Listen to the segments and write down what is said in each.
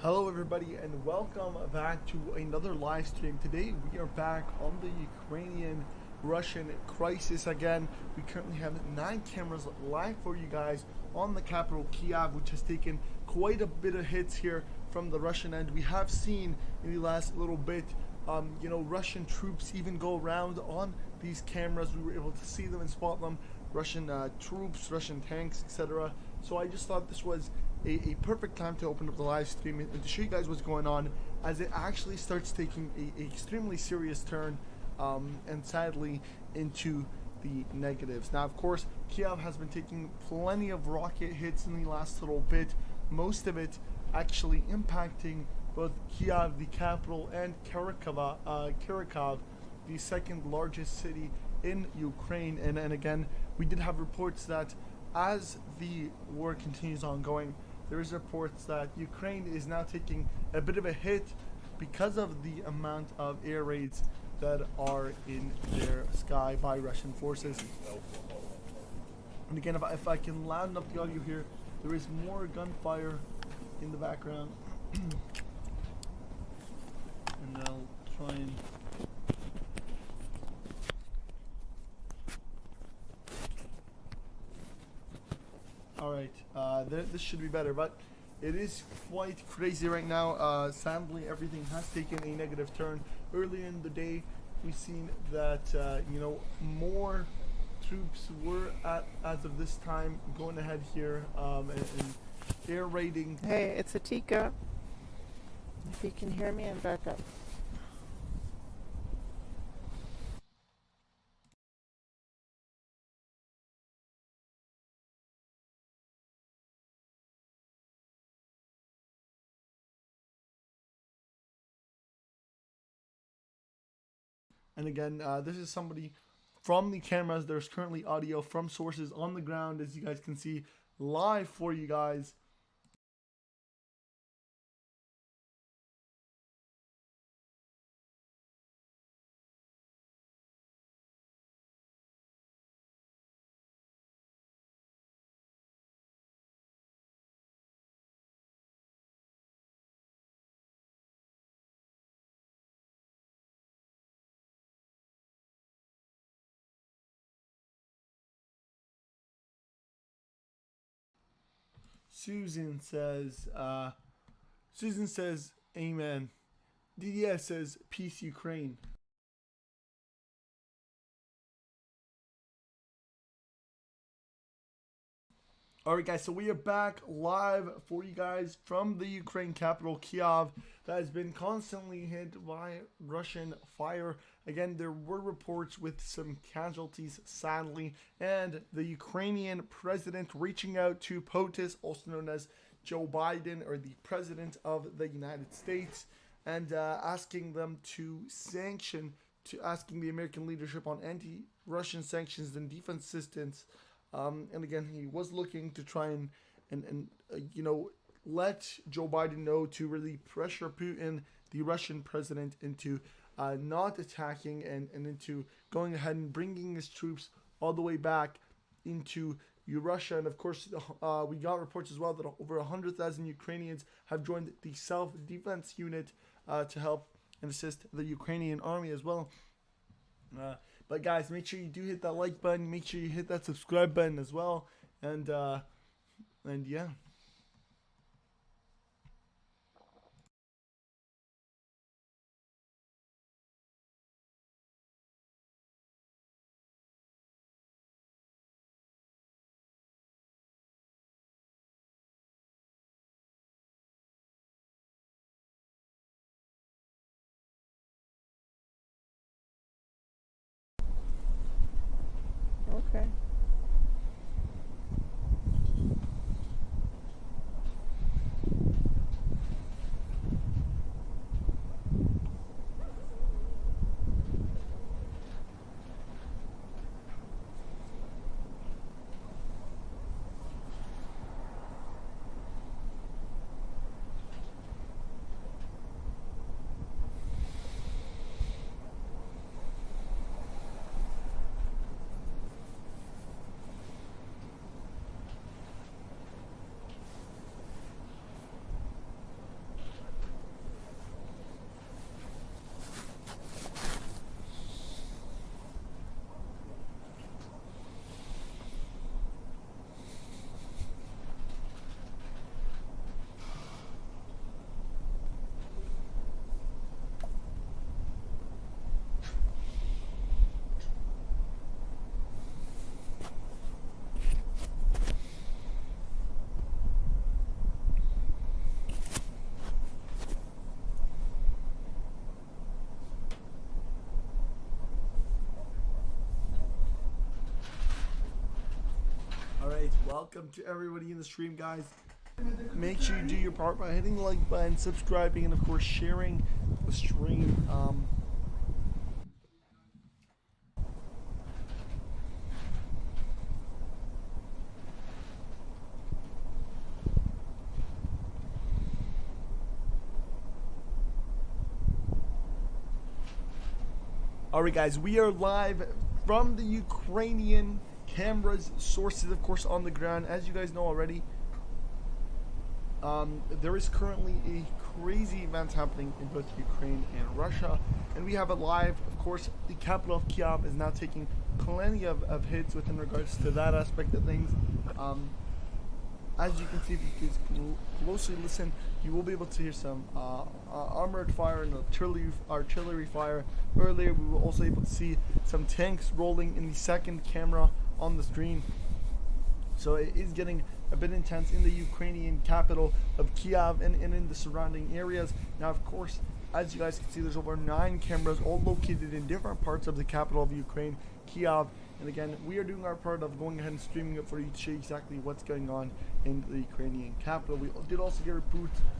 Hello everybody and welcome back to another live stream. Today we are back on the Ukrainian-Russian crisis again. We currently have 9 cameras live for you guys on the capital of Kiev, which has taken quite a bit of hits here from the Russian end. We have seen in the last little bit, Russian troops even go around on these cameras. We were able to see them and spot them. Russian troops, Russian tanks, etc. So I just thought this was a perfect time to open up the live stream and to show you guys what's going on as it actually starts taking a extremely serious turn and sadly into the negatives. Now, of course, Kiev has been taking plenty of rocket hits in the last little bit, most of it actually impacting both Kiev, the capital, and Kharkiv, the second largest city in Ukraine. And again, we did have reports that as the war continues ongoing, there is reports that Ukraine is now taking a bit of a hit because of the amount of air raids that are in their sky by Russian forces. And again, if I can louden up the audio here, there is more gunfire in the background. And I'll try and... Alright, this should be better, but it is quite crazy right now. Sadly, everything has taken a negative turn. Earlier in the day, we've seen that, more troops were, as of this time, going ahead here and air raiding. Hey, it's Atika. If you can hear me, I'm back up. And again, this is somebody from the cameras. There's currently audio from sources on the ground, as you guys can see, live for you guys. Susan says, amen. DDS says, peace Ukraine. Alright guys, so we are back live for you guys from the Ukraine capital, Kiev, that has been constantly hit by Russian fire. Again, there were reports with some casualties, sadly, and the Ukrainian president reaching out to POTUS, also known as Joe Biden, or the president of the United States, and asking them to asking the American leadership on anti-Russian sanctions and defense assistance. And again, he was looking to try and let Joe Biden know to really pressure Putin, the Russian president, into not attacking and into going ahead and bringing his troops all the way back into Russia. And of course, we got reports as well that over 100,000 Ukrainians have joined the self-defense unit to help and assist the Ukrainian army as well. But guys, make sure you do hit that like button. Make sure you hit that subscribe button as well. And yeah. Okay. Welcome to everybody in the stream, guys. Make sure you do your part by hitting the like button, subscribing, and of course sharing the stream. Alright guys, we are live from the Ukrainian cameras, sources of course on the ground. As you guys know already, there is currently a crazy event happening in both Ukraine and Russia, and we have it live. Of course, the capital of Kiev is now taking plenty of hits within regards to that aspect of things. As you can see, if you guys closely listen, you will be able to hear some armored fire and artillery fire. Earlier, we were also able to see some tanks rolling in the second camera on the screen. So it is getting a bit intense in the Ukrainian capital of Kiev and in the surrounding areas. Now, of course, as you guys can see, there's over 9 cameras all located in different parts of the capital of Ukraine, Kiev. And again, we are doing our part of going ahead and streaming it for you to show you exactly what's going on in the Ukrainian capital. We did also get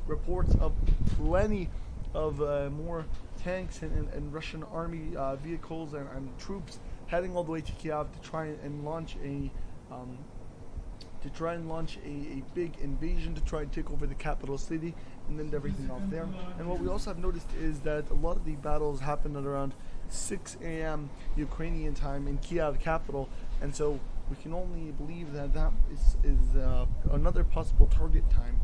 reports of plenty of more tanks and Russian army vehicles and troops heading all the way to Kiev to try and launch a big invasion to try and take over the capital city and then everything else there. And what we also have noticed is that a lot of the battles happen at around 6 a.m. Ukrainian time in Kiev capital, and so we can only believe that is another possible target time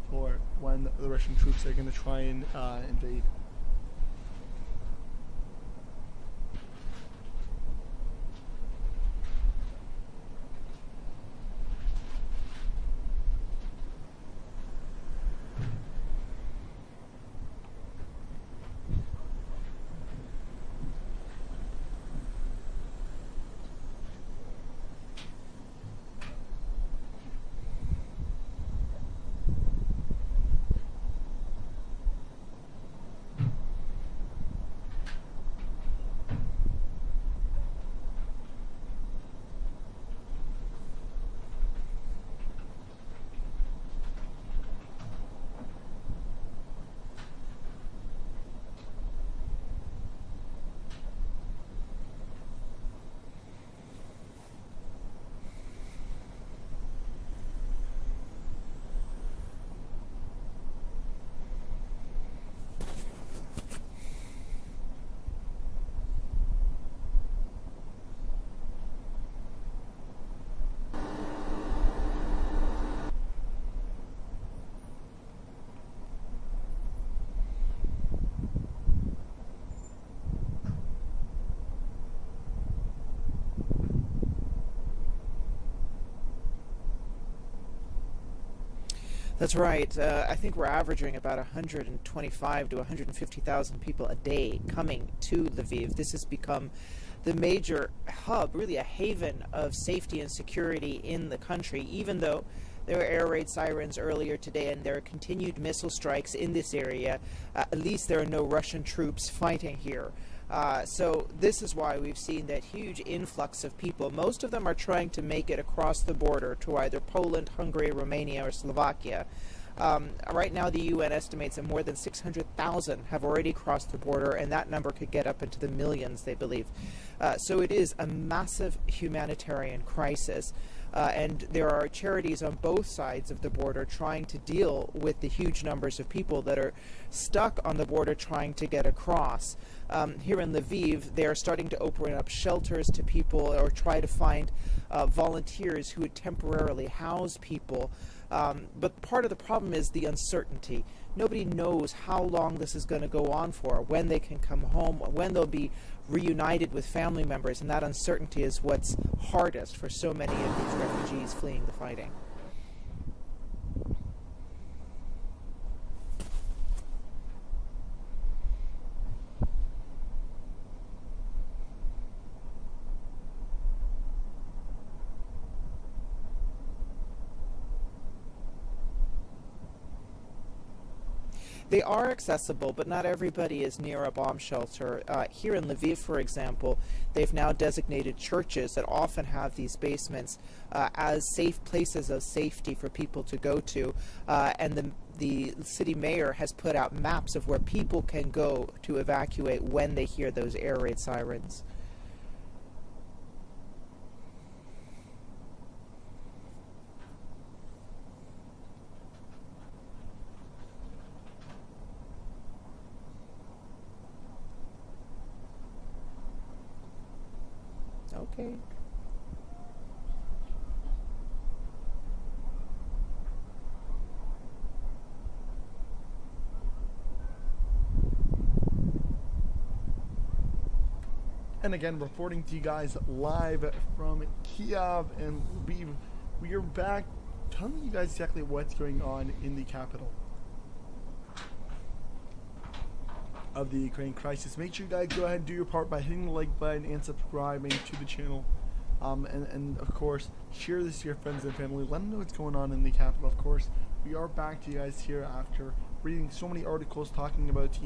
for when the Russian troops are going to try and invade. That's right. I think we're averaging about 125 to 150,000 people a day coming to Lviv. This has become the major hub, really a haven of safety and security in the country, even though there were air raid sirens earlier today and there are continued missile strikes in this area. At least there are no Russian troops fighting here. So this is why we've seen that huge influx of people. Most of them are trying to make it across the border to either Poland, Hungary, Romania, or Slovakia. Right now, the UN estimates that more than 600,000 have already crossed the border, and that number could get up into the millions, they believe. So it is a massive humanitarian crisis. And there are charities on both sides of the border trying to deal with the huge numbers of people that are stuck on the border trying to get across. Here in Lviv, they are starting to open up shelters to people or try to find volunteers who would temporarily house people. But part of the problem is the uncertainty. Nobody knows how long this is going to go on for, when they can come home, when they'll be reunited with family members, and that uncertainty is what's hardest for so many of these refugees fleeing the fighting. They are accessible, but not everybody is near a bomb shelter. Here in Lviv, for example, they've now designated churches that often have these basements as safe places of safety for people to go to, and the city mayor has put out maps of where people can go to evacuate when they hear those air raid sirens. Okay. And again, reporting to you guys live from Kiev and Lviv. We are back telling you guys exactly what's going on in the capital of the Ukraine crisis. Make sure you guys go ahead and do your part by hitting the like button and subscribing to the channel. And of course, share this to your friends and family. Let them know what's going on in the capital. Of course, we are back to you guys here after reading so many articles talking about,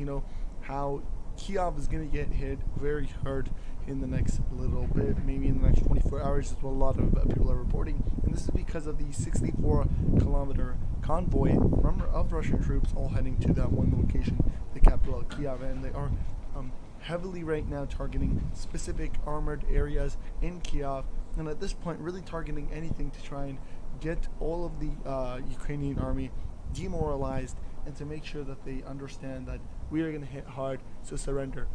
how Kiev is going to get hit very hard in the next little bit, maybe in the next 24 hours is what a lot of people are reporting. And this is because of the 64-kilometer convoy of Russian troops all heading to that one location, the capital of Kiev, and they are heavily right now targeting specific armored areas in Kiev, and at this point really targeting anything to try and get all of the Ukrainian army demoralized and to make sure that they understand that we are going to hit hard, so surrender.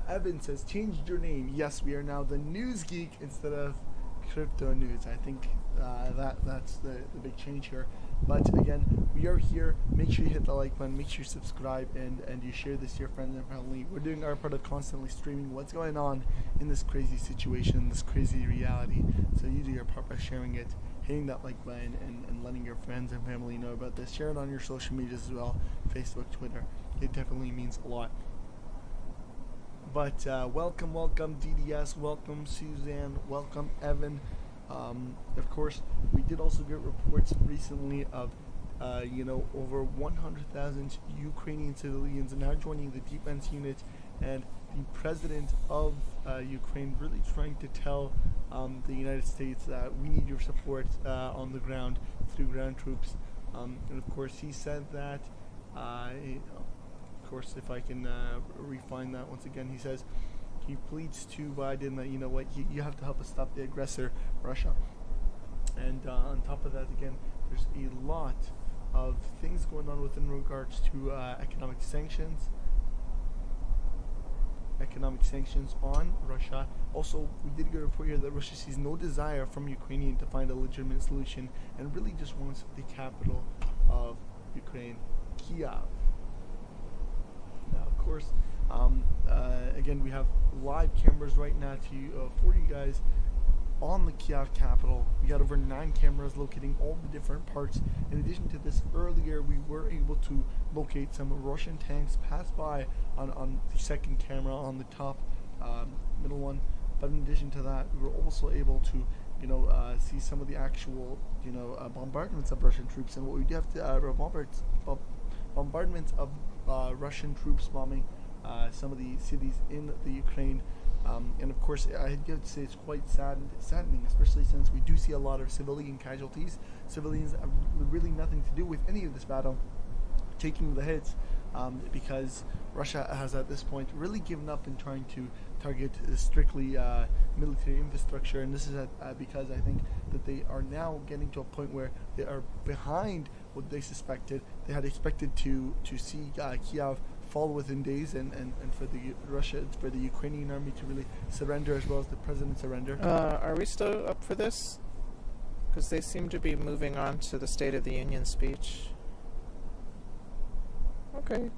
Evan says, changed your name. Yes, we are now the News Geek instead of Crypto News. I think that's the big change here. But again, we are here. Make sure you hit the like button, make sure you subscribe, and you share this to your friends and family. We're doing our part of constantly streaming what's going on in this crazy situation, this crazy reality. So you do your part by sharing it, hitting that like button, and letting your friends and family know about this. Share it on your social medias as well, Facebook, Twitter. It definitely means a lot. But welcome DDS, welcome Suzanne, welcome Evan. Of course, we did also get reports recently of, over 100,000 Ukrainian civilians now joining the defense unit, and the president of Ukraine really trying to tell the United States that we need your support on the ground through ground troops. And of course, he said that. Of course, if I can refine that once again, he says he pleads to Biden that you have to help us stop the aggressor, Russia. And on top of that, again, there's a lot of things going on within regards to economic sanctions on Russia. Also, we did get a report here that Russia sees no desire from Ukrainian to find a legitimate solution and really just wants the capital of Ukraine, Kiev. Now, of course, again, we have live cameras right now for you guys on the Kiev capital. We got over 9 cameras locating all the different parts. In addition to this, earlier we were able to locate some Russian tanks pass by on the second camera on the top middle one. But in addition to that, we were also able to see some of the actual bombardments of Russian troops. And what we do have to bombardments of Russian troops bombing some of the cities in the Ukraine. And of course, I have to say it's quite saddening, especially since we do see a lot of civilian casualties. Civilians have really nothing to do with any of this battle, taking the hits, because Russia has at this point really given up in trying to target strictly military infrastructure. And this is because I think that they are now getting to a point where they are behind what they suspected. They had expected to see Kiev fall within days, and for the Ukrainian army to really surrender, as well as the president surrender. Are we still up for this? Because they seem to be moving on to the State of the Union speech. Okay.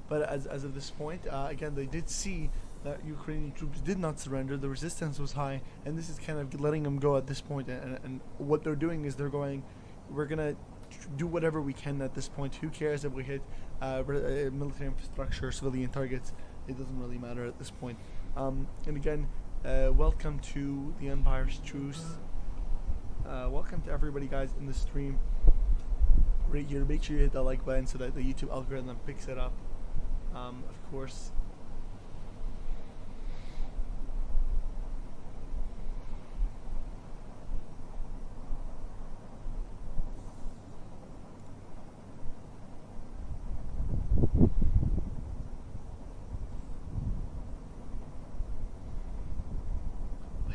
But as of this point, again, they did see that Ukrainian troops did not surrender. The resistance was high, and this is kind of letting them go at this point. And what they're doing is they're going, we're going to do whatever we can at this point. Who cares if we hit military infrastructure, civilian targets? It doesn't really matter at this point. And again, Welcome to the Empire's Truce. Welcome to everybody, guys, in the stream. Right here, make sure you hit that like button so that the YouTube algorithm picks it up. Of course.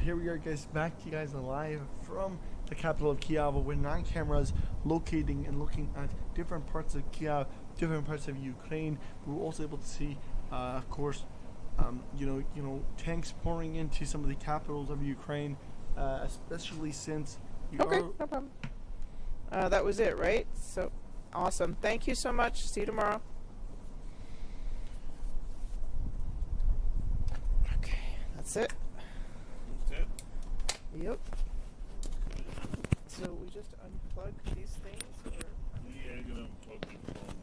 Here we are, guys, back to you guys live from the capital of Kiev with 9 cameras locating and looking at different parts of Kiev, different parts of Ukraine. We were also able to see, of course, tanks pouring into some of the capitals of Ukraine, especially since no problem. That was it, right? So awesome. Thank you so much. See you tomorrow. Okay, that's it. Yep. So we just unplug these things, or? Yeah, you're gonna unplug the phone.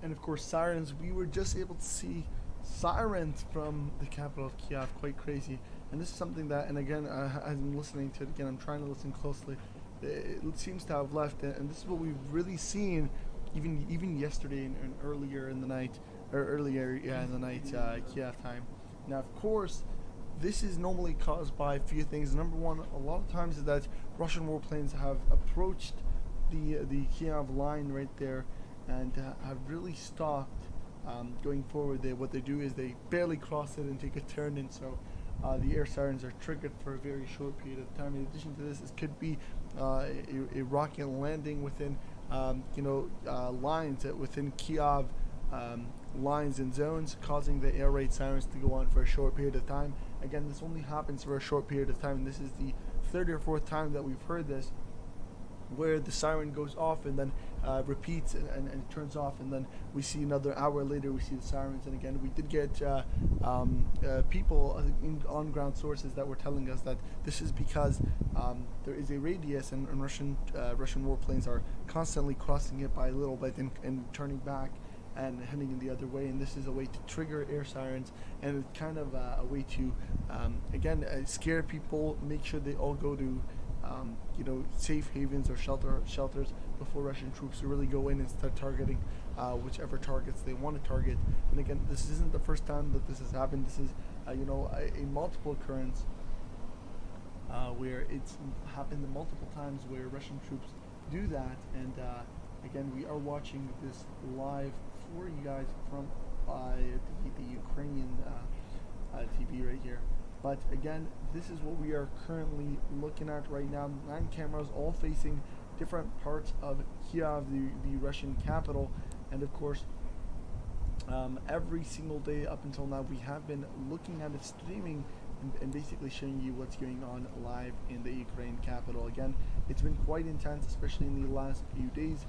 And of course, Sirens. We were just able to see Sirens from the capital of Kiev. Quite crazy. And this is something that, and again, I'm listening to it again. I'm trying to listen closely. It seems to have left, and this is what we've really seen, even yesterday and earlier in the night, Kiev time. Now, of course, this is normally caused by a few things. Number one, a lot of times is that Russian warplanes have approached the Kiev line right there, and have really stopped going forward. What they do is they barely cross it and take a turn, and so the air sirens are triggered for a very short period of time. In addition to this, it could be a rocket landing within lines within Kiev lines and zones, causing the air raid sirens to go on for a short period of time. Again, this only happens for a short period of time, and this is the 3rd or 4th time that we've heard this, where the siren goes off and then repeats and turns off, and then we see another hour later we see the sirens. And again, we did get people on ground sources that were telling us that this is because there is a radius, and Russian warplanes are constantly crossing it by a little bit and turning back and heading in the other way, and this is a way to trigger air sirens, and it's kind of a way to scare people, make sure they all go to safe havens or shelters before Russian troops really go in and start targeting whichever targets they want to target. And again, this isn't the first time that this has happened. This is a multiple occurrence where it's happened multiple times where Russian troops do that. And again, we are watching this live for you guys from the Ukrainian TV right here. But again, this is what we are currently looking at right now. 9 cameras all facing different parts of Kiev, the Russian capital. And of course, every single day up until now. We have been looking at it, streaming, and basically showing you what's going on live in the Ukraine capital. Again, it's been quite intense, especially in the last few days,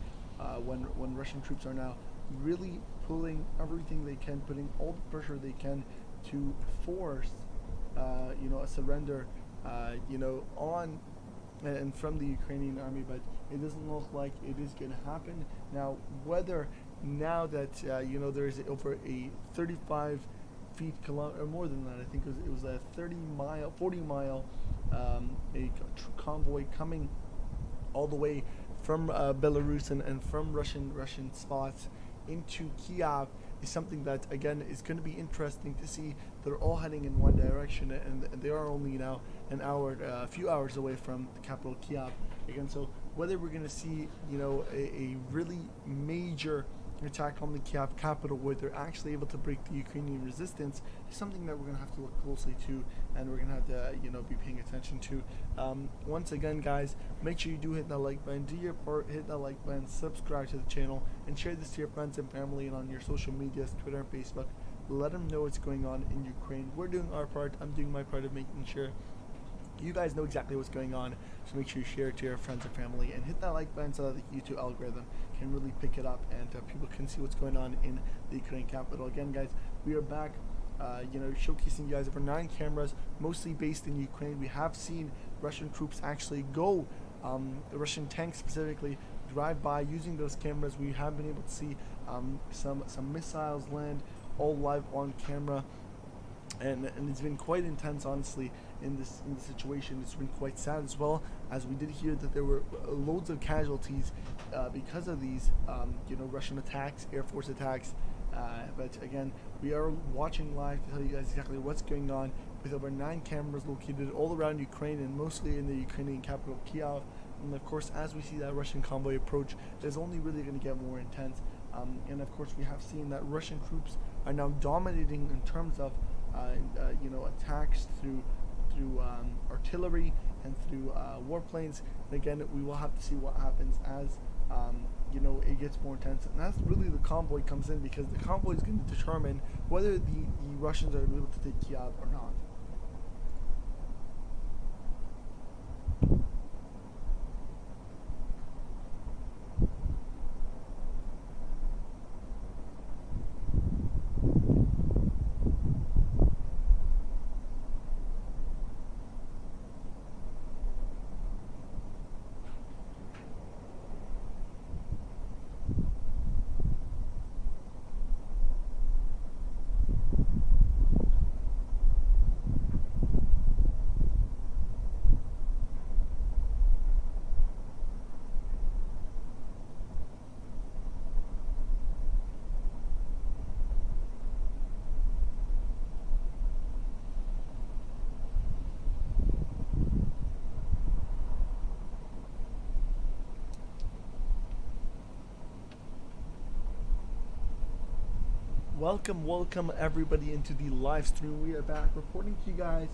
when Russian troops are now really pulling everything they can, putting all the pressure they can to force, a surrender, on and from the Ukrainian army. But it doesn't look like it is going to happen. Now, whether now that there is over a 35 feet kilometer, or more than that, I think it was a 40 mile convoy coming all the way from Belarus and from Russian spots into Kiev, is something that again is going to be interesting to see. They're all heading in one direction, and they are only now a few hours away from the capital Kiev again. So whether we're going to see a really major attack on the Kiev capital, where they're actually able to break the Ukrainian resistance, is something that we're going to have to look closely to, and we're going to have to be paying attention to. Once again, guys, make sure you do hit that like button, do your part, hit that like button, subscribe to the channel, and share this to your friends and family and on your social medias, Twitter and Facebook. Let them know what's going on in Ukraine. We're doing our part. I'm doing my part of making sure you guys know exactly what's going on, so make sure you share it to your friends and family, and hit that like button so that the YouTube algorithm can really pick it up, and people can see what's going on in the Ukraine capital. Again, guys, we are back, showcasing you guys over 9 cameras, mostly based in Ukraine. We have seen Russian troops actually go, Russian tanks specifically, drive by using those cameras. We have been able to see some missiles land, all live on camera. And it's been quite intense, honestly, in the situation. It's been quite sad as well, as we did hear that there were loads of casualties because of these, Russian attacks, Air Force attacks. But again, we are watching live to tell you guys exactly what's going on, with over 9 cameras located all around Ukraine, and mostly in the Ukrainian capital, Kiev. And of course, as we see that Russian convoy approach, it's only really going to get more intense. And of course, we have seen that Russian troops are now dominating in terms of attacks through artillery and through warplanes. And again, we will have to see what happens as it gets more intense, and that's really the convoy comes in, because the convoy is going to determine whether the Russians are able to take Kiev or not. Welcome everybody into the live stream. We are back reporting to you guys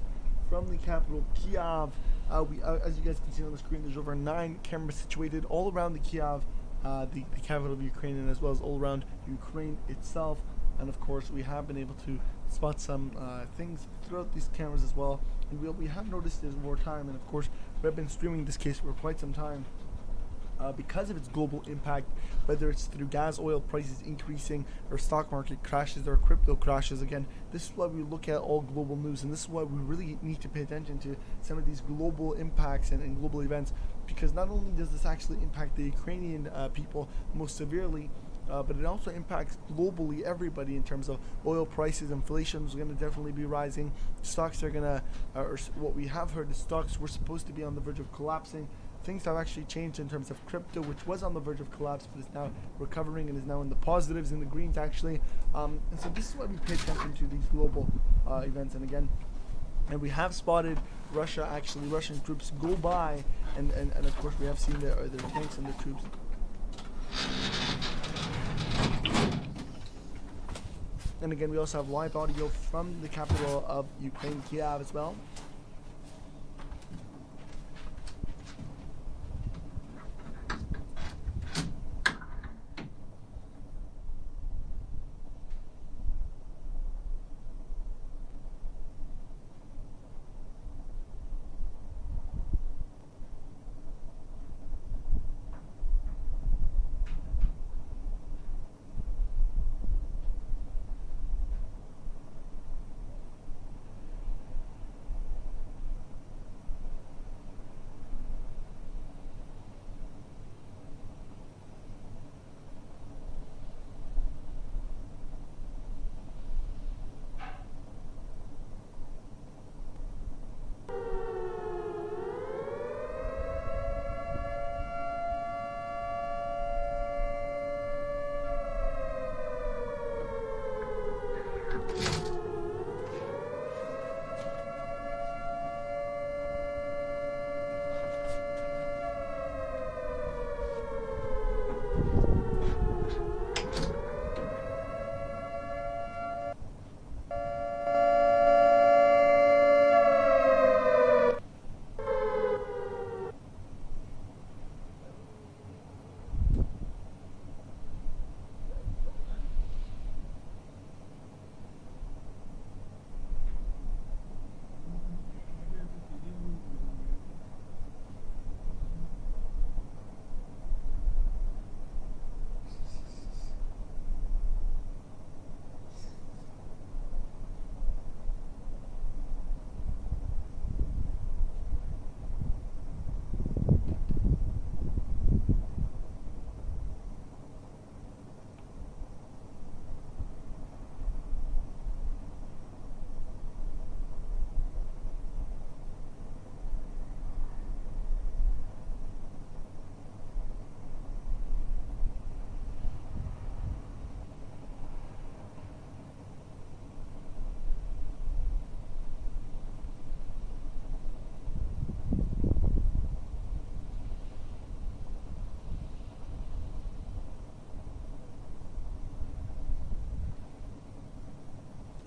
from the capital, Kiev. As you guys can see on the screen, there's over 9 cameras situated all around the Kiev, the capital of Ukraine, and as well as all around Ukraine itself. And of course, we have been able to spot some things throughout these cameras as well. And we have noticed there's more time, and of course, we have been streaming this case for quite some time. Because of its global impact, whether it's through gas, oil prices increasing, or stock market crashes, or crypto crashes. Again, this is why we look at all global news, and this is why we really need to pay attention to some of these global impacts and global events, because not only does this actually impact the Ukrainian people most severely, but it also impacts globally everybody in terms of oil prices. Inflation is going to definitely be rising. Stocks are going to, or what we have heard is stocks were supposed to be on the verge of collapsing. Things have actually changed in terms of crypto, which was on the verge of collapse, but is now recovering and is now in the positives, in the greens actually. And so this is why we pay attention to these global events. And again, and we have spotted Russian troops go by, and of course we have seen their tanks and their troops. And again, we also have live audio from the capital of Ukraine, Kiev, as well.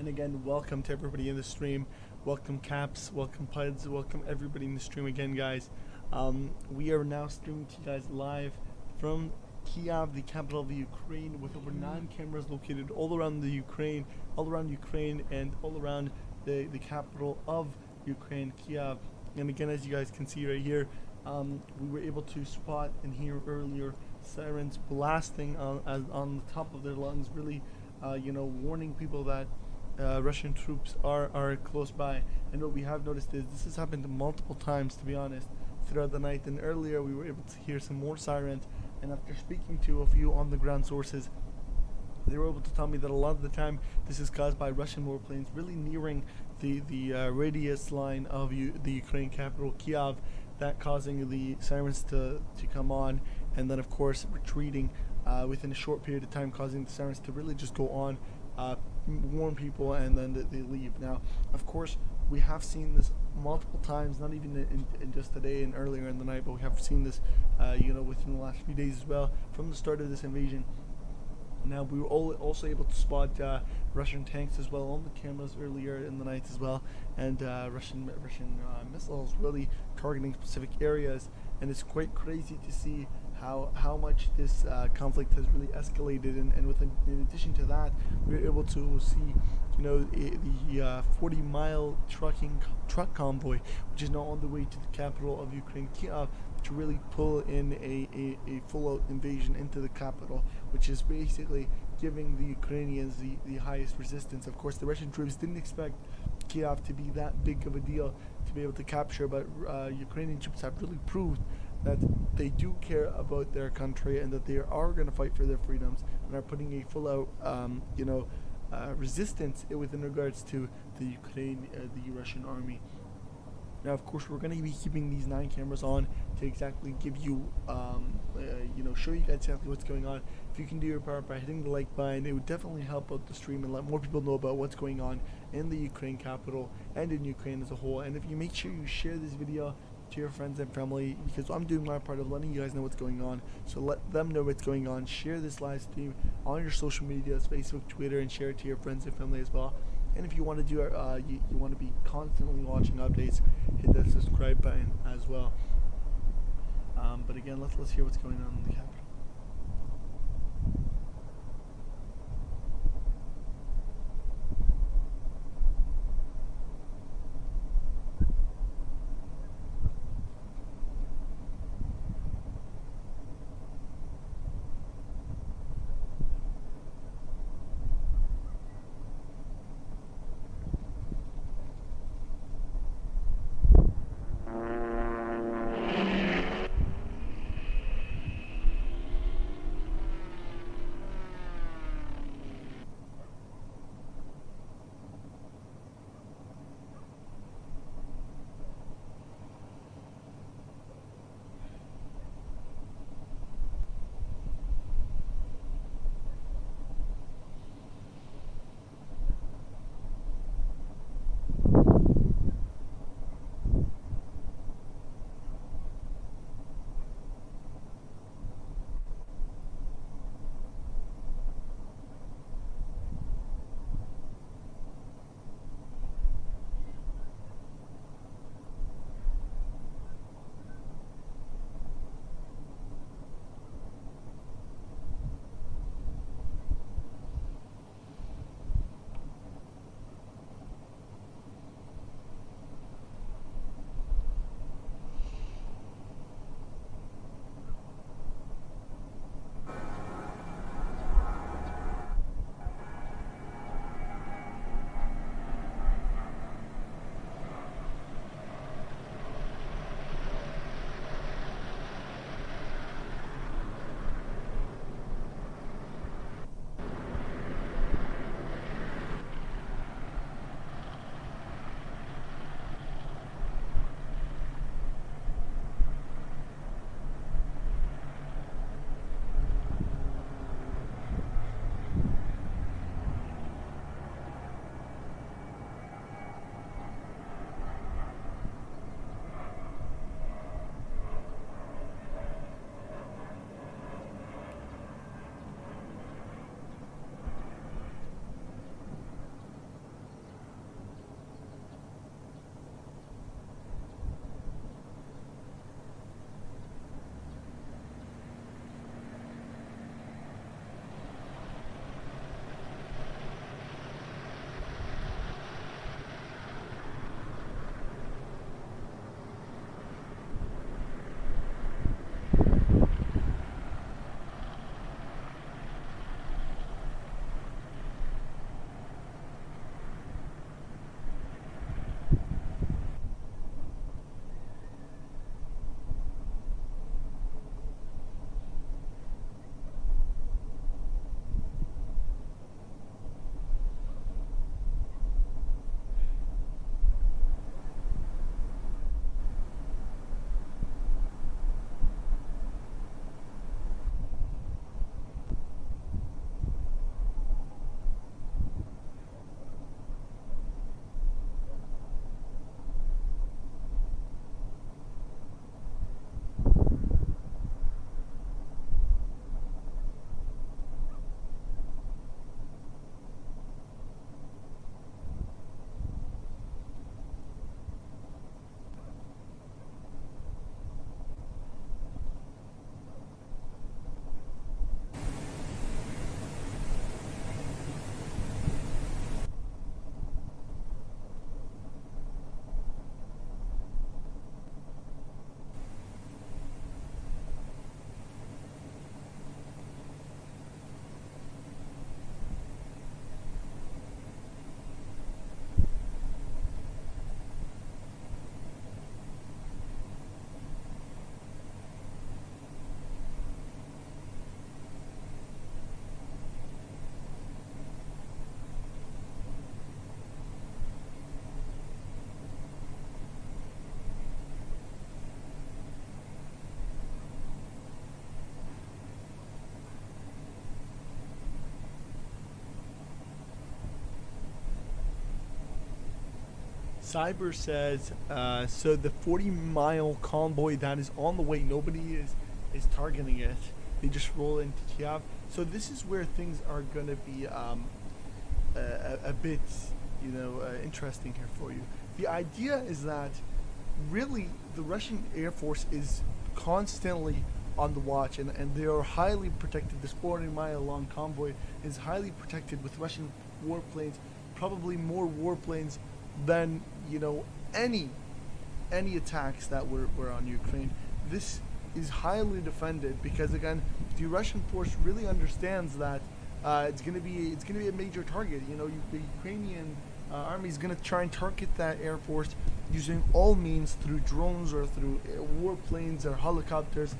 And again, welcome to everybody in the stream. Welcome Caps, welcome Puds, welcome everybody in the stream again, guys. We are now streaming to you guys live from Kiev, the capital of the Ukraine, with over 9 cameras located all around the Ukraine, and all around the capital of Ukraine, Kiev. And again, as you guys can see right here, we were able to spot and hear earlier sirens blasting on the top of their lungs, really, warning people that Russian troops are close by. And what we have noticed is this has happened multiple times, to be honest, throughout the night. And earlier we were able to hear some more sirens. And after speaking to a few on-the-ground sources, they were able to tell me that a lot of the time this is caused by Russian warplanes really nearing the radius line of the Ukraine capital, Kiev, that causing the sirens to come on, and then of course retreating within a short period of time, causing the sirens to really just go on, warn people, and then they leave. Now, of course, we have seen this multiple times, not even in just today and earlier in the night, but we have seen this, within the last few days as well, from the start of this invasion. Now, we were also able to spot Russian tanks as well on the cameras earlier in the night as well, and Russian missiles really targeting specific areas. And it's quite crazy to see how much this conflict has really escalated. And in addition to that, we were able to see, the 40-mile truck convoy, which is now on the way to the capital of Ukraine, Kiev, to really pull in a full-out invasion into the capital, which is basically giving the Ukrainians the highest resistance. Of course, the Russian troops didn't expect Kiev to be that big of a deal to be able to capture, but Ukrainian troops have really proved that they do care about their country and that they are going to fight for their freedoms, and are putting a full-out, resistance within regards to the Russian army. Now, of course, we're going to be keeping these 9 cameras on to exactly give you, show you guys exactly what's going on. If you can do your part by hitting the like button, it would definitely help out the stream and let more people know about what's going on in the Ukraine capital and in Ukraine as a whole. And if you make sure you share this video to your friends and family, because I'm doing my part of letting you guys know what's going on, so let them know what's going on. Share this live stream on your social medias, Facebook, Twitter, and share it to your friends and family as well. And if you want to do you want to be constantly watching updates, hit that subscribe button as well. But again, let's hear what's going on in the capital. Cyber says, so the 40-mile convoy that is on the way, nobody is targeting it. They just roll into Kiev. So this is where things are going to be a bit, interesting here for you. The idea is that really the Russian Air Force is constantly on the watch, and they are highly protected. This 40-mile long convoy is highly protected with Russian warplanes, probably more warplanes than any attacks that were on Ukraine. This is highly defended because, again, the Russian force really understands that it's going to be a major target. The Ukrainian army is going to try and target that air force using all means, through drones or through warplanes or helicopters.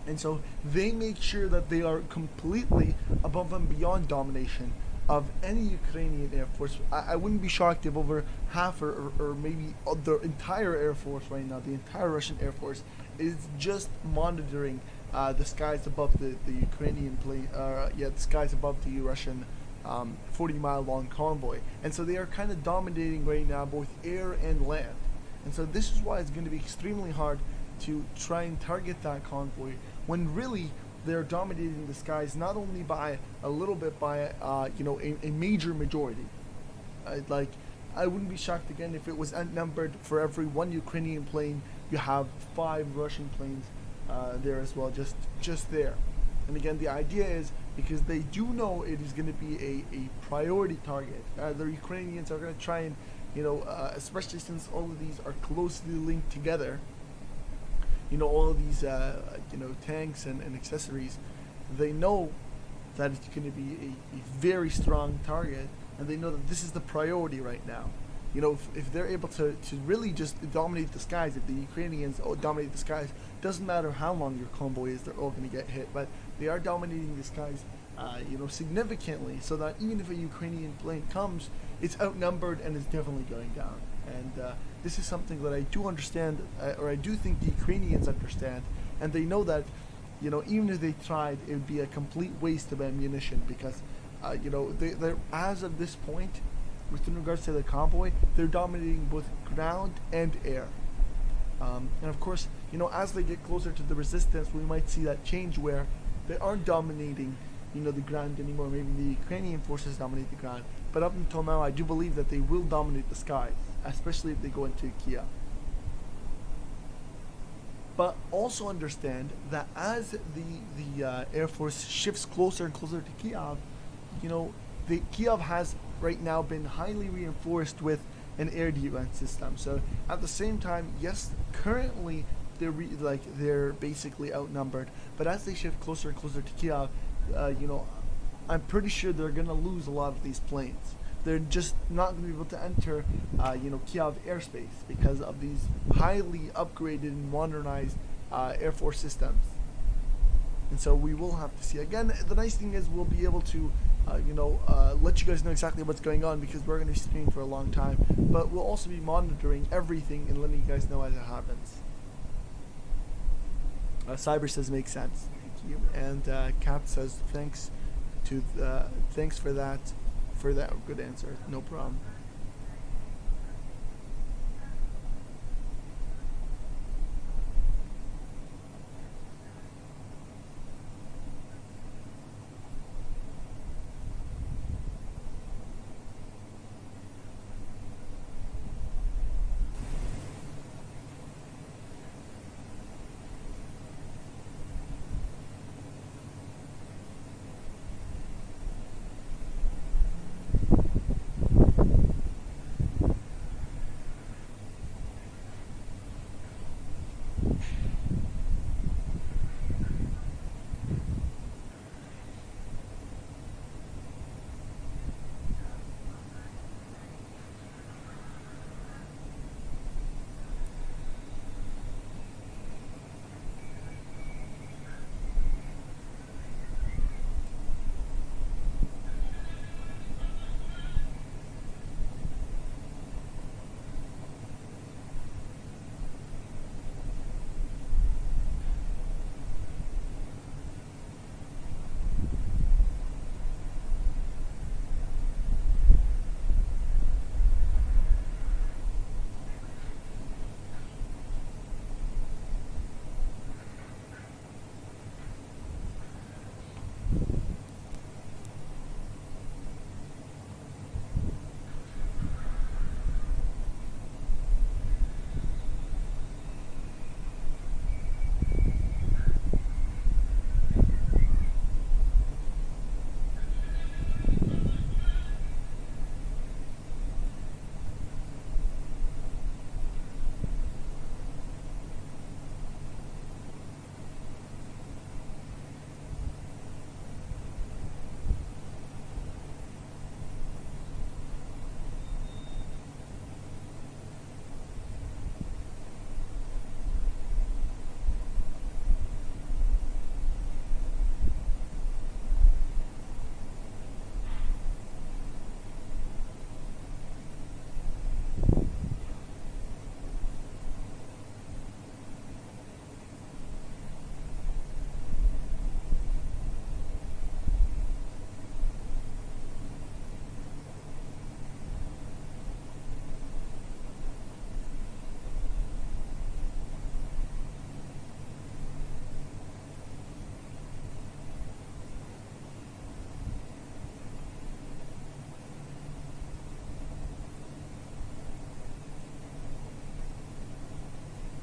And so they make sure that they are completely above and beyond domination of any Ukrainian air force. I wouldn't be shocked if over half or maybe the entire air force right now, the entire Russian air force, is just monitoring the skies above the Ukrainian plane, the skies above the Russian 40-mile long convoy. And so they are kind of dominating right now both air and land. And so this is why it's going to be extremely hard to try and target that convoy when really they're dominating the skies, not only by a little bit, by a major majority. I wouldn't be shocked again if it was outnumbered. For every one Ukrainian plane, you have 5 Russian planes there as well, just there. And again, the idea is because they do know it is going to be a priority target. The Ukrainians are going to try and, especially since all of these are closely linked together, all of these, tanks and accessories, they know that it's going to be a very strong target, and they know that this is the priority right now. If they're able to really just dominate the skies, if the Ukrainians dominate the skies, doesn't matter how long your convoy is, they're all going to get hit. But they are dominating the skies, significantly, so that even if a Ukrainian plane comes, it's outnumbered and it's definitely going down. And this is something that I do understand, or I do think the Ukrainians understand, and they know that, even if they tried, it would be a complete waste of ammunition because, they're as of this point, with regards to the convoy, they're dominating both ground and air. And of course, as they get closer to the resistance, we might see that change where they aren't dominating, the ground anymore. Maybe the Ukrainian forces dominate the ground. But up until now, I do believe that they will dominate the skies, especially if they go into Kiev. But also understand that as the Air Force shifts closer and closer to Kiev, Kiev has right now been highly reinforced with an air defense system. So at the same time, yes, currently they're basically outnumbered. But as they shift closer and closer to Kiev, I'm pretty sure they're going to lose a lot of these planes. They're just not going to be able to enter, Kiev airspace because of these highly upgraded and modernized Air Force systems. And so we will have to see. Again, the nice thing is we'll be able to, let you guys know exactly what's going on because we're going to be streaming for a long time. But we'll also be monitoring everything and letting you guys know as it happens. Cyber says makes sense. Thank you. And Cap says thanks for that good answer. No problem.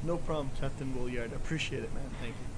No problem, Captain Williard. Appreciate it, man. Thank you.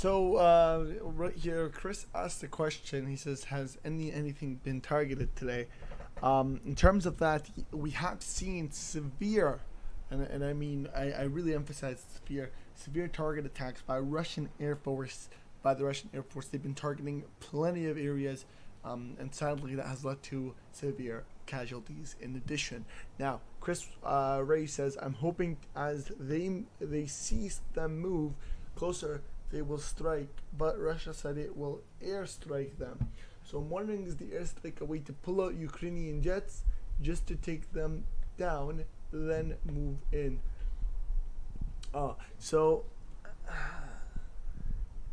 Right here, Chris asked a question. He says, "Has anything been targeted today?" In terms of that, we have seen severe, and I mean, I really emphasize severe target attacks by Russian Air Force. By the Russian Air Force, they've been targeting plenty of areas, and sadly, that has led to severe casualties. In addition, now Chris Ray says, "I'm hoping as they see them move closer, they will strike, but Russia said it will airstrike them. So I'm wondering, is the airstrike a way to pull out Ukrainian jets just to take them down, then move in?"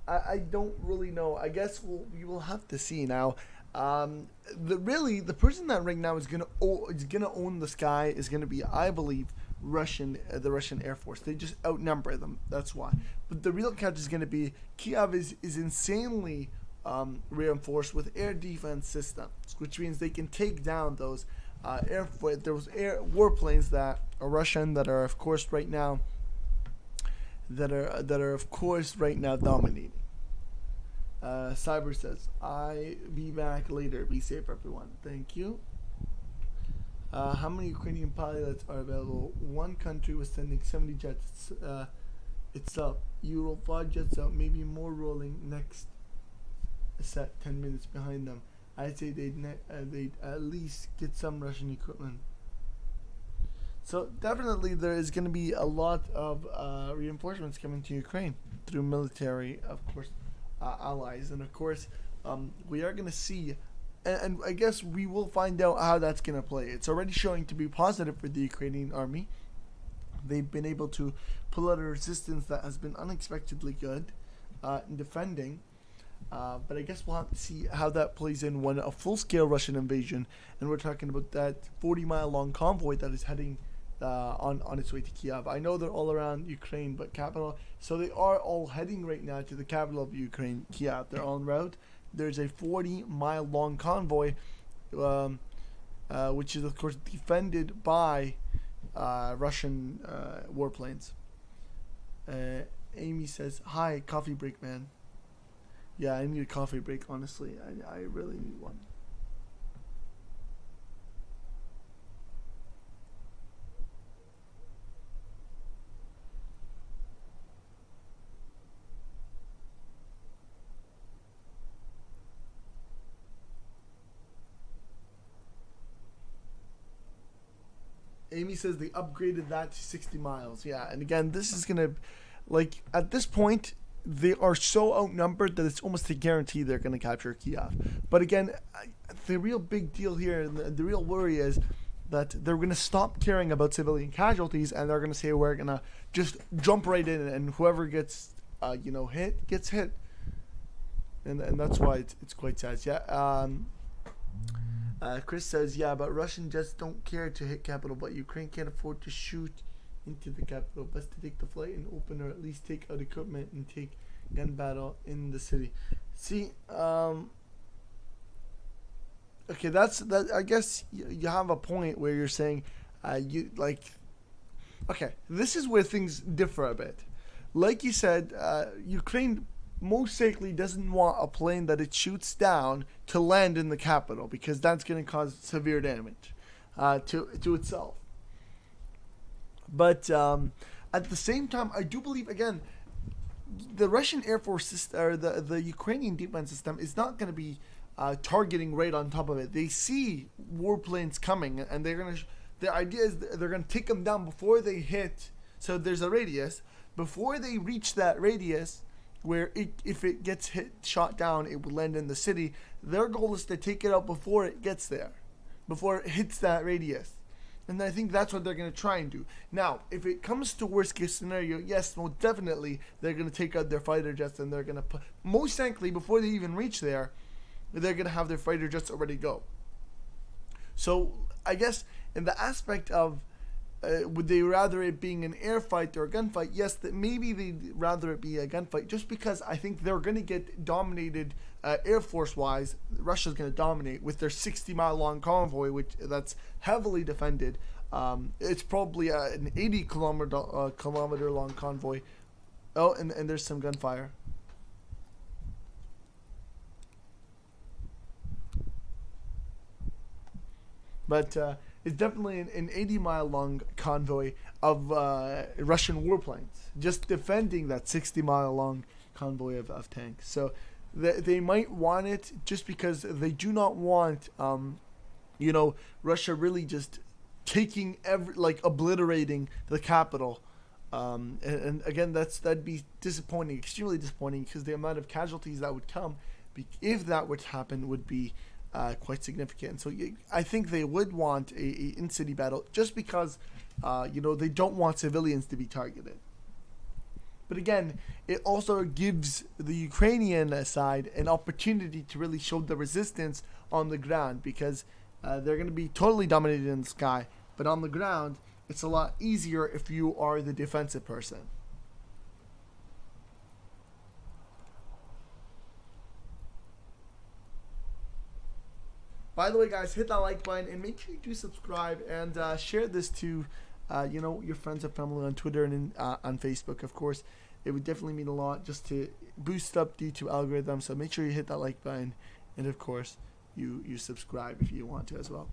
I don't really know. I guess we will have to see now. The person that right now is gonna own the sky is gonna be, I believe, the Russian Air Force. They just outnumber them. That's why. But the real catch is gonna be Kiev is insanely reinforced with air defense systems, which means they can take down those warplanes that are Russian, that are of course right now dominating. Cyber says, "I be back later. Be safe, everyone." Thank you. How many Ukrainian pilots are available? One country was sending 70 jets. It's up. You roll 5 jets out, maybe more rolling next set 10 minutes behind them. I'd say they'd at least get some Russian equipment. So definitely there is going to be a lot of reinforcements coming to Ukraine through military, of course, allies. And of course, we are going to see, and I guess we will find out how that's going to play. It's already showing to be positive for the Ukrainian army. They've been able to pull out a resistance that has been unexpectedly good in defending. But I guess we'll have to see how that plays in when a full-scale Russian invasion, and we're talking about that 40-mile long convoy that is heading on its way to Kiev. I know they're all around Ukraine, but so they are all heading right now to the capital of Ukraine, Kiev. They're en route. There's a 40-mile long convoy, which is of course defended by Russian warplanes. Amy says, "Hi, coffee break, man." Yeah, I need a coffee break, honestly. I really need one. Amy says they upgraded that to 60 miles. Yeah, and again, this is going to, at this point, they are so outnumbered that it's almost a guarantee they're going to capture Kiev. But again, the real big deal here, the real worry is that they're going to stop caring about civilian casualties, and they're going to say, we're going to just jump right in, and whoever gets, hit, gets hit. And that's why it's quite sad. Yeah. Chris says, "Yeah, but Russian jets don't care to hit capital, but Ukraine can't afford to shoot into the capital. Best to take the flight and open, or at least take out equipment and take gun battle in the city." See, okay, that. I guess you have a point where you're saying, okay, this is where things differ a bit. Like you said, Ukraine most likely doesn't want a plane that it shoots down to land in the capital, because that's going to cause severe damage to itself. But at the same time, I do believe, again, the Russian Air Force system, or the Ukrainian defense system, is not going to be targeting right on top of it. They see warplanes coming, and the idea is they're going to take them down before they hit. So there's a radius. Before they reach that radius, where if it gets shot down, it will land in the city. Their goal is to take it out before it gets there, before it hits that radius. And I think that's what they're going to try and do. Now, if it comes to worst case scenario, yes, most definitely, they're going to take out their fighter jets, and they're going to most likely, before they even reach there, they're going to have their fighter jets already go. So I guess in the aspect of would they rather it being an air fight or a gunfight? Yes, that maybe they'd rather it be a gunfight, just because I think they're going to get dominated Air Force wise. Russia's going to dominate with their 60-mile long convoy, that's heavily defended. It's probably an 80 kilometer long convoy. Oh, and there's some gunfire. But it's definitely an 80-mile long convoy of Russian warplanes, just defending that 60-mile long convoy of tanks. So they might want it just because they do not want, Russia really just taking obliterating the capital. And again, that'd be disappointing, extremely disappointing, because the amount of casualties that would come if that were to happen would be quite significant. So I think they would want a in-city battle just because, they don't want civilians to be targeted. But again, it also gives the Ukrainian side an opportunity to really show the resistance on the ground, because they're going to be totally dominated in the sky. But on the ground, it's a lot easier if you are the defensive person. By the way, guys, hit that like button and make sure you do subscribe and share this to, your friends and family on Twitter and on Facebook, of course. It would definitely mean a lot just to boost up the YouTube algorithm. So make sure you hit that like button, and of course, you subscribe if you want to as well.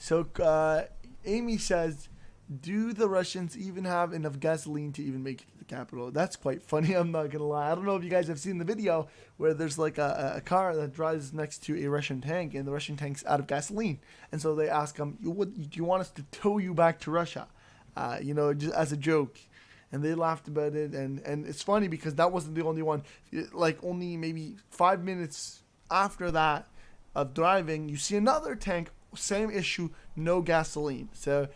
So Amy says, do the Russians even have enough gasoline to even make it to the capital? That's quite funny, I'm not going to lie. I don't know if you guys have seen the video where there's like a car that drives next to a Russian tank, and the Russian tank's out of gasoline. And so they ask him, do you want us to tow you back to Russia? Just as a joke. And they laughed about it. And it's funny because that wasn't the only one. Like only maybe 5 minutes after that of driving, you see another tank. Same issue, no gasoline. So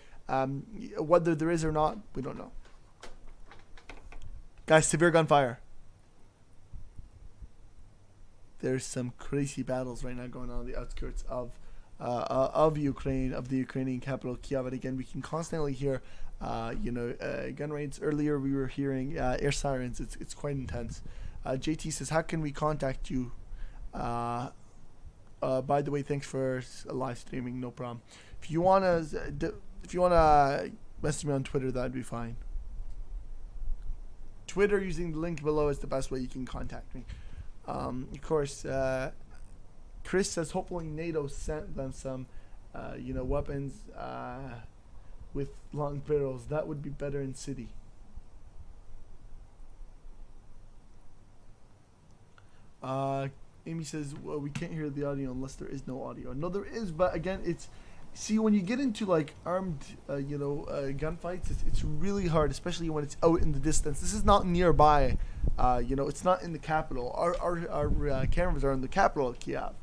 whether there is or not, we don't know. Guys, severe gunfire. There's some crazy battles right now going on the outskirts of Ukraine, of the Ukrainian capital Kiev. And again, we can constantly hear, gun raids. Earlier, we were hearing air sirens. It's quite intense. JT says, "How can we contact you?" By the way, thanks for live streaming. No problem. If you wanna message me on Twitter, that'd be fine. Twitter using the link below is the best way you can contact me. Of course, Chris says hopefully NATO sent them some, weapons with long barrels. That would be better in city. Amy says, well, we can't hear the audio unless there is no audio. No, there is, but again, see, when you get into like armed, gunfights, it's really hard, especially when it's out in the distance. This is not nearby, it's not in the capital. Our cameras are in the capital of Kiev.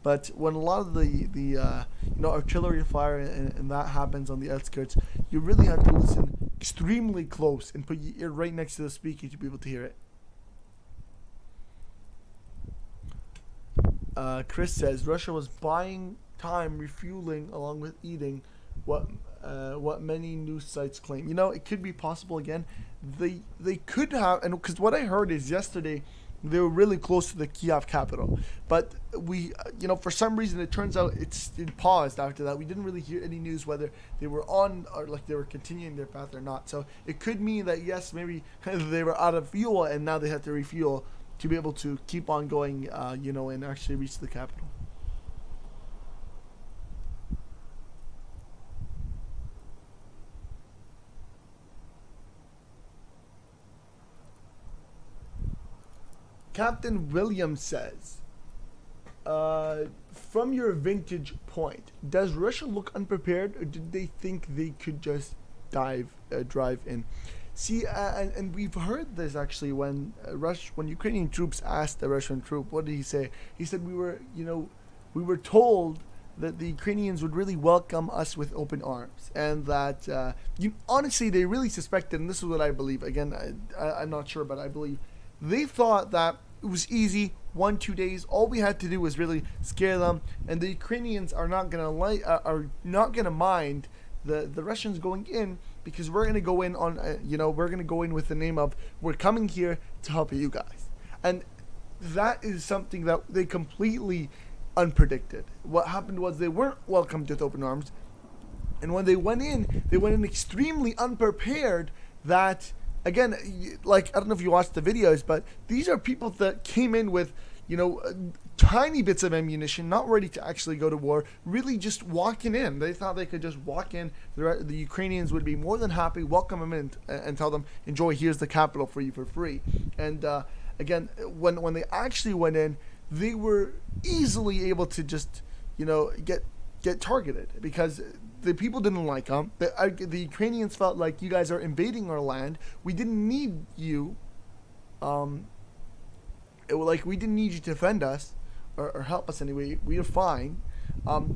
But when a lot of the artillery fire and that happens on the outskirts, you really have to listen extremely close and put your ear right next to the speaker to be able to hear it. Chris says Russia was buying time refueling along with eating, what many news sites claim. It could be possible again. They could have, and because what I heard is yesterday they were really close to the Kiev capital, but we, for some reason it turns out it paused after that. We didn't really hear any news whether they were on or like they were continuing their path or not. So it could mean that yes, maybe they were out of fuel and now they had to refuel to be able to keep on going, and actually reach the capital. Captain Williams says, from your vantage point, does Russia look unprepared, or did they think they could just drive in? See, and we've heard this actually when Ukrainian troops asked the Russian troop, what did he say? He said we were told that the Ukrainians would really welcome us with open arms, and that honestly they really suspected, and this is what I believe. Again, I'm not sure, but I believe They thought that it was easy, 1-2 days. All we had to do was really scare them, and the Ukrainians are not gonna mind the Russians going in, because we're gonna go in on we're gonna go in with the name of, we're coming here to help you guys. And that is something that they completely unpredicted. What happened was they weren't welcomed with open arms, and when they went in extremely unprepared. That, again, like, I don't know if you watched the videos, but these are people that came in with, tiny bits of ammunition, not ready to actually go to war, really just walking in. They thought they could just walk in. The Ukrainians would be more than happy, welcome them in, and tell them, enjoy, here's the capital for you for free. And again, when they actually went in, they were easily able to just, get targeted, because the people didn't like them. The Ukrainians felt like, you guys are invading our land. We didn't need you. We didn't need you to defend us or help us anyway. We are fine.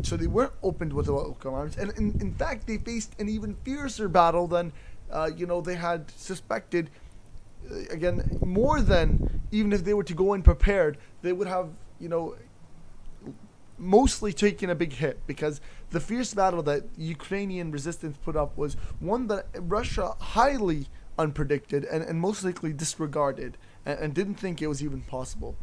So they weren't opened with welcome arms. And in fact, they faced an even fiercer battle than, they had suspected. Again, more than, even if they were to go in prepared, they would have, mostly taken a big hit, because the fierce battle that Ukrainian resistance put up was one that Russia highly unpredicted and most likely disregarded and didn't think it was even possible.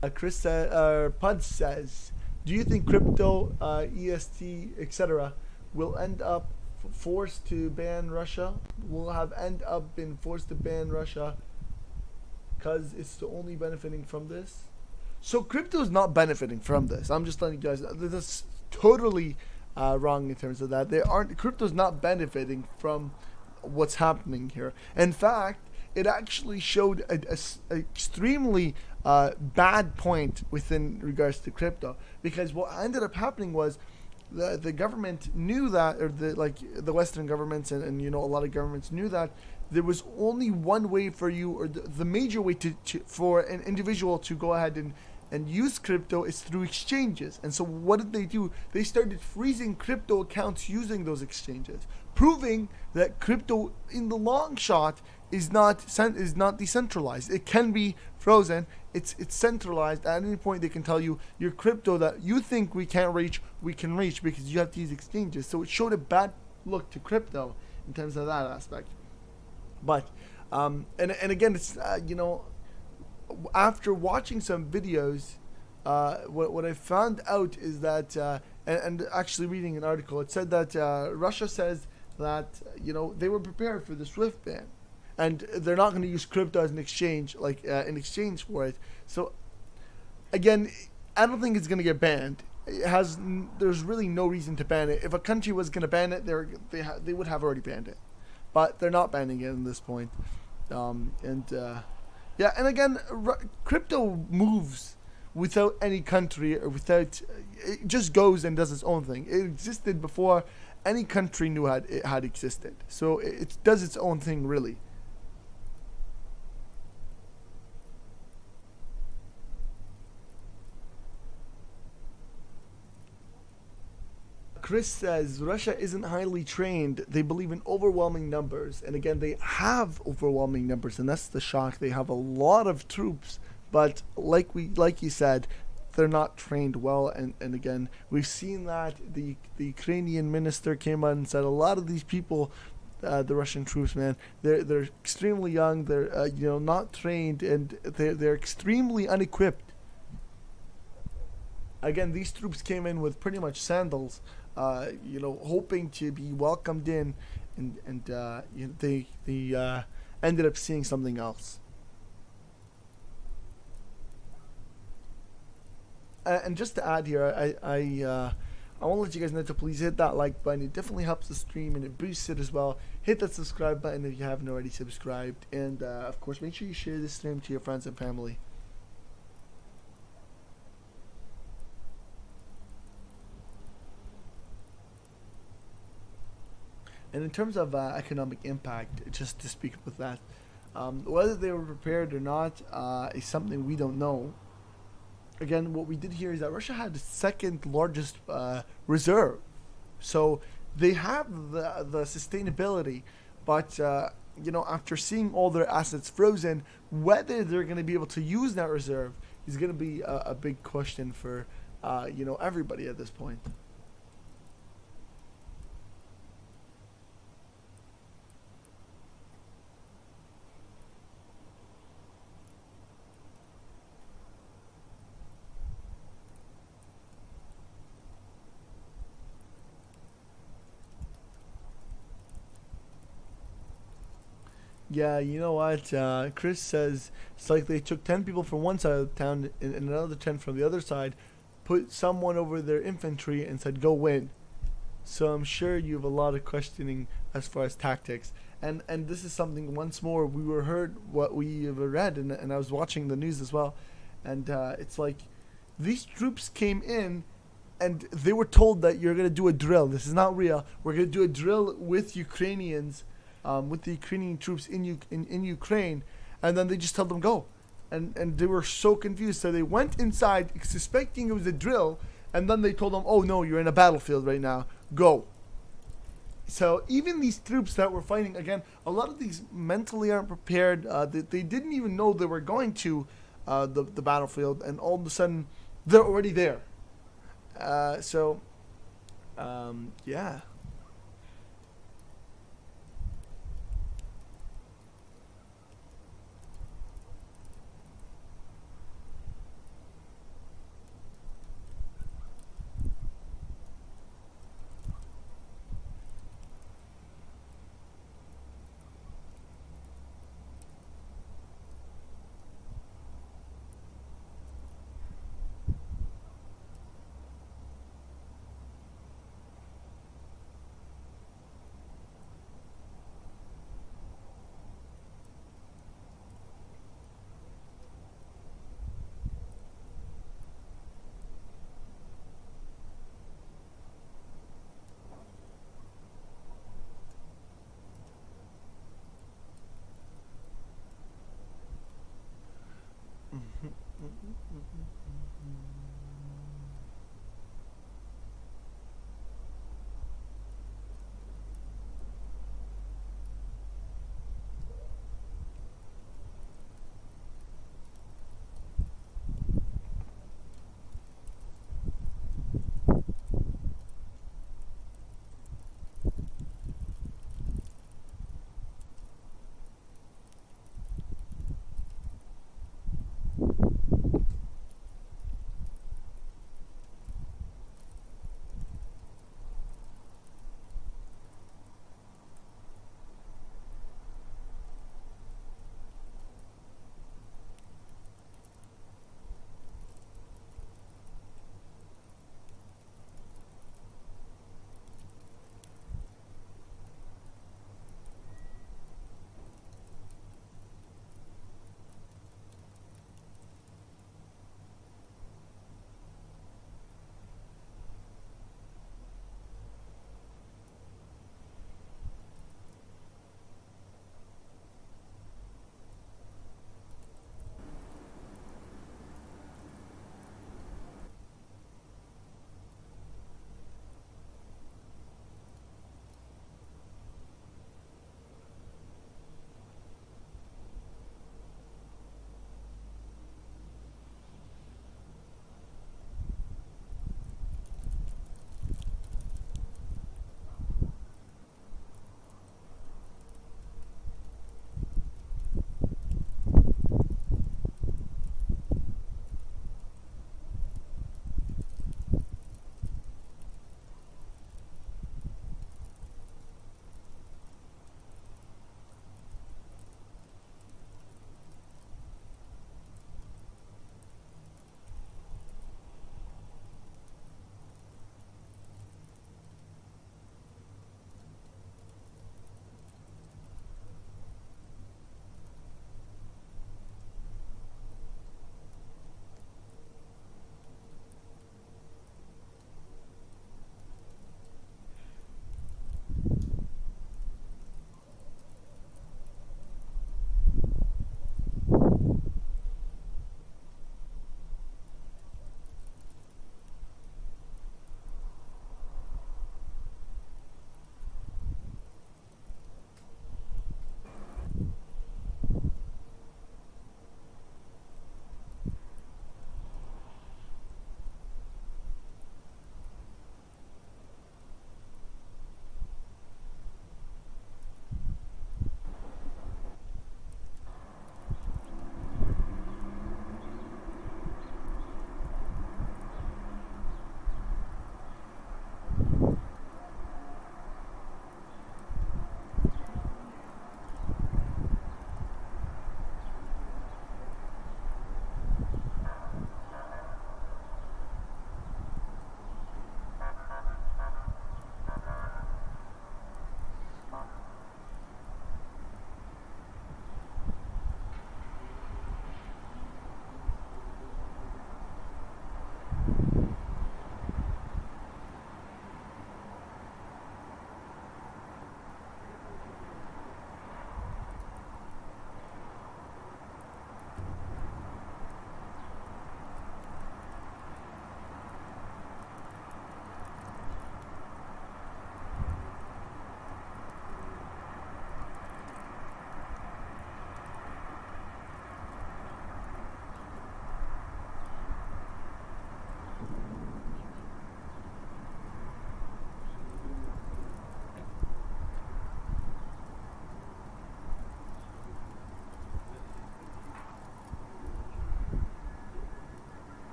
Pud says, do you think crypto, EST, etc. will end up forced to ban Russia? Will have end up been forced to ban Russia because it's the only benefiting from this? So crypto is not benefiting from this. I'm just telling you guys, that's totally wrong in terms of that. Crypto's not benefiting from what's happening here. In fact, it actually showed an extremely bad point within regards to crypto, because what ended up happening was the government knew that, or the Western governments and a lot of governments knew that there was only one way for you, or the major way for an individual to go ahead and use crypto is through exchanges. And so what did they do? They started freezing crypto accounts using those exchanges, proving that crypto in the long shot is not decentralized. It can be frozen. It's centralized. At any point they can tell you your crypto that you think we can't reach, we can reach, because you have these exchanges. So it showed a bad look to crypto in terms of that aspect. But and again, it's after watching some videos, what I found out is that and actually reading an article, it said that Russia says that they were prepared for the SWIFT ban, and they're not going to use crypto as an exchange, in exchange for it. So again, I don't think it's going to get banned. There's really no reason to ban it. If a country was going to ban it, they would have already banned it. But they're not banning it at this point. Yeah, and again, crypto moves without any country, or without, it just goes and does its own thing. It existed before any country knew it had existed. So it does its own thing, really. Chris says, Russia isn't highly trained. They believe in overwhelming numbers. And again, they have overwhelming numbers, and that's the shock. They have a lot of troops, but like you said, they're not trained well. And again, we've seen that. The Ukrainian minister came out and said a lot of these people, the Russian troops, man, they're extremely young. They're not trained, and they're extremely unequipped. Again, these troops came in with pretty much sandals, hoping to be welcomed in, and they ended up seeing something else. And just to add here, I want to let you guys know to please hit that like button. It definitely helps the stream and it boosts it as well. Hit that subscribe button if you haven't already subscribed, and of course, make sure you share this stream to your friends and family. And in terms of economic impact, just to speak with that, whether they were prepared or not is something we don't know. Again, what we did hear is that Russia had the second largest reserve. So they have the sustainability, but after seeing all their assets frozen, whether they're going to be able to use that reserve is going to be a big question for, everybody at this point. Yeah, you know what? Chris says it's like they took 10 people from one side of the town and another 10 from the other side, put someone over their infantry and said, go win. So I'm sure you have a lot of questioning as far as tactics. And this is something, once more, we were heard what we have read, and I was watching the news as well. And it's like these troops came in and they were told that you're going to do a drill. This is not real. We're going to do a drill with Ukrainians. With the Ukrainian troops in Ukraine, and then they just tell them go, and they were so confused. So they went inside suspecting it was a drill, and then they told them, "Oh no, you're in a battlefield right now. Go." So even these troops that were fighting, again, a lot of these mentally aren't prepared. They didn't even know they were going to the battlefield, and all of a sudden they're already there. Yeah.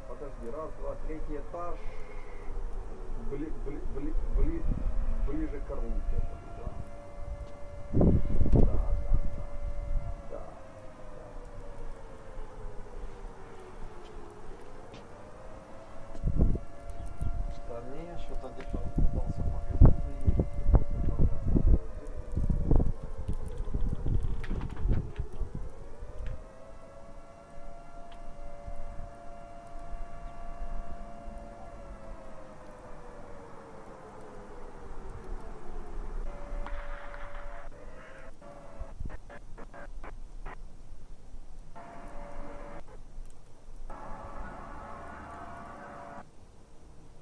Подожди, раз, два, третий этаж, ближе к Орлу. Да. Да не, что-то где-то он пытался по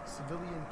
Civilian.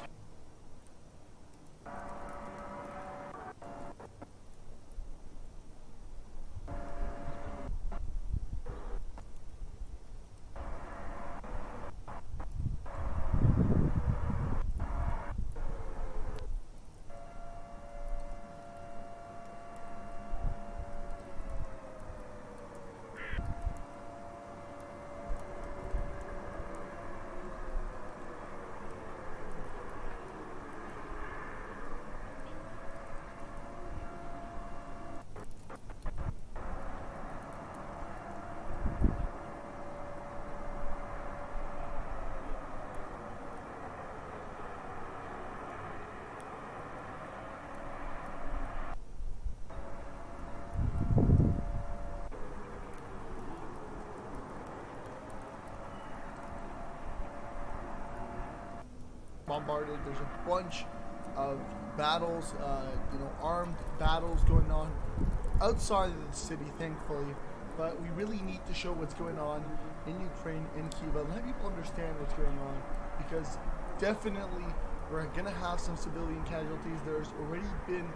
Bombarded. There's a bunch of battles, armed battles going on outside of the city, thankfully. But we really need to show what's going on in Ukraine, in Kiev, and let people understand what's going on, because definitely we're gonna have some civilian casualties. There's already been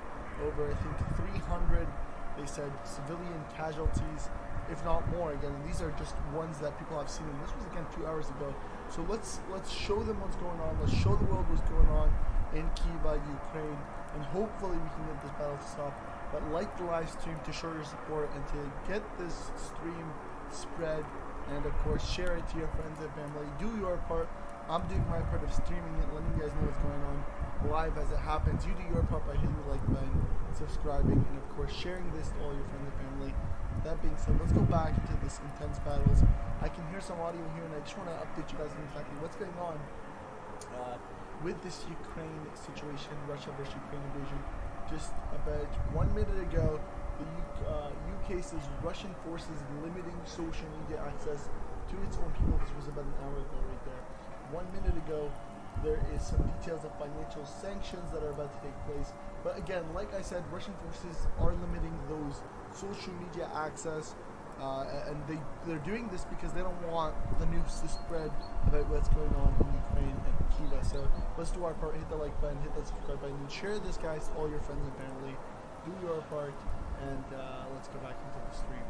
over, I think, 300. They said civilian casualties, if not more. Again, and these are just ones that people have seen. And this was again 2 hours ago. So let's show them what's going on. Let's show the world what's going on in Kyiv, Ukraine, and hopefully we can get this battle to stop. But like the live stream to show your support and to get this stream spread, and of course share it to your friends and family. Do your part. I'm doing my part of streaming it, letting you guys know what's going on live as it happens. You do your part by hitting the like button, subscribing, and of course sharing this to all your friends and family. That being said, let's go back into this intense battles. I can hear some audio here, and I just want to update you guys on exactly what's going on with this Ukraine situation, Russia versus Ukraine invasion. Just about 1 minute ago, the UK says Russian forces limiting social media access to its own people. This was about an hour ago right there. 1 minute ago, there is some details of financial sanctions that are about to take place. But again, like I said, Russian forces are limiting those social media access, and they're doing this because they don't want the news to spread about what's going on in Ukraine and Kyiv. So let's do our part. Hit the like button, hit the subscribe button, and share this, guys, to all your friends and family. Do your part, and let's go back into the stream.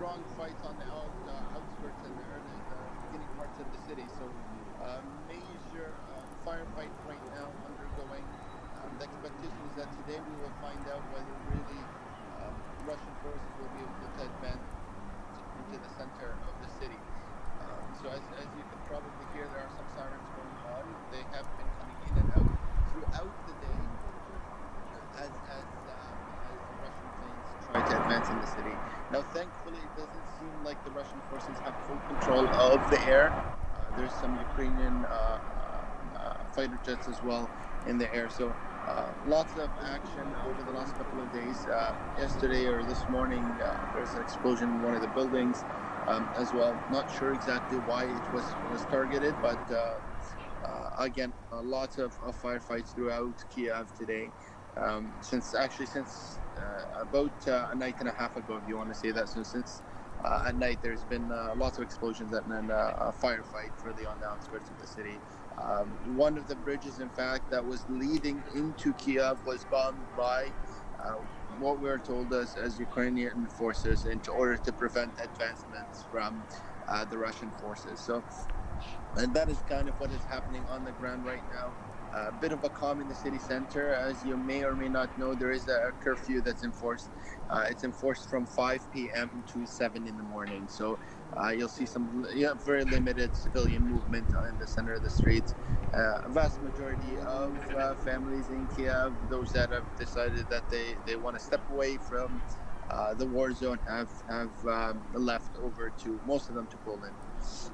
strong fights on the outskirts and the beginning parts of the city. So major firefight right now undergoing. The expectation is that today we will find out whether really Russian forces will be able to advance into the center of the city. So as you can probably hear, there are some sirens going on. They have been coming in and out throughout the day as Russian planes try to advance in the city. Now, thankfully, it doesn't seem like the Russian forces have full control of the air. There's some Ukrainian fighter jets as well in the air. So lots of action over the last couple of days. Yesterday or this morning, there's an explosion in one of the buildings as well. Not sure exactly why it was targeted, but again, lots of firefights throughout Kiev today. Since about a night and a half ago, if you want to say that. So since at night, there's been lots of explosions and then a firefight really on the outskirts of the city. One of the bridges, in fact, that was leading into Kiev was bombed by what we were told as Ukrainian forces in order to prevent advancements from the Russian forces. So, and that is kind of what is happening on the ground right now. A bit of a calm in the city center. As you may or may not know, there is a curfew that's enforced. It's enforced from 5 p.m. to 7 in the morning. So you'll see some very limited civilian movement in the center of the streets. A vast majority of families in Kiev, those that have decided that they want to step away from the war zone, have left over to, most of them, to Poland.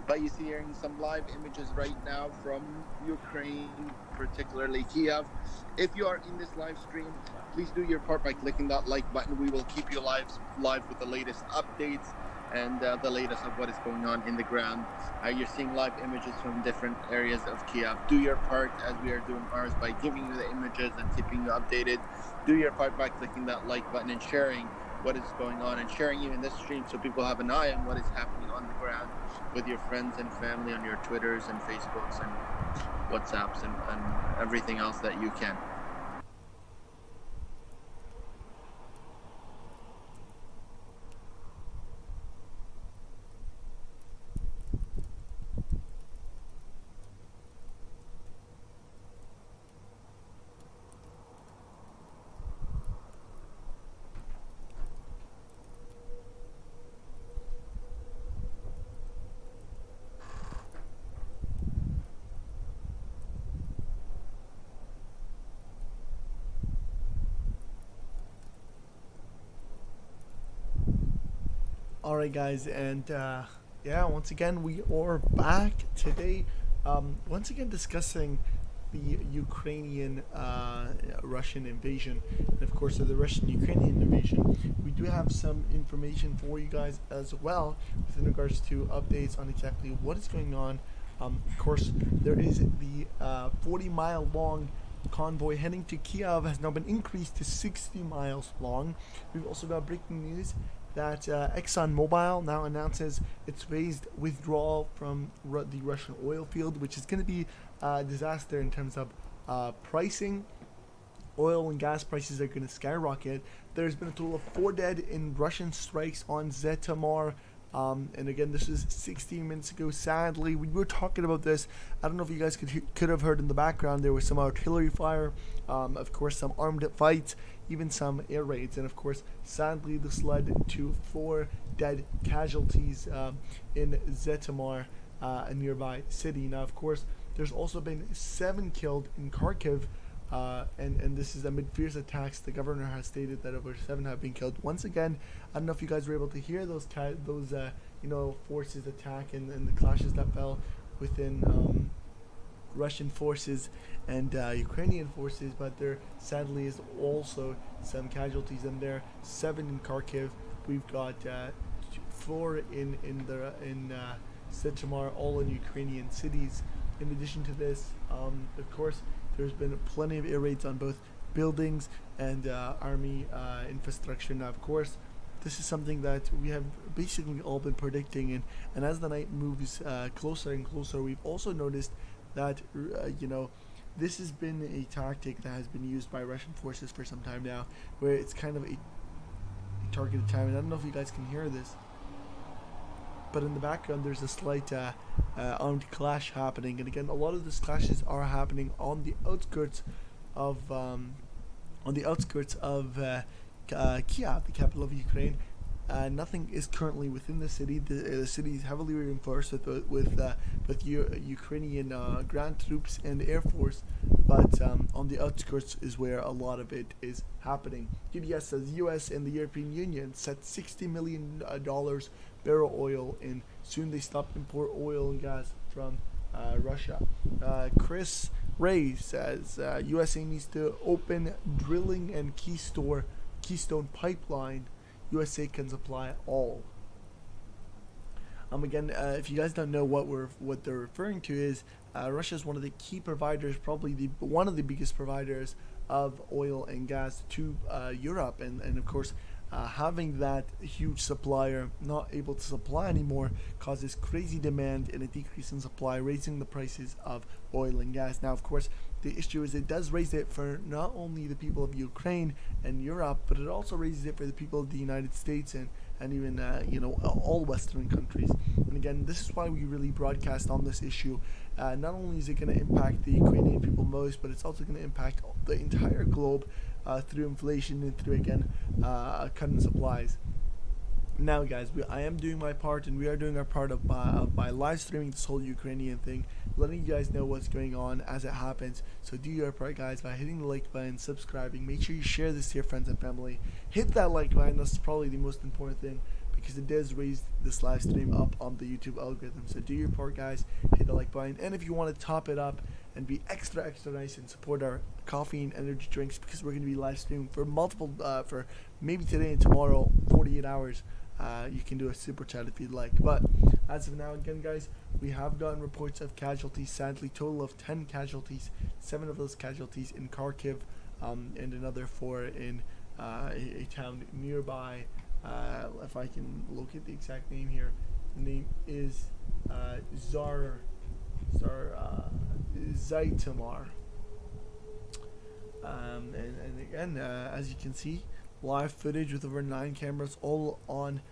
But you're seeing some live images right now from Ukraine, particularly Kiev. If you are in this live stream, please do your part by clicking that like button. We will keep you live with the latest updates and the latest of what is going on in the ground. You're seeing live images from different areas of Kiev. Do your part as we are doing ours by giving you the images and keeping you updated. Do your part by clicking that like button and sharing what is going on and sharing even this stream so people have an eye on what is happening on the ground with your friends and family on your Twitters and Facebooks and WhatsApps and everything else that you can. Alright guys, and yeah, once again we are back today, once again discussing the Ukrainian Russian invasion, and of course the Russian-Ukrainian invasion. We do have some information for you guys as well with regards to updates on exactly what is going on. Of course, there is the 40-mile long convoy heading to Kiev has now been increased to 60 miles long. We've also got breaking news that ExxonMobil now announces its phased withdrawal from the Russian oil field, which is going to be a disaster in terms of pricing. Oil and gas prices are going to skyrocket. There's been a total of 4 dead in Russian strikes on Zhytomyr. And again, this is 16 minutes ago. Sadly, we were talking about this. I don't know if you guys could have heard in the background. There was some artillery fire, of course, some armed fights, even some air raids, and of course, sadly, this led to 4 dead casualties in Zhytomyr, a nearby city. Now, of course, there's also been 7 killed in Kharkiv. And this is amid fierce attacks. The governor has stated that over 7 have been killed. Once again, I don't know if you guys were able to hear those forces attack and the clashes that fell within Russian forces and Ukrainian forces, but there sadly is also some casualties in there. 7 in Kharkiv. We've got 4 in Zhytomyr, all in Ukrainian cities. In addition to this, of course, there's been plenty of air raids on both buildings and army infrastructure. Now, of course, this is something that we have basically all been predicting, and as the night moves closer and closer, we've also noticed that this has been a tactic that has been used by Russian forces for some time now, where it's kind of a targeted time. And I don't know if you guys can hear this. but in the background there's a slight armed clash happening. And again, a lot of these clashes are happening on the outskirts of Kiev, the capital of Ukraine. Nothing is currently within the city. The city is heavily reinforced with Ukrainian ground troops and Air Force, but on the outskirts is where a lot of it is happening. UBS says U.S. and the European Union set $60 million barrel oil in. Soon they stop import oil and gas from Russia. Chris Ray says USA needs to open drilling and Keystone pipeline. USA can supply all. Again, if you guys don't know what they're referring to is Russia is one of the key providers, probably one of the biggest providers of oil and gas to Europe, and of course having that huge supplier not able to supply anymore causes crazy demand and a decrease in supply, raising the prices of oil and gas. Now, of course, the issue is it does raise it for not only the people of Ukraine and Europe, but it also raises it for the people of the United States and even all Western countries. And again, this is why we really broadcast on this issue. Not only is it going to impact the Ukrainian people most, but it's also going to impact the entire globe through inflation and through, again, cutting supplies. Now, guys, I am doing my part, and we are doing our part by live streaming this whole Ukrainian thing, letting you guys know what's going on as it happens. So do your part, guys, by hitting the like button, subscribing. Make sure you share this to your friends and family. Hit that like button. That's probably the most important thing, because it does raise this live stream up on the YouTube algorithm. So do your part, guys. Hit the like button. And if you want to top it up and be extra nice and support our coffee and energy drinks, because we're going to be live streaming for for maybe today and tomorrow, 48 hours. You can do a super chat if you'd like. But as of now, again, guys, we have gotten reports of casualties. Sadly, total of 10 casualties. 7 of those casualties in Kharkiv, and another 4 in a town nearby. If I can locate the exact name here, the name is Zaitamar. And again, as you can see, live footage with over 9 cameras, all on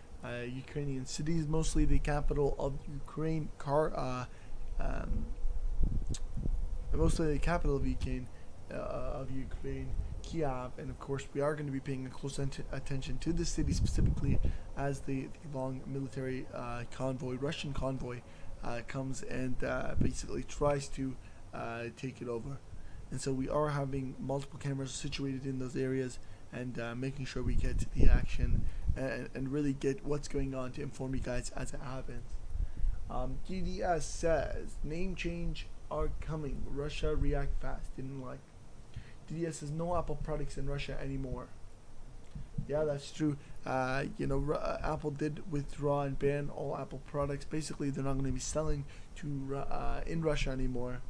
Ukrainian cities, mostly the capital of Ukraine, mostly the capital of Ukraine, Kiev, and of course we are going to be paying a close attention to the city specifically as the long military Russian convoy, comes and basically tries to take it over. And so we are having multiple cameras situated in those areas, and making sure we get to the action and really get what's going on to inform you guys as it happens. DDS says, name change are coming. Russia react fast. Didn't like. DDS says, no Apple products in Russia anymore. Yeah, that's true. Apple did withdraw and ban all Apple products. Basically, they're not going to be selling to in Russia anymore.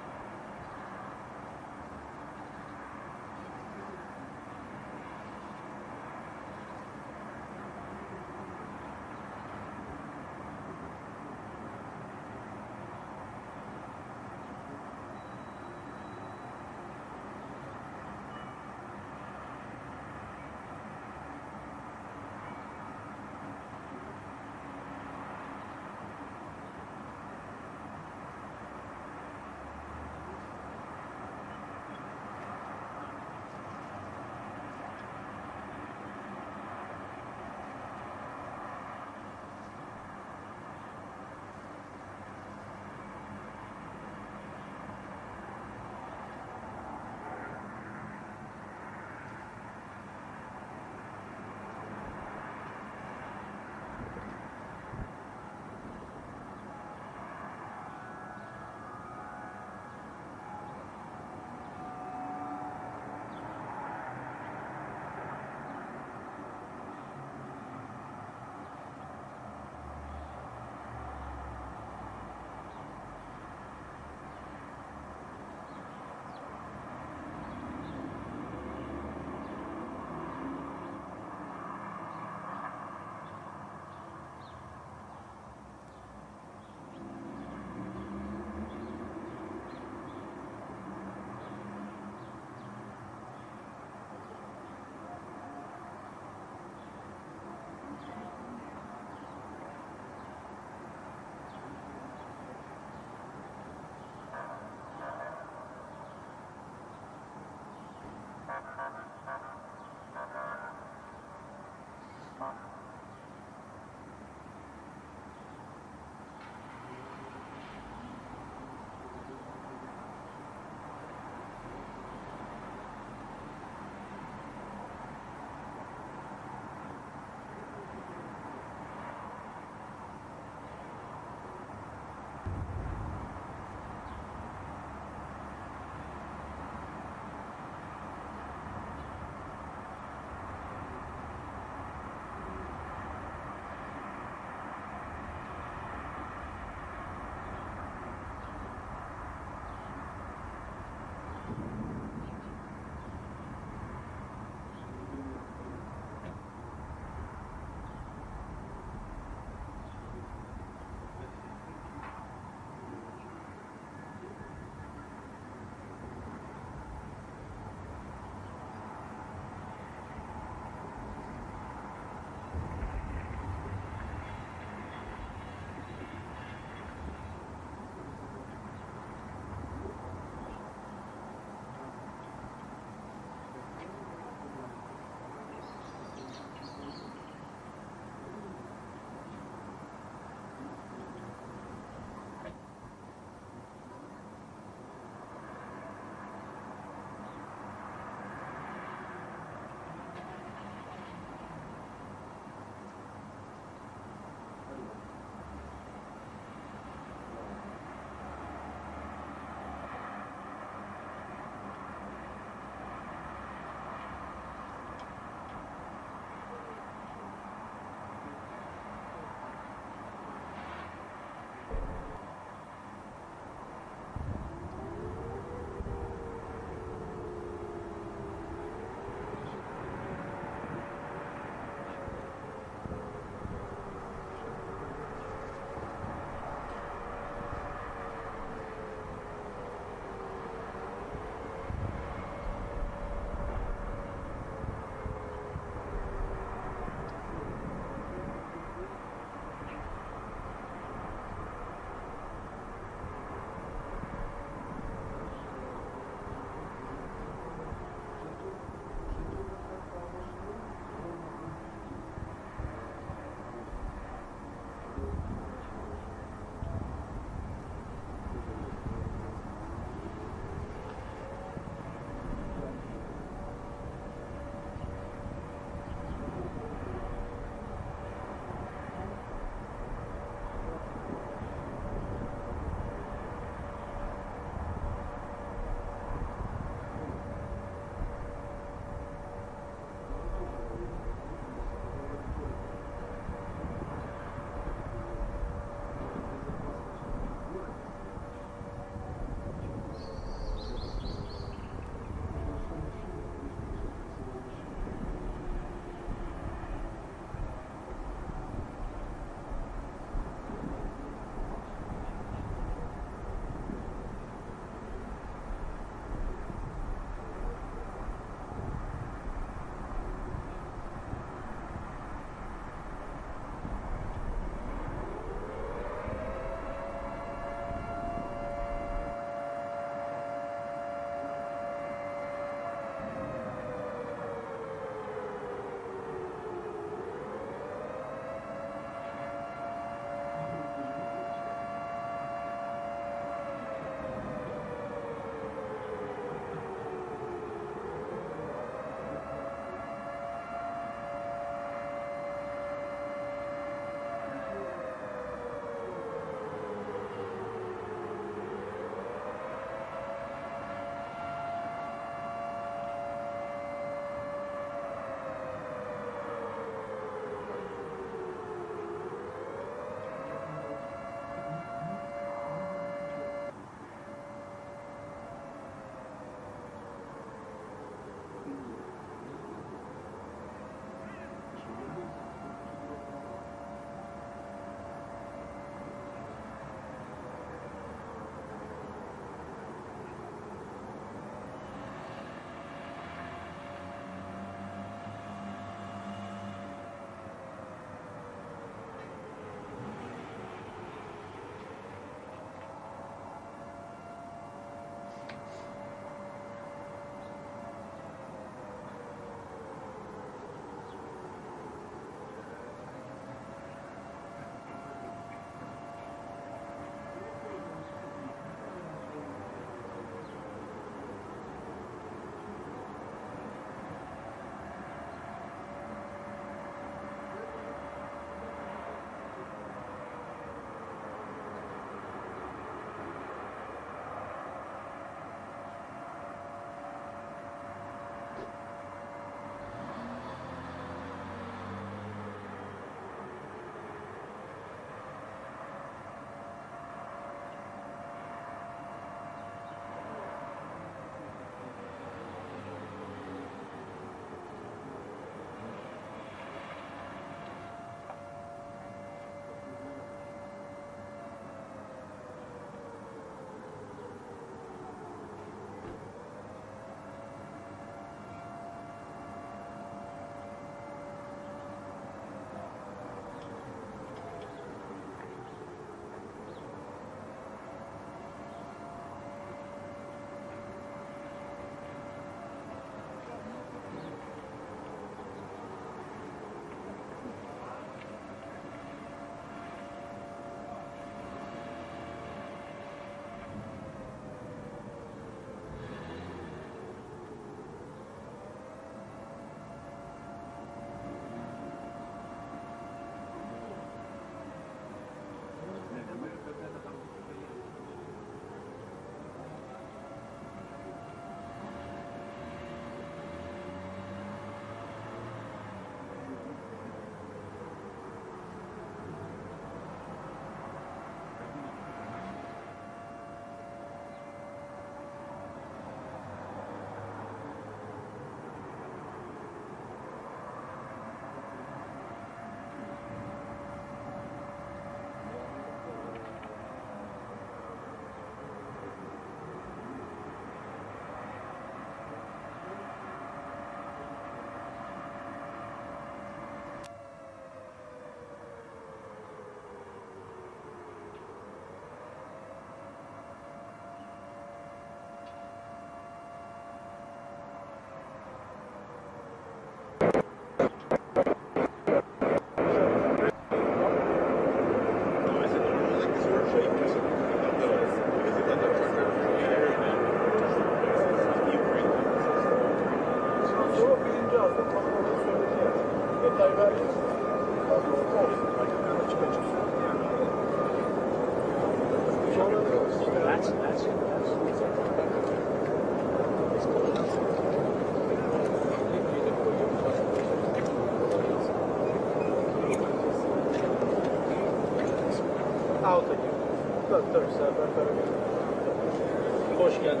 Hoş geldin.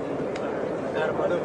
Erman'ım.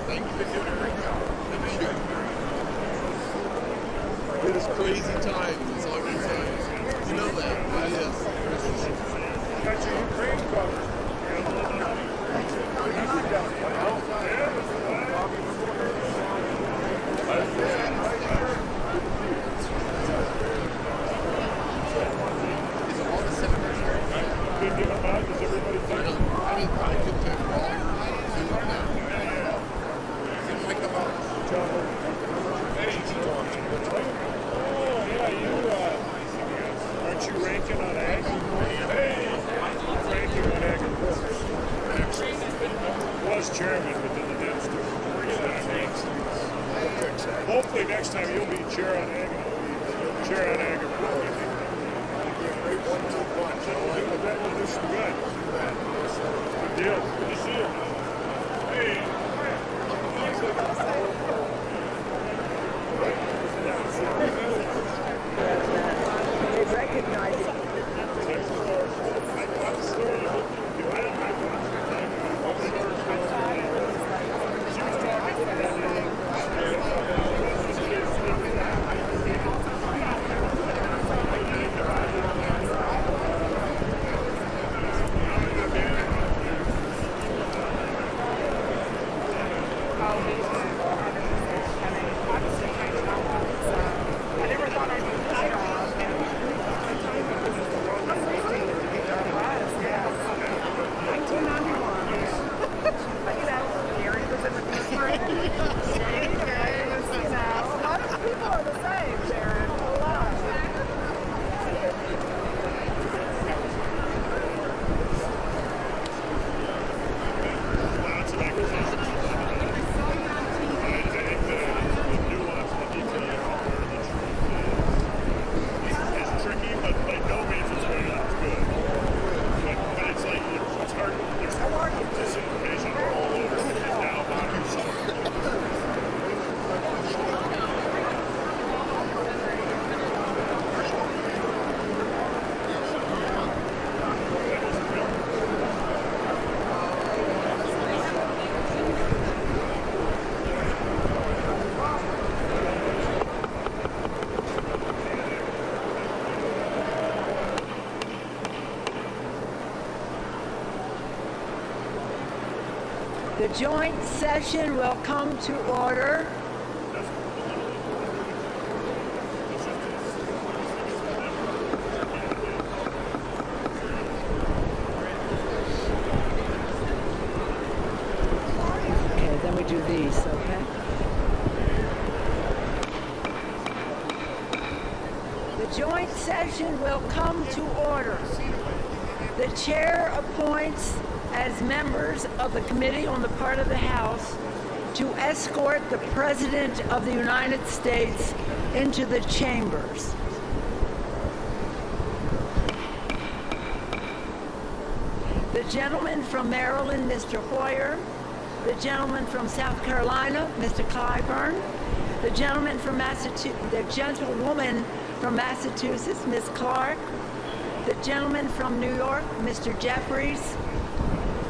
Thank you for doing it. crazy times. That's all I can say. You know that. Yes. Got your Ukraine covered. Good deal about. Does everybody think? I mean, I could take all. Oh, yeah, you, aren't you ranking on ag? Hey, ranking on ag and books. Was chairman, but then the Dems took. Hopefully next time you'll be chair on ag and chair on ag and books. That will do some good. Good deal. Good to see you. Hey. They recognize it. I never thought I'd be The joint session will come to order. Okay, then we do these, okay? The joint session will come to order. The chair appoints as members of the committee on the part of the House to escort the President of the United States into the chambers. The gentleman from Maryland, Mr. Hoyer. The gentleman from South Carolina, Mr. Clyburn. The gentleman from Massachusetts, the gentlewoman from Massachusetts, Ms. Clark. The gentleman from New York, Mr. Jeffries.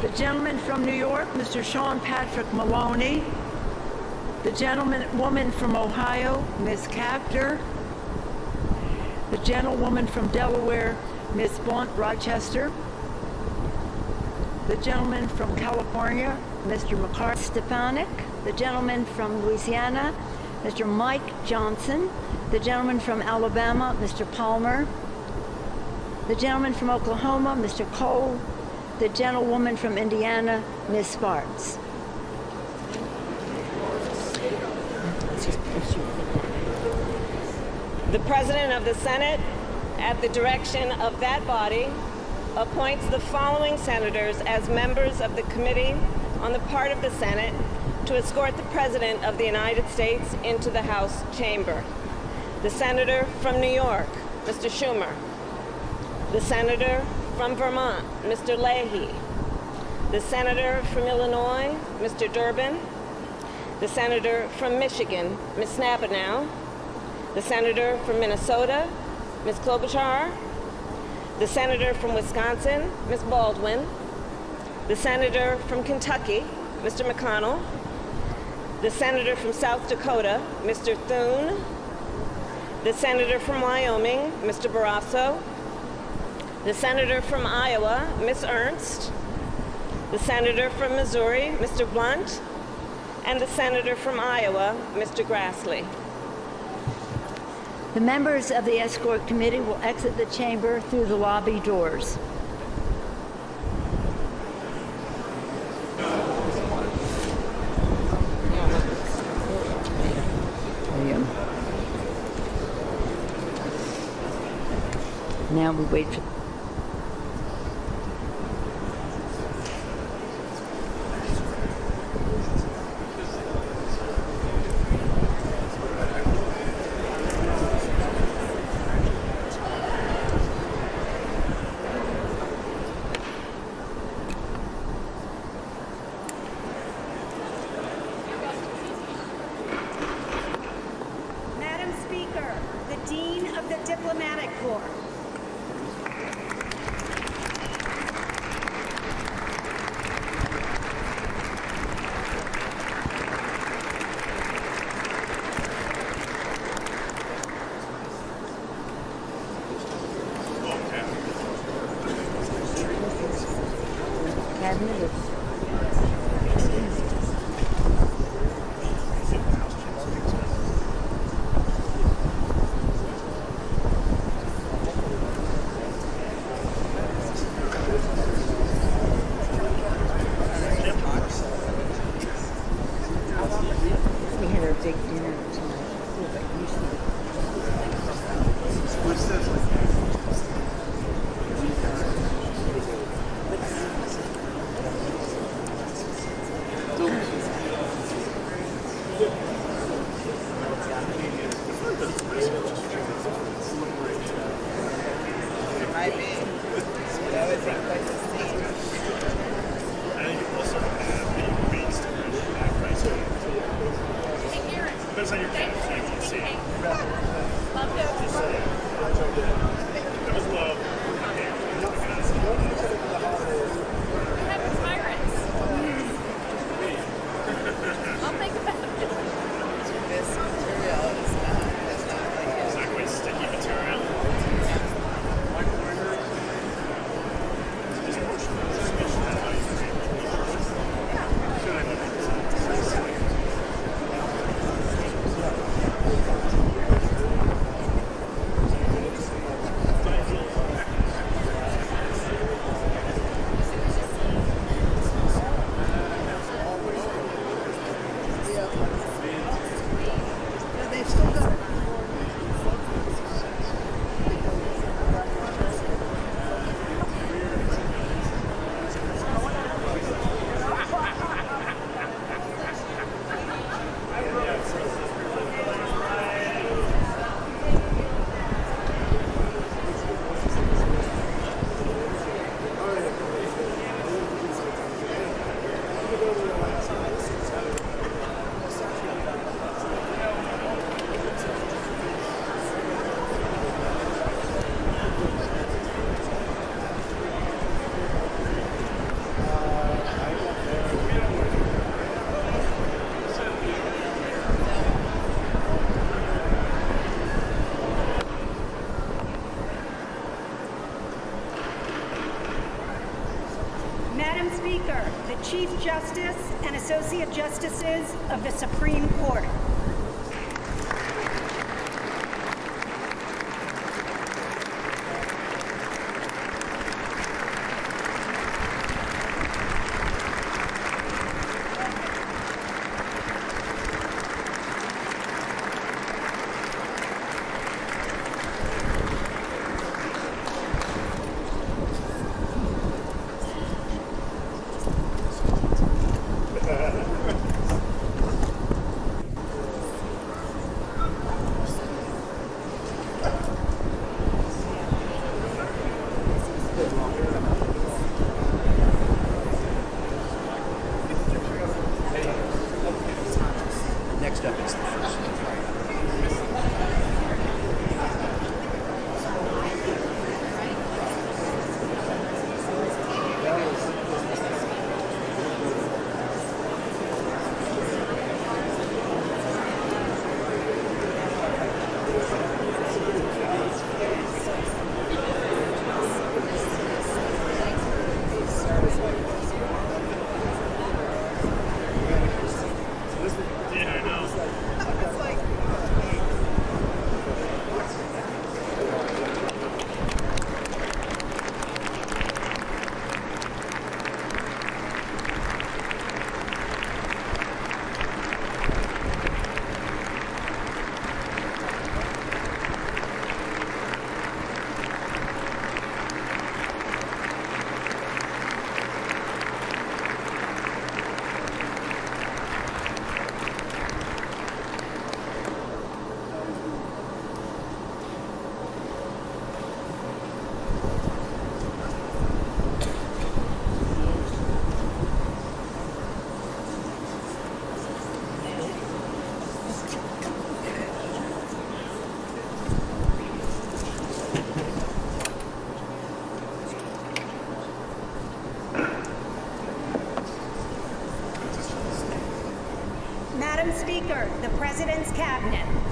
The gentleman from New York, Mr. Sean Patrick Maloney. The gentlewoman from Ohio, Ms. Capter. The gentlewoman from Delaware, Ms. Blunt Rochester. The gentleman from California, Mr. McCarthy Stefanik. The gentleman from Louisiana, Mr. Mike Johnson. The gentleman from Alabama, Mr. Palmer. The gentleman from Oklahoma, Mr. Cole. The gentlewoman from Indiana, Ms. Sparks. The President of the Senate, at the direction of that body, appoints the following senators as members of the Committee on the part of the Senate to escort the President of the United States into the House chamber. The Senator from New York, Mr. Schumer. The Senator from Vermont, Mr. Leahy. The Senator from Illinois, Mr. Durbin. The Senator from Michigan, Ms. Snapanow. The Senator from Minnesota, Ms. Klobuchar. The Senator from Wisconsin, Ms. Baldwin. The Senator from Kentucky, Mr. McConnell. The Senator from South Dakota, Mr. Thune. the Senator from Wyoming, Mr. Barrasso, the Senator from Iowa, Ms. Ernst, the Senator from Missouri, Mr. Blunt, and the Senator from Iowa, Mr. Grassley. The members of the escort committee will exit the chamber through the lobby doors. Now we wait for Madam Speaker, the Dean of the Diplomatic Corps. cabinet. We had our big dinner tonight. Yeah, but usually Depends on your camera, so you can see. That was love. Sirens. I'll make that. This material is not, that's not like It's not quite sticky material. Just push it. That's how you can see it. Madam Speaker, the Chief Justice and Associate Justices of the Supreme Court. Next up is the first one. President's Cabinet.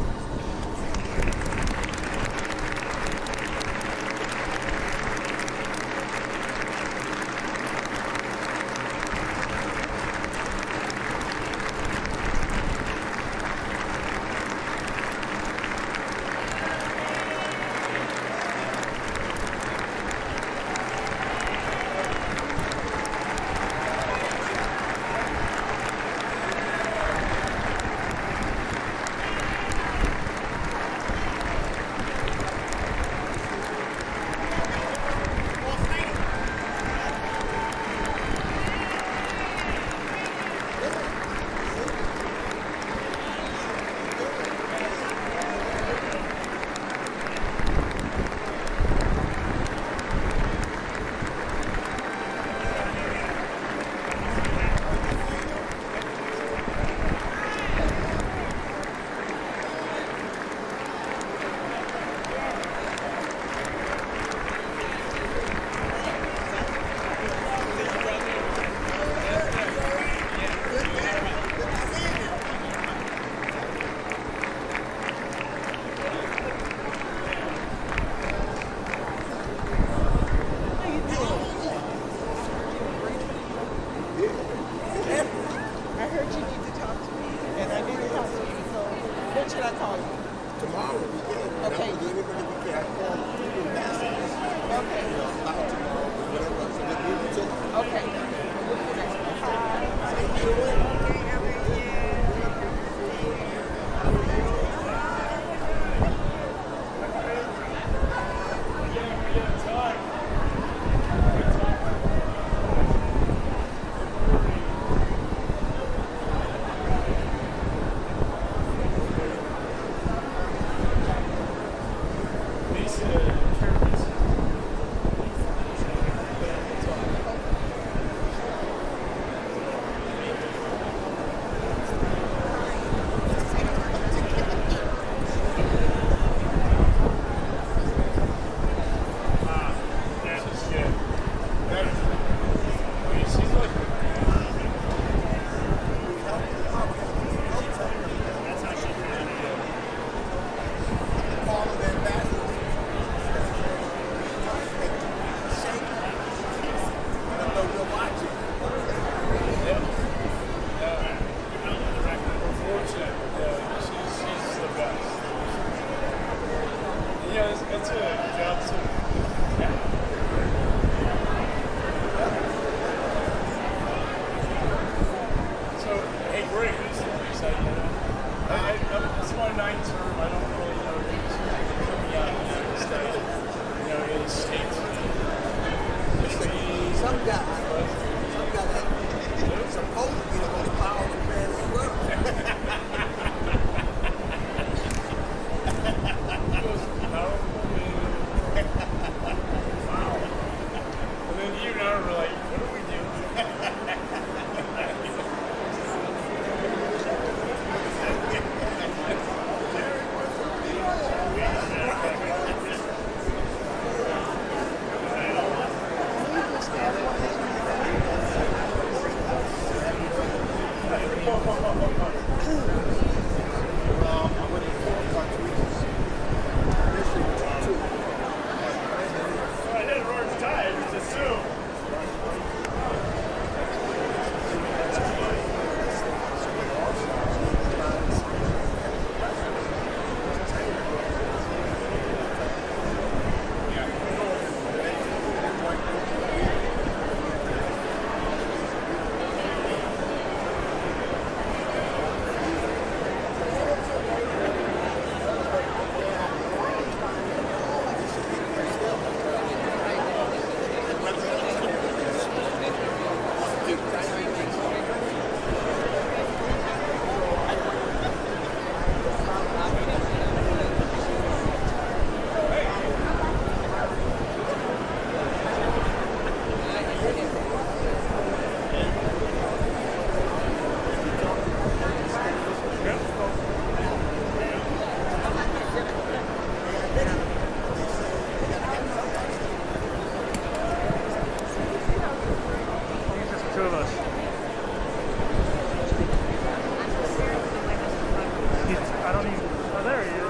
even. Oh, there he is.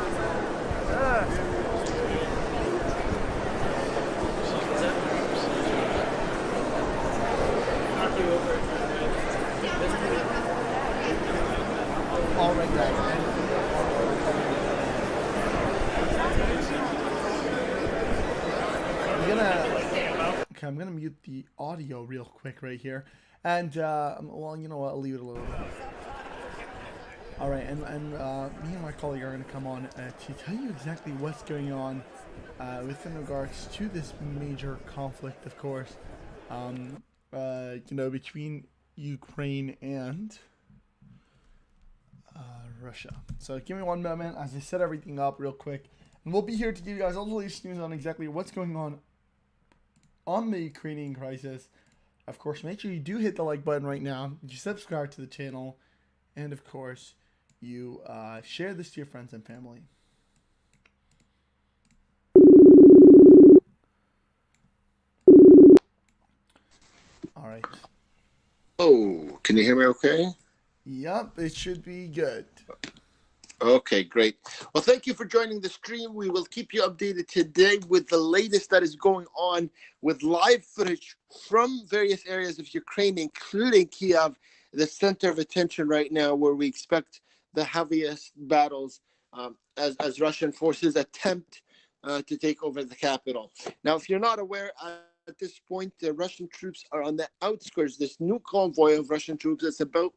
All right, guys. I'm gonna mute the audio real quick right here, and well, you know what? I'll leave it a little bit. All right, and me and my colleague are gonna come on to tell you exactly what's going on within regards to this major conflict, of course, you know, between Ukraine and Russia. So give me 1 moment as I set everything up real quick, and we'll be here to give you guys all the latest news on exactly what's going on the Ukrainian crisis. Of course, make sure you do hit the like button right now, you subscribe to the channel, and of course, you share this to your friends and family. All right. Oh, can you hear me okay? Yep, it should be good. Okay, great. Well, thank you for joining the stream. We will keep you updated today with the latest that is going on with live footage from various areas of Ukraine, including Kiev, the center of attention right now, where we expect the heaviest battles as Russian forces attempt to take over the capital. Now, if you're not aware, at this point, the Russian troops are on the outskirts. This new convoy of Russian troops that's about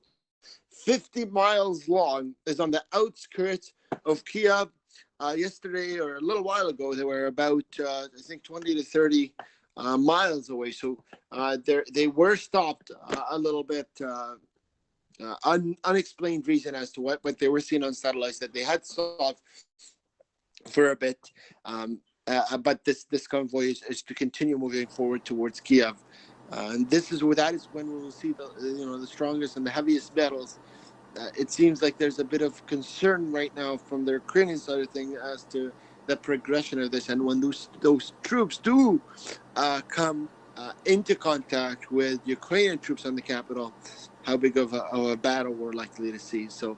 50 miles long is on the outskirts of Kiev. Yesterday or a little while ago, they were about, I think, 20 to 30 miles away. So they were stopped a little bit, unexplained reason as to what, but they were seen on satellites that they had stopped for a bit. But this convoy is to continue moving forward towards Kiev. And that is when we will see the strongest and the heaviest battles. It seems like there's a bit of concern right now from the Ukrainian side of things as to the progression of this, and when those troops do come into contact with Ukrainian troops on the capital, how big of a battle we're likely to see. So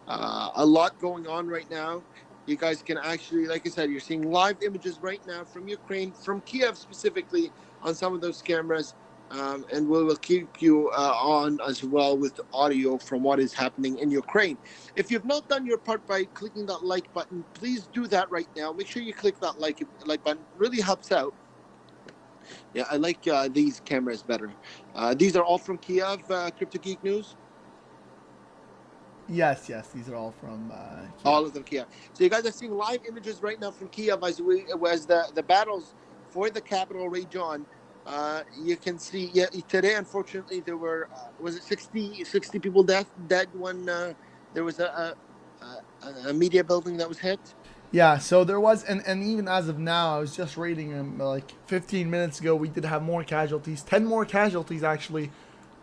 a lot going on right now. You guys can actually, like I said, you're seeing live images right now from Ukraine, from Kiev specifically, on some of those cameras, and we will keep you on as well with audio from what is happening in Ukraine. If you've not done your part by clicking that like button, please do that right now. Make sure you click that like button. It really helps out. Yeah, I like these cameras better. These are all from Kiev, Crypto Geek News. Yes, these are all from Kiev. All of them Kiev. So you guys are seeing live images right now from Kiev as the battles for the capital rage on. You can see, today unfortunately there were was it 60 people dead when there was a media building that was hit. Yeah, so there was, and even as of now, I was just reading like 15 minutes ago, we did have more casualties, 10 more casualties actually,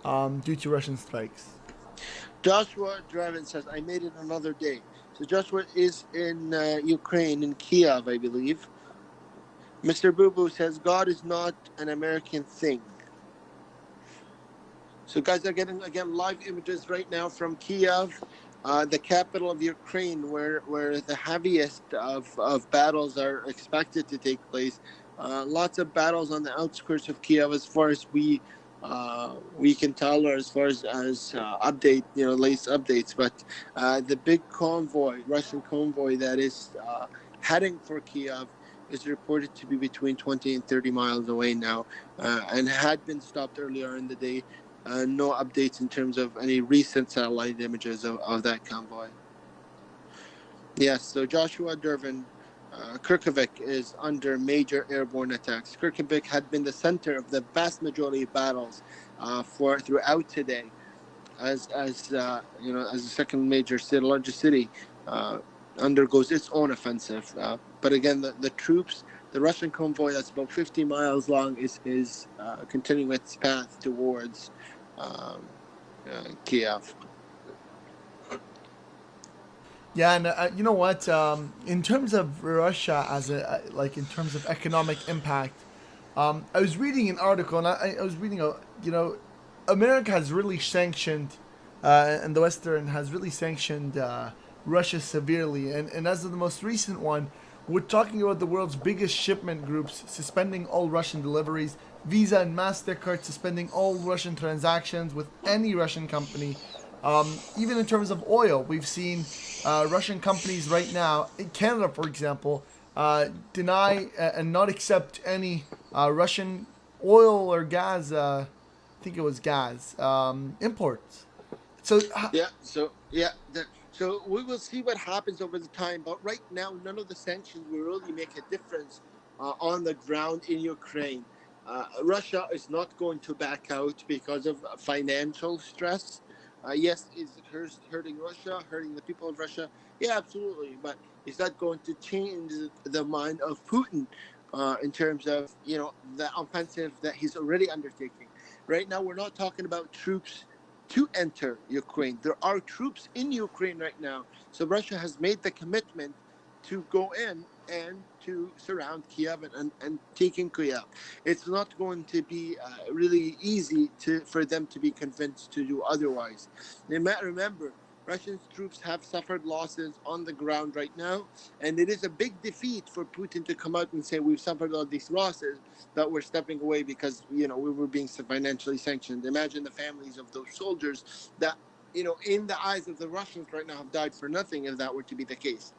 due to Russian strikes. Joshua Draven says, I made it another day. So Joshua is in Ukraine, in Kiev, I believe. Mr. Boo Boo says, God is not an American thing. So guys are getting, again, live images right now from Kiev, the capital of Ukraine, where the heaviest of battles are expected to take place. Lots of battles on the outskirts of Kiev as far as we can tell, or as far as latest updates. But the big convoy, Russian convoy that is heading for Kiev, is reported to be between 20 and 30 miles away now, and had been stopped earlier in the day. No updates in terms of any recent satellite images of that convoy. Yes, so Joshua Dervin, Kirkovik is under major airborne attacks. Kirkovik had been the center of the vast majority of battles throughout today, as the second major city, largest city, undergoes its own offensive. But again, the troops, the Russian convoy that's about 50 miles long, is continuing its path towards Kiev. Yeah, and you know what? In terms of Russia as in terms of economic impact, I was reading an article, and I was reading America has really sanctioned, and the Western has really sanctioned Russia severely. And as of the most recent one, we're talking about the world's biggest shipment groups suspending all Russian deliveries, Visa and MasterCard suspending all Russian transactions with any Russian company. Even in terms of oil, we've seen Russian companies right now, in Canada for example, deny and not accept any Russian oil or gas, I think it was gas, imports. So so we will see what happens over the time. But right now, none of the sanctions will really make a difference on the ground in Ukraine. Russia is not going to back out because of financial stress. Yes, is it hurting Russia, hurting the people of Russia? Yeah, absolutely. But is that going to change the mind of Putin in terms of, you know, the offensive that he's already undertaking? Right now, we're not talking about troops to enter Ukraine. There are troops in Ukraine right now. So Russia has made the commitment to go in and to surround Kiev and taking Kiev. It's not going to be really easy for them to be convinced to do otherwise. Remember, Russian troops have suffered losses on the ground right now, and it is a big defeat for Putin to come out and say we've suffered all these losses, that we're stepping away because, you know, we were being financially sanctioned. Imagine the families of those soldiers that, you know, in the eyes of the Russians right now have died for nothing if that were to be the case.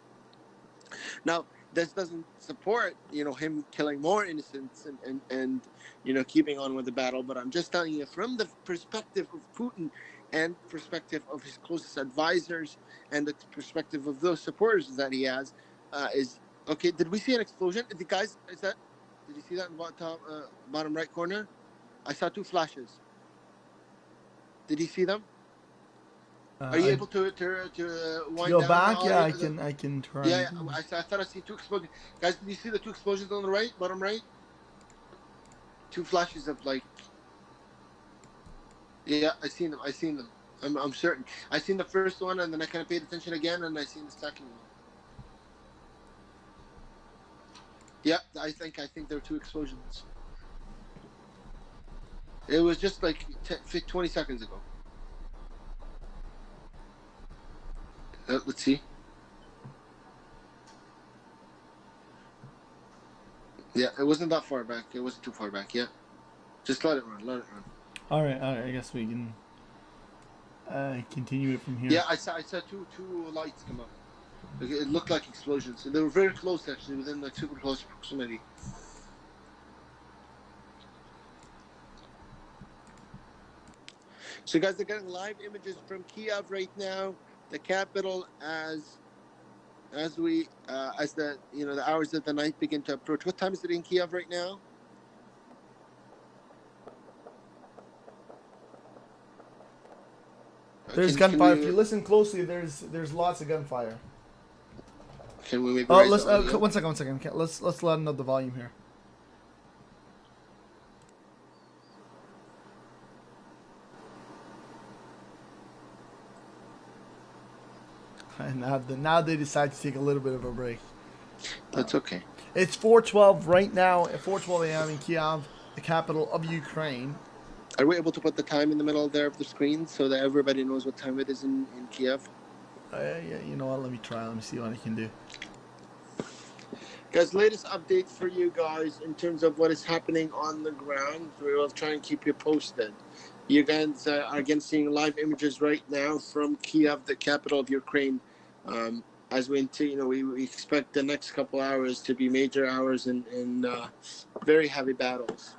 Now, this doesn't support, you know, him killing more innocents and you know, keeping on with the battle. But I'm just telling you from the perspective of Putin and perspective of his closest advisors and the perspective of those supporters that he has, is okay. Did we see an explosion? The guys, did you see that in the bottom right corner? I saw two flashes. Did you see them? Are you able to wind go down back? Yeah, audio? I can try. Yeah, I thought I see two explosions. Guys, did you see the two explosions on the right, bottom right? Two flashes of like. Yeah, I seen them. I'm certain. I seen the first one, and then I kind of paid attention again, and I seen the second one. Yeah, I think there were two explosions. It was just like 20 seconds ago. Let's see. Yeah, it wasn't that far back. It wasn't too far back. Yeah, just let it run. All right. I guess we can continue it from here. Yeah, I saw two lights come up. It looked like explosions. They were very close, actually, within like super close proximity. So, guys, they're getting live images from Kiev right now, the capital, as the the hours of the night begin to approach. What time is it in Kiev right now? There's gunfire. If you listen closely, there's lots of gunfire. Can we maybe? Let's one second. Let's lessen up the volume here. And now they decide to take a little bit of a break. That's okay. It's 4:12 right now. At 4:12 a.m. in Kiev, the capital of Ukraine. Are we able to put the time in the middle there of the screen so that everybody knows what time it is in Kiev? Yeah, you know what? Let me try. Let me see what I can do. Guys, latest update for you guys in terms of what is happening on the ground. We will try and keep you posted. You guys are again seeing live images right now from Kiev, the capital of Ukraine. As we expect the next couple hours to be major hours in very heavy battles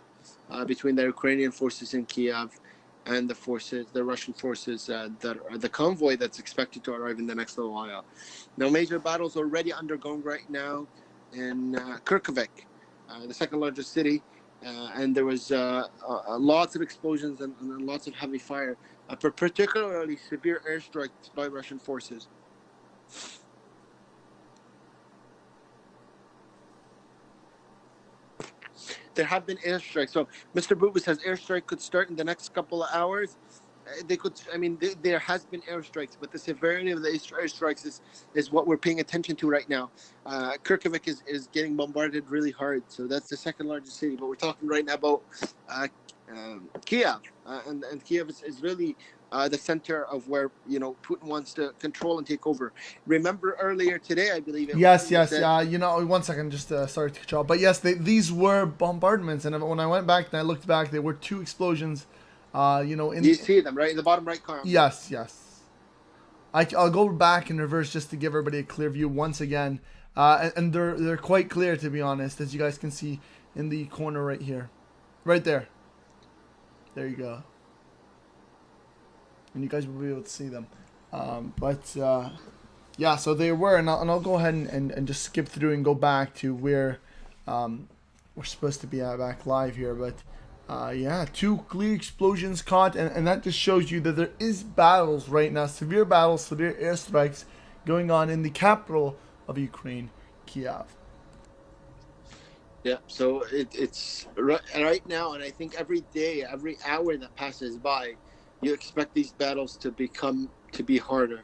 between the Ukrainian forces in Kiev and the Russian forces that are the convoy that's expected to arrive in the next little while. Now, major battles already undergoing right now in KYIV, the second largest city. And there was lots of explosions and lots of heavy fire, particularly severe airstrikes by Russian forces. There have been airstrikes. So Mr. Buba says airstrike could start in the next couple of hours. There has been airstrikes, but the severity of the airstrikes is what we're paying attention to right now. KYIV is getting bombarded really hard, so that's the second largest city. But we're talking right now about Kiev, and Kiev is really the center of where Putin wants to control and take over. Remember earlier today, I believe it Yes, was, yes. One second, just sorry to cut you off. But yes, these were bombardments, and when I went back and I looked back, there were 2 explosions. you see them right in the bottom right corner. Yes, yes. I'll go back in reverse just to give everybody a clear view once again, and they're quite clear, to be honest, as you guys can see in the corner right here, right there. There you go. And you guys will be able to see them. Yeah, so they were, and I'll go ahead and just skip through and go back to where we're supposed to be back live here. But yeah, 2 clear explosions caught, and that just shows you that there is battles right now, severe battles, severe airstrikes going on in the capital of Ukraine, Kiev. Yeah, so it's right now, and I think every day, every hour that passes by, you expect these battles to be harder,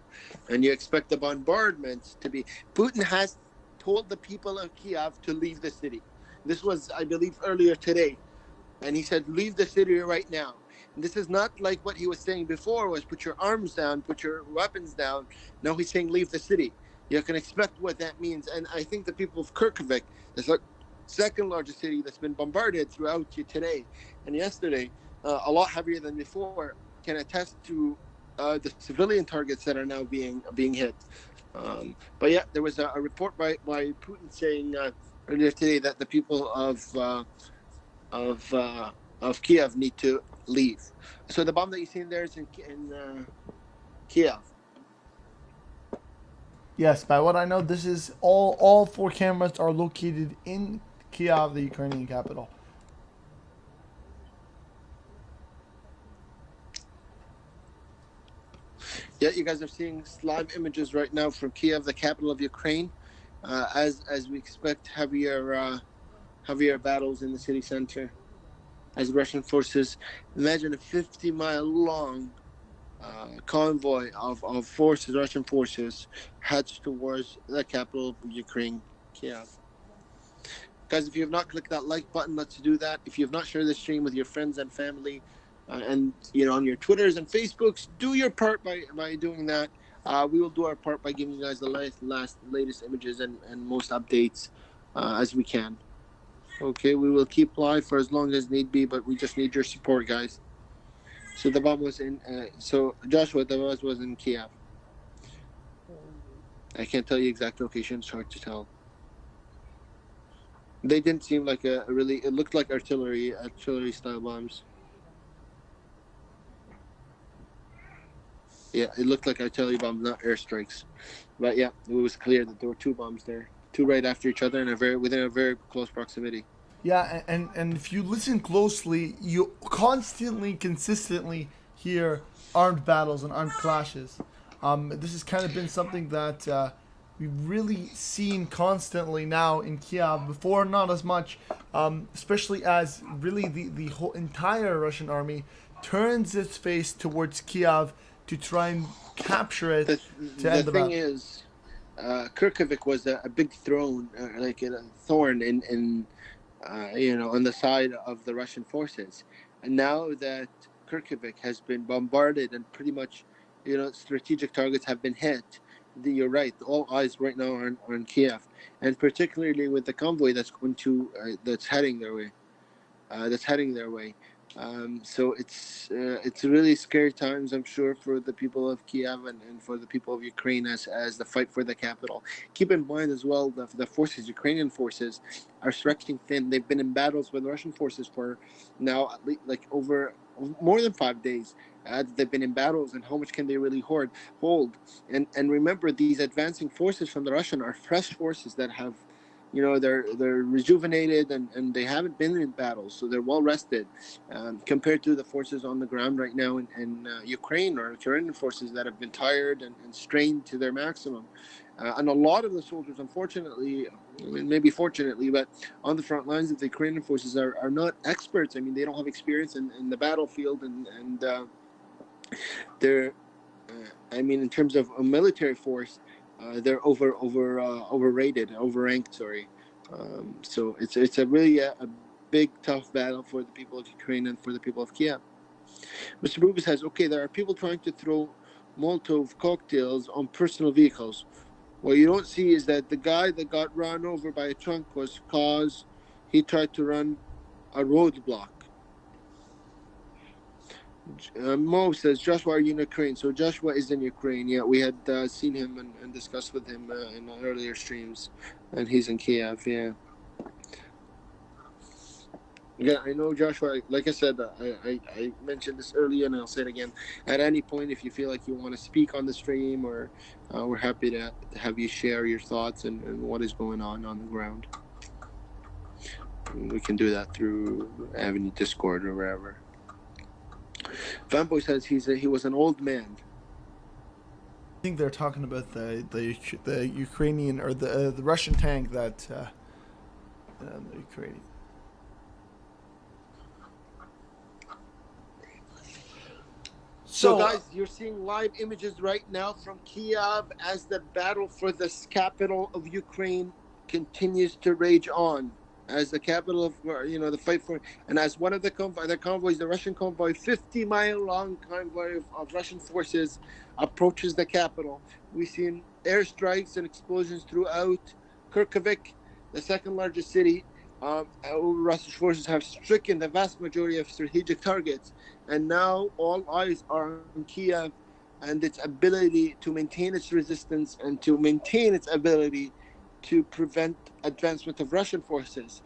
and you expect the bombardments to be. Putin has told the people of Kiev to leave the city. This was, I believe, earlier today, and he said, leave the city right now. And this is not like what he was saying before, was put your arms down, put your weapons down. Now he's saying leave the city. You can expect what that means, and I think the people of Kharkiv, the second largest city that's been bombarded throughout today and yesterday, a lot heavier than before, can attest to the civilian targets that are now being hit. But yeah, there was a report by Putin saying earlier today that the people of Kiev need to leave. So the bomb that you see there is in Kiev. Yes, by what I know, this is all 4 cameras are located in Kiev, the Ukrainian capital. Yeah, you guys are seeing live images right now from Kiev, the capital of Ukraine, as we expect heavier battles in the city center, as Russian forces, imagine a 50-mile long convoy of forces, Russian forces, heads towards the capital of Ukraine, Kiev. Guys, if you have not clicked that like button, let's do that. If you have not shared this stream with your friends and family, and on your Twitters and Facebooks, do your part by doing that. We will do our part by giving you guys the latest images and most updates as we can. Okay, we will keep live for as long as need be, but we just need your support, guys. So the bomb was in. So Joshua, the bomb was in Kiev. I can't tell you exact location; it's hard to tell. They didn't seem like it looked like artillery style bombs. Yeah, it looked like artillery bombs, not airstrikes. But yeah, it was clear that there were 2 bombs there, 2 right after each other, and within a very close proximity. Yeah, and if you listen closely, you consistently hear armed battles and armed clashes. This has kind of been something that we've really seen constantly now in Kiev. Before, not as much, especially as really the whole entire Russian army turns its face towards Kiev to try and capture it. The thing is, Kharkiv was a big thorn in on the side of the Russian forces. And now that Kharkiv has been bombarded and pretty much, strategic targets have been hit, you're right. All eyes right now are on Kiev, and particularly with the convoy that's heading their way. So it's really scary times, I'm sure, for the people of Kiev and for the people of Ukraine as the fight for the capital. Keep in mind as well the forces, Ukrainian forces, are stretching thin. They've been in battles with Russian forces for now at least over more than 5 days. They've been in battles, and how much can they really hold? And remember, these advancing forces from the Russian are fresh forces that have, they're rejuvenated and they haven't been in battles, so they're well rested compared to the forces on the ground right now in Ukraine, or Ukrainian forces that have been tired and strained to their maximum. And a lot of the soldiers, unfortunately, maybe fortunately, but on the front lines of the Ukrainian forces are not experts. I mean, they don't have experience in the battlefield, and they're, in terms of a military force, they're overrated, overranked. Sorry. So it's a really a big tough battle for the people of Ukraine and for the people of Kiev. Mr. Buba says, okay, there are people trying to throw Molotov cocktails on personal vehicles. What you don't see is that the guy that got run over by a trunk was cause he tried to run a roadblock. Mo says, Joshua, are you in Ukraine? So Joshua is in Ukraine. Yeah, we had seen him and discussed with him in earlier streams. And he's in Kiev, yeah. Yeah, I know, Joshua. Like I said, I mentioned this earlier, and I'll say it again. At any point, if you feel like you want to speak on the stream, or we're happy to have you share your thoughts and what is going on the ground. And we can do that through Avenue Discord or wherever. Fanboy says he was an old man. I think they're talking about the Ukrainian or the Russian tank that the Ukrainian. So guys, you're seeing live images right now from Kiev as the battle for the capital of Ukraine continues to rage on. As the capital of, the fight for, and as one of the convoys, the Russian convoy, 50-mile-long convoy of Russian forces approaches the capital. We've seen airstrikes and explosions throughout Kharkiv, the second largest city. Russian forces have stricken the vast majority of strategic targets, and now all eyes are on Kiev and its ability to maintain its resistance and to maintain its ability to prevent advancement of Russian forces.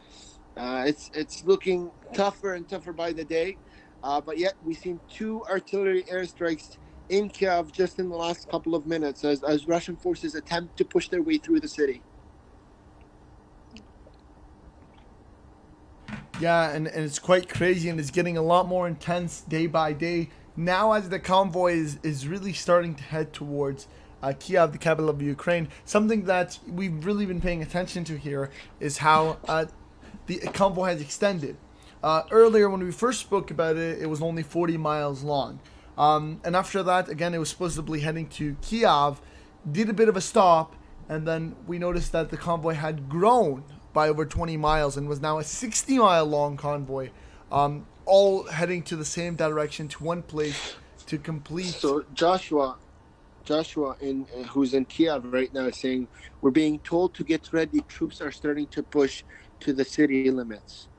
It's looking tougher and tougher by the day, but yet we've seen 2 artillery airstrikes in Kiev just in the last couple of minutes as Russian forces attempt to push their way through the city. Yeah, and it's quite crazy, and it's getting a lot more intense day by day. Now as the convoy is really starting to head towards Kiev, the capital of Ukraine, something that we've really been paying attention to here is how the convoy has extended. Earlier when we first spoke about it, it was only 40 miles long. And after that, again, it was supposedly heading to Kiev, did a bit of a stop, and then we noticed that the convoy had grown by over 20 miles and was now a 60-mile long convoy, all heading to the same direction, to one place to complete. So Joshua who's in Kiev right now is saying, we're being told to get ready. Troops are starting to push to the city limits.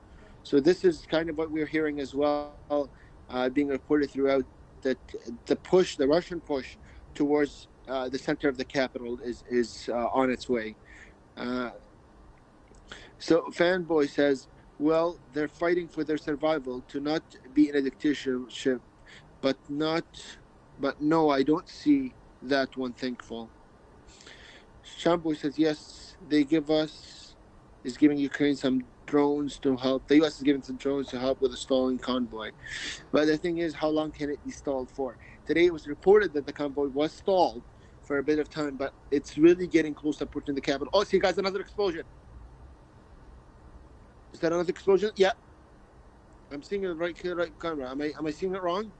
So this is kind of what we're hearing as well, being reported throughout, that the Russian push towards the center of the capital is on its way. So Fanboy says, well, they're fighting for their survival, to not be in a dictatorship, but no, I don't see that one thankful. Shamboy says, yes, is giving Ukraine some drones to help. The U.S. is giving some drones to help with the stalling convoy. But the thing is, how long can it be stalled for? Today it was reported that the convoy was stalled for a bit of time, but it's really getting close to approaching the capital. Oh, see, guys, another explosion. Is that another explosion? Yeah. I'm seeing it right camera. Am I seeing it wrong?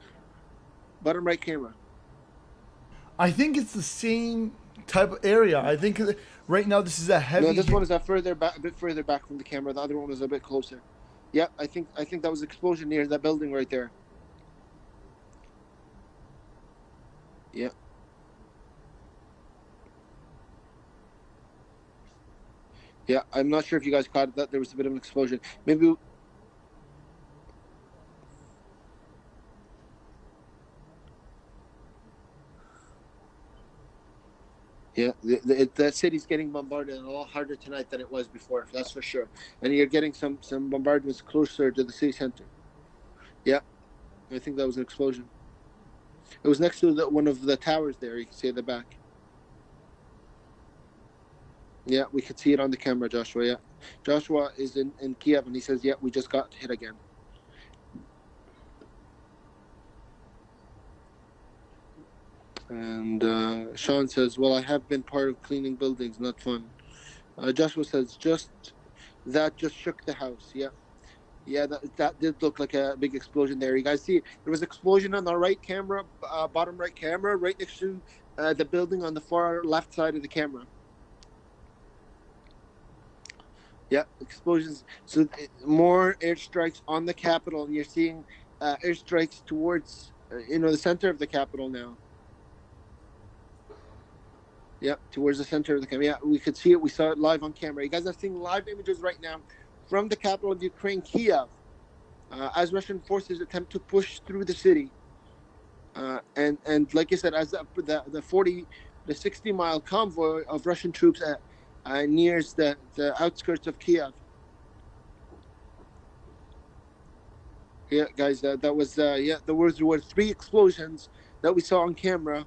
Bottom right camera. I think it's the same type of area. I think right now this is a heavy. No, this one is a bit further back from the camera. The other one is a bit closer. Yeah, I think that was an explosion near that building right there. Yeah. Yeah, I'm not sure if you guys caught that. There was a bit of an explosion. Maybe. Yeah, the city's getting bombarded a lot harder tonight than it was before. That's for sure. And you're getting some bombardments closer to the city center. Yeah, I think that was an explosion. It was next to one of the towers there. You can see at the back. Yeah, we could see it on the camera, Joshua. Yeah, Joshua is in Kiev, and he says, yeah, we just got hit again. And Sean says, well, I have been part of cleaning buildings, not fun. Joshua says, just shook the house. Yeah. Yeah, that did look like a big explosion there. You guys see, there was an explosion on the right camera, bottom right camera, right next to the building on the far left side of the camera. Yeah, explosions. So more airstrikes on the capital, and you're seeing airstrikes towards the center of the capital now. Yeah, towards the center of the camera. Yeah, we could see it. We saw it live on camera. You guys are seeing live images right now from the capital of Ukraine, Kiev, as Russian forces attempt to push through the city. And like I said, as the 60-mile convoy of Russian troops nears the outskirts of Kiev. Yeah, guys, that was there were 3 explosions that we saw on camera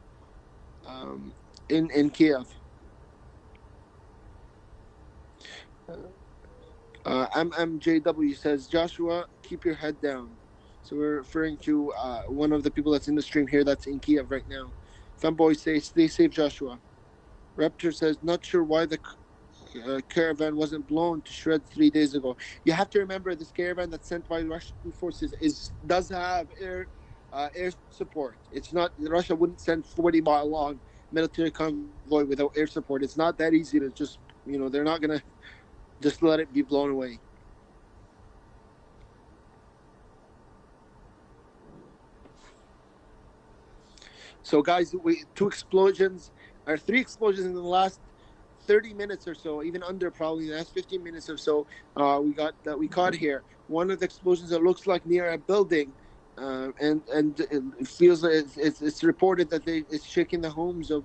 in Kiev. MJW says, Joshua, keep your head down. So we're referring to one of the people that's in the stream here that's in Kiev right now. Fanboy says, stay safe, Joshua. Raptor says, not sure why the caravan wasn't blown to shreds 3 days ago. You have to remember this caravan that's sent by Russian forces does have air support. It's not, Russia wouldn't send 40-mile long military convoy without air support. It's not that easy to just, they're not going to just let it be blown away. So guys, 3 explosions in the last 30 minutes or so, even under probably the last 15 minutes or so, we caught here. One of the explosions that looks like near a building, and it feels like it's reported that it's shaking the homes of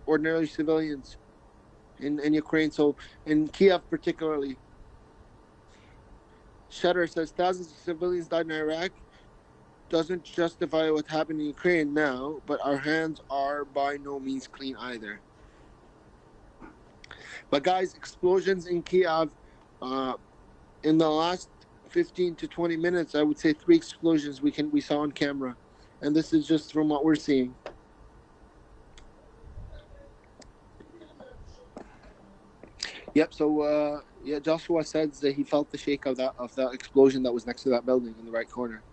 ordinary civilians in Ukraine. So in Kiev particularly. Shutter says thousands of civilians died in Iraq. Doesn't justify what happened in Ukraine now, but our hands are by no means clean either. But guys, explosions in Kiev in the last 15 to 20 minutes, I would say 3 explosions we saw on camera, and this is just from what we're seeing. Yep. So Joshua says that he felt the shake of that explosion that was next to that building in the right corner.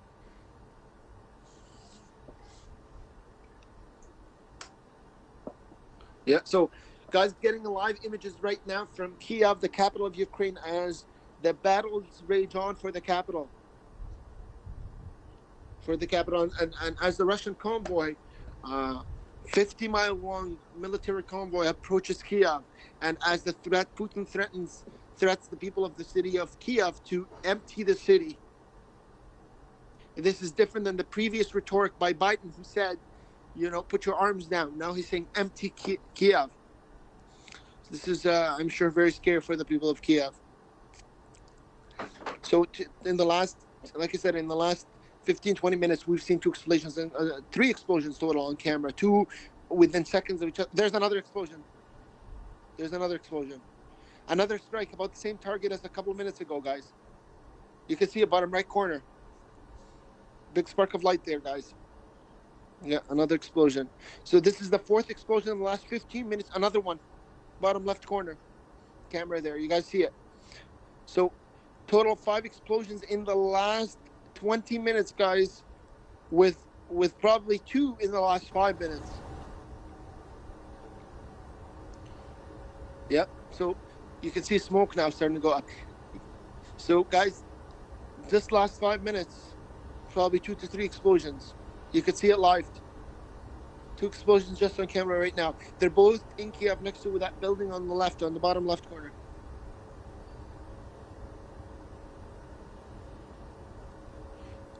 Yeah, so guys, getting live images right now from Kiev, the capital of Ukraine, as the battles rage on for the capital. And as the Russian convoy, 50-mile long military convoy approaches Kiev, and as Putin threats the people of the city of Kiev to empty the city. This is different than the previous rhetoric by Biden, who said, put your arms down. Now he's saying empty Kiev. This is, I'm sure, very scary for the people of Kiev. So in the last 15, 20 minutes, we've seen 2 explosions, and 3 explosions total on camera, 2 within seconds of each other. There's another explosion. Another strike about the same target as a couple of minutes ago, guys. You can see it bottom right corner. Big spark of light there, guys. Yeah, another explosion. So this is the 4th explosion in the last 15 minutes. Another one, bottom left corner. Camera there, you guys see it. So total 5 explosions in the last 20 minutes, guys, with probably 2 in the last 5 minutes. Yep. So you can see smoke now starting to go up. So guys, this last 5 minutes, probably 2 to 3 explosions. You can see it live. 2 explosions just on camera right now. They're both in Kiev, next to that building on the left, on the bottom left corner.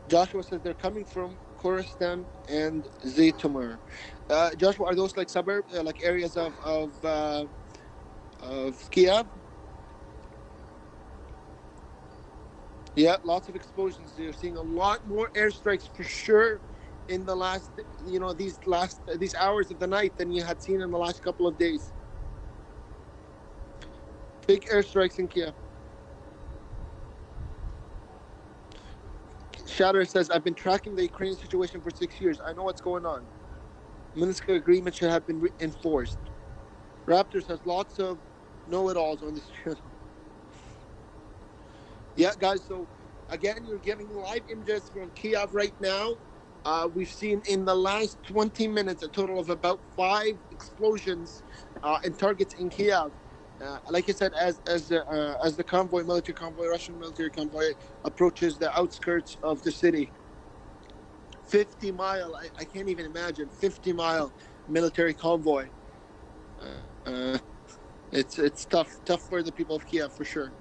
Joshua says they're coming from Khorasan and Zhytomyr. Joshua, are those like suburbs, like areas of Kiev? Yeah, lots of explosions. You're seeing a lot more airstrikes for sure in the last, these hours of the night than you had seen in the last couple of days. Big airstrikes in Kiev. Shatter says, I've been tracking the Ukrainian situation for 6 years. I know what's going on. Minsk agreement should have been enforced. Raptors has lots of know-it-alls on this channel. Yeah, guys, so again, you're getting live images from Kiev right now. We've seen in the last 20 minutes a total of about 5 explosions and targets in Kiev. Like I said, as the convoy, Russian military convoy, approaches the outskirts of the city. 50-mile, I can't even imagine, 50-mile military convoy. It's tough for the people of Kiev, for sure.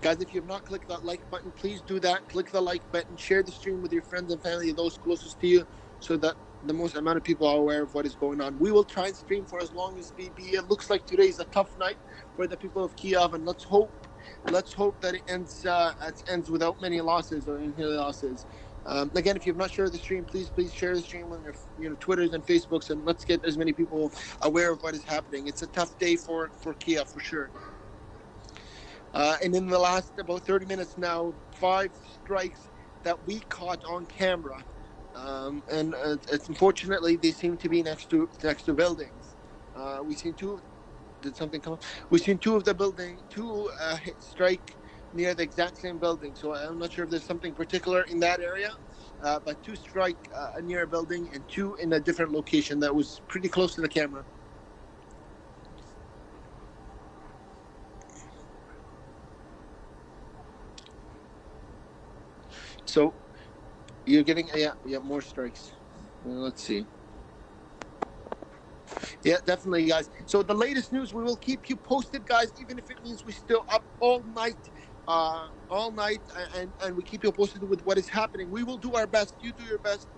Guys, if you have not clicked that like button, please do that. Click the like button, share the stream with your friends and family, those closest to you, so that the most amount of people are aware of what is going on. We will try and stream for as long as may be. It looks like today is a tough night for the people of Kiev, and let's hope that it ends without many losses or any losses. Again, if you have not shared the stream, please share the stream on your Twitters and Facebooks, and let's get as many people aware of what is happening. It's a tough day for Kiev, for sure. And in the last about 30 minutes now, 5 strikes that we caught on camera, and it's unfortunately they seem to be next to buildings. We've seen two. Did something come up? We've seen two strike near the exact same building. So I'm not sure if there's something particular in that area, but 2 strike near a building and 2 in a different location that was pretty close to the camera. So you're getting more strikes. Let's see. Yeah, definitely, guys. So the latest news, we will keep you posted, guys, even if it means we're still up all night, and we keep you posted with what is happening. We will do our best. You do your best.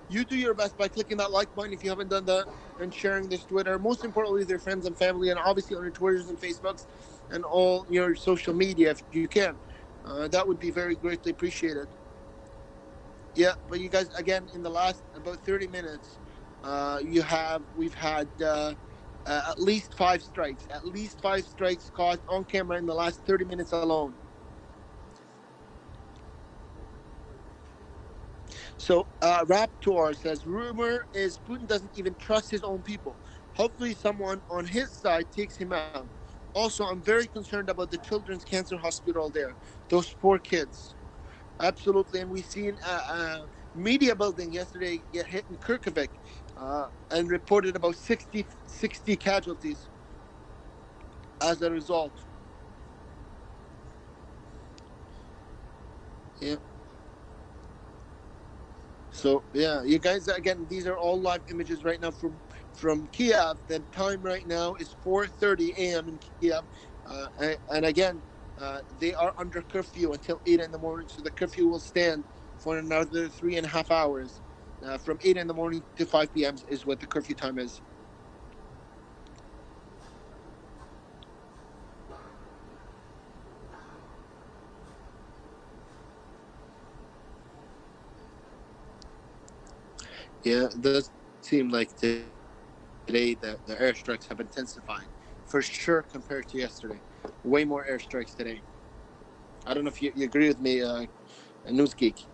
You do your best by clicking that like button if you haven't done that, and sharing this Twitter. Most importantly, with your friends and family, and obviously on your Twitters and Facebooks and all your social media if you can. That would be very greatly appreciated. Yeah, but you guys, again, in the last about 30 minutes, we've had at least 5 strikes. At least 5 strikes caught on camera in the last 30 minutes alone. So Raptor says, rumor is Putin doesn't even trust his own people. Hopefully someone on his side takes him out. Also, I'm very concerned about the Children's Cancer Hospital there. Those poor kids. Absolutely. And we've seen a media building yesterday get hit in Kirkovik and reported about 60 casualties as a result. Yeah. So, yeah, you guys, again, these are all live images right now from Kiev. The time right now is 4:30 a.m. in Kiev. And again, they are under curfew until 8 in the morning. So the curfew will stand for another 3.5 hours. From 8 in the morning to 5 p.m. is what the curfew time is. Yeah, it does seem like today the airstrikes have intensified for sure compared to yesterday. Way more airstrikes today. I don't know if you agree with me, News Geek.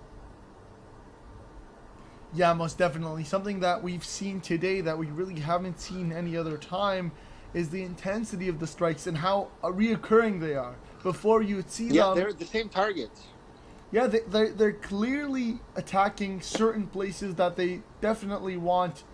Yeah, most definitely. Something that we've seen today that we really haven't seen any other time is the intensity of the strikes and how reoccurring they are. Before you would see them... Yeah, they're the same targets. Yeah, they're clearly attacking certain places that they definitely want,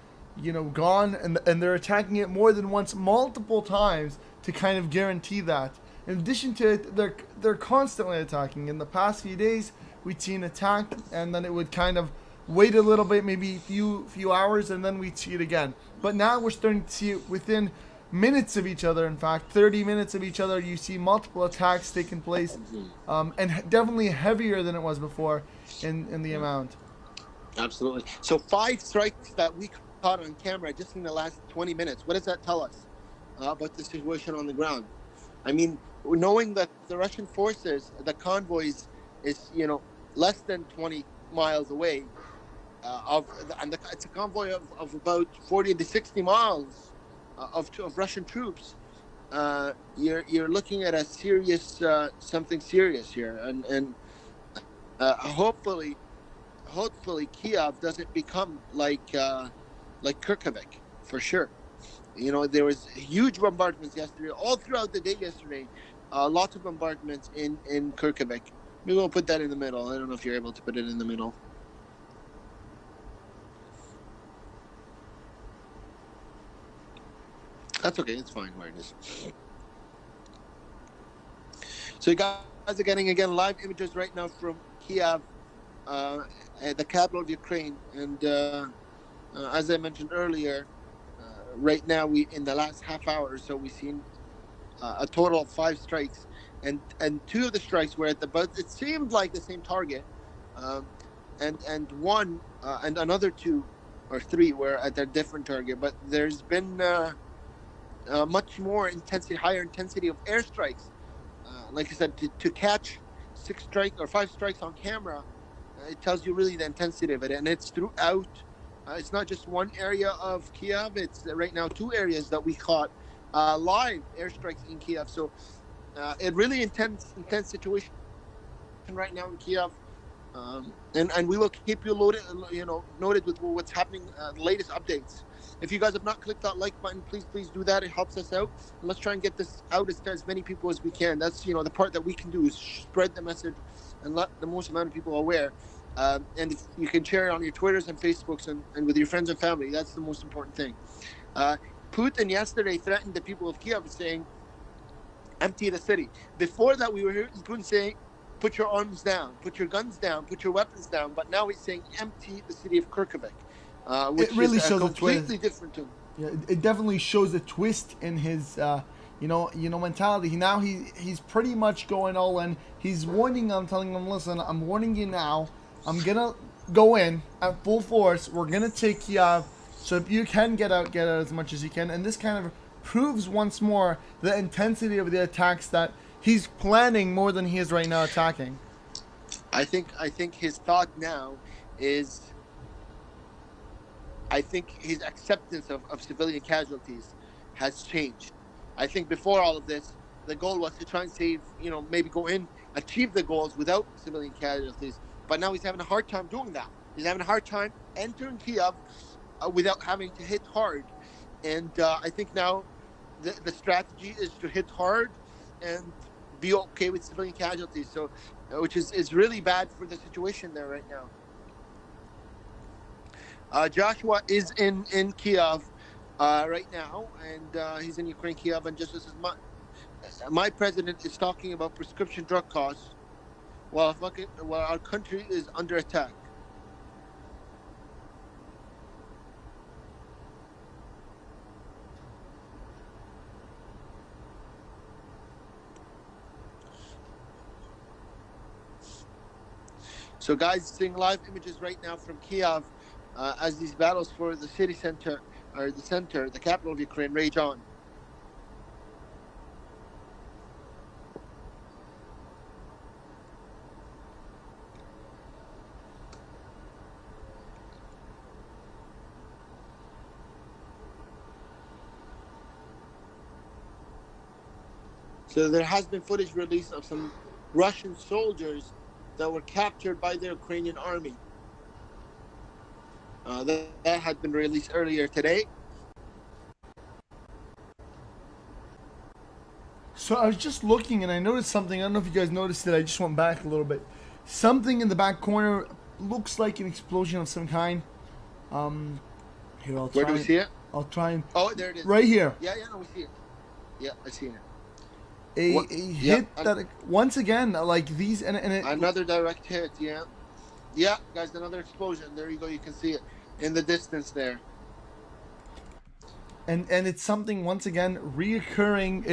gone, and they're attacking it more than once, multiple times, to kind of guarantee that. In addition to it, they're constantly attacking. In the past few days, we'd see an attack, and then it would kind of wait a little bit, maybe a few hours, and then we'd see it again. But now we're starting to see it within minutes of each other. In fact, 30 minutes of each other, you see multiple attacks taking place, and definitely heavier than it was before in the amount. Absolutely. So 5 strikes that we caught on camera just in the last 20 minutes. What does that tell us about the situation on the ground? I mean, knowing that the Russian forces, the convoys, is less than 20 miles away, it's a convoy of about 40 to 60 miles of Russian troops. You're looking at a serious something serious here, and hopefully Kiev doesn't become like Kirkovik, for sure. There was huge bombardments yesterday, all throughout the day yesterday. Lots of bombardments in Kirkovik. Maybe we'll put that in the middle. I don't know if you're able to put it in the middle. That's okay. It's fine where it is. So you guys are getting again live images right now from Kiev, the capital of Ukraine, and as I mentioned earlier, right now we in the last half hour or so we've seen a total of 5 strikes, and 2 of the strikes were at the but it seemed like the same target, and one and another 2 or 3 were at a different target. But there's been much more intensity, higher intensity of airstrikes. Like I said, to catch 6 strikes or 5 strikes on camera, it tells you really the intensity of it, and it's throughout. It's not just one area of Kiev. It's right now 2 areas that we caught live airstrikes in Kiev. So it really intense situation right now in Kiev, and we will keep you noted with what's happening, the latest updates. If you guys have not clicked that like button, please do that. It helps us out. And let's try and get this out to as many people as we can. That's the part that we can do is spread the message and let the most amount of people aware. And if you can share it on your Twitters and Facebooks and with your friends and family, that's the most important thing. Putin yesterday threatened the people of Kiev saying, empty the city. Before that, we were hearing Putin saying, put your arms down, put your guns down, put your weapons down. But now he's saying, empty the city of Kharkiv. Which it really is shows completely a twist. Different tune. Yeah, it definitely shows a twist in his, mentality. Now he's pretty much going all in. He's warning them, telling them, listen, I'm warning you now. I'm gonna go in at full force. We're gonna take Kiev. So if you can get out as much as you can. And this kind of proves once more the intensity of the attacks that he's planning more than he is right now attacking. I think his thought now is, I think his acceptance of civilian casualties has changed. I think before all of this, the goal was to try and save, maybe go in, achieve the goals without civilian casualties. But now he's having a hard time doing that. He's having a hard time entering Kiev without having to hit hard. And I think now the strategy is to hit hard and be okay with civilian casualties. So, which is really bad for the situation there right now. Joshua is in Kiev right now, and he's in Ukraine, Kiev, and just as my president is talking about prescription drug costs while our country is under attack. So guys, seeing live images right now from Kiev as these battles for the city center, or the capital of Ukraine, rage on. So there has been footage released of some Russian soldiers that were captured by the Ukrainian army. That had been released earlier today. So I was just looking and I noticed something. I don't know if you guys noticed it. I just went back a little bit. Something in the back corner looks like an explosion of some kind. Here, I'll try. Where do we see it? I'll try and. Oh, there it is. Right here. Yeah, no, we see it. Yeah, I see it. A hit that once again, like these, and another direct hit. Yeah, guys, another explosion. There you go. You can see it in the distance there. And it's something once again reoccurring.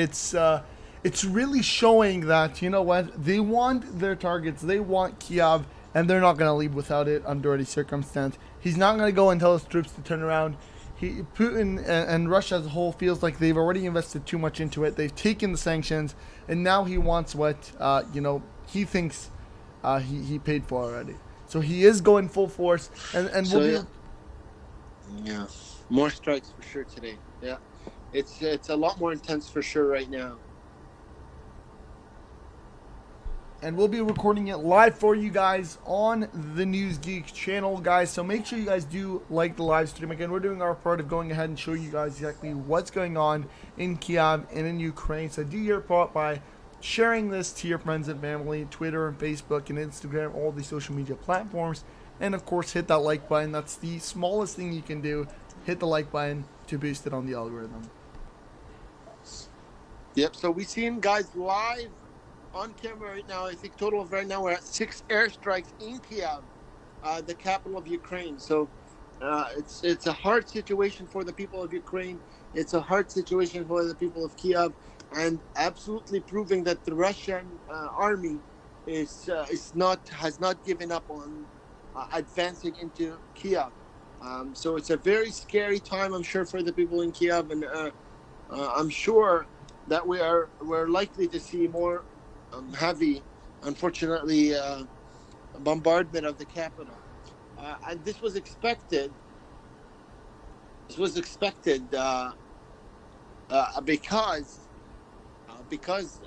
It's really showing that, you know what, they want their targets, they want Kiev, and they're not going to leave without it under any circumstance. He's not going to go and tell his troops to turn around. Putin and Russia as a whole feels like they've already invested too much into it. They've taken the sanctions, and now he wants what he thinks he paid for already. So he is going full force, and so, we'll yeah, more strikes for sure today. Yeah, it's a lot more intense for sure right now. And we'll be recording it live for you guys on the News Geek channel, guys. So make sure you guys do like the live stream. Again, we're doing our part of going ahead and showing you guys exactly what's going on in Kiev and in Ukraine. So do your part by sharing this to your friends and family, Twitter and Facebook and Instagram, all the social media platforms. And of course, hit that like button. That's the smallest thing you can do. Hit the like button to boost it on the algorithm. Yep. So we've seen guys live on camera right now. I think total of right now we're at 6 airstrikes in Kiev, the capital of Ukraine. So it's a hard situation for the people of Ukraine. It's a hard situation for the people of Kiev, and absolutely proving that the Russian army has not given up on advancing into Kiev. So it's a very scary time, I'm sure, for the people in Kiev, and I'm sure that we're likely to see more heavy, unfortunately, bombardment of the capital. And this was expected. Because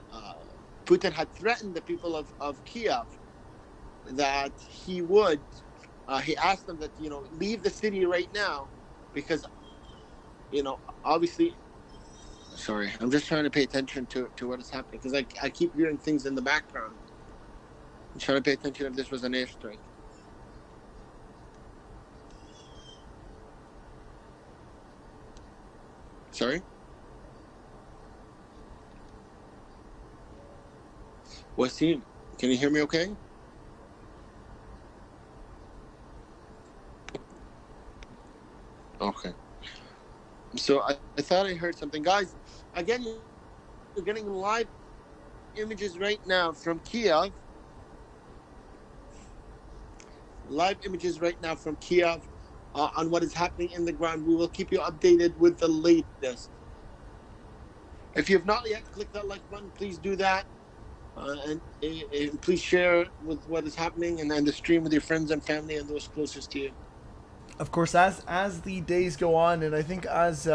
Putin had threatened the people of Kiev that he would. He asked them that leave the city right now, because obviously. Sorry, I'm just trying to pay attention to what is happening, because I keep hearing things in the background. I'm trying to pay attention if this was an airstrike. Sorry? Wasim, can you hear me okay? Okay. So I thought I heard something. Guys, again, you're getting live images right now from Kiev. Live images right now from Kiev on what is happening in the ground. We will keep you updated with the latest. If you have not yet clicked that like button, please do that. And please share with what is happening and the stream with your friends and family and those closest to you. Of course, as the days go on, and I think as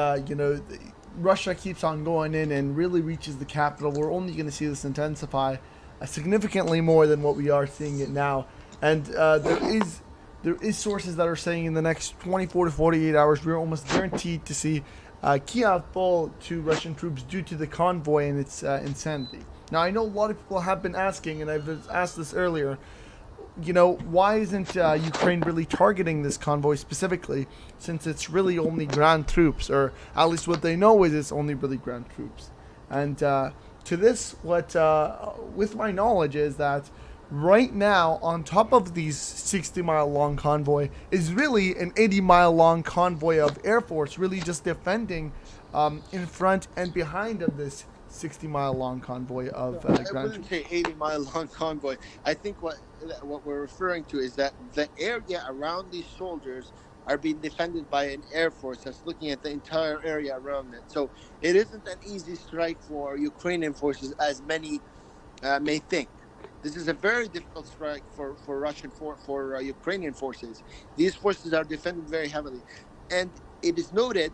Russia keeps on going in and really reaches the capital, we're only going to see this intensify significantly more than what we are seeing it now. And there is sources that are saying in the next 24 to 48 hours, we're almost guaranteed to see Kiev fall to Russian troops due to the convoy and its insanity. Now, I know a lot of people have been asking, and I've asked this earlier, why isn't Ukraine really targeting this convoy specifically, since it's really only ground troops, or at least what they know is it's only really ground troops. And to this, with my knowledge is that right now, on top of these 60-mile long convoy, is really an 80-mile long convoy of Air Force, really just defending in front and behind of this 60-mile long convoy of ground I wouldn't say 80-mile long convoy. I think what we're referring to is that the area around these soldiers are being defended by an Air Force that's looking at the entire area around it. So it isn't an easy strike for Ukrainian forces, as many may think. This is a very difficult strike for Ukrainian forces. These forces are defended very heavily, and it is noted,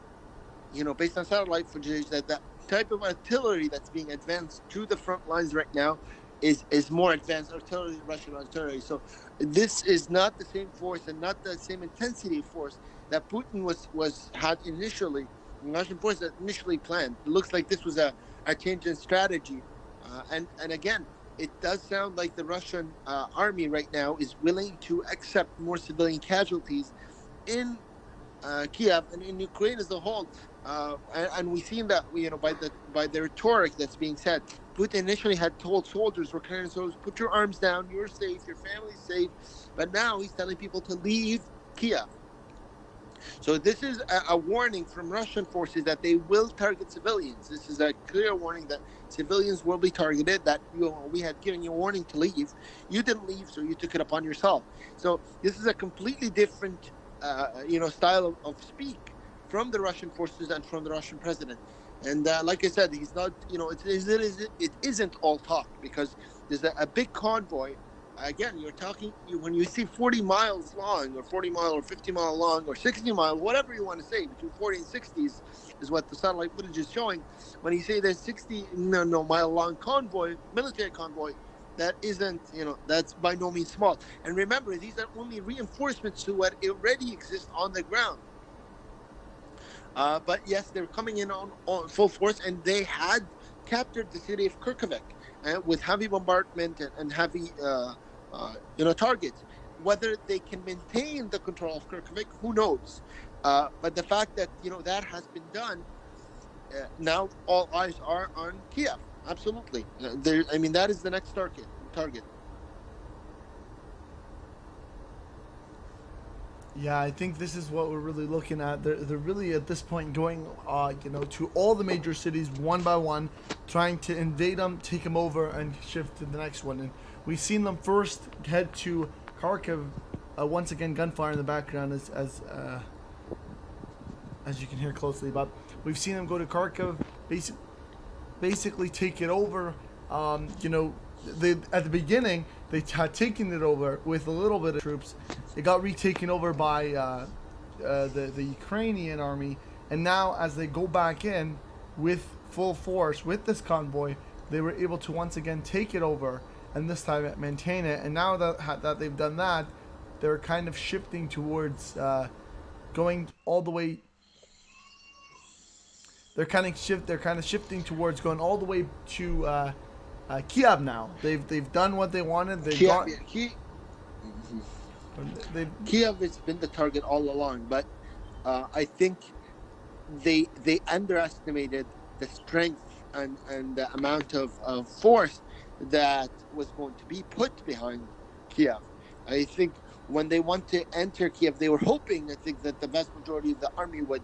based on satellite footage, that the type of artillery that's being advanced to the front lines right now is more advanced artillery, Russian artillery. So this is not the same force and not the same intensity of force that Putin had initially, Russian force that initially planned. It looks like this was a change in strategy, and again, it does sound like the Russian army right now is willing to accept more civilian casualties in Kiev and in Ukraine as a whole. And we've seen that, by the rhetoric that's being said. Putin initially had told soldiers, Ukrainian soldiers, put your arms down, you're safe, your family's safe. But now he's telling people to leave Kiev. So this is a warning from Russian forces that they will target civilians. This is a clear warning that civilians will be targeted, that we had given you a warning to leave. You didn't leave, so you took it upon yourself. So this is a completely different style of speak from the Russian forces and from the Russian president. And like I said, he's not, it isn't all talk, because there's a big convoy. Again, you're talking, when you see 40 miles long, or 40 mile, or 50 mile long, or 60 mile, whatever you want to say, between 40 and 60 is what the satellite footage is showing. When you say there's 60 mile long convoy, military convoy, that isn't, that's by no means small. And remember, these are only reinforcements to what already exists on the ground. But yes, they're coming in on full force, and they had captured the city of Kharkiv with heavy bombardment and heavy, targets. Whether they can maintain the control of Kharkiv, who knows? But the fact that that has been done now all eyes are on Kiev. Absolutely. I mean, that is the next target. Yeah, I think this is what we're really looking at. They're really at this point going, to all the major cities one by one, trying to invade them, take them over, and shift to the next one. And we've seen them first head to Kharkiv. Once again, gunfire in the background as you can hear closely. But we've seen them go to Kharkiv, basically take it over. They at the beginning they had taken it over with a little bit of troops. It got retaken over by the Ukrainian army, and now as they go back in with full force with this convoy, they were able to once again take it over, and this time maintain it. And now that they've done that, they're kind of shifting towards going all the way. They're kind of shifting towards going all the way to Kiev now. They've done what they wanted. Kiev has been the target all along, but I think they underestimated the strength and the amount of force that was going to be put behind Kiev. I think when they want to enter Kiev, they were hoping, I think, that the vast majority of the army would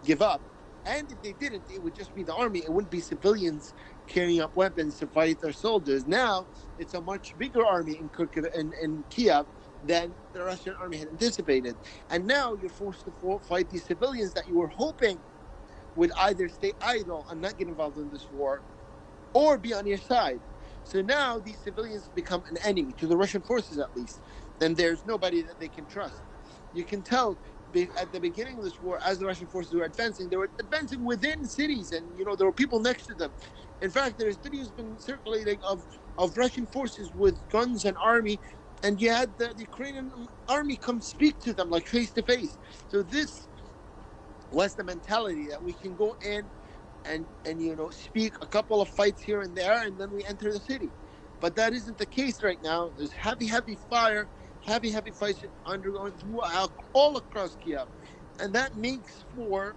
give up. And if they didn't, it would just be the army. It wouldn't be civilians carrying up weapons to fight their soldiers. Now, it's a much bigger army in Kiev than the Russian army had anticipated. And now you're forced to fight these civilians that you were hoping would either stay idle and not get involved in this war, or be on your side. So now these civilians become an enemy, to the Russian forces at least. Then there's nobody that they can trust. You can tell at the beginning of this war, as the Russian forces were advancing, they were advancing within cities, and there were people next to them. In fact, there's videos been circulating of Russian forces with guns and army, and you had the Ukrainian army come speak to them like face to face. So this was the mentality that we can go in and speak a couple of fights here and there, and then we enter the city. But that isn't the case right now. There's heavy fire. Heavy fights undergoing all across Kiev, and that makes for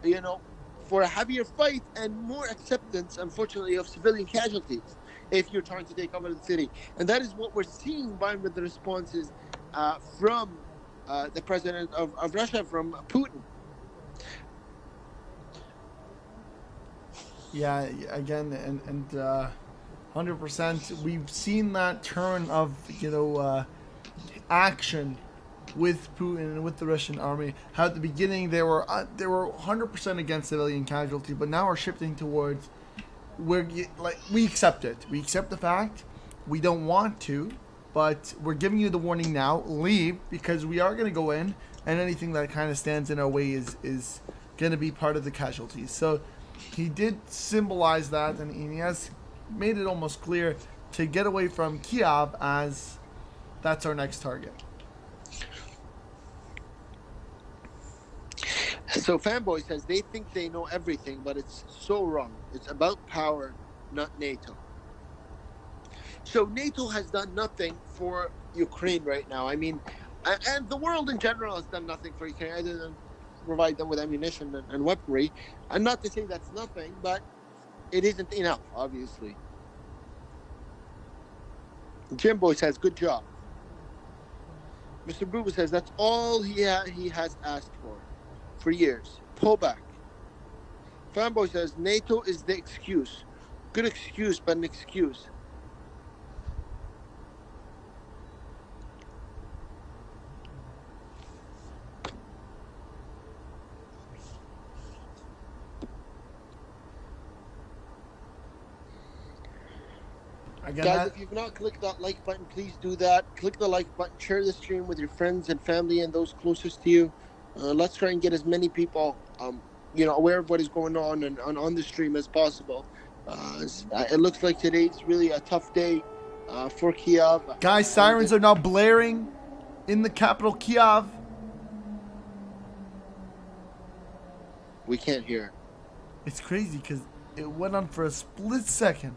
a heavier fight and more acceptance, unfortunately, of civilian casualties if you're trying to take over the city. And that is what we're seeing with the responses from the president of Russia, from Putin. Yeah, again, and 100%. We've seen that turn of action with Putin and with the Russian army. How at the beginning they were 100% against civilian casualty, but now we're shifting towards we accept it. We accept the fact. We don't want to, but we're giving you the warning now. Leave, because we are going to go in, and anything that kind of stands in our way is going to be part of the casualties. So he did symbolize that, and he has made it almost clear to get away from Kiev, as that's our next target. So Fanboy says they think they know everything, but it's so wrong. It's about power, not NATO. So NATO has done nothing for Ukraine right now. I mean, and the world in general has done nothing for Ukraine other than provide them with ammunition and weaponry. And not to say that's nothing, but it isn't enough, obviously. Jimbo says, good job. Mr. Bruber says, that's all he has asked for years. Pull back. Fanboy says, NATO is the excuse. Good excuse, but an excuse. Again, guys, if you've not clicked that like button, please do that. Click the like button, share the stream with your friends and family and those closest to you. Let's try and get as many people, aware of what is going on and on the stream as possible. It looks like today's really a tough day for Kiev. Guys, sirens are now blaring in the capital, Kiev. We can't hear. It's crazy because it went on for a split second,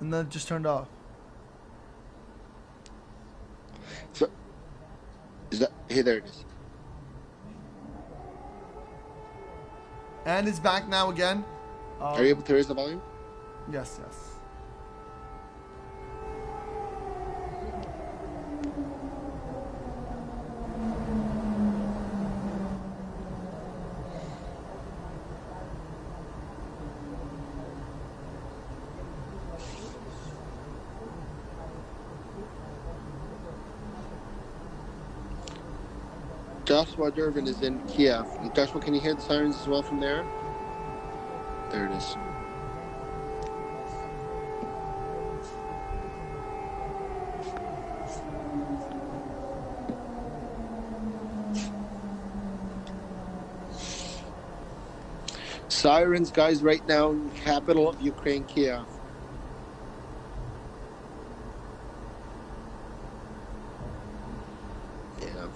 and then it just turned off. So, there it is. And it's back now again. Are you able to raise the volume? Yes. Joshua Durvin is in Kiev. Joshua, can you hear the sirens as well from there? There it is. Sirens, guys, right now in the capital of Ukraine, Kiev. Yeah.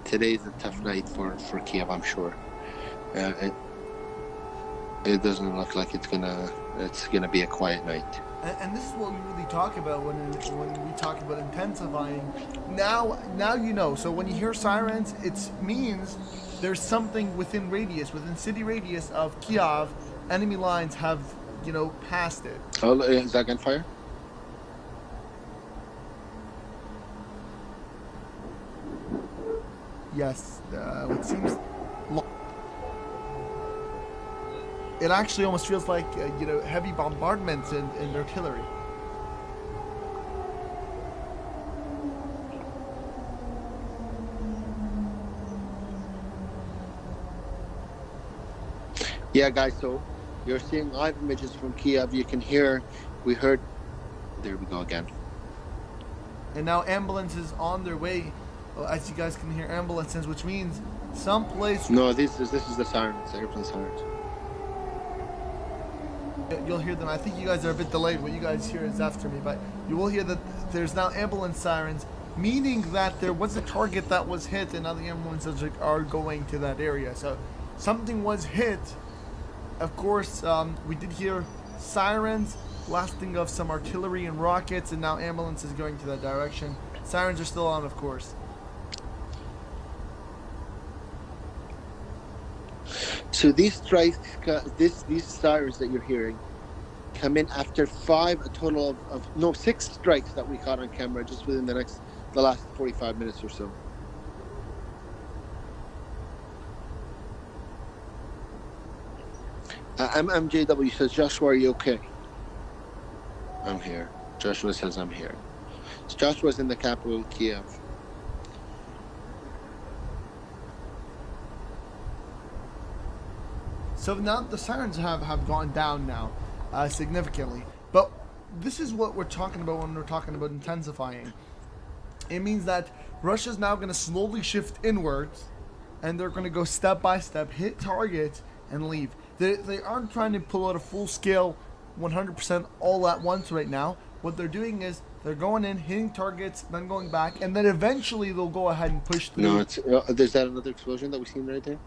Today's a tough night for Kiev, I'm sure. It doesn't look like it's gonna be a quiet night. And this is what we really talk about when we talk about intensifying. Now you know. So when you hear sirens, it means there's something within city radius of Kiev. Enemy lines have, passed it. Oh, is that gunfire? Yes, it seems. It actually almost feels like heavy bombardments and artillery. Yeah, guys. So you're seeing live images from Kiev. You can hear. We heard. There we go again. And now ambulances on their way. As you guys can hear ambulances, which means someplace. No, this is the sirens. Airplane sirens. You'll hear them. I think you guys are a bit delayed. What you guys hear is after me, but you will hear that there's now ambulance sirens, meaning that there was a target that was hit, and now the ambulances are going to that area. So something was hit. Of course, we did hear sirens, blasting of some artillery and rockets, and now ambulances going to that direction. Sirens are still on, of course. So these strikes, these sirens that you're hearing, come in after a total of 6 strikes that we caught on camera just within the last 45 minutes or so. MJW says, Joshua, are you okay? I'm here. Joshua says, I'm here. So Joshua's in the capital, Kiev. So now the sirens have gone down now significantly. But this is what we're talking about when we're talking about intensifying. It means that Russia's now going to slowly shift inwards, and they're going to go step by step, hit targets, and leave. They aren't trying to pull out a full-scale 100% all at once right now. What they're doing is they're going in, hitting targets, then going back, and then eventually they'll go ahead and push through. No, there's that another explosion that we've seen right there?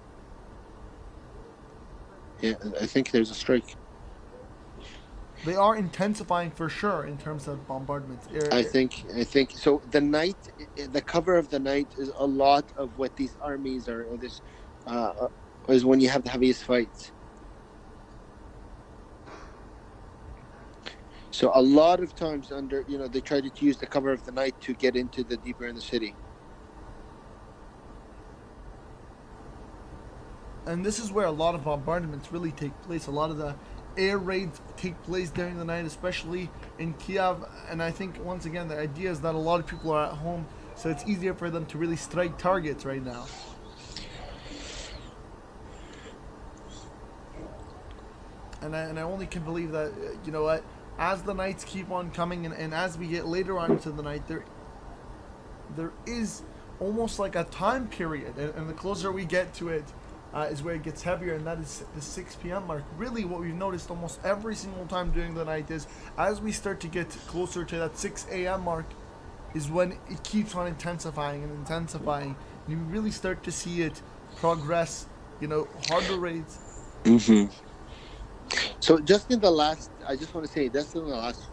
Yeah, I think there's a strike. They are intensifying for sure in terms of bombardments. I think so. The cover of the night is a lot of what these armies are. Is when you have the heaviest fights. So a lot of times they try to use the cover of the night to get into the deeper in the city. And this is where a lot of bombardments really take place. A lot of the air raids take place during the night, especially in Kiev. And I think, once again, the idea is that a lot of people are at home, so it's easier for them to really strike targets right now. And I only can believe that, as the nights keep on coming and as we get later on into the night, there is almost like a time period. And the closer we get to it, is where it gets heavier, and that is the 6 p.m. mark. Really, what we've noticed almost every single time during the night is as we start to get closer to that 6 a.m. mark is when it keeps on intensifying and intensifying. You really start to see it progress, harder raids. Mm-hmm. So just in the last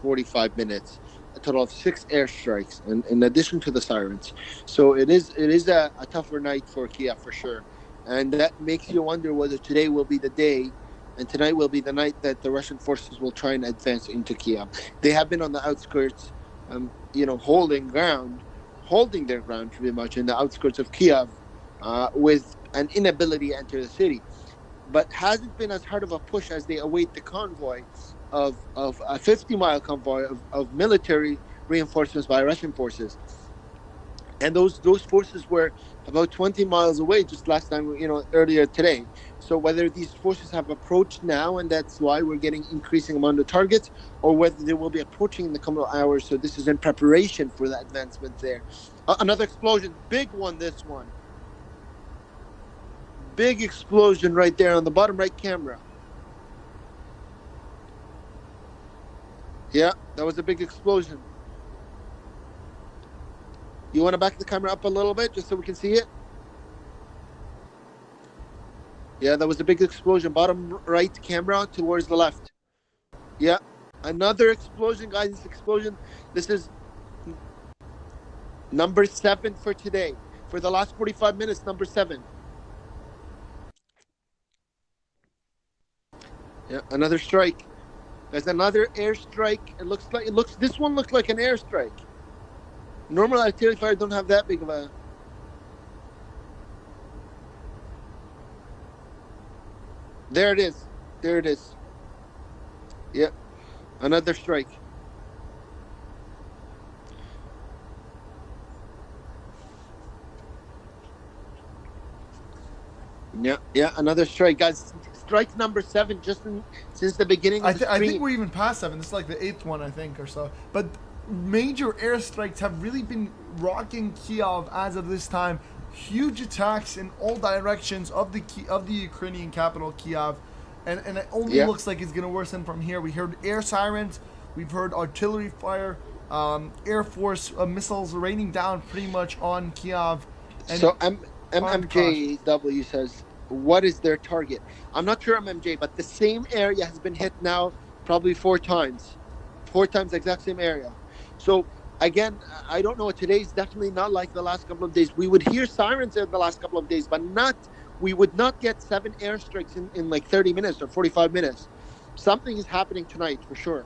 45 minutes, a total of 6 airstrikes, and in addition to the sirens. So it is a tougher night for Kiev for sure. And that makes you wonder whether today will be the day and tonight will be the night that the Russian forces will try and advance into Kiev. They have been on the outskirts, holding their ground pretty much in the outskirts of Kiev with an inability to enter the city. But hasn't been as hard of a push as they await the convoy of a 50-mile convoy of military reinforcements by Russian forces. And those forces were about 20 miles away just last time, earlier today. So whether these forces have approached now, and that's why we're getting increasing amount of targets, or whether they will be approaching in the coming hours. So this is in preparation for the advancement there. Another explosion, big one, this one. Big explosion right there on the bottom right camera. Yeah, that was a big explosion. You want to back the camera up a little bit just so we can see it? Yeah, that was a big explosion. Bottom right camera towards the left. Yeah, another explosion, guys. This is number 7 for today. For the last 45 minutes, number 7. Yeah, another strike. There's another airstrike. This one looks like an airstrike. Normal artillery fire don't have that big of a... There it is. Yep. Another strike. Yeah, another strike. Guys, strike number 7 since the beginning of the stream. I think we're even past 7. This is like the 8th one, I think, or so. But major airstrikes have really been rocking Kiev as of this time. Huge attacks in all directions of the Ukrainian capital, Kiev. And it only looks like it's going to worsen from here. We heard air sirens. We've heard artillery fire. Air Force missiles raining down pretty much on Kiev. And so MMJW says, what is their target? I'm not sure, MMJ, but the same area has been hit now probably 4 times. 4 times the exact same area. So, again, I don't know. Today's definitely not like the last couple of days. We would hear sirens in the last couple of days, but we would not get 7 airstrikes in like 30 minutes or 45 minutes. Something is happening tonight for sure.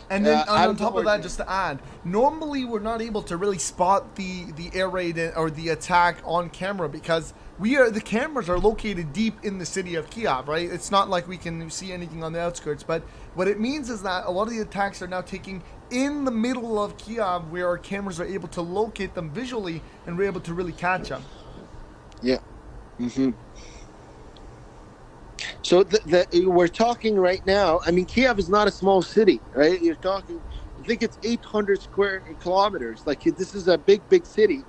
And then on top of that, just to add, normally we're not able to really spot the air raid or the attack on camera because the cameras are located deep in the city of Kiev, right? It's not like we can see anything on the outskirts, but what it means is that a lot of the attacks are now taking in the middle of Kiev where our cameras are able to locate them visually and we're able to really catch them. Yeah. Mm-hmm. So we're talking right now. I mean, Kiev is not a small city, right? You're talking, I think it's 800 square kilometers. Like, this is a big, big city.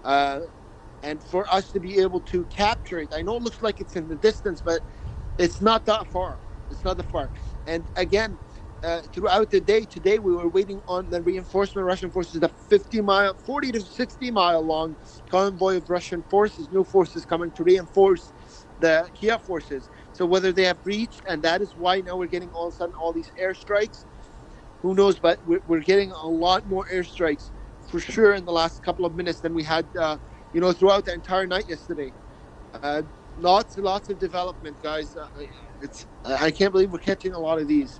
And for us to be able to capture it, I know it looks like it's in the distance, but it's not that far. It's not that far. And again, throughout the day today, we were waiting on the reinforcement of Russian forces, the 40 to 60 mile long convoy of Russian forces, new forces coming to reinforce the Kiev forces. So whether they have reached, and that is why now we're getting all of a sudden all these airstrikes, who knows, but we're getting a lot more airstrikes for sure in the last couple of minutes than we had, throughout the entire night yesterday. Lots of development, guys. I can't believe we're catching a lot of these.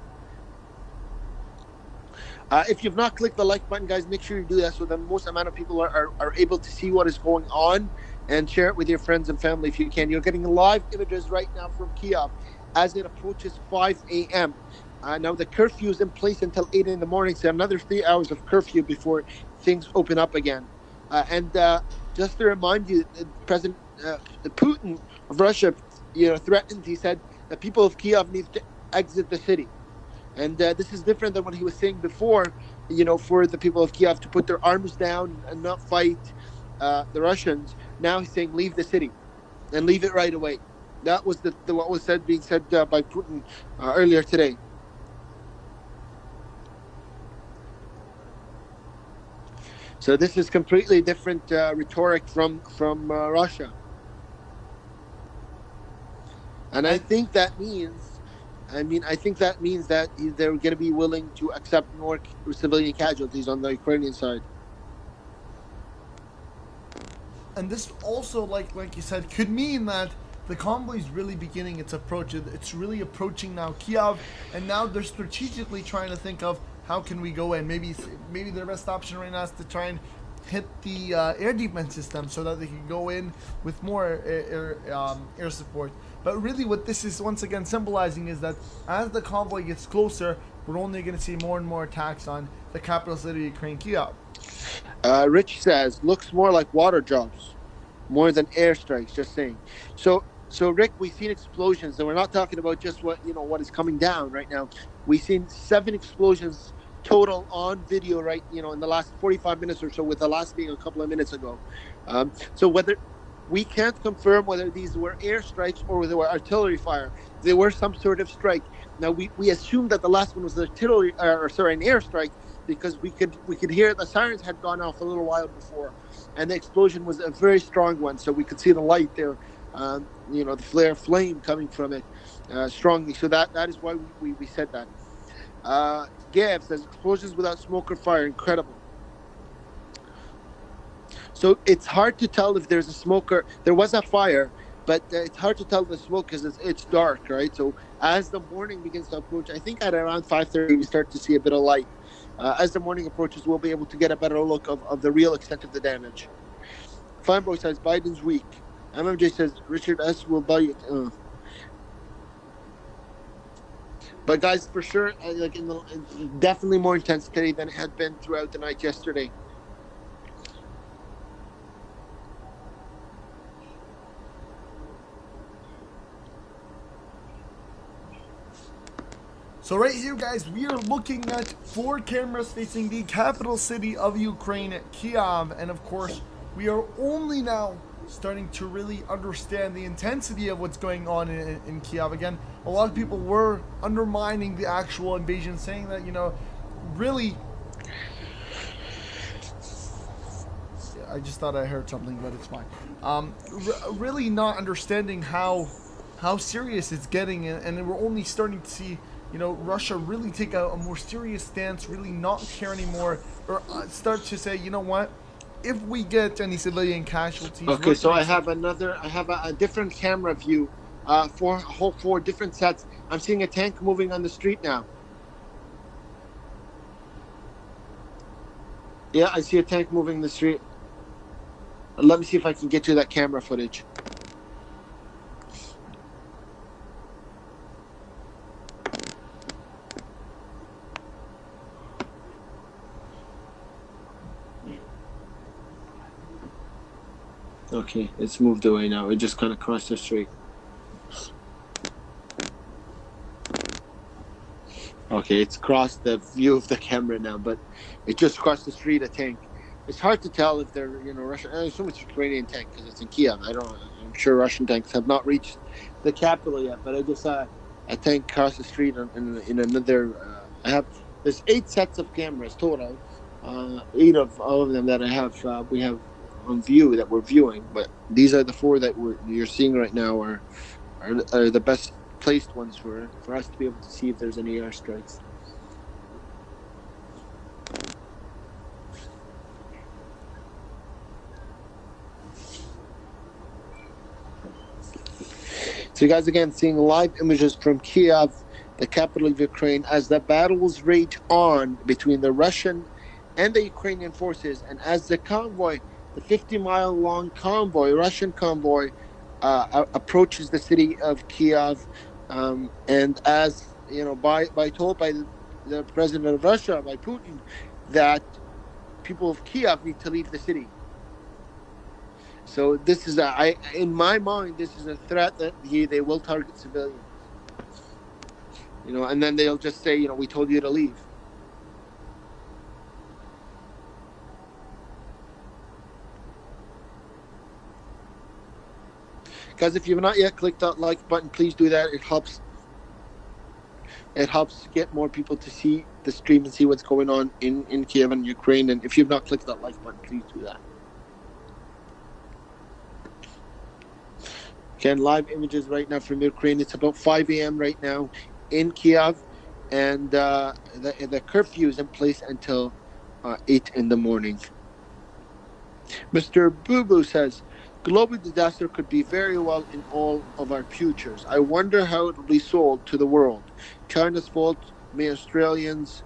If you've not clicked the like button, guys, make sure you do that so the most amount of people are able to see what is going on, and share it with your friends and family if you can. You're getting live images right now from Kiev as it approaches 5 a.m. Now the curfew is in place until 8 in the morning, so another 3 hours of curfew before things open up again. And just to remind you, President Putin of Russia, threatened. He said the people of Kiev need to exit the city. And this is different than what he was saying before, for the people of Kiev to put their arms down and not fight the Russians. Now he's saying leave the city and leave it right away. That was what was being said by Putin earlier today. So this is completely different rhetoric from Russia. And I think that means that they're going to be willing to accept more civilian casualties on the Ukrainian side. And this also, like you said, could mean that the convoy is really beginning its approach. It's really approaching now Kiev, and now they're strategically trying to think of how can we go in. Maybe their best option right now is to try and hit the air defense system so that they can go in with more air support. But really what this is once again symbolizing is that as the convoy gets closer, we're only going to see more and more attacks on the capital city of Ukraine, Kiev. Rich says, looks more like water drops, more than airstrikes, just saying. So Rick, we've seen explosions, and we're not talking about just what is coming down right now. We've seen 7 explosions total on video, right, in the last 45 minutes or so, with the last being a couple of minutes ago. So whether we can't confirm whether these were airstrikes or whether they were artillery fire. They were some sort of strike. Now we assumed that the last one was an airstrike, because we could hear the sirens had gone off a little while before, and the explosion was a very strong one, so we could see the light there, the flare flame coming from it strongly. So that is why we said that. Gav says explosions without smoke or fire, incredible. So it's hard to tell if there's a smoke or there was a fire, but it's hard to tell the smoke because it's dark, right? So as the morning begins to approach, I think at around 5:30 we start to see a bit of light. As the morning approaches, we'll be able to get a better look of the real extent of the damage. Fanboy says Biden's weak. MMJ says Richard S. will buy it. But guys, for sure, definitely more intense today than it had been throughout the night yesterday. So right here, guys, we are looking at 4 cameras facing the capital city of Ukraine, Kiev, and of course, we are only now starting to really understand the intensity of what's going on in Kiev. Again, a lot of people were undermining the actual invasion, saying that, really... I just thought I heard something, but it's fine. Really not understanding how serious it's getting, and we're only starting to see, Russia really take a more serious stance, really not care anymore, or start to say, you know what? If we get any civilian casualties... Okay, so I have a different camera view for 4 different sets. I'm seeing a tank moving on the street now. Yeah, I see a tank moving the street. Let me see if I can get you that camera footage. Okay, it's moved away now. It just kind of crossed the street. Okay, it's crossed the view of the camera now, but it just crossed the street, a tank. It's hard to tell if they're, Russian. I assume it's a Ukrainian tank because it's in Kiev. I'm sure Russian tanks have not reached the capital yet, but I just saw a tank cross the street in another. There's 8 sets of cameras total. 8 of all of them that I have. We have on view that we're viewing, but these are the 4 that you're seeing right now are the best placed ones for us to be able to see if there's any airstrikes. So you guys again seeing live images from Kiev, the capital of Ukraine, as the battles rage on between the Russian and the Ukrainian forces, and as the convoy, the 50-mile long convoy, Russian convoy, approaches the city of Kiev, and as told by the president of Russia, by Putin, that people of Kiev need to leave the city. So this is in my mind, this is a threat that they will target civilians. And then they'll just say, we told you to leave. Guys, if you've not yet clicked that like button, please do that. It helps get more people to see the stream and see what's going on in Kiev and Ukraine. And if you've not clicked that like button, please do that. Again, live images right now from Ukraine. It's about 5 a.m. right now in Kiev, and the curfew is in place until 8 in the morning. Mr. Boo Boo says, global disaster could be very well in all of our futures. I wonder how it will be sold to the world. China's fault, may Australians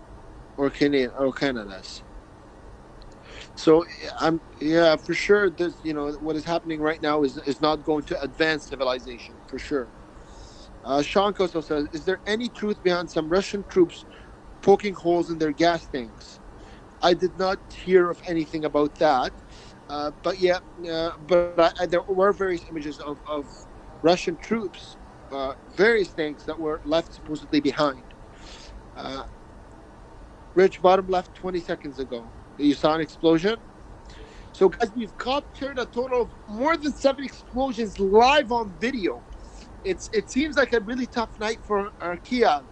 or Canada's. So for sure. This, what is happening right now is not going to advance civilization for sure. Sean also says, is there any truth behind some Russian troops poking holes in their gas tanks? I did not hear of anything about that. But there were various images of Russian troops, various tanks that were left supposedly behind. Rich, bottom left 20 seconds ago. You saw an explosion? So, guys, we've captured a total of more than 7 explosions live on video. It seems like a really tough night for Kiev.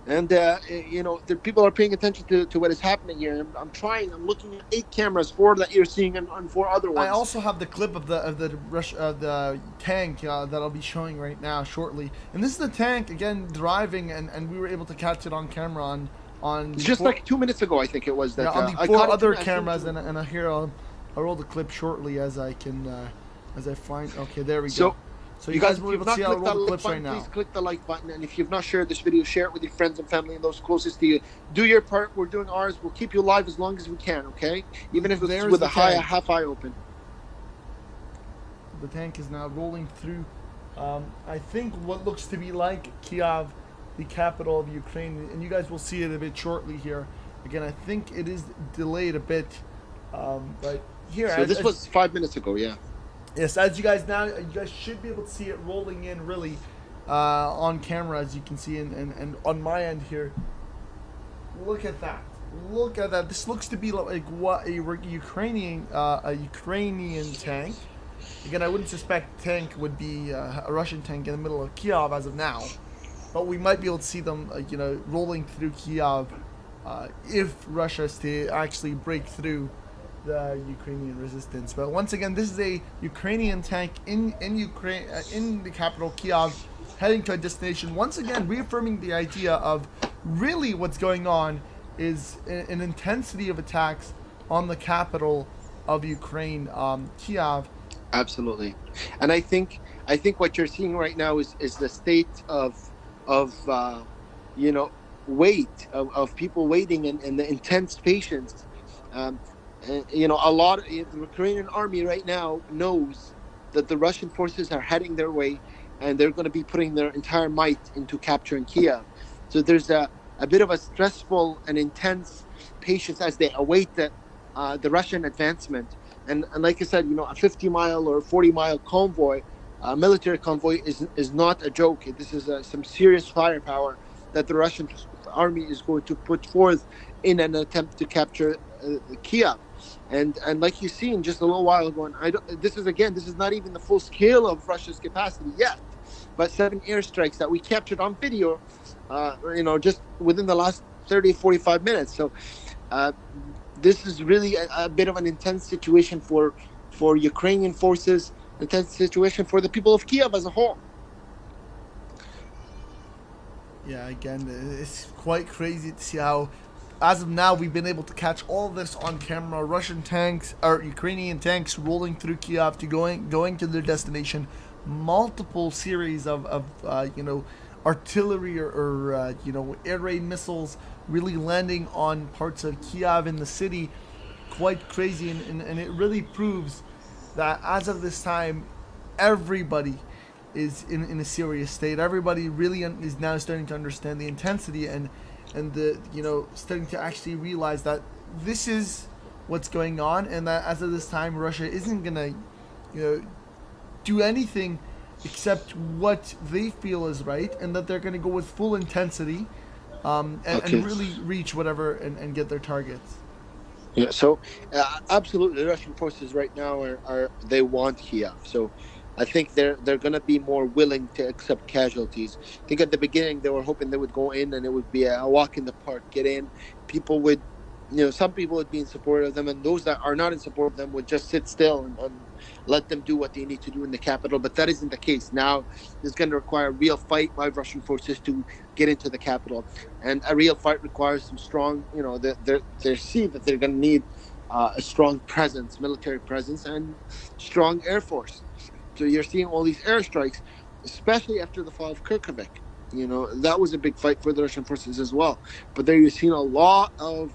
And, the people are paying attention to what is happening here. I'm looking at 8 cameras, 4 that you're seeing and 4 other ones. I also have the clip of the tank that I'll be showing right now shortly. And this is the tank, again, driving, and we were able to catch it on camera on just like 2 minutes ago, I think it was. That, on the 4 other cameras, and here I'll roll the clip shortly as I find. Okay, there we go. So you guys will be able to see how I roll the clips right now. Please click the like button, and if you've not shared this video, share it with your friends and family and those closest to you. Do your part. We're doing ours. We'll keep you live as long as we can, okay? Even if it's with a half eye open. The tank is now rolling through, I think, what looks to be like Kiev, the capital of Ukraine, and you guys will see it a bit shortly here. Again, I think it is delayed a bit, but here. So this was 5 minutes ago, yeah. Yes, as you guys should be able to see it rolling in really on camera, as you can see, and on my end here. Look at that! Look at that! This looks to be like what a Ukrainian tank. Again, I wouldn't suspect tank would be a Russian tank in the middle of Kiev as of now, but we might be able to see them, rolling through Kiev if Russia is to actually break through the Ukrainian resistance. But once again, this is a Ukrainian tank in Ukraine, in the capital Kiev, heading to a destination. Once again, reaffirming the idea of really what's going on is an intensity of attacks on the capital of Ukraine, Kiev. Absolutely, and I think what you're seeing right now is the state of wait of people waiting and the intense patience. A lot of the Ukrainian army right now knows that the Russian forces are heading their way, and they're going to be putting their entire might into capturing Kiev. So there's a bit of a stressful and intense patience as they await the Russian advancement. And like I said, a 50-mile or 40-mile convoy, military convoy, is not a joke. This is some serious firepower that the Russian army is going to put forth in an attempt to capture Kiev. And like you see in just a little while ago, this is not even the full scale of Russia's capacity yet, but 7 airstrikes that we captured on video, just within the last 30-45 minutes. So this is really a bit of an intense situation for Ukrainian forces, intense situation for the people of Kiev as a whole. Yeah, again, it's quite crazy to see how, as of now, we've been able to catch all of this on camera. Russian tanks, or Ukrainian tanks, rolling through Kiev to going to their destination. Multiple series of artillery or air raid missiles really landing on parts of Kiev in the city. Quite crazy, and it really proves that as of this time, everybody is in a serious state. Everybody really is now starting to understand the intensity and the starting to actually realize that this is what's going on, and that as of this time, Russia isn't gonna do anything except what they feel is right, and that they're gonna go with full intensity and really reach whatever and get their targets. Yeah, so absolutely, the Russian forces right now they want Kiev. So I think they're going to be more willing to accept casualties. I think at the beginning they were hoping they would go in and it would be a walk in the park, get in. People would, some people would be in support of them, and those that are not in support of them would just sit still and let them do what they need to do in the capital. But that isn't the case. Now it's going to require a real fight by Russian forces to get into the capital. And a real fight requires some strong, they see that they're going to need a strong presence, military presence, and strong air force. So you're seeing all these airstrikes, especially after the fall of Kirkovik. That was a big fight for the Russian forces as well. But there you're seeing a lot of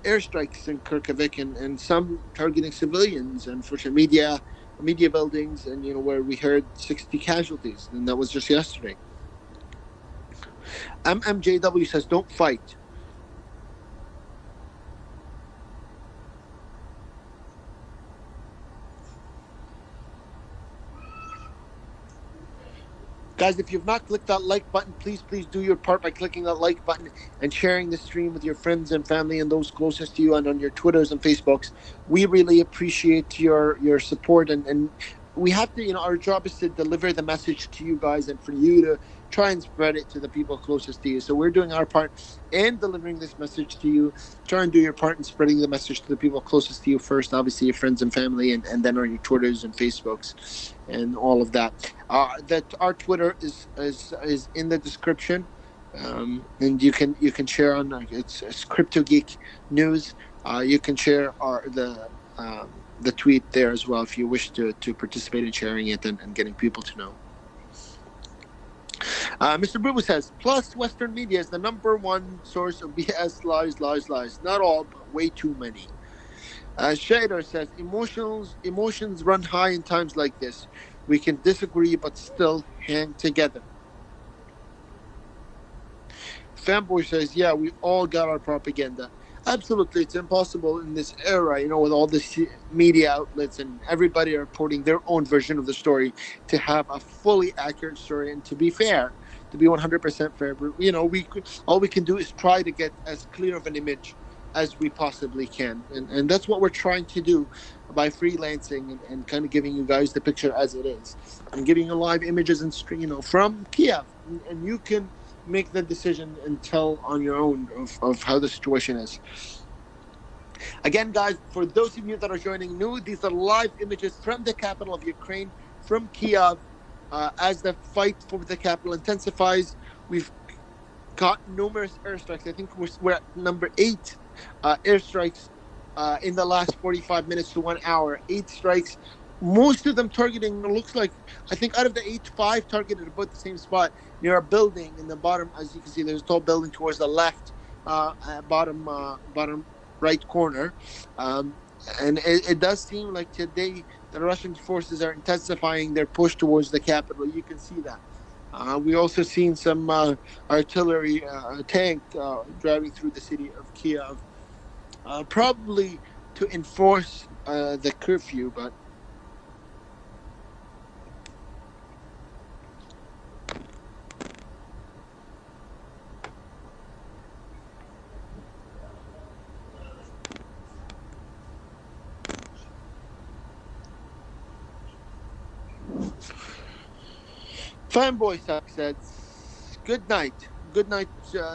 airstrikes in Kirkovik, and some targeting civilians and for some media buildings, and where we heard 60 casualties, and that was just yesterday. MMJW says, "Don't fight." Guys, if you've not clicked that like button, please do your part by clicking that like button and sharing the stream with your friends and family and those closest to you, and on your Twitters and Facebooks. We really appreciate your support, and we have to, our job is to deliver the message to you guys and for you to try and spread it to the people closest to you. So we're doing our part in delivering this message to you. Try and do your part in spreading the message to the people closest to you first, obviously your friends and family, and then on your Twitters and Facebooks and all of that. That our Twitter is in the description, and you can share on it's Crypto Geek News. You can share the tweet there as well if you wish to participate in sharing it and getting people to know. Mr. Brubu says, plus Western media is the number one source of BS, lies. Not all, but way too many. Shader says, emotions run high in times like this. We can disagree, but still hang together. Fanboy says, yeah, we all got our propaganda. Absolutely, it's impossible in this era, with all the media outlets and everybody reporting their own version of the story, to have a fully accurate story and to be fair, to be 100% fair. But, all we can do is try to get as clear of an image as we possibly can, and that's what we're trying to do by freelancing and kind of giving you guys the picture as it is, and giving you live images and from Kiev, and you can make the decision and tell on your own of how the situation is. Again, guys, for those of you that are joining new, these are live images from the capital of Ukraine, from Kiev. As the fight for the capital intensifies, we've got numerous airstrikes. I think we're at number 8 airstrikes in the last 45 minutes to 1 hour. 8 strikes, most of them targeting, looks like, I think out of the 8, 5 targeted about the same spot near a building in the bottom. As you can see, there's a tall building towards the left, bottom right corner. And it does seem like today the Russian forces are intensifying their push towards the capital. You can see that. We also seen some artillery tank driving through the city of Kiev, probably to enforce the curfew, but Fanboy says, good night. Good night.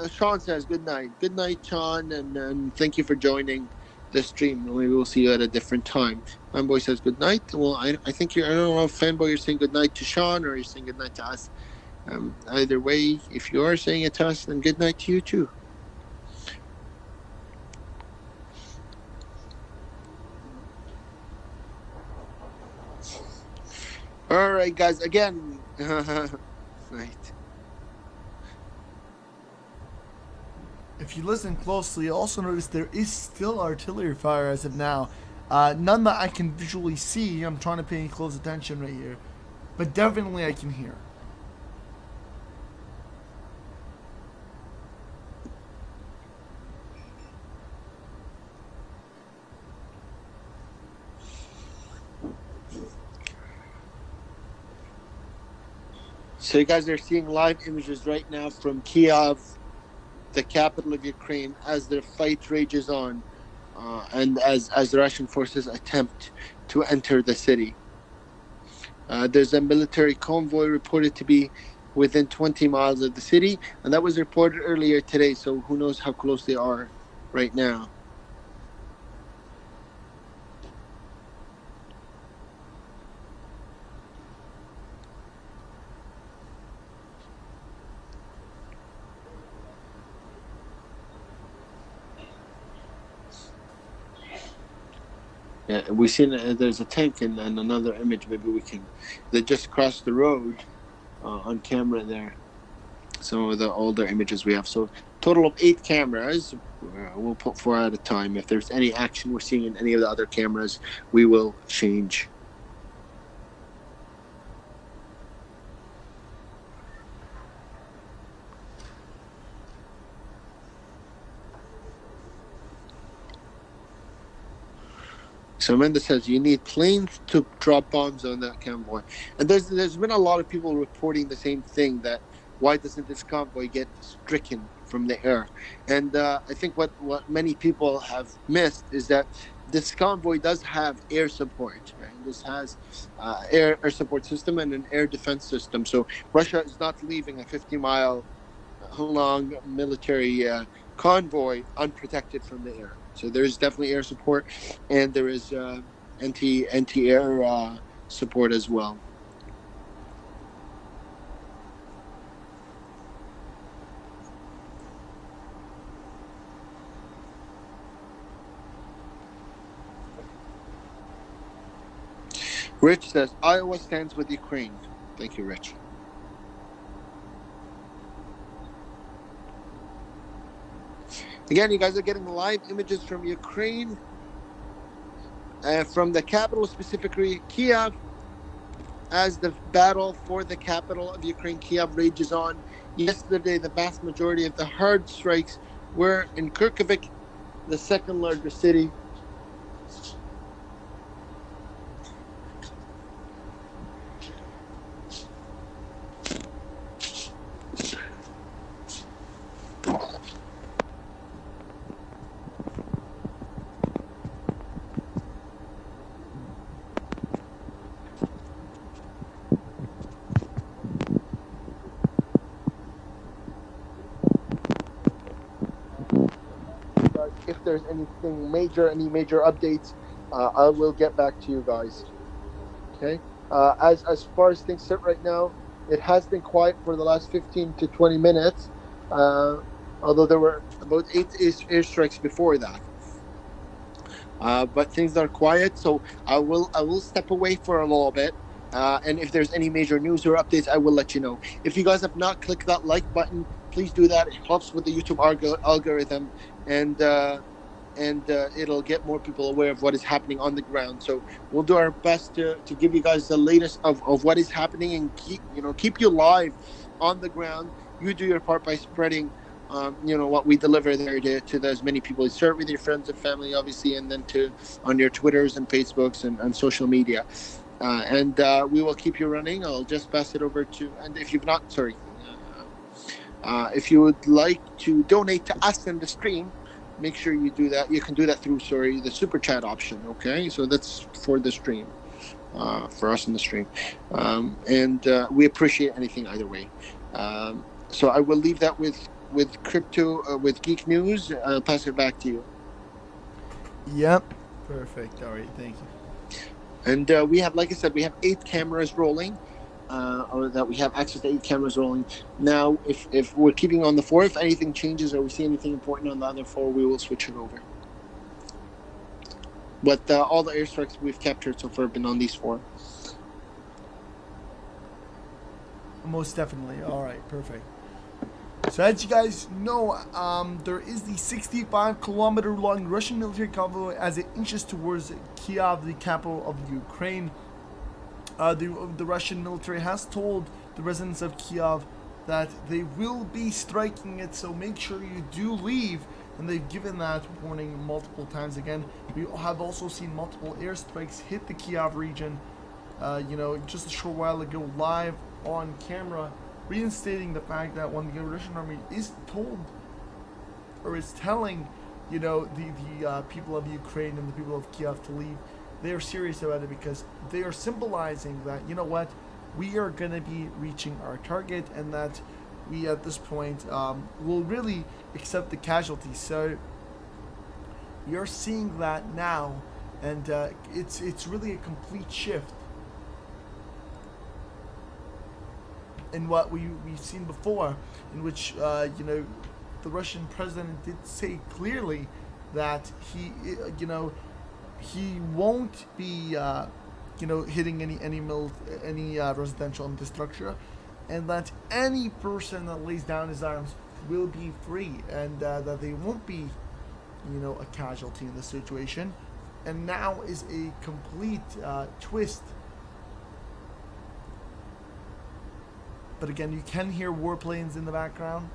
Sean says, good night. Good night, Sean, and thank you for joining the stream. We will see you at a different time. Fanboy says, good night. Well, I think I don't know if Fanboy, you're saying good night to Sean or you're saying good night to us. Either way, if you are saying it to us, then good night to you too. All right, guys. Again, right. If you listen closely, you'll also notice there is still artillery fire as of now. None that I can visually see. I'm trying to pay close attention right here, but definitely I can hear. So you guys are seeing live images right now from Kiev, the capital of Ukraine, as the fight rages on, and as the Russian forces attempt to enter the city. There's a military convoy reported to be within 20 miles of the city, and that was reported earlier today, so who knows how close they are right now. Yeah, we seen there's a tank and another image. Maybe we can. They just crossed the road on camera there. Some of the older images we have. So total of 8 cameras. We'll put 4 at a time. If there's any action we're seeing in any of the other cameras, we will change. So Amanda says you need planes to drop bombs on that convoy, and there's been a lot of people reporting the same thing, that why doesn't this convoy get stricken from the air? And I think what many people have missed is that this convoy does have air support. Right? This has air support system and an air defense system. So Russia is not leaving a 50-mile long military convoy unprotected from the air. So there is definitely air support, and there is anti-air support as well. Rich says Iowa stands with Ukraine. Thank you, Rich. Again, you guys are getting live images from Ukraine, from the capital, specifically Kiev, as the battle for the capital of Ukraine, Kiev, rages on. Yesterday, the vast majority of the hard strikes were in Kharkiv, the second largest city. If there's anything major, any major updates, I will get back to you guys. Okay. As far as things sit right now, it has been quiet for the last 15 to 20 minutes. Although there were about 8 airstrikes before that. But things are quiet, so I will step away for a little bit. And if there's any major news or updates, I will let you know. If you guys have not clicked that like button, please do that. It helps with the YouTube algorithm, and it'll get more people aware of what is happening on the ground. So we'll do our best to give you guys the latest of what is happening, and keep you live on the ground. You do your part by spreading what we deliver there to as many people. Share it with your friends and family, obviously, and then on your Twitters and Facebooks and social media. And we will keep you running. I'll just pass it over to, and if you've not, if you would like to donate to us in the stream, make sure you do that. You can do that through, the super chat option. Okay, so that's for the stream, for us in the stream, and we appreciate anything either way. So I will leave that with crypto, with Geek News. I'll pass it back to you. Yep, perfect. All right, thank you. And we have, like I said, we have 8 cameras rolling. Or that we have access to 8 cameras rolling. Now, if we're keeping on the 4, if anything changes or we see anything important on the other 4, we will switch it over. But all the airstrikes we've captured so far have been on these 4. Most definitely. All right, perfect. So as you guys know, there is the 65-kilometer long Russian military convoy as it inches towards Kiev, the capital of Ukraine. The Russian military has told the residents of Kiev that they will be striking it, so make sure you do leave. And they've given that warning multiple times. Again, we have also seen multiple airstrikes hit the Kiev region, just a short while ago, live on camera, reinstating the fact that when the Russian army is told, or is telling, the people of Ukraine and the people of Kiev to leave, they are serious about it, because they are symbolizing that, we are going to be reaching our target, and that we at this point will really accept the casualties. So we are seeing that now, and it's really a complete shift in what we've seen before, in which the Russian president did say clearly that he he won't be, hitting any residential infrastructure, and that any person that lays down his arms will be free, and that they won't be, a casualty in this situation. And now is a complete twist. But again, you can hear warplanes in the background.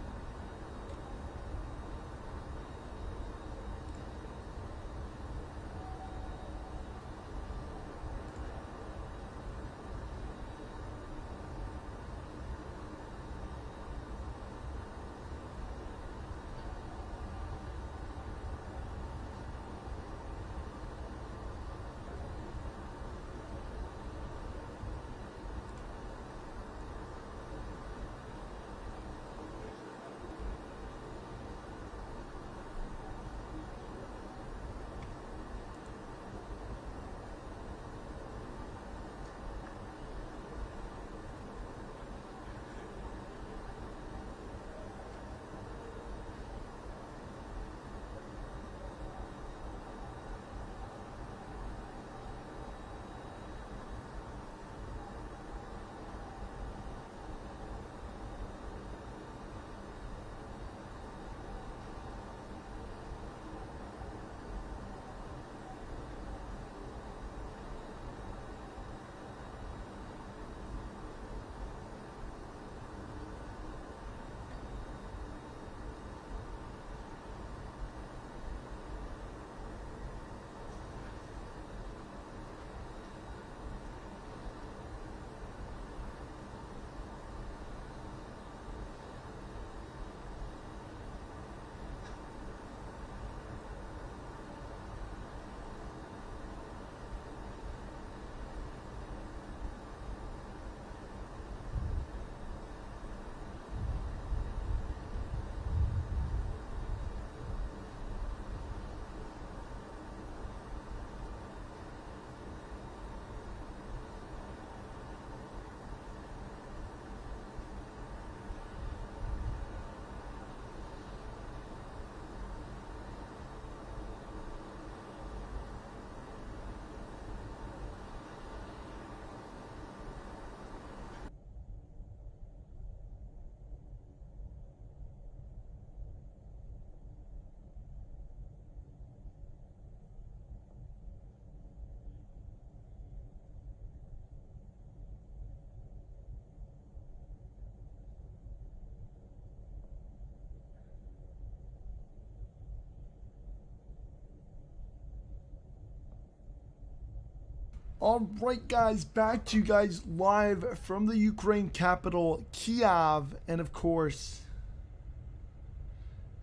Alright guys, back to you guys live from the Ukraine capital, Kiev, and of course,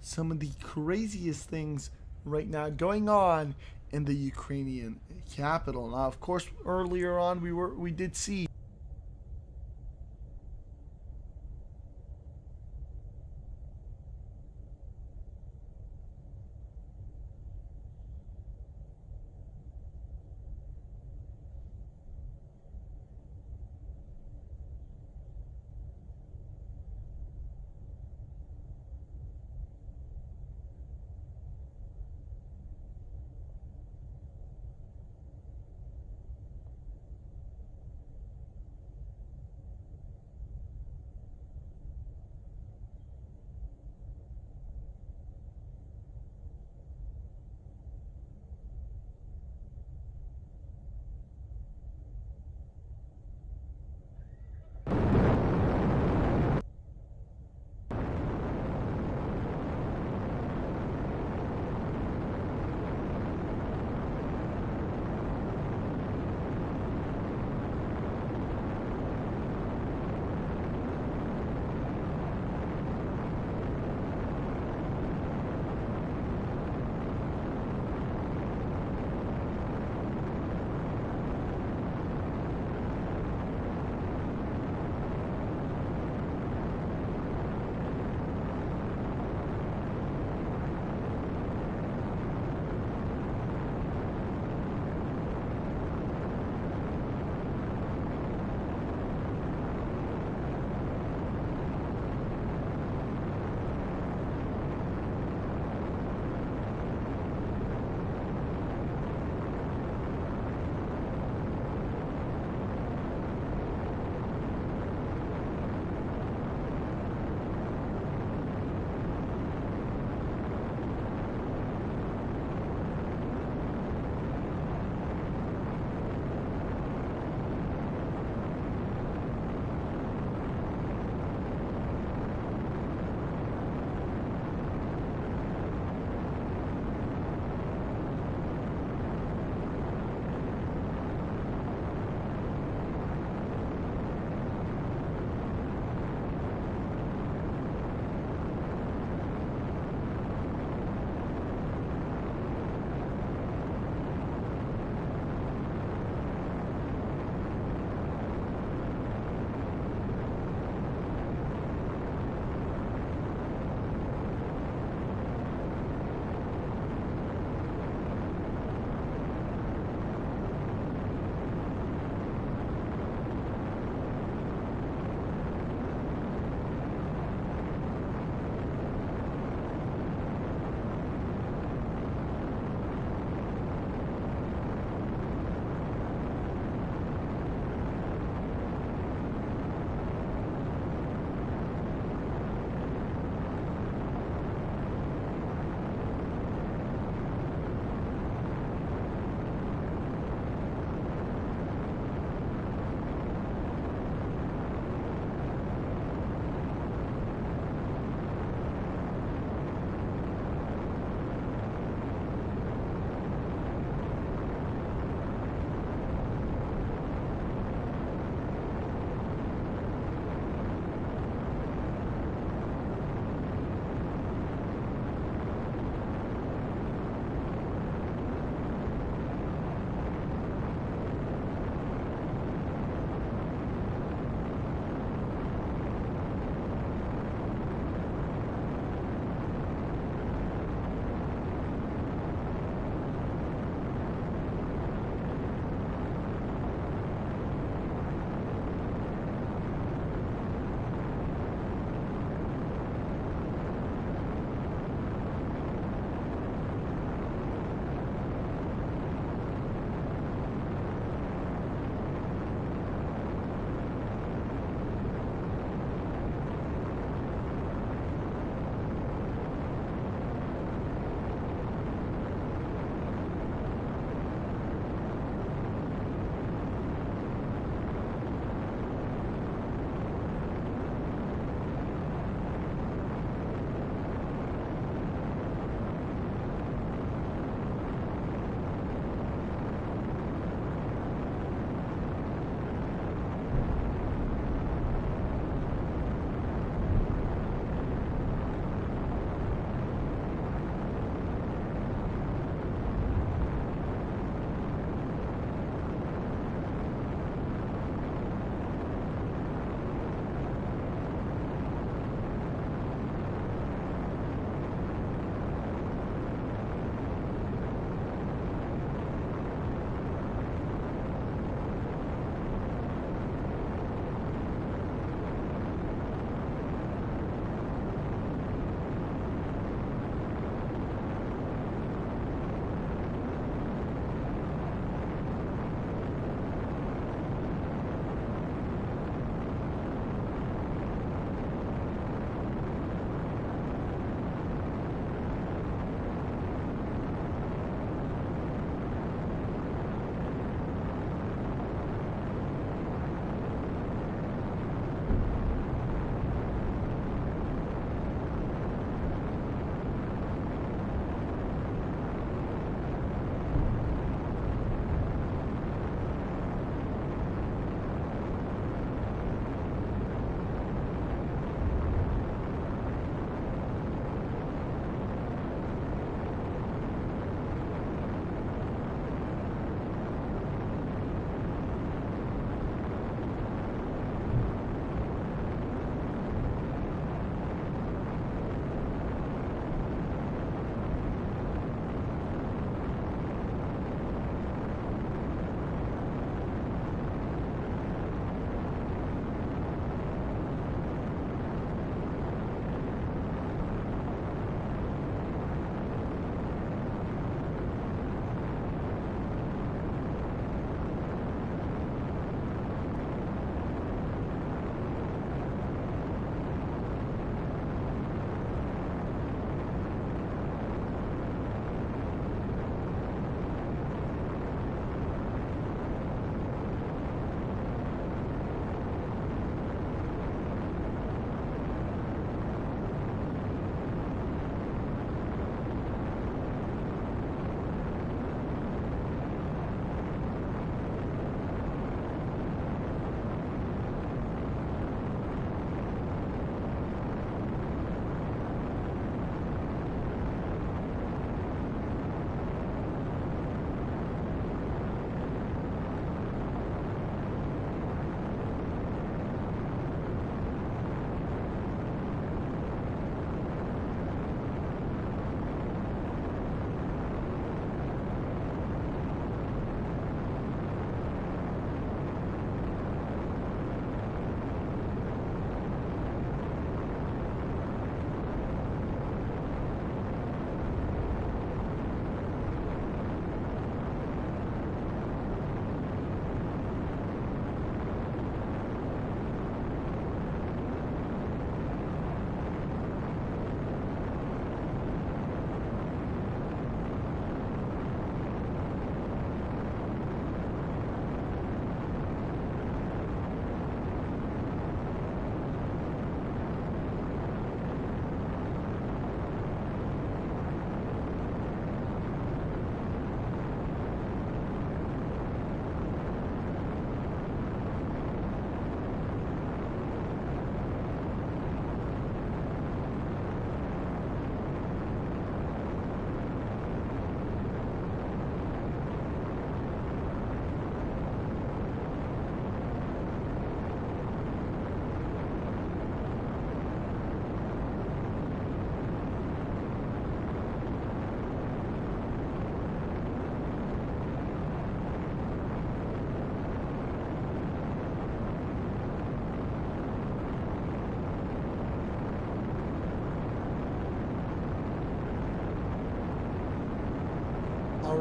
some of the craziest things right now going on in the Ukrainian capital. Now, of course, earlier on we did see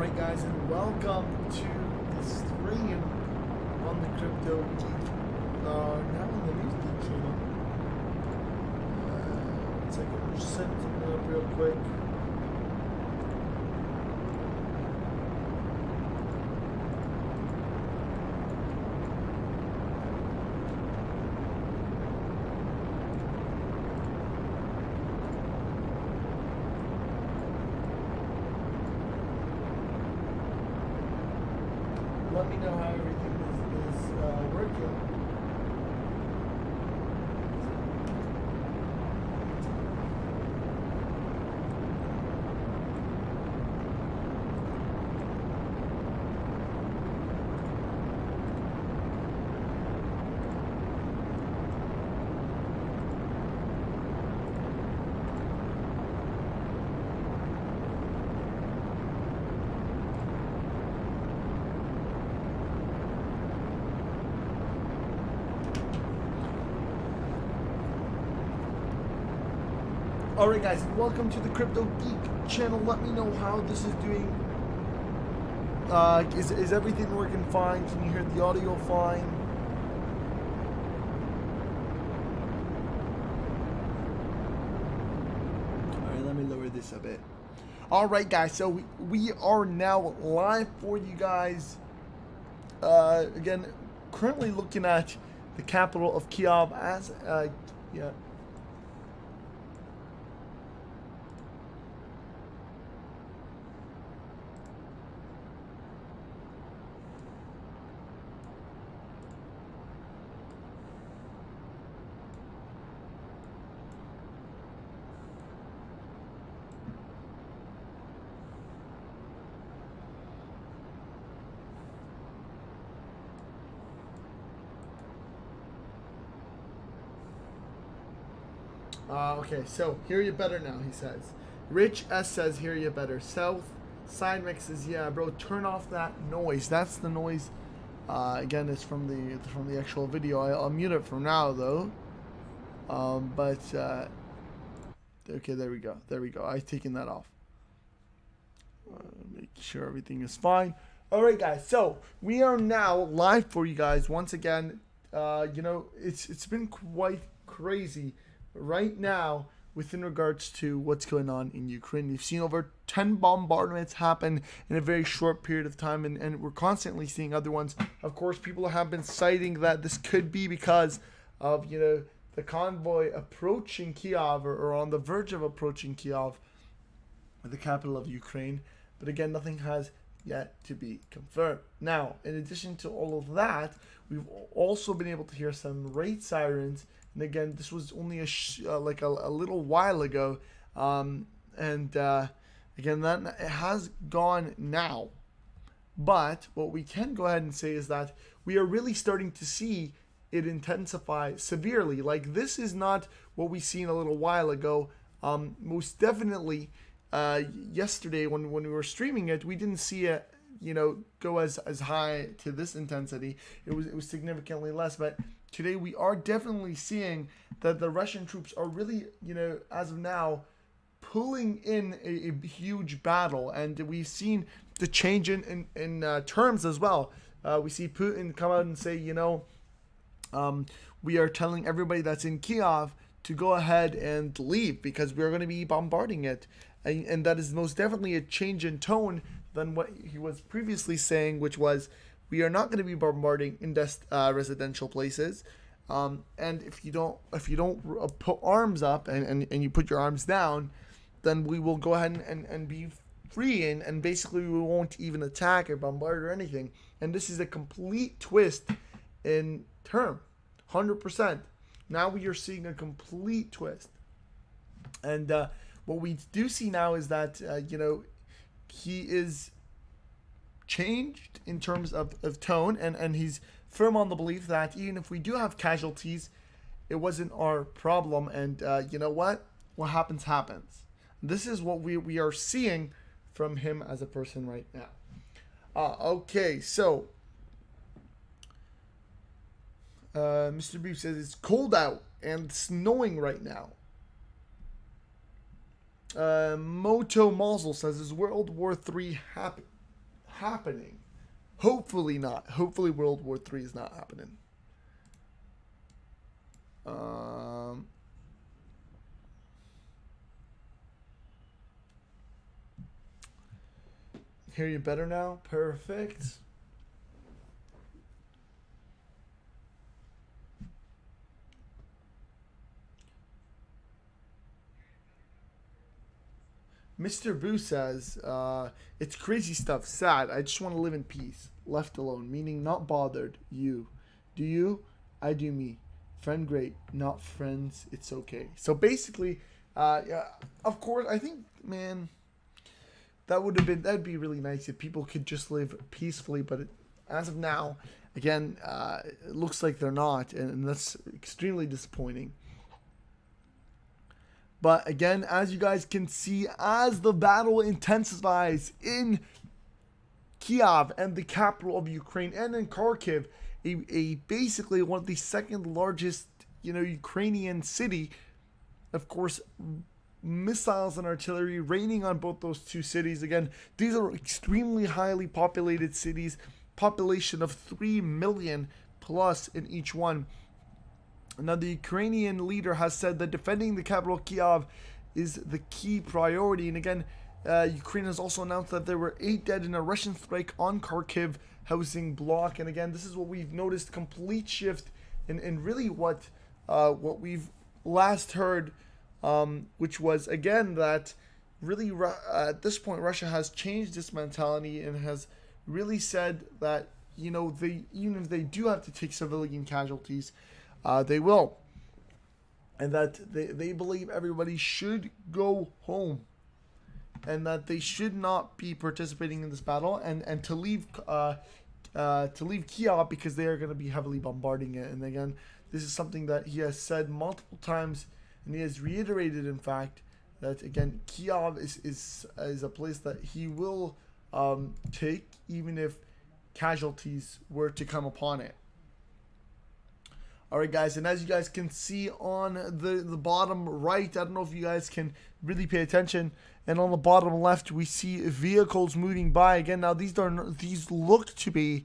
Alright guys, and welcome to the stream on the Crypto Geek, now on the News Geek channel. One second, I'm just setting something up real quick. Let me know how everything is working. Alright guys, welcome to the Crypto Geek channel. Let me know how this is doing. Is everything working fine? Can you hear the audio fine? Alright, let me lower this a bit. Alright guys, so we are now live for you guys. Again, currently looking at the capital of Kiev as, yeah. Okay, so hear you better now, he says. Rich S says hear you better. South Sidemix says, yeah, bro, turn off that noise. That's the noise. Again, it's from the actual video. I'll mute it for now though. Okay, there we go. There we go. I've taken that off. Make sure everything is fine. All right, guys. So we are now live for you guys once again. You know, it's been quite crazy right now within regards to what's going on in Ukraine. We've seen over 10 bombardments happen in a very short period of time, and we're constantly seeing other ones. Of course, people have been citing that this could be because of, you know, the convoy approaching Kiev or on the verge of approaching Kiev, the capital of Ukraine. But again, nothing has yet to be confirmed. Now, in addition to all of that, we've also been able to hear some raid sirens. And again, this was only like a little while ago, again, that it has gone now. But what we can go ahead and say is that we are really starting to see it intensify severely. Like, this is not what we seen a little while ago. Most definitely, yesterday when we were streaming it, we didn't see it, you know, go as high to this intensity. It was significantly less, but today we are definitely seeing that the Russian troops are really, you know, as of now, pulling in a huge battle, and we've seen the change in terms as well. We see Putin come out and say, you know, we are telling everybody that's in Kiev to go ahead and leave because we're going to be bombarding it, and that is most definitely a change in tone than what he was previously saying, which was, we are not going to be bombarding residential places, and if you don't put arms up and you put your arms down, then we will go ahead and be free, and basically we won't even attack or bombard or anything. And this is a complete twist in term, 100%. Now we are seeing a complete twist, and what we do see now is that you know, he is changed in terms of tone, and he's firm on the belief that even if we do have casualties, it wasn't our problem, and you know what happens. This is what we are seeing from him as a person right now. Okay, so Mr. Brief says it's cold out and snowing right now. Moto Mazel says, is World War III happening. Hopefully not. Hopefully World War III is not happening. Hear you better now? Perfect. Mr. Boo says, it's crazy stuff. Sad. I just want to live in peace. Left alone. Meaning not bothered. You. Do you? I do me. Friend great. Not friends. It's okay. So basically, yeah, of course, I think, man, that'd be really nice if people could just live peacefully. But as of now, again, it looks like they're not. And that's extremely disappointing. But again, as you guys can see, as the battle intensifies in Kiev and the capital of Ukraine, and in Kharkiv, a basically one of the second largest, Ukrainian city, of course, missiles and artillery raining on both those two cities. Again, these are extremely highly populated cities, population of 3 million plus in each one. Now, the Ukrainian leader has said that defending the capital Kiev is the key priority. And again, Ukraine has also announced that there were 8 dead in a Russian strike on Kharkiv housing block. And again, this is what we've noticed, complete shift in really what we've last heard, which was, again, that really at this point Russia has changed its mentality and has really said that, even if they do have to take civilian casualties, they will, and that they believe everybody should go home, and that they should not be participating in this battle, and to leave Kiev because they are going to be heavily bombarding it. And again, this is something that he has said multiple times, and he has reiterated, in fact, that again Kiev is a place that he will take even if casualties were to come upon it. Alright guys, and as you guys can see on the bottom right, I don't know if you guys can really pay attention, and on the bottom left we see vehicles moving by. Again, now these look to be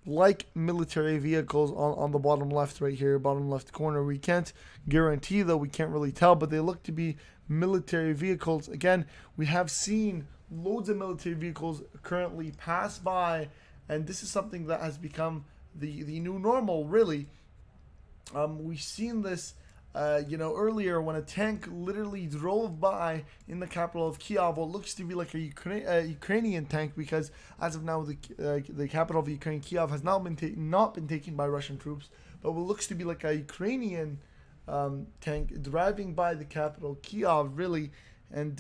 like military vehicles on the bottom left right here, bottom left corner. We can't guarantee though, we can't really tell, but they look to be military vehicles. Again, we have seen loads of military vehicles currently pass by, and this is something that has become the new normal, really. We've seen this, earlier when a tank literally drove by in the capital of Kiev, what looks to be like a Ukrainian tank, because as of now the capital of Ukraine, Kiev, has not been taken by Russian troops, but what looks to be like a Ukrainian tank driving by the capital Kiev, really, and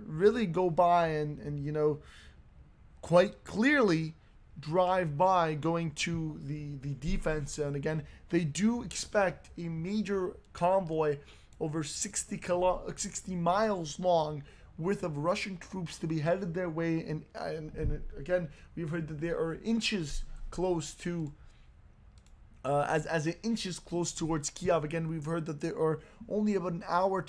really go by and quite clearly drive by going to the defense. And again, they do expect a major convoy over 60 miles long worth of Russian troops to be headed their way, and again, we've heard that they are inches close to as it inches close towards Kiev. Again, we've heard that there are only about an hour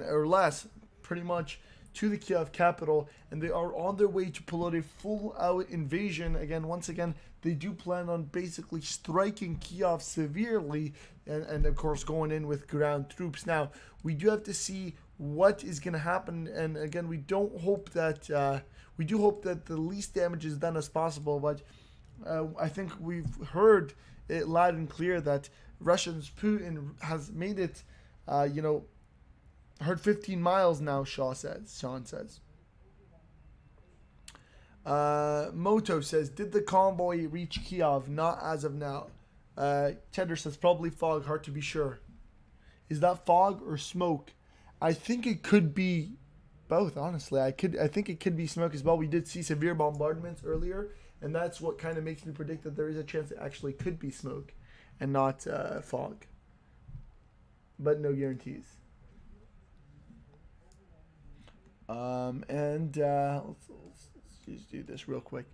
or less, pretty much, to the Kiev capital, and they are on their way to pull out a full-out invasion. Again, once again, they do plan on basically striking Kiev severely, and of course going in with ground troops. Now, we do have to see what is going to happen, and again, we do hope that the least damage is done as possible. But I think we've heard it loud and clear that Putin has made it, heard 15 miles now, Sean says. Moto says, did the convoy reach Kiev? Not as of now. Cheddar says, probably fog, hard to be sure. Is that fog or smoke? I think it could be both, honestly. I think it could be smoke as well. We did see severe bombardments earlier, and that's what kind of makes me predict that there is a chance it actually could be smoke and not fog. But no guarantees. Let's just do this real quick.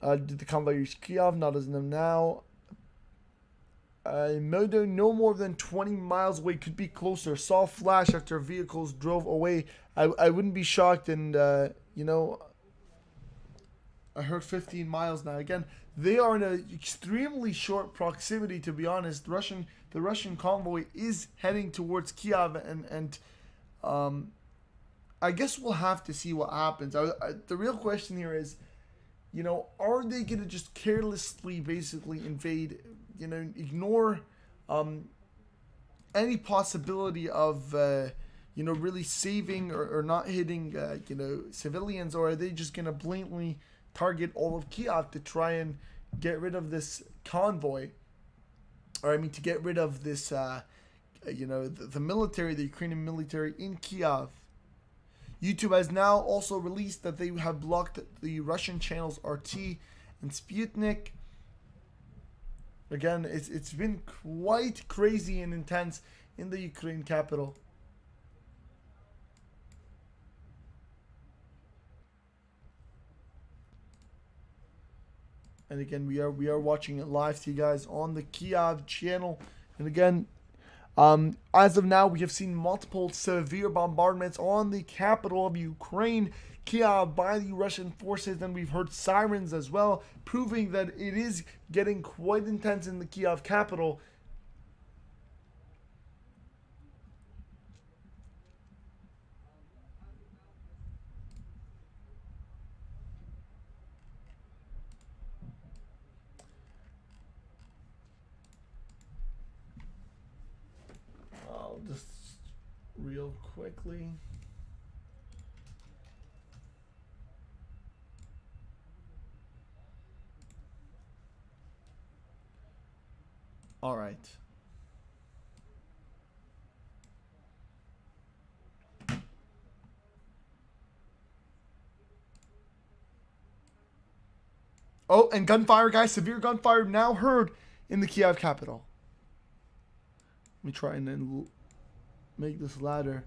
Did the convoy reach Kiev? Not as of now. no more than 20 miles away, could be closer. Saw flash after vehicles drove away. I wouldn't be shocked, and you know, I heard 15 miles now. Again, they are in an extremely short proximity, to be honest. The Russian convoy is heading towards Kiev, and I guess we'll have to see what happens. The real question here is, you know, are they going to just carelessly basically invade, you know, ignore any possibility of, you know, really saving or not hitting, you know, civilians, or are they just going to blatantly target all of Kiev to try and get rid of this convoy? Or, I mean, to get rid of this, you know, the military, the Ukrainian military in Kiev. YouTube has now also released that they have blocked the Russian channels RT and Sputnik. Again, it's been quite crazy and intense in the Ukraine capital. And again, we are watching it live to you guys on the KYIV channel. And again, as of now, we have seen multiple severe bombardments on the capital of Ukraine, Kiev, by the Russian forces, and we've heard sirens as well, proving that it is getting quite intense in the Kiev capital. Just real quickly. All right. Oh, and gunfire, guys. Severe gunfire now heard in the Kiev capital. Let me try and then make this louder.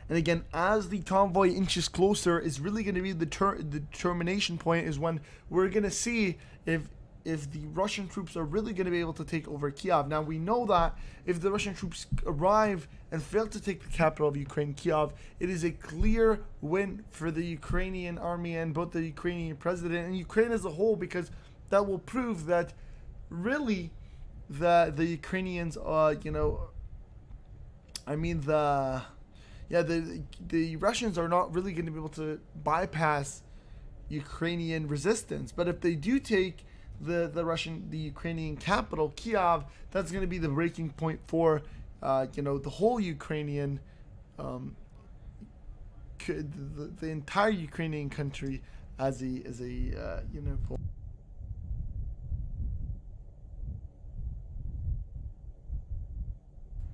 And again, as the convoy inches closer, is really going to be the determination point, is when we're going to see if the Russian troops are really going to be able to take over Kiev. Now, we know that if the Russian troops arrive and fail to take the capital of Ukraine, Kiev, it is a clear win for the Ukrainian army and both the Ukrainian president and Ukraine as a whole, because that will prove that really the Ukrainians, you know, I mean the Russians are not really going to be able to bypass Ukrainian resistance. But if they do take the Ukrainian capital, Kiev, that's going to be the breaking point for you know, the whole Ukrainian, the entire Ukrainian country as a you know.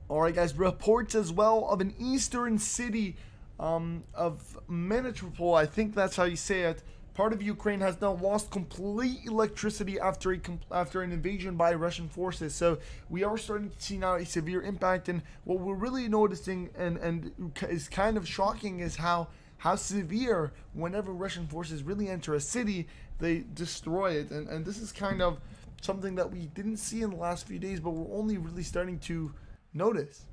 Alright guys, reports as well of an eastern city of Melitopol, I think that's how you say it. Part of Ukraine has now lost complete electricity after an invasion by Russian forces. So we are starting to see now a severe impact, and what we're really noticing and is kind of shocking is how severe, whenever Russian forces really enter a city, they destroy it. And this is kind of something that we didn't see in the last few days, but we're only really starting to notice.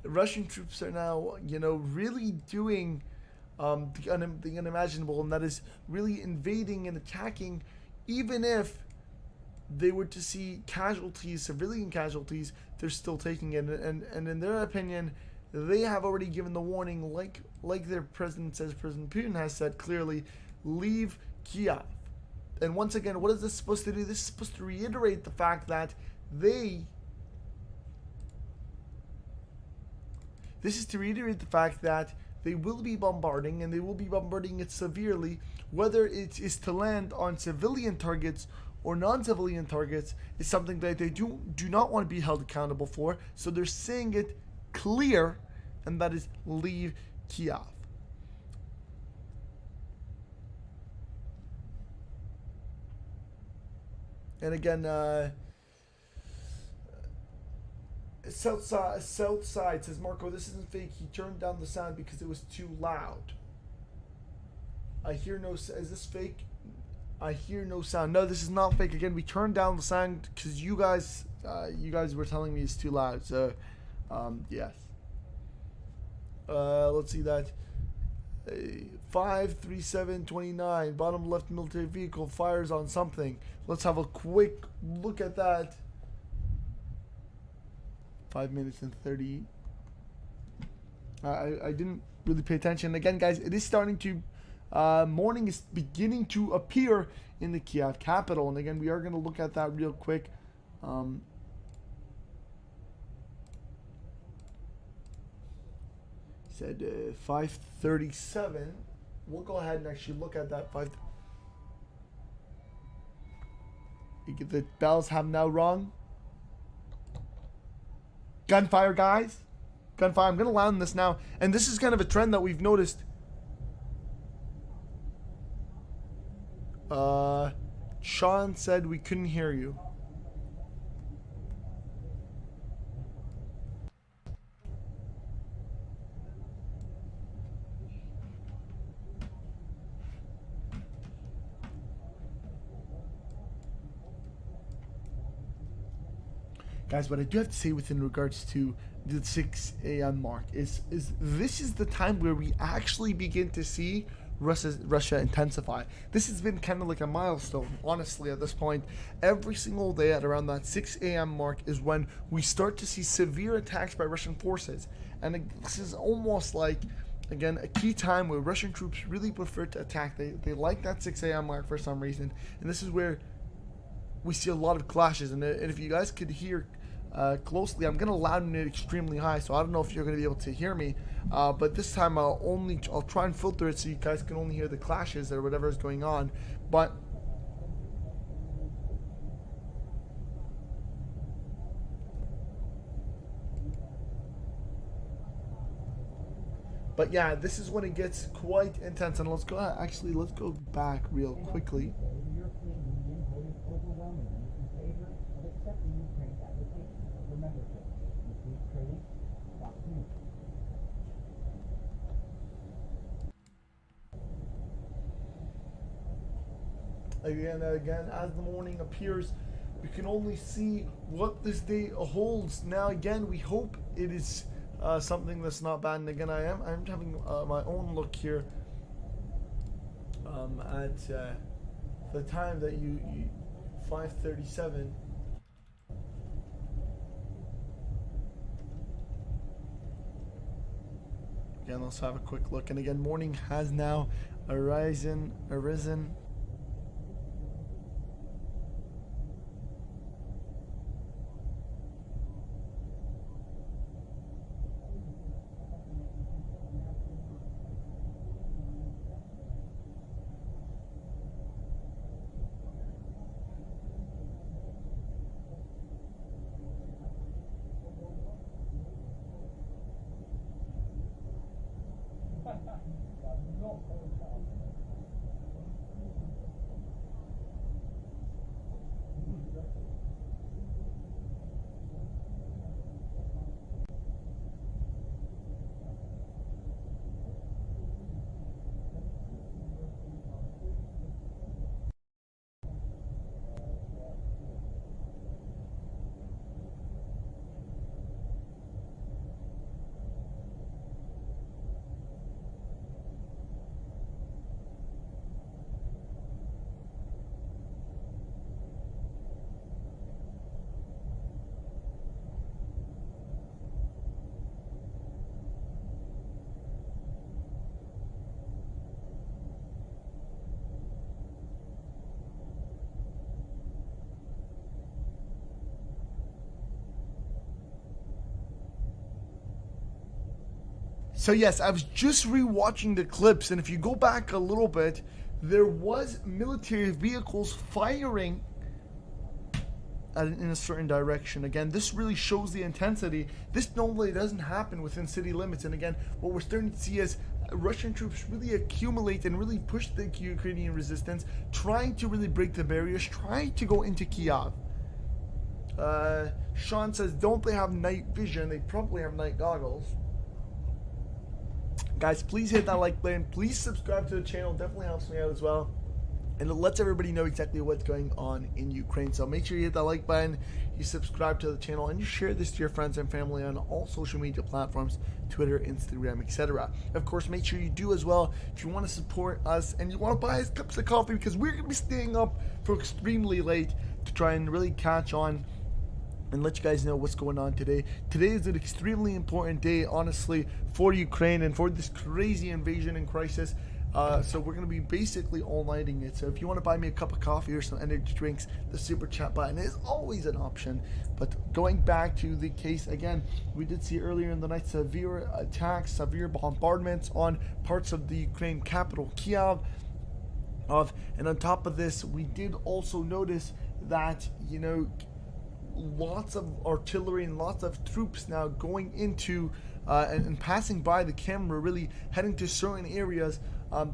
The Russian troops are now, you know, really doing the unimaginable, and that is really invading and attacking. Even if they were to see casualties, civilian casualties, they're still taking it. And in their opinion, they have already given the warning, like their president says, President Putin has said clearly, leave Kiev. And once again, what is this supposed to do? This is supposed to reiterate the fact that they will be bombarding, and they will be bombarding it severely, whether it is to land on civilian targets or non-civilian targets, is something that they do not want to be held accountable for. So they're saying it clear, and that is leave Kiev. And again, South side says Marco, this isn't fake. He turned down the sound because it was too loud. I hear no. Is this fake? I hear no sound. No, this is not fake. Again, we turned down the sound because you guys were telling me it's too loud. So, yes. Let's see that. 53729, bottom left military vehicle fires on something. Let's have a quick look at that. 5 minutes and 30. I didn't really pay attention. Again, guys, it is starting to morning is beginning to appear in the Kiev capital, and again, we are going to look at that real quick. Said 5:37. We'll go ahead and actually look at that. The bells have now rung. Gunfire, guys. Gunfire. I'm going to land this now, and this is kind of a trend that we've noticed. Sean said we couldn't hear you. Guys, what I do have to say within regards to the 6 a.m. mark is this is the time where we actually begin to see Russia intensify. This has been kind of like a milestone, honestly, at this point. Every single day at around that 6 a.m. mark is when we start to see severe attacks by Russian forces. And this is almost like, again, a key time where Russian troops really prefer to attack. They like that 6 a.m. mark for some reason. And this is where we see a lot of clashes. And if you guys could hear closely, I'm going to louden it extremely high, so I don't know if you're going to be able to hear me, but this time I'll try and filter it so you guys can only hear the clashes or whatever is going on. But yeah, this is when it gets quite intense. And let's go back real quickly. Again, as the morning appears, we can only see what this day holds. Now, again, we hope it is something that's not bad. And again, I'm having my own look here at the time that you 5:37. Again, let's have a quick look. And again, morning has now arisen. So yes, I was just rewatching the clips, and if you go back a little bit, there was military vehicles firing in a certain direction. Again, this really shows the intensity. This normally doesn't happen within city limits, and again, what we're starting to see is Russian troops really accumulate and really push the Ukrainian resistance, trying to really break the barriers, trying to go into Kiev. Sean says, don't they have night vision? They probably have night goggles. Guys, please hit that like button. Please subscribe to the channel. Definitely helps me out as well. And it lets everybody know exactly what's going on in Ukraine. So make sure you hit that like button, you subscribe to the channel, and you share this to your friends and family on all social media platforms, Twitter, Instagram, etc. Of course, make sure you do as well if you want to support us and you want to buy us cups of coffee, because we're going to be staying up for extremely late to try and really catch on and let you guys know what's going on today. Today is an extremely important day, honestly, for Ukraine and for this crazy invasion and crisis. So we're going to be basically all-nighting it. So if you want to buy me a cup of coffee or some energy drinks, the super chat button is always an option. But going back to the case again, we did see earlier in the night severe attacks, severe bombardments on parts of the Ukraine capital, Kiev. And on top of this, we did also notice that, you know, lots of artillery and lots of troops now going into and passing by the camera, really heading to certain areas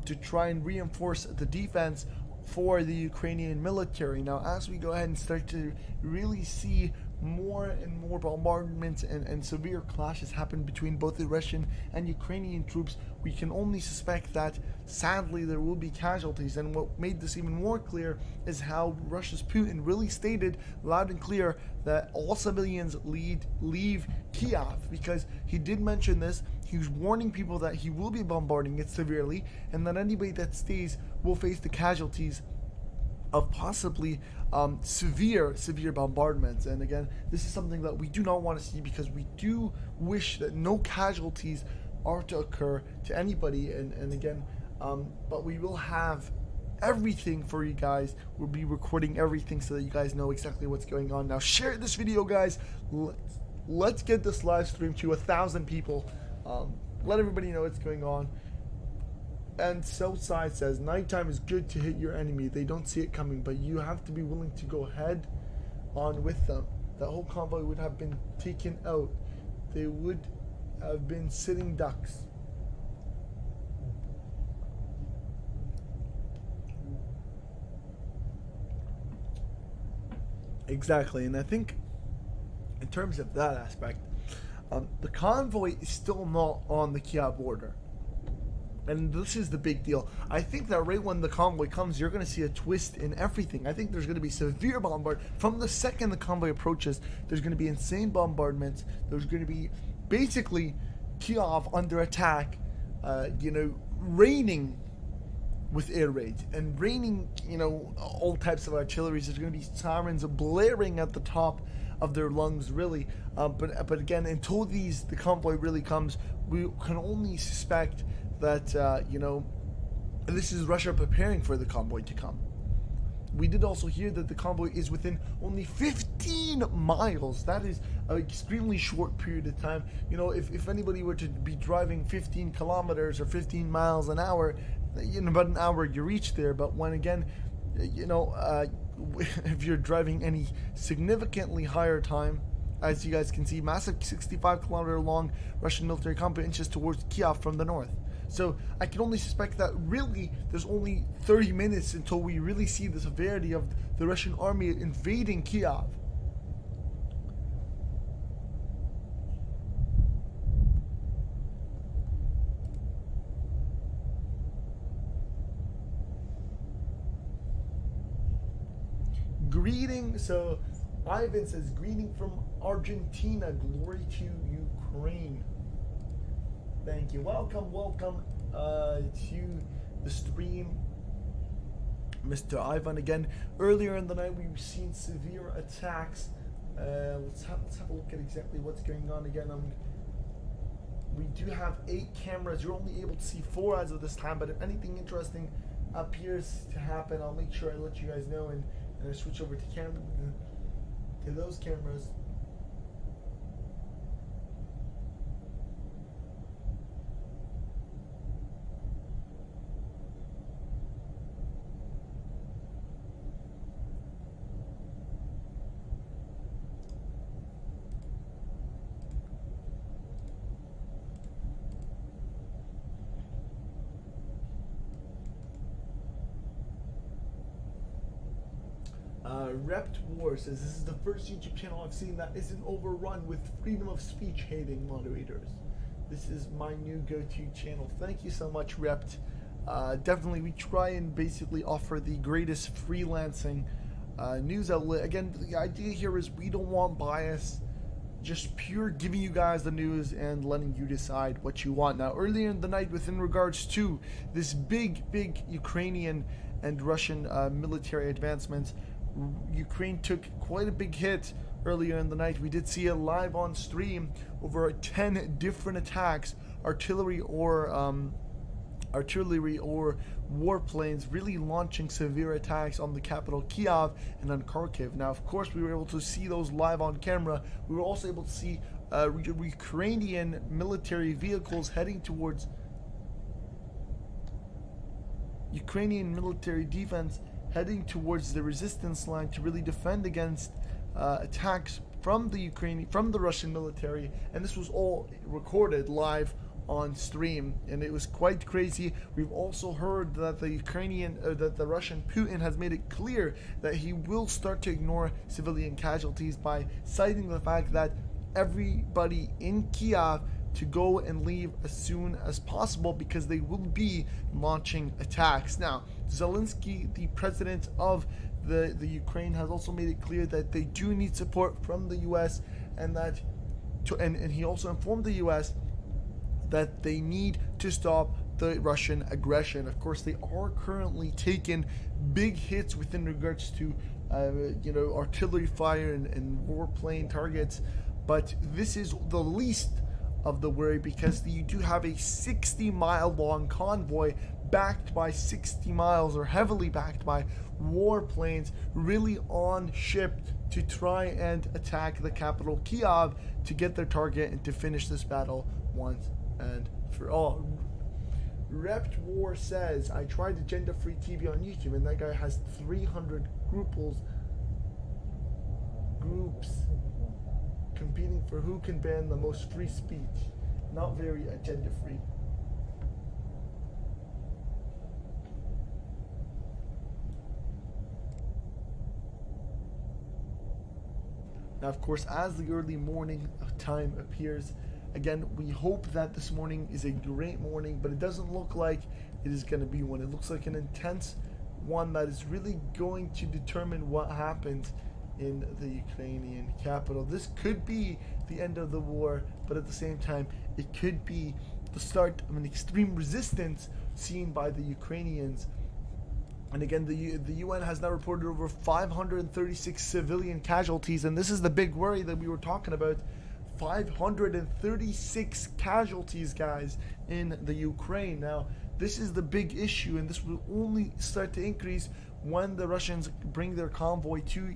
to try and reinforce the defense for the Ukrainian military. Now, as we go ahead and start to really see more and more bombardments and severe clashes happen between both the Russian and Ukrainian troops, we can only suspect that sadly there will be casualties. And what made this even more clear is how Russia's Putin really stated loud and clear that all civilians leave Kiev, because he did mention this. He was warning people that he will be bombarding it severely, and that anybody that stays will face the casualties of possibly severe bombardments. And again, this is something that we do not want to see, because we do wish that no casualties are to occur to anybody. And again, but we will have everything for you guys. We'll be recording everything so that you guys know exactly what's going on. Now share this video, guys. Let's get this live stream to 1,000 people. Let everybody know what's going on. And Southside says, nighttime is good to hit your enemy. They don't see it coming, but you have to be willing to go head on with them. That whole convoy would have been taken out. They would have been sitting ducks. Exactly, and I think in terms of that aspect, the convoy is still not on the Kiev border. And this is the big deal. I think that right when the convoy comes, you're going to see a twist in everything. I think there's going to be severe bombardment. From the second the convoy approaches, there's going to be insane bombardments. There's going to be basically Kiev under attack, raining with air raids and raining, all types of artillery. There's going to be sirens blaring at the top of their lungs, really. But again, until the convoy really comes, we can only suspect that, this is Russia preparing for the convoy to come. We did also hear that the convoy is within only 15 miles. That is an extremely short period of time. If anybody were to be driving 15 kilometers or 15 miles an hour, in about an hour you reach there. But when again, if you're driving any significantly higher time, as you guys can see, massive 65-kilometer long Russian military combat inches towards Kiev from the north. So I can only suspect that really there's only 30 minutes until we really see the severity of the Russian army invading Kiev. Greeting, so Ivan says, greeting from Argentina, glory to Ukraine. Thank you. Welcome to the stream, Mr. Ivan. Again, earlier in the night we've seen severe attacks. Let's have a look at exactly what's going on again. We do have 8 cameras. You're only able to see 4 as of this time, but if anything interesting appears to happen, I'll make sure I let you guys know, and I switch over to those cameras. Rept War says, this is the first YouTube channel I've seen that isn't overrun with freedom of speech hating moderators. This is my new go-to channel. Thank you so much, Rept. Definitely, we try and basically offer the greatest freelancing news outlet. Again, the idea here is we don't want bias, just pure giving you guys the news and letting you decide what you want. Now, earlier in the night, within regards to this big Ukrainian and Russian military advancements, Ukraine took quite a big hit earlier in the night. We did see it live on stream, over 10 different attacks, artillery or warplanes really launching severe attacks on the capital Kiev and on Kharkiv. Now, of course, we were able to see those live on camera. We were also able to see Ukrainian military vehicles heading towards Ukrainian military defense, heading towards the resistance line to really defend against attacks from the Russian military, and this was all recorded live on stream, and it was quite crazy. We've also heard that the Russian Putin has made it clear that he will start to ignore civilian casualties by citing the fact that everybody in Kiev to go and leave as soon as possible because they will be launching attacks. Now, Zelensky, the president of the Ukraine, has also made it clear that they do need support from the US, and that and he also informed the US that they need to stop the Russian aggression. Of course, they are currently taking big hits within regards to artillery fire and warplane targets, but this is the least of the worry, because you do have a 60-mile long convoy backed by 60 miles, or heavily backed by warplanes, really on ship to try and attack the capital Kiev to get their target and to finish this battle once and for all. Rept War says, I tried agenda-free TV on YouTube, and that guy has 300 groups competing for who can ban the most free speech. Not very agenda-free. Now, of course, as the early morning time appears, again, we hope that this morning is a great morning, but it doesn't look like it is going to be one. It looks like an intense one that is really going to determine what happens in the Ukrainian capital. This could be the end of the war, but at the same time, it could be the start of an extreme resistance seen by the Ukrainians. And again, the UN has now reported over 536 civilian casualties, and this is the big worry that we were talking about. 536 casualties, guys, in the Ukraine. Now, this is the big issue, and this will only start to increase when the Russians bring their convoy to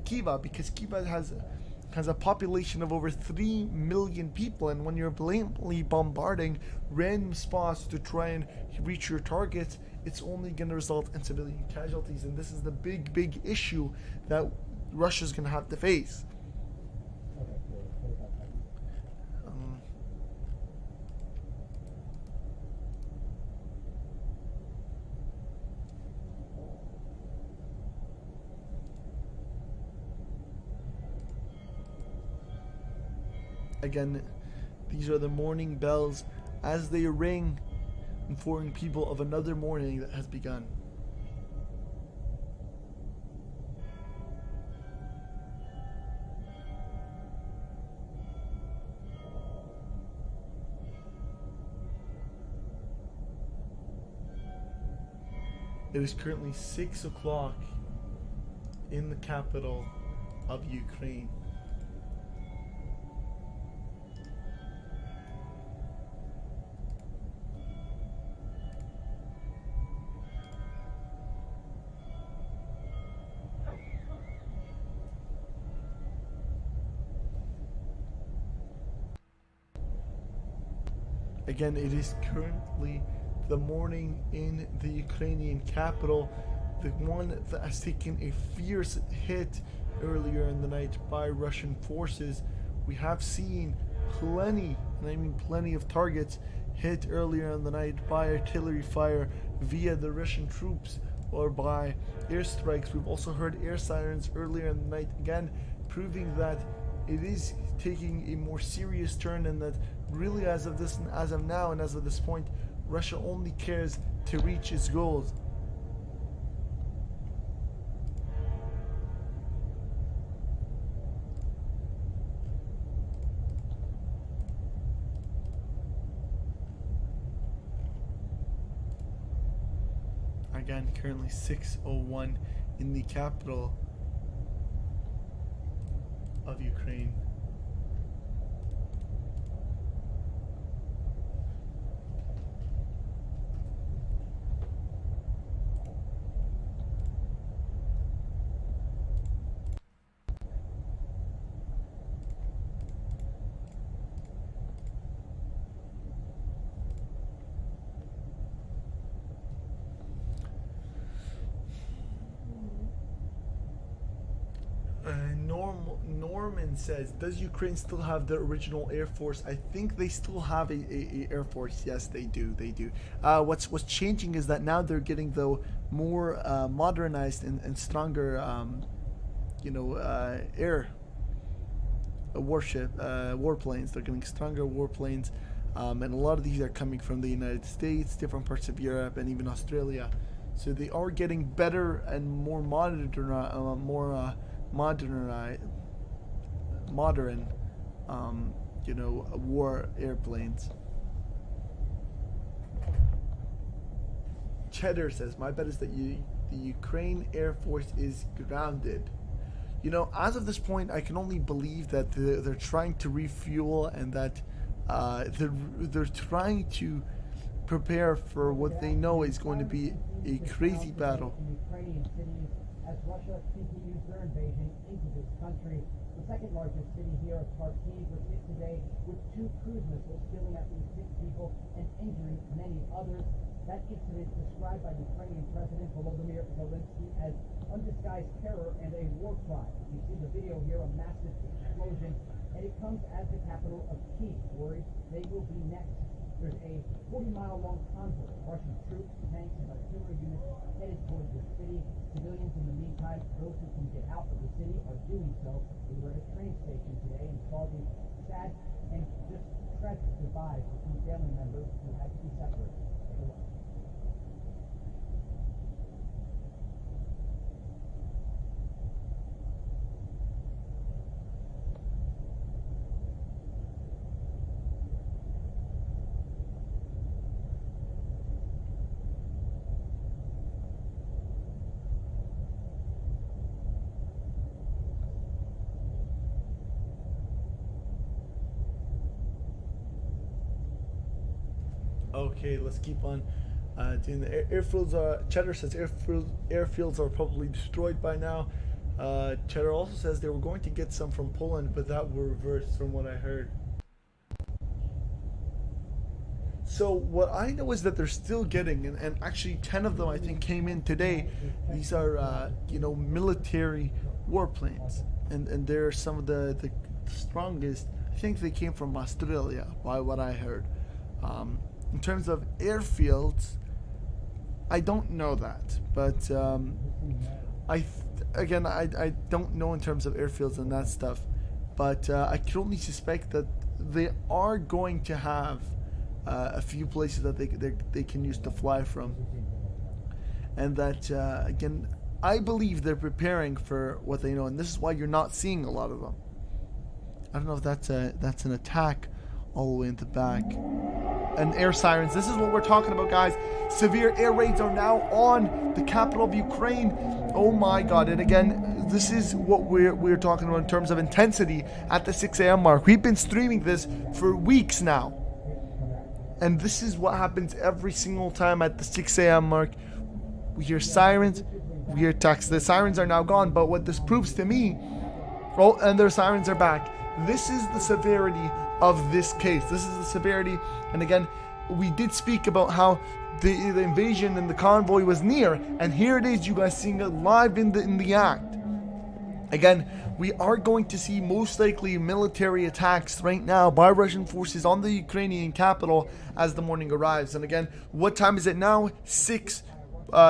Kiev, because Kiev has a population of over 3 million people, and when you're blatantly bombarding random spots to try and reach your targets, it's only going to result in civilian casualties, and this is the big issue that Russia's going to have to face. Again, these are the morning bells as they ring, informing people of another morning that has begun. It is currently 6 o'clock in the capital of Ukraine. Again, it is currently the morning in the Ukrainian capital, the one that has taken a fierce hit earlier in the night by Russian forces. We have seen plenty, and I mean plenty, of targets hit earlier in the night by artillery fire via the Russian troops or by airstrikes. We've also heard air sirens earlier in the night, again proving that it is taking a more serious turn, and that really as of now and as of this point, Russia only cares to reach its goals. Again, currently 6:01 in the capital of Ukraine. Norman says, does Ukraine still have their original air force? I think they still have a air force. Yes, they do. What's changing is that now they're getting, though, more modernized and stronger air warplanes. They're getting stronger warplanes, and a lot of these are coming from the United States, different parts of Europe, and even Australia. So they are getting better and more modern war airplanes. Cheddar says, my bet is that the Ukraine Air Force is grounded. As of this point, I can only believe that they're trying to refuel, and that they're trying to prepare for what they know is going to be a crazy battle. As Russia continues their invasion into this country. The second largest city here, Kharkiv, was hit today with 2 cruise missiles, killing at least 6 people and injuring many others. That incident described by Ukrainian President Volodymyr Zelensky as undisguised terror and a war crime. You see the video here, a massive explosion, and it comes as the capital of Kiev worries they will be next. There's a 40-mile-long convoy of Russian troops, tanks, and artillery units headed towards the city. Civilians, in the meantime, those who can get out of the city are doing so. We were at a train station today and saw the sad and just tragic goodbyes between family members who had to be separated. Take a look. Okay, let's keep on doing the airfields. Cheddar says airfields are probably destroyed by now. Cheddar also says they were going to get some from Poland, but that were reversed from what I heard. So what I know is that they're still getting, and actually 10 of them I think came in today. These are military warplanes, and they're some of the strongest. I think they came from Australia, by what I heard. In terms of airfields, I don't know that, but I don't know in terms of airfields and that stuff, but I can only suspect that they are going to have a few places that they can use to fly from, and that again, I believe they're preparing for what they know, and this is why you're not seeing a lot of them. I don't know if that's an attack all the way in the back. And air sirens. This is what we're talking about, guys. Severe air raids are now on the capital of Ukraine. Oh my God. And again, this is what we're talking about in terms of intensity at the 6 a.m. mark. We've been streaming this for weeks now. And this is what happens every single time at the 6 a.m. mark. We hear sirens, we hear attacks. The sirens are now gone, but what this proves to me, oh, and their sirens are back. This is the severity of this case. This is the severity. And again, we did speak about how the invasion and the convoy was near, and here it is, you guys seeing it live in the act. Again, we are going to see most likely military attacks right now by Russian forces on the Ukrainian capital as the morning arrives. And again, what time is it now? 6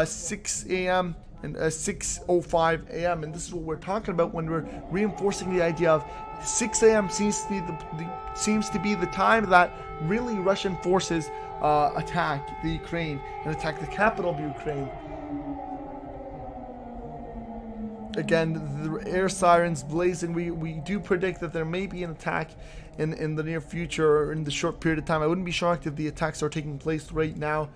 6 a.m. and 6:05 a.m. And this is what we're talking about when we're reinforcing the idea of 6 a.m. seems to be the time that really Russian forces attack the Ukraine and attack the capital of Ukraine. Again, the air sirens blazing. We do predict that there may be an attack in the near future or in the short period of time. I wouldn't be shocked if the attacks are taking place right now.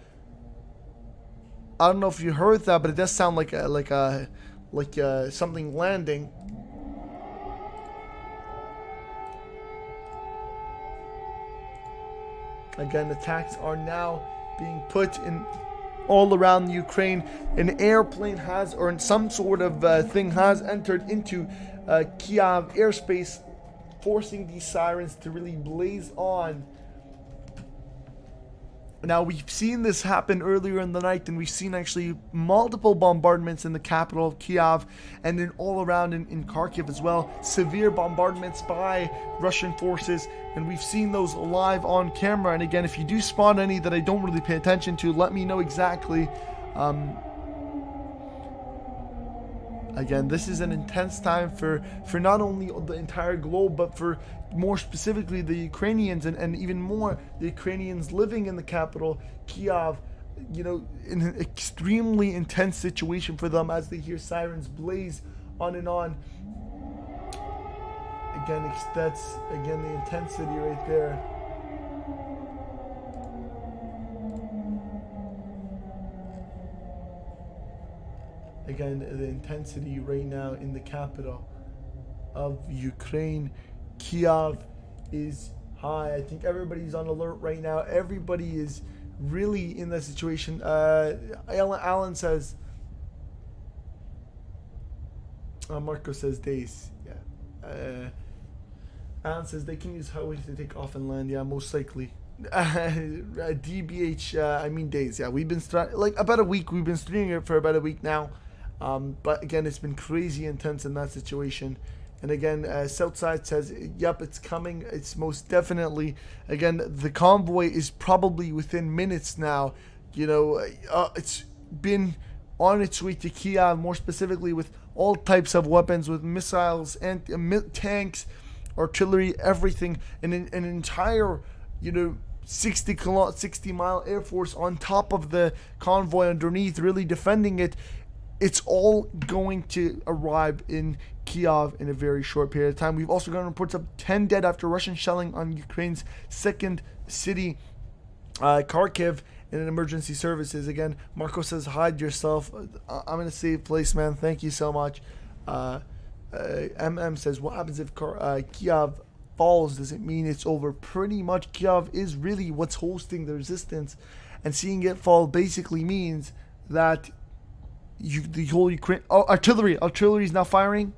I don't know if you heard that, but it does sound like something landing. Again, attacks are now being put in all around Ukraine. An airplane has, or some sort of thing has entered into Kiev airspace, forcing these sirens to really blaze on. Now, we've seen this happen earlier in the night, and we've seen actually multiple bombardments in the capital of Kiev and then all around in Kharkiv as well. Severe bombardments by Russian forces, and we've seen those live on camera. And again, if you do spot any that I don't really pay attention to, let me know exactly. Again, this is an intense time for not only the entire globe, but for more specifically the Ukrainians, and even more the Ukrainians living in the capital, Kiev. You know, in an extremely intense situation for them as they hear sirens blaze on and on. Again, that's again the intensity right there. Again, the intensity right now in the capital of Ukraine, Kiev, is high. I think everybody's on alert right now. Everybody is really in that situation. Alan says, Marco says days. Yeah. Alan says they can use highways to take off and land. Yeah, most likely. DBH, I mean days. Yeah, we've been about a week. We've been studying it for about a week now. But again, it's been crazy intense in that situation. And again, Southside says, yep, it's coming. It's most definitely. Again, the convoy is probably within minutes now. You know, it's been on its way to Kiev, more specifically with all types of weapons, with missiles and tanks, artillery, everything. And an entire, 60-mile Air Force on top of the convoy underneath, really defending it. It's all going to arrive in Kiev in a very short period of time. We've also gotten reports of 10 dead after Russian shelling on Ukraine's second city, Kharkiv, in an emergency services. Again, Marco says, hide yourself. I'm in a safe place, man. Thank you so much. MM says, what happens if Kiev falls? Does it mean it's over? Pretty much Kiev is really what's hosting the resistance, and seeing it fall basically means that the whole Ukraine... Oh, artillery is now firing.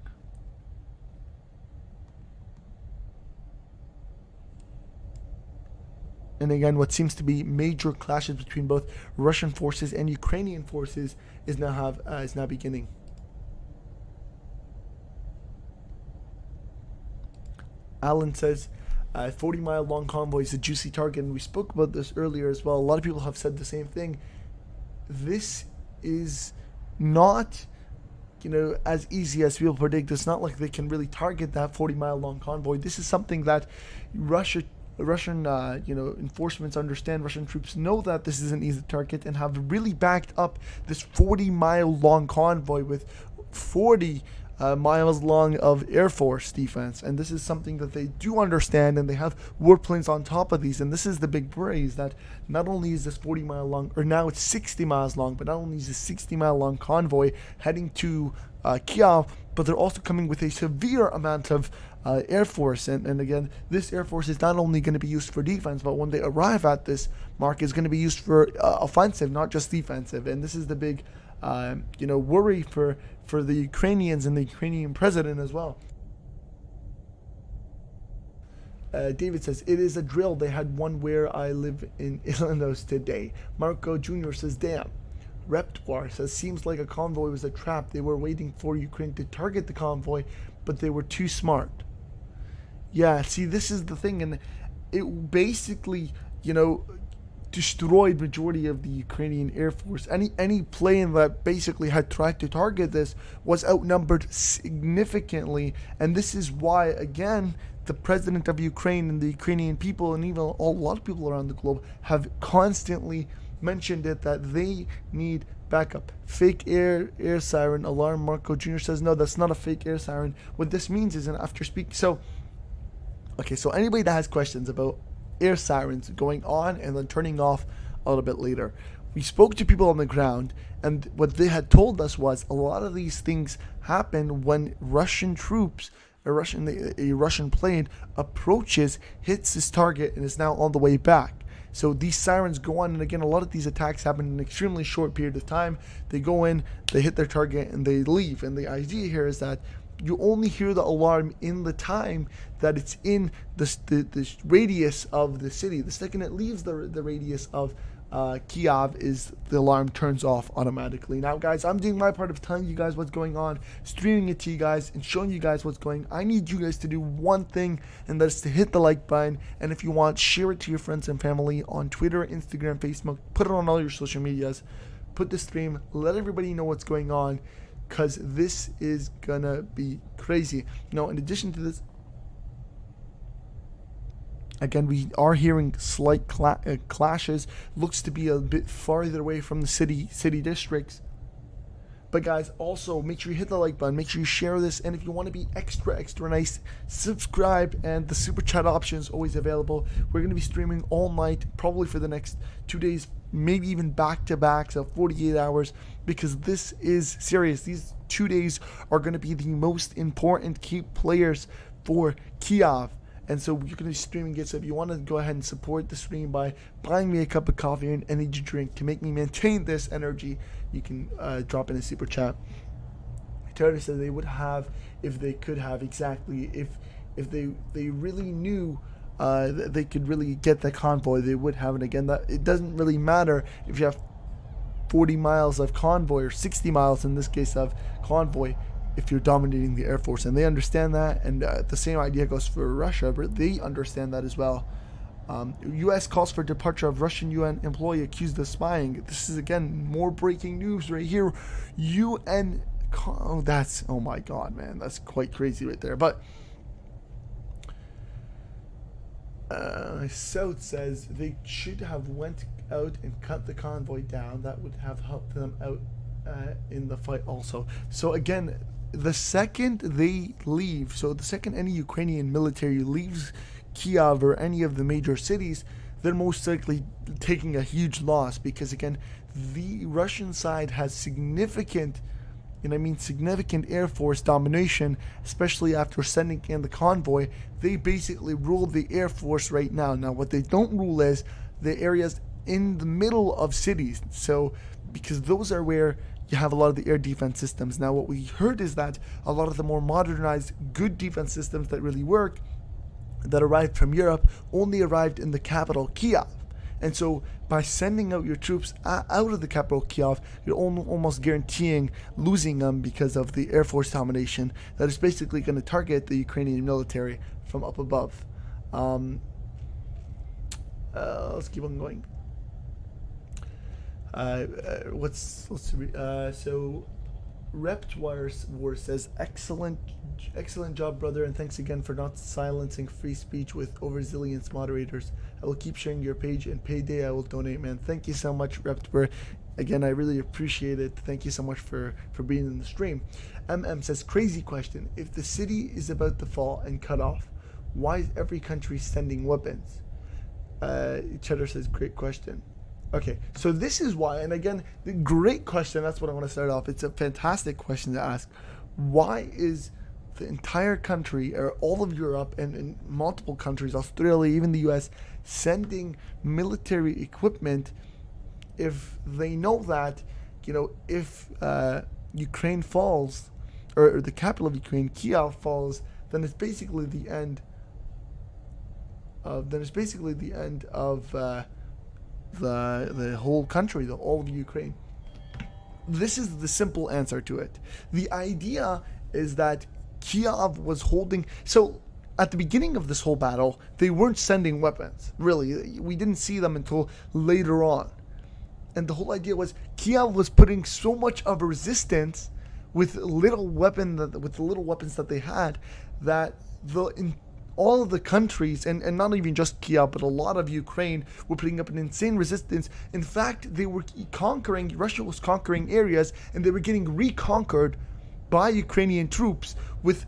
And again, what seems to be major clashes between both Russian forces and Ukrainian forces is now beginning. Alan says, 40-mile long convoy is a juicy target, and we spoke about this earlier as well. A lot of people have said the same thing. This is not, as easy as people predict. It's not like they can really target that 40-mile long convoy. This is something that Russian enforcements understand. Russian troops know that this is an easy target and have really backed up this 40-mile long convoy with 40 miles long of Air Force defense. And this is something that they do understand, and they have warplanes on top of these. And this is the big worry, is that not only is this 40-mile long, or now it's 60 miles long, but not only is this 60-mile long convoy heading to Kiev, but they're also coming with a severe amount of Air Force. And again, this Air Force is not only going to be used for defense, but when they arrive at this mark, is going to be used for offensive, not just defensive. And this is the big worry for the Ukrainians and the Ukrainian president as well. David says, it is a drill. They had one where I live in Illinois today. Marco Jr. says, damn. Reptwar says, seems like a convoy was a trap. They were waiting for Ukraine to target the convoy, but they were too smart. Yeah, see, this is the thing. And it basically, destroyed majority of the Ukrainian Air Force. Any plane that basically had tried to target this was outnumbered significantly, and this is why, again, the president of Ukraine and the Ukrainian people, and even a lot of people around the globe, have constantly mentioned it, that they need backup. Fake air siren alarm. Marco Jr. says, no, that's not a fake air siren. What this means is, and after speaking, so anybody that has questions about air sirens going on and then turning off a little bit later, we spoke to people on the ground, and what they had told us was a lot of these things happen when Russian troops, a Russian plane approaches, hits his target, and is now on the way back. So these sirens go on, and again, a lot of these attacks happen in an extremely short period of time. They go in, they hit their target, and they leave. And the idea here is that you only hear the alarm in the time that it's in the radius of the city. The second it leaves the radius of Kiev, is the alarm turns off automatically. Now, guys, I'm doing my part of telling you guys what's going on, streaming it to you guys, and showing you guys what's going on. I need you guys to do one thing, and that's to hit the like button. And if you want, share it to your friends and family on Twitter, Instagram, Facebook. Put it on all your social medias. Put the stream. Let everybody know what's going on, because this is gonna be crazy. Now, in addition to this, again, we are hearing slight clashes. Looks to be a bit farther away from the city districts. But guys, also make sure you hit the like button. Make sure you share this. And if you want to be extra nice, subscribe. And the super chat option is always available. We're going to be streaming all night, probably for the next 2 days, maybe even back to back, so 48 hours, because this is serious. These 2 days are going to be the most important key players for Kiev. And so you're going to be streaming it. So if you want to go ahead and support the stream by buying me a cup of coffee or an energy drink to make me maintain this energy, you can drop in a super chat. Terry said they would have, if they could have, exactly, if they really knew that they could really get the convoy, they would have it. Again, that it doesn't really matter if you have 40 miles of convoy or 60 miles in this case of convoy, if you're dominating the Air Force, and they understand that. And the same idea goes for Russia, but they understand that as well. U.S. calls for departure of Russian UN employee accused of spying. This is, again, more breaking news right here. UN, oh my God, man, that's quite crazy right there. But South says they should have went out and cut the convoy down. That would have helped them out in the fight also. So again, the second they leave, so the second any Ukrainian military leaves Kiev or any of the major cities, they're most likely taking a huge loss, because again, the Russian side has significant, and I mean significant, Air Force domination, especially after sending in the convoy. They basically rule the Air Force right now. Now, what they don't rule is the areas in the middle of cities, so because those are where you have a lot of the air defense systems. Now, what we heard is that a lot of the more modernized, good defense systems that really work, that arrived from Europe, only arrived in the capital, Kiev. And so by sending out your troops out of the capital, Kiev, you're almost guaranteeing losing them because of the Air Force domination that is basically going to target the Ukrainian military from up above. Let's keep on going. So Reptwire says, excellent job, brother, and thanks again for not silencing free speech with overzealous moderators. I will keep sharing your page, and payday I will donate, man. Thank you so much, Reptwire. Again, I really appreciate it. Thank you so much for being in the stream. MM says, crazy question. If the city is about to fall and cut off, why is every country sending weapons? Cheddar says, great question. Okay, so this is why, and again, the great question, that's what I want to start off. It's a fantastic question to ask. Why is the entire country, or all of Europe and multiple countries, Australia, even the US, sending military equipment if they know that, if Ukraine falls, or the capital of Ukraine, Kiev, falls, then it's basically the end of, the whole country, all of Ukraine. This is the simple answer to it. The idea is that Kiev was holding, so at the beginning of this whole battle, they weren't sending weapons. Really, we didn't see them until later on. And the whole idea was Kiev was putting so much of a resistance with the little weapons that they had, that in all of the countries, and not even just Kiev, but a lot of Ukraine were putting up an insane resistance. In fact, Russia was conquering areas, and they were getting reconquered by Ukrainian troops with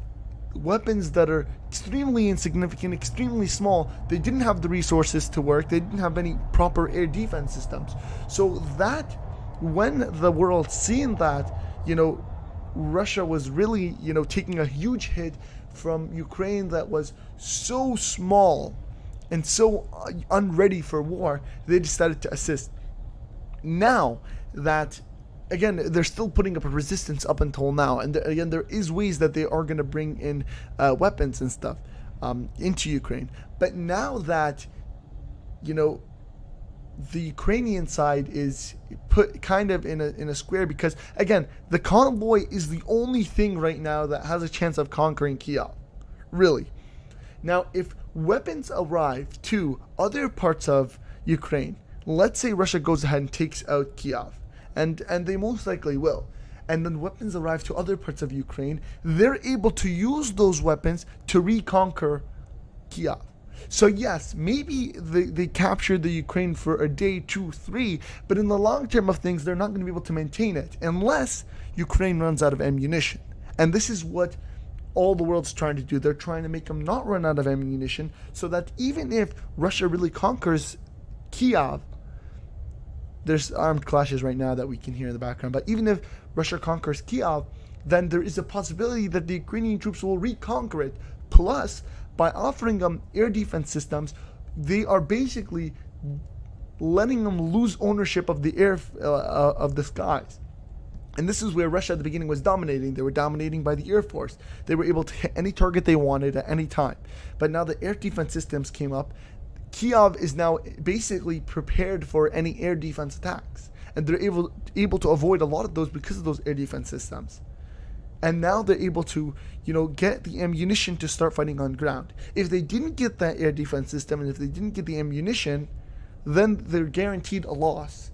weapons that are extremely insignificant, extremely small. They didn't have the resources to work. They didn't have any proper air defense systems. So that, when the world seen that, Russia was really, taking a huge hit from Ukraine that was so small and so unready for war, they decided to assist. Now that, again, they're still putting up a resistance up until now, and again, there is ways that they are going to bring in weapons and stuff into Ukraine. But now that, the Ukrainian side is put kind of in a square, because again, the convoy is the only thing right now that has a chance of conquering Kiev, really. Now, if weapons arrive to other parts of Ukraine, let's say Russia goes ahead and takes out Kiev, and they most likely will, and then weapons arrive to other parts of Ukraine, they're able to use those weapons to reconquer Kiev. So yes, maybe they captured the Ukraine for a day, 2, 3, but in the long term of things, they're not going to be able to maintain it unless Ukraine runs out of ammunition. And this is what all the world's trying to do. They're trying to make them not run out of ammunition, so that even if Russia really conquers Kiev, there's armed clashes right now that we can hear in the background, but even if Russia conquers Kiev, then there is a possibility that the Ukrainian troops will reconquer it. Plus, by offering them air defense systems, they are basically letting them lose ownership of the of the skies. And this is where Russia at the beginning was dominating. They were dominating by the Air Force. They were able to hit any target they wanted at any time. But now the air defense systems came up. Kiev is now basically prepared for any air defense attacks. And they're able to avoid a lot of those because of those air defense systems. And now they're able to, get the ammunition to start fighting on ground. If they didn't get that air defense system, and if they didn't get the ammunition, then they're guaranteed a loss.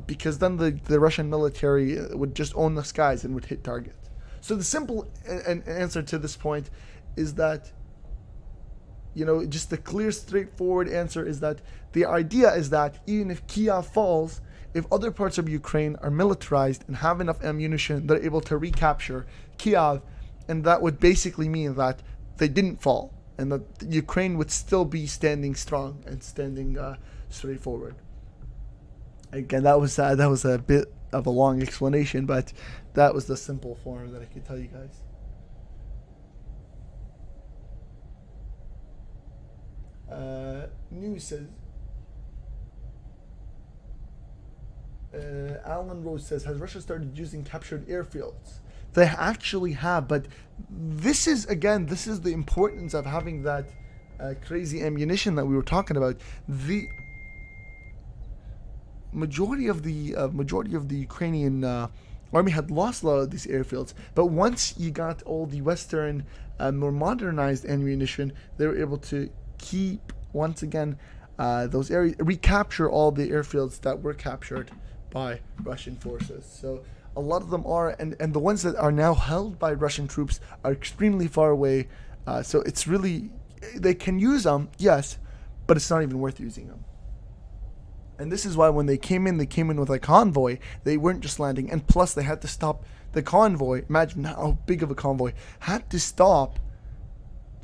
Because then the Russian military would just own the skies and would hit targets. So the simple answer to this point is that, just the clear, straightforward answer is that the idea is that even if Kiev falls, if other parts of Ukraine are militarized and have enough ammunition, they're able to recapture Kiev, and that would basically mean that they didn't fall, and that Ukraine would still be standing strong and standing straightforward. Again, that was a bit of a long explanation, but that was the simple form that I could tell you guys. News says, Alan Rose says, has Russia started using captured airfields? They actually have, but this is the importance of having that crazy ammunition that we were talking about. The majority of the Ukrainian army had lost a lot of these airfields, but once you got all the Western, more modernized ammunition, they were able to keep once again those areas, recapture all the airfields that were captured by Russian forces. So a lot of them are, and the ones that are now held by Russian troops are extremely far away. So it's really, they can use them, yes, but it's not even worth using them. And this is why when they came in with a convoy. They weren't just landing, and plus they had to stop the convoy. Imagine how big of a convoy had to stop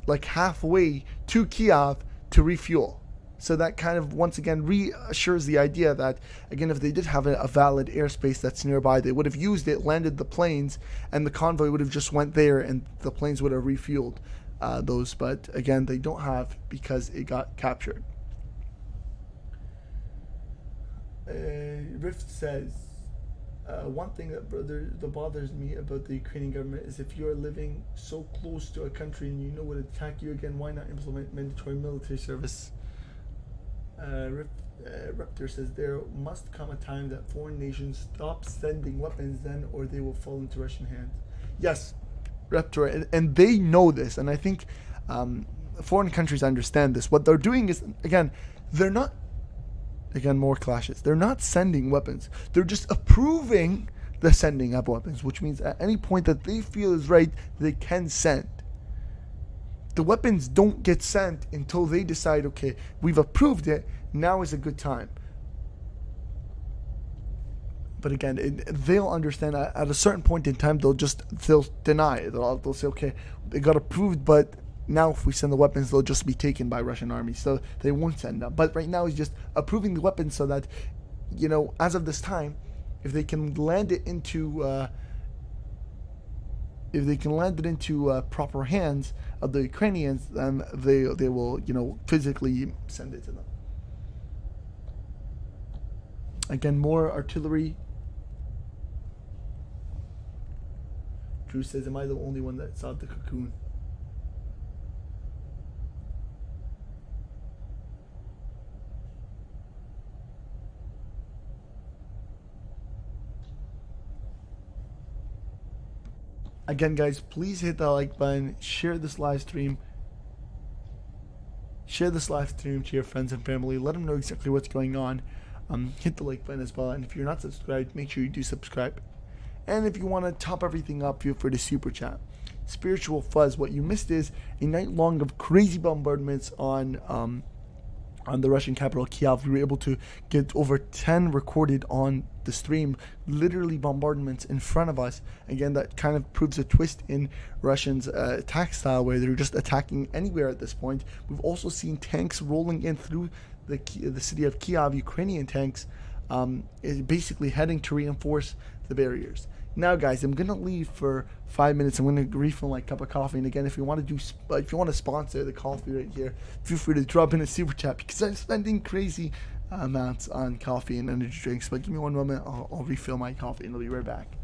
like halfway to Kiev to refuel. So that kind of once again reassures the idea that, again, if they did have a valid airspace that's nearby, they would have used it, landed the planes, and the convoy would have just went there, and the planes would have refueled those. But again, they don't have, because it got captured. Rift says, one thing that bothers me about the Ukrainian government is if you are living so close to a country and you know would attack you again, why not implement mandatory military service? Raptor says, there must come a time that foreign nations stop sending weapons then, or they will fall into Russian hands. Yes, Raptor, and they know this, and I think foreign countries understand this. What they're doing is, again, they're not, again, more clashes. They're not sending weapons. They're just approving the sending of weapons, which means at any point that they feel is right, they can send. The weapons don't get sent until they decide, okay, we've approved it, now is a good time. But again, they'll understand at a certain point in time, they'll deny it. They'll say, okay, they got approved, but now if we send the weapons, they'll just be taken by Russian army, so they won't send them. But right now, he's just approving the weapons so that, as of this time, if they can land it into proper hands of the Ukrainians, then they will physically send it to them. Again, more artillery. Drew says, am I the only one that saw the cocoon? Again, guys, please hit that like button, share this live stream. Share this live stream to your friends and family. Let them know exactly what's going on. Hit the like button as well. And if you're not subscribed, make sure you do subscribe. And if you want to top everything up, feel free to super chat. Spiritual Fuzz, what you missed is a night long of crazy bombardments on the Russian capital, Kiev. We were able to get over 10 recorded on the stream, literally bombardments in front of us. Again, that kind of proves a twist in Russians' attack style, where they're just attacking anywhere at this point. We've also seen tanks rolling in through the city of Kiev, Ukrainian tanks, basically heading to reinforce the barriers. Now, guys, I'm gonna leave for 5 minutes. I'm gonna refill my cup of coffee. And again, if you want to sponsor the coffee right here, feel free to drop in a super chat, because I'm spending crazy amounts on coffee and energy drinks. But give me one moment. I'll refill my coffee and I'll be right back.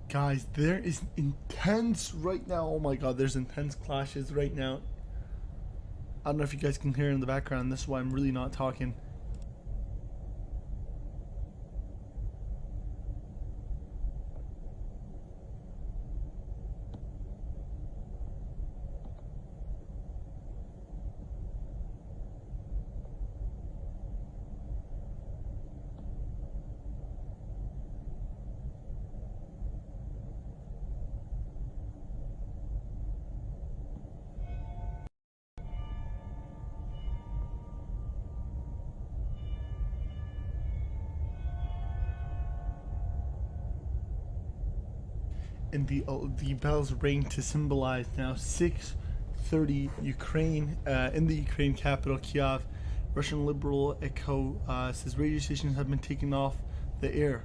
Guys, there is intense right now. Oh my god, there's intense clashes right now. I don't know if you guys can hear in the background. This is why I'm really not talking. And the bells ring to symbolize now 6:30 Ukraine in the Ukraine capital Kiev. Russian liberal Echo says radio stations have been taken off the air.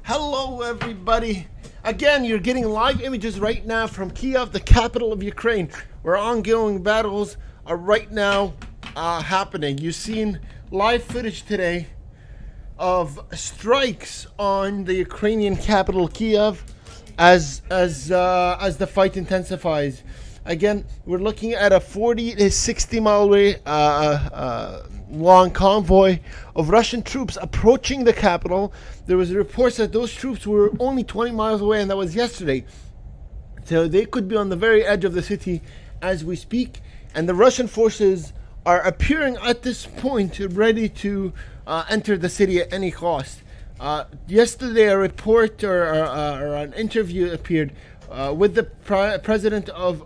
Hello everybody. Again, you're getting live images right now from Kiev, the capital of Ukraine, where ongoing battles are right now happening. You've seen live footage today of strikes on the Ukrainian capital Kiev as the fight intensifies. Again, we're looking at a 40 to 60 mile away long convoy of Russian troops approaching the capital. There was reports that those troops were only 20 miles away, and that was yesterday. So they could be on the very edge of the city as we speak, and the Russian forces are appearing at this point ready to enter the city at any cost. Yesterday a report or an interview appeared with the president of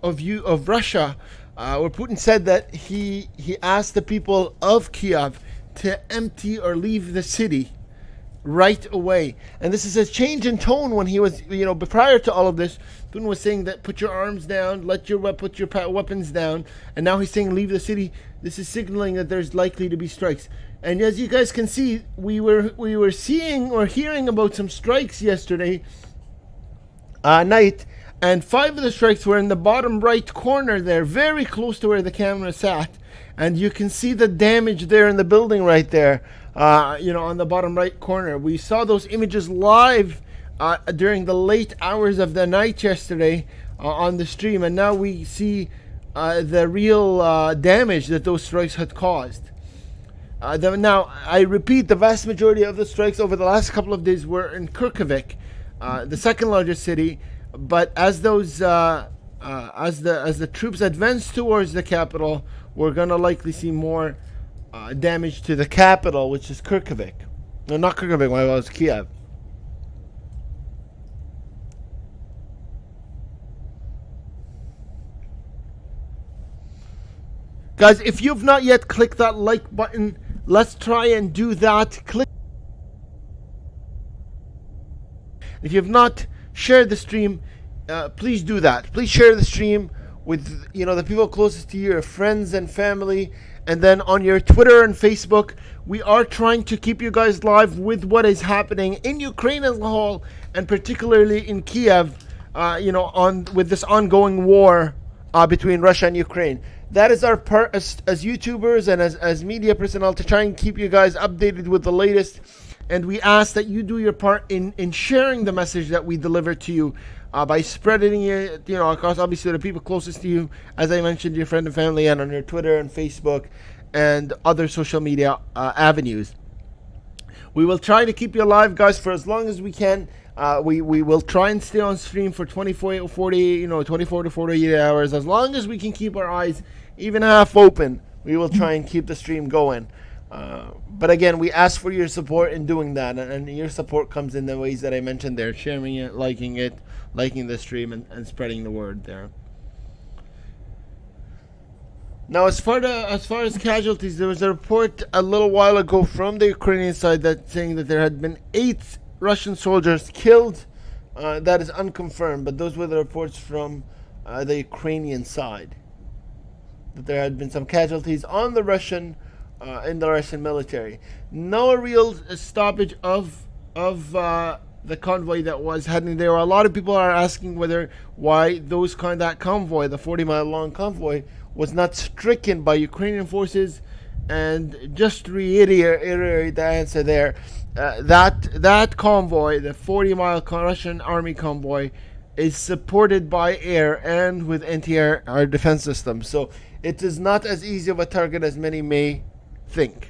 Russia, where Putin said that he asked the people of Kiev to empty or leave the city right away. And this is a change in tone when he was, prior to all of this, Putin was saying that put your arms down, put your weapons down, and now he's saying leave the city. This is signaling that there's likely to be strikes. And as you guys can see, we were seeing or hearing about some strikes yesterday night, and 5 of the strikes were in the bottom right corner there, very close to where the camera sat. And you can see the damage there in the building right there, on the bottom right corner. We saw those images live during the late hours of the night yesterday on the stream, and now we see the real damage that those strikes had caused. Now, I repeat, the vast majority of the strikes over the last couple of days were in KYIV, the second largest city. But as those as the troops advance towards the capital, we're gonna likely see more damage to the capital, which is KYIV. No, not KYIV. My bad, it's Kiev. Guys, if you've not yet clicked that like button, let's try and do that. Click. If you've not shared the stream, please do that. Please share the stream with the people closest to you, your friends and family, and then on your Twitter and Facebook. We are trying to keep you guys live with what is happening in Ukraine as a whole, and particularly in Kiev. With this ongoing war between Russia and Ukraine. that is our part as YouTubers and as media personnel, to try and keep you guys updated with the latest. And we ask that you do your part in sharing the message that we deliver to you by spreading it, across obviously the people closest to you, as I mentioned, your friend and family, and on your Twitter and Facebook and other social media avenues. We will try to keep you alive, guys, for as long as we can. We will try and stay on stream for 24 to 48 hours. As long as we can keep our eyes even half open, we will try and keep the stream going. But again, we ask for your support in doing that, and your support comes in the ways that I mentioned there: sharing it, liking the stream, and spreading the word there. Now, as far as casualties, there was a report a little while ago from the Ukrainian side saying that there had been 8 Russian soldiers killed. That is unconfirmed, but those were the reports from the Ukrainian side, that there had been some casualties on the Russian in the Russian military. No real stoppage of the convoy that was heading there. A lot of people are asking why that convoy, the 40-mile long convoy, was not stricken by Ukrainian forces. And just to reiterate the answer there, that convoy, the 40-mile Russian army convoy, is supported by air and with anti-air defense systems. So it is not as easy of a target as many may think.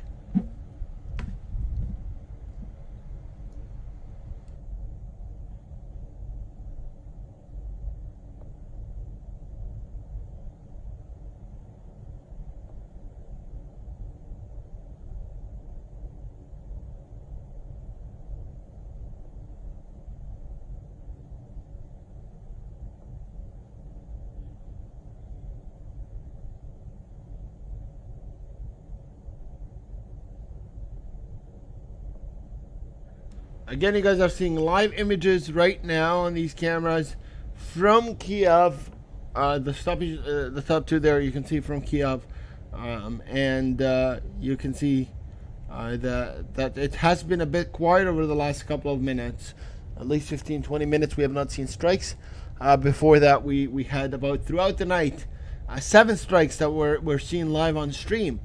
Again, you guys are seeing live images right now on these cameras from Kiev. The top two there you can see from Kiev, and you can see that it has been a bit quiet over the last couple of minutes, at least 15-20 minutes. We have not seen strikes. Before that, we had about throughout the night 7 strikes that were seen live on stream.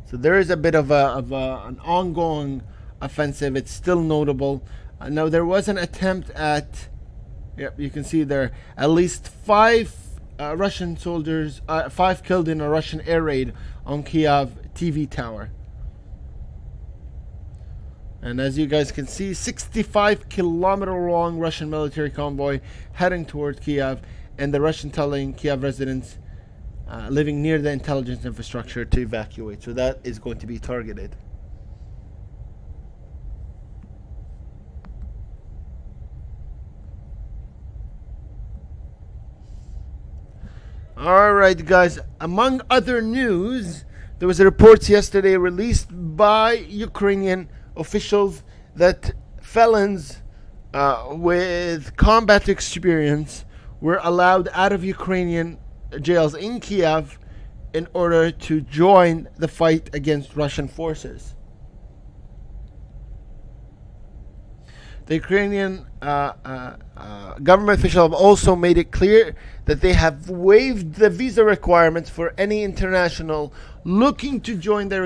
So there is a bit of an ongoing offensive. It's still notable. Now, there was an attempt at, you can see there, at least 5 Russian soldiers, 5 killed in a Russian air raid on Kiev TV tower. And as you guys can see, 65-kilometer long Russian military convoy heading towards Kiev, and the Russian telling Kiev residents living near the intelligence infrastructure to evacuate. So that is going to be targeted. All right, guys. Among other news, there was a report yesterday released by Ukrainian officials that felons with combat experience were allowed out of Ukrainian jails in Kiev in order to join the fight against Russian forces. The Ukrainian government officials have also made it clear that they have waived the visa requirements for any international looking to join the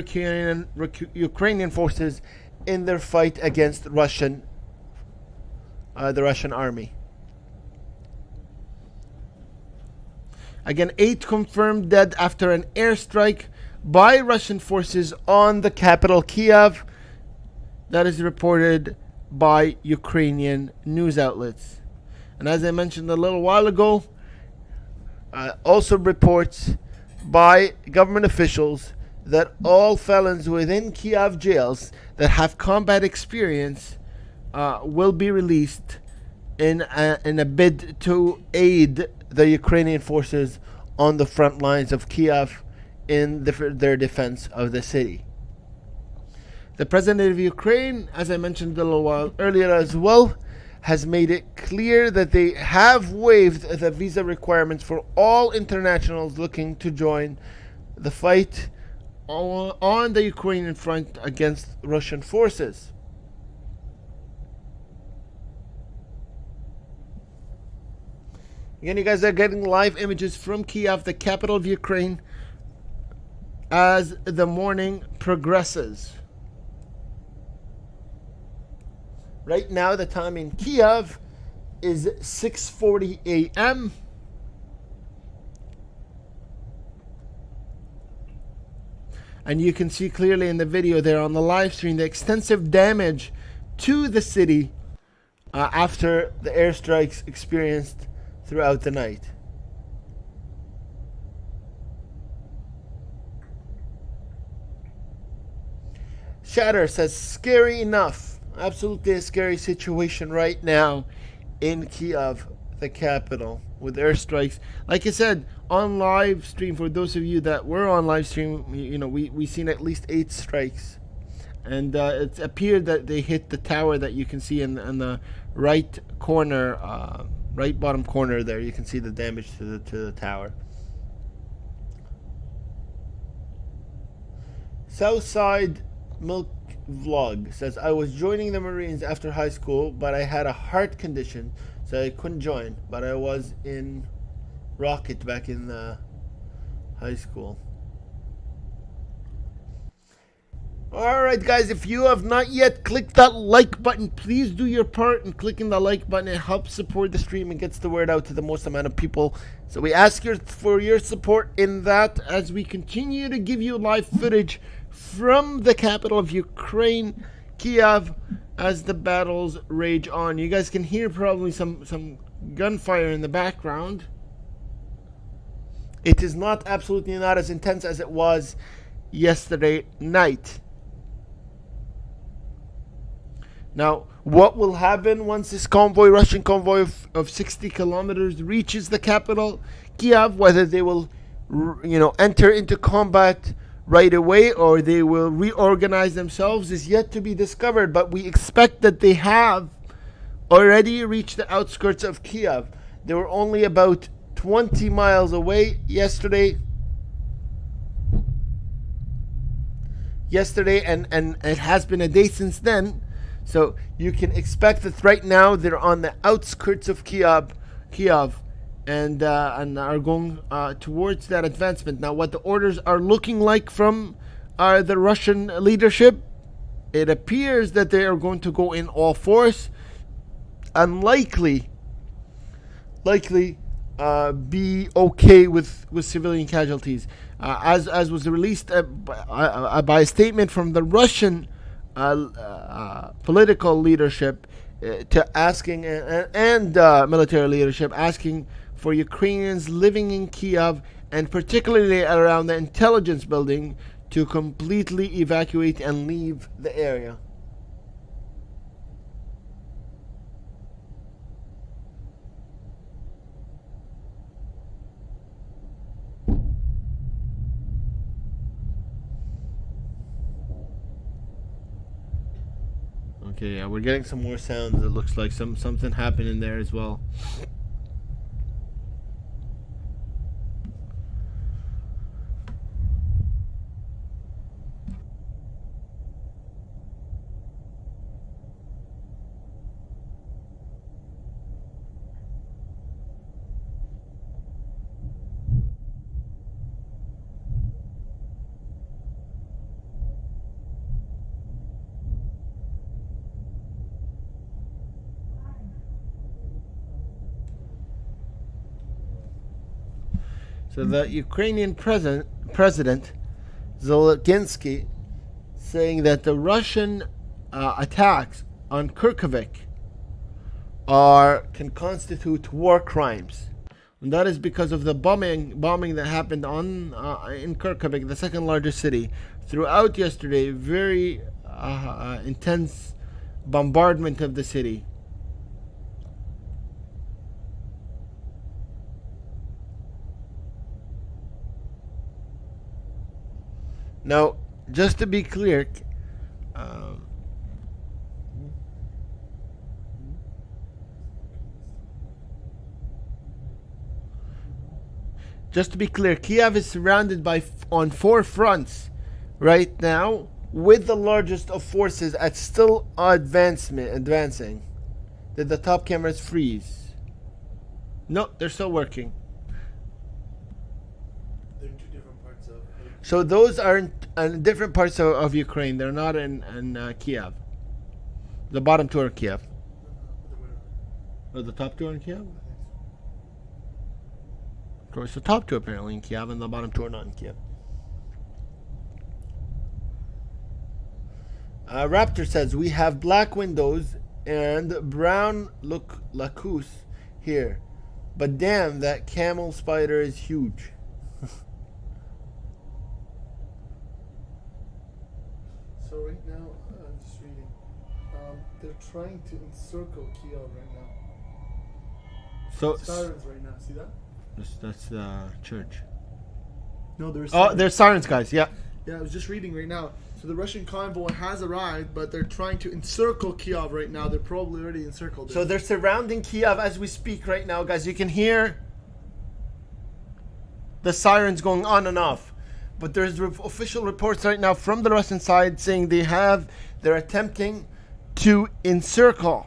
Ukrainian forces in their fight against the Russian army. Again, 8 confirmed dead after an airstrike by Russian forces on the capital, Kiev. That is reported by Ukrainian news outlets. And as I mentioned a little while ago, also reports by government officials that all felons within Kiev jails that have combat experience will be released in a bid to aid the Ukrainian forces on the front lines of Kiev in their defense of the city. The president of Ukraine, as I mentioned a little while earlier as well, has made it clear that they have waived the visa requirements for all internationals looking to join the fight on the Ukrainian front against Russian forces. Again, you guys are getting live images from Kiev, the capital of Ukraine, as the morning progresses. Right now, the time in Kiev is 6:40 a.m. And you can see clearly in the video there on the live stream the extensive damage to the city after the airstrikes experienced throughout the night. Shatter says, scary enough. Absolutely a scary situation right now in Kiev, the capital, with airstrikes. Like I said, on live stream, for those of you that were on live stream, you know, we seen at least 8 strikes. And it appeared that they hit the tower that you can see in the right corner, right bottom corner there. You can see the damage to the tower. Southside Milk Vlog says, I was joining the Marines after high school, but I had a heart condition, so I couldn't join. But I was in Rocket back in high school. Alright guys, if you have not yet clicked that like button, please do your part in clicking the like button. It helps support the stream and gets the word out to the most amount of people. So we ask for your support in that as we continue to give you live footage from the capital of Ukraine, Kiev, as the battles rage on. You guys can hear probably some gunfire in the background. It is absolutely not as intense as it was yesterday night. Now, what will happen once this convoy, Russian convoy of 60 kilometers reaches the capital, Kiev, whether they will, enter into combat right away or they will reorganize themselves, is yet to be discovered. But we expect that they have already reached the outskirts of Kiev. They were only about 20 miles away yesterday, and it has been a day since then. So you can expect that right now they're on the outskirts of Kiev, and are going towards that advancement. Now, what the orders are looking like from the Russian leadership, it appears that they are going to go in all force, and likely be okay with civilian casualties, as was released by a statement from the Russian political leadership to asking and military leadership asking for Ukrainians living in Kiev and particularly around the intelligence building to completely evacuate and leave the area. Okay, yeah, we're getting some more sounds. It looks like something happened in there as well. So the Ukrainian president Zelensky saying that the Russian attacks on Kharkiv can constitute war crimes, and that is because of the bombing that happened in Kharkiv, the second largest city, throughout yesterday. Very intense bombardment of the city. Now, just to be clear, Kiev is surrounded on 4 fronts right now, with the largest of forces still advancing. Did the top cameras freeze? No, they're still working. They're in two different parts of. So those are in different parts of Ukraine. They're not in Kiev. The bottom two are Kiev. Or the top two are in Kiev? Of course, the top two apparently in Kiev, and the bottom two are not in Kiev. Raptor says, we have black windows and brown lacus here. But damn, that camel spider is huge. So right now, I'm just reading. They're trying to encircle Kiev right now. So Sirens right now. See that? that's the church. No, there's. Oh, there's sirens, guys. Yeah. Yeah, I was just reading right now. So the Russian convoy has arrived, but they're trying to encircle Kiev right now. They're probably already encircled it. So they're surrounding Kiev as we speak right now, guys. You can hear the sirens going on and off. But there's official reports right now from the Russian side saying they're attempting to encircle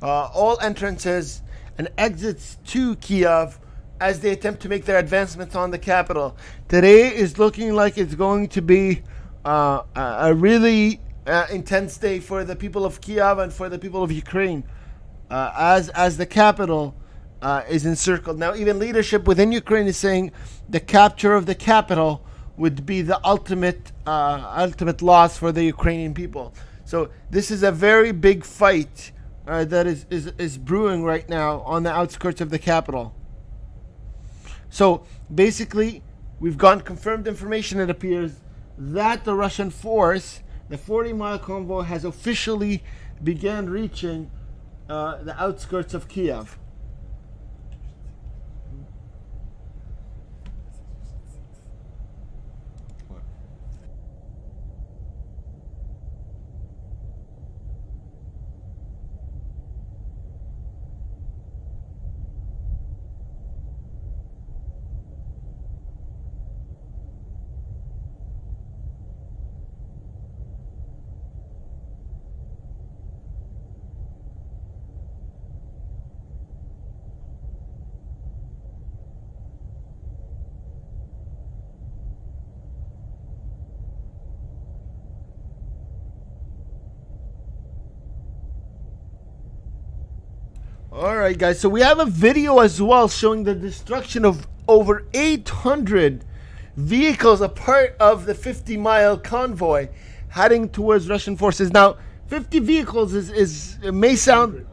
all entrances and exits to Kiev as they attempt to make their advancements on the capital. Today is looking like it's going to be a really intense day for the people of Kiev and for the people of Ukraine as the capital is encircled. Now, even leadership within Ukraine is saying the capture of the capital would be the ultimate loss for the Ukrainian people. So this is a very big fight that is brewing right now on the outskirts of the capital. So basically, we've gotten confirmed information, it appears, that the Russian force, the 40-mile convoy, has officially began reaching the outskirts of Kiev. Alright guys, so we have a video as well showing the destruction of over 800 vehicles, a part of the 50-mile convoy heading towards Russian forces. Now, 50 vehicles it may sound,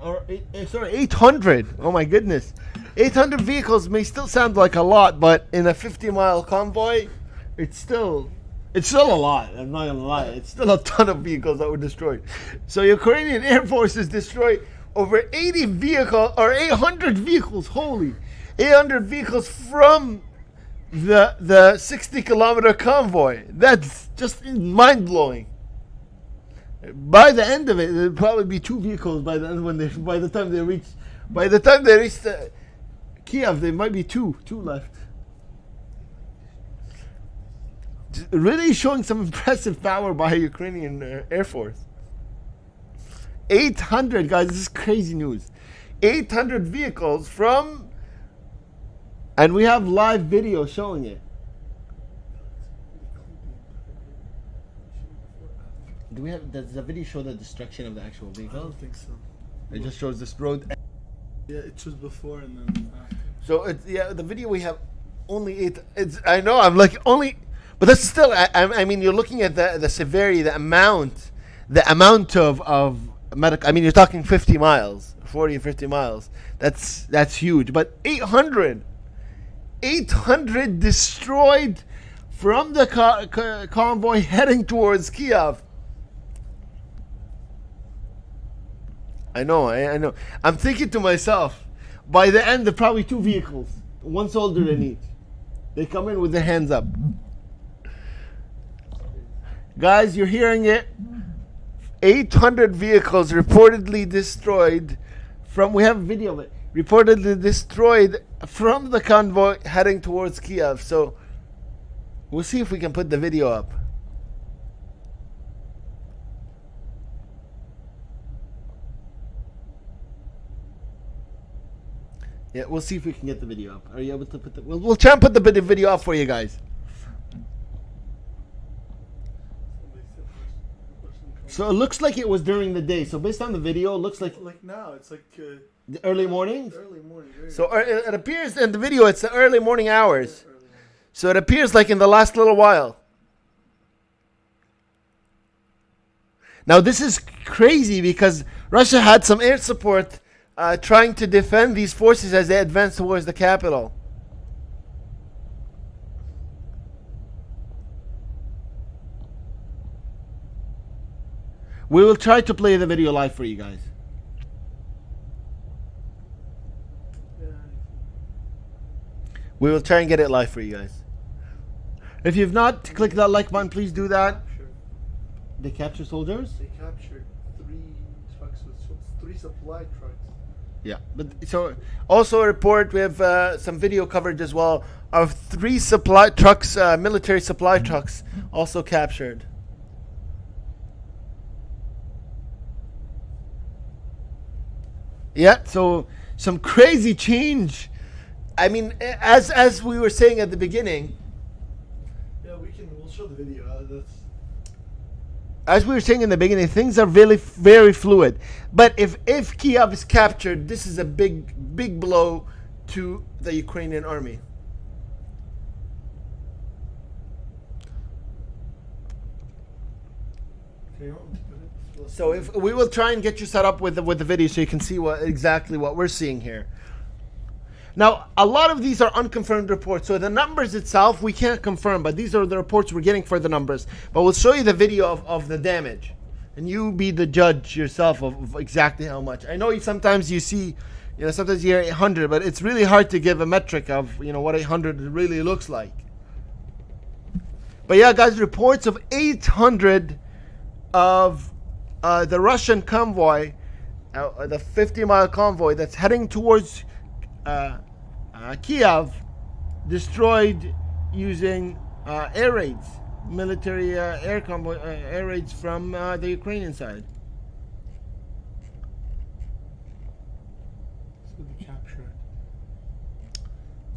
800, oh my goodness. 800 vehicles may still sound like a lot, but in a 50-mile convoy, it's still a lot. I'm not gonna lie, it's still a ton of vehicles that were destroyed. So Ukrainian Air Forces destroyed over 80 vehicles, or 800 vehicles, 800 vehicles from the 60-kilometer convoy. That's just mind-blowing. By the end of it, there'll probably be 2 vehicles by the end by the time they reach Kiev, there might be two left. Really showing some impressive power by Ukrainian Air Force. 800, guys, this is crazy news. 800 vehicles from, and we have live video showing it. Does the video show the destruction of the actual vehicle? I don't think so. It just shows this road. Yeah, it shows before and then after. So the video we have only 8. I know, I'm like only, but that's still. I mean, you're looking at the severity, the amount of medical. I mean, you're talking 50 miles, 40 or 50 miles. That's huge. But 800 destroyed from the convoy heading towards Kiev. I know. I'm thinking to myself, by the end, there are probably 2 vehicles, 1 soldier in each. They come in with their hands up. Guys, you're hearing it. 800 vehicles reportedly destroyed from, we have a video of it, reportedly destroyed from the convoy heading towards Kiev. So we'll see if we can put the video up. Yeah, we'll see if we can get the video up. Are you able to put the? We'll try and put the video up for you guys. So it looks like it was during the day. So based on the video, it looks like now. It's like the early morning. Early morning. So it appears in the video it's the early morning hours. So it appears like in the last little while. Now this is crazy because Russia had some air support trying to defend these forces as they advance towards the capital. We will try to play the video live for you guys. We will try and get it live for you guys. If you've not clicked that like button, please do that. They capture soldiers? They captured 3 trucks with 3 supply trucks. Yeah, but so also a report. We have some video coverage as well of 3 supply trucks, military supply trucks, also captured. Yeah, so some crazy change. I mean, as we were saying at the beginning. Yeah, we'll show the video. As we were saying in the beginning, things are really very fluid. But if Kiev is captured, this is a big blow to the Ukrainian army. So if we will try and get you set up with the video so you can see exactly what we're seeing here. Now, a lot of these are unconfirmed reports, so the numbers itself we can't confirm, but these are the reports we're getting for the numbers. But we'll show you the video of the damage, and you be the judge yourself of exactly how much. I know sometimes you see, sometimes you hear 800, but it's really hard to give a metric of, what 800 really looks like. But yeah, guys, reports of 800 of the Russian convoy, the 50-mile convoy that's heading towards Kiev, destroyed using air raids, military air raids from the Ukrainian side.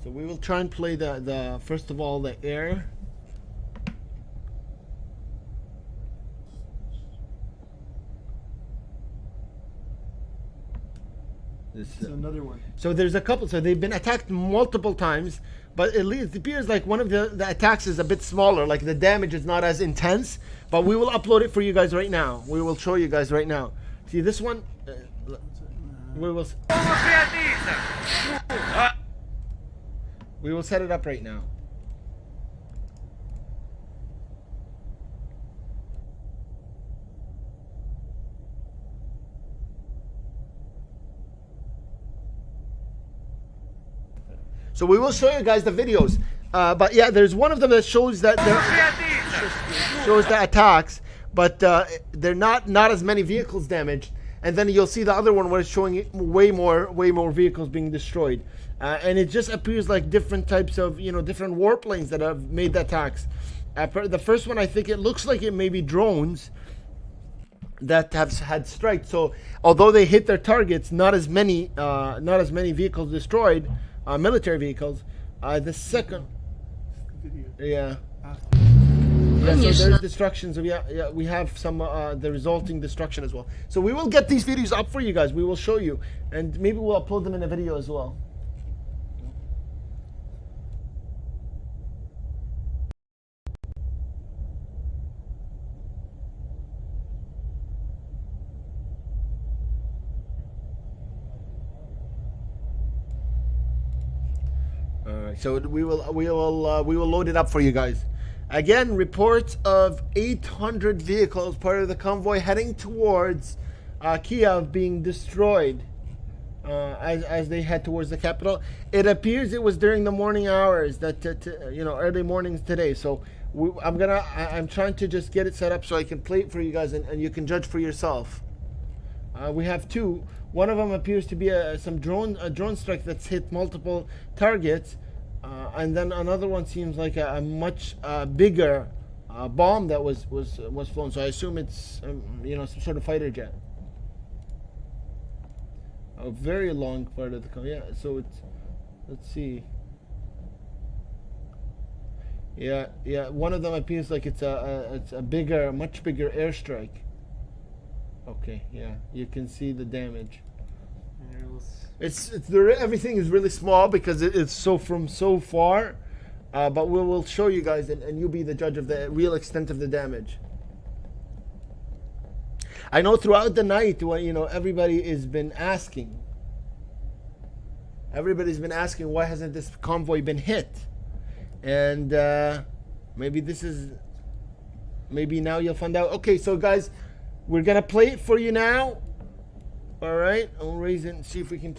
So we will try and play the first of all the air. This is another one. So there's a couple. So they've been attacked multiple times, but it appears like one of the attacks is a bit smaller. Like the damage is not as intense. But we will upload it for you guys right now. We will show you guys right now. See this one? We will set it up right now. So we will show you guys the videos, but yeah, there's one of them that shows that shows the attacks, but they're not as many vehicles damaged. And then you'll see the other one where it's showing way more vehicles being destroyed, and it just appears like different types of different warplanes that have made the attacks. The first one, I think it looks like it may be drones that have had strikes. So although they hit their targets, not as many vehicles destroyed. Military vehicles. The second, so there's destructions. We have some the resulting destruction as well. So we will get these videos up for you guys. We will show you, and maybe we'll upload them in a video as well. So we will load it up for you guys. Again, reports of 800 vehicles, part of the convoy, heading towards Kiev, being destroyed as they head towards the capital. It appears it was during the morning hours, early mornings today. So I'm trying to just get it set up so I can play it for you guys and you can judge for yourself. We have 2. One of them appears to be a drone strike that's hit multiple targets. And then another one seems like a much bigger bomb that was flown. So I assume it's some sort of fighter jet. a very long part of the country. Yeah, so it's, let's see. Yeah, one of them appears like it's a bigger, much bigger airstrike. Okay, yeah, you can see the damage. Everything is really small because it's from so far, but we will show you guys, and you'll be the judge of the real extent of the damage. I know throughout the night, everybody has been asking. Everybody's been asking, why hasn't this convoy been hit? And maybe now you'll find out. Okay, so guys, we're gonna play it for you now. All right, I'll raise it and see if we can.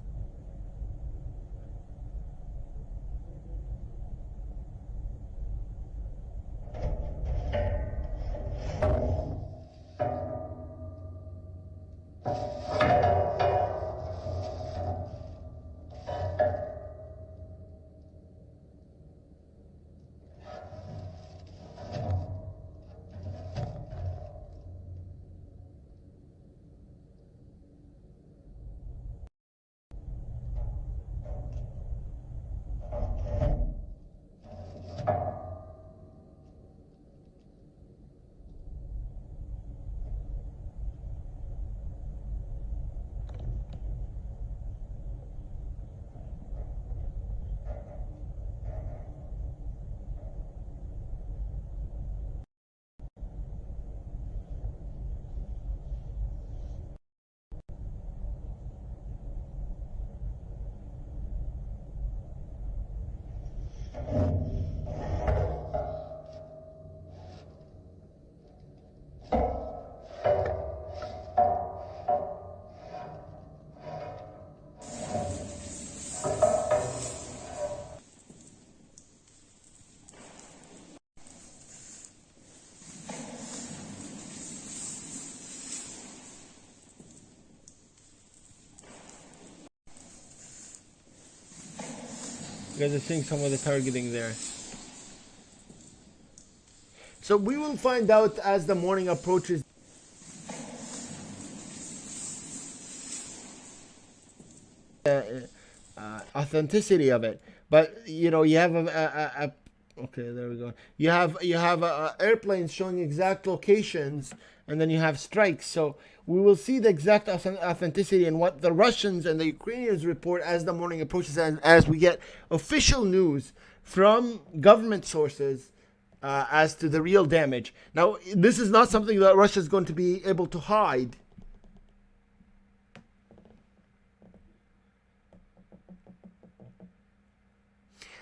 You guys are seeing some of the targeting there. So we will find out as the morning approaches. Authenticity of it, but you have okay, there we go. You have airplanes showing exact locations, and then you have strikes. So we will see the exact authenticity and what the Russians and the Ukrainians report as the morning approaches, and as we get official news from government sources as to the real damage. Now, this is not something that Russia is going to be able to hide.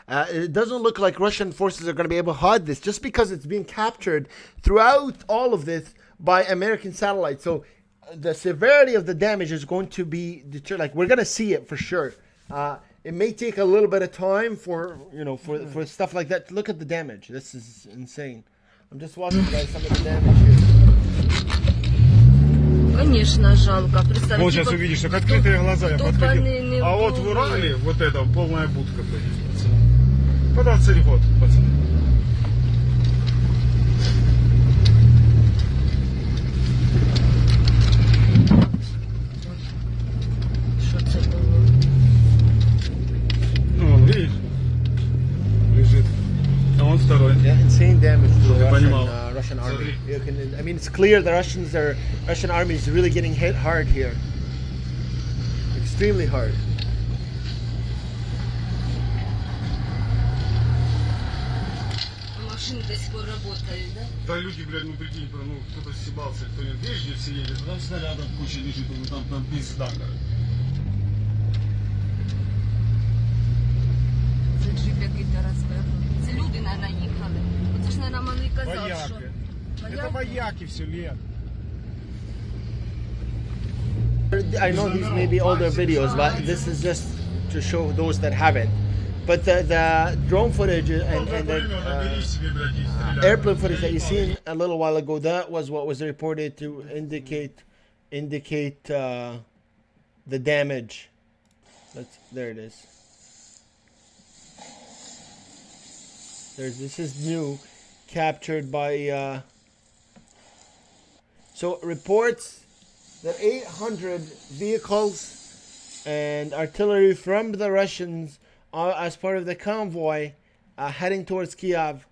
It doesn't look like Russian forces are going to be able to hide this, just because it's being captured throughout all of this by American satellites. So the severity of the damage is going to be determined. Like, we're going to see it for sure. It may take a little bit of time for for stuff like that. Look at the damage. This is insane. I'm just watching, guys, some of the damage here. Конечно, жалко. Вот сейчас увидишь, как открытые глаза я подходил. А вот в Урале, вот это, полная будка. Куда целеход, пацаны? Что это было? Ну, видишь? Лежит. А он второй. Yeah, insane damage to the Russian army. I mean, it's clear the Russian army is really getting hit hard here. Extremely hard. Машины до сих пор работают, да? Да люди, блядь, ну прикинь, ну кто-то съебался, кто не вещи все едет, а там снарядов куча лежит, там пизда, короче. Це джип який-то розвернутий. Це люди, наверное, їхали. Це ж, наверное, мені казав, що... Это вояки все, Лен. I know these may be older videos, but this is just to show those that haven't. But the drone footage and the airplane footage that you seen a little while ago, that was what was reported to indicate the damage. There it is. This is new, captured by. So reports that 800 vehicles and artillery from the Russians as part of the convoy heading towards Kiev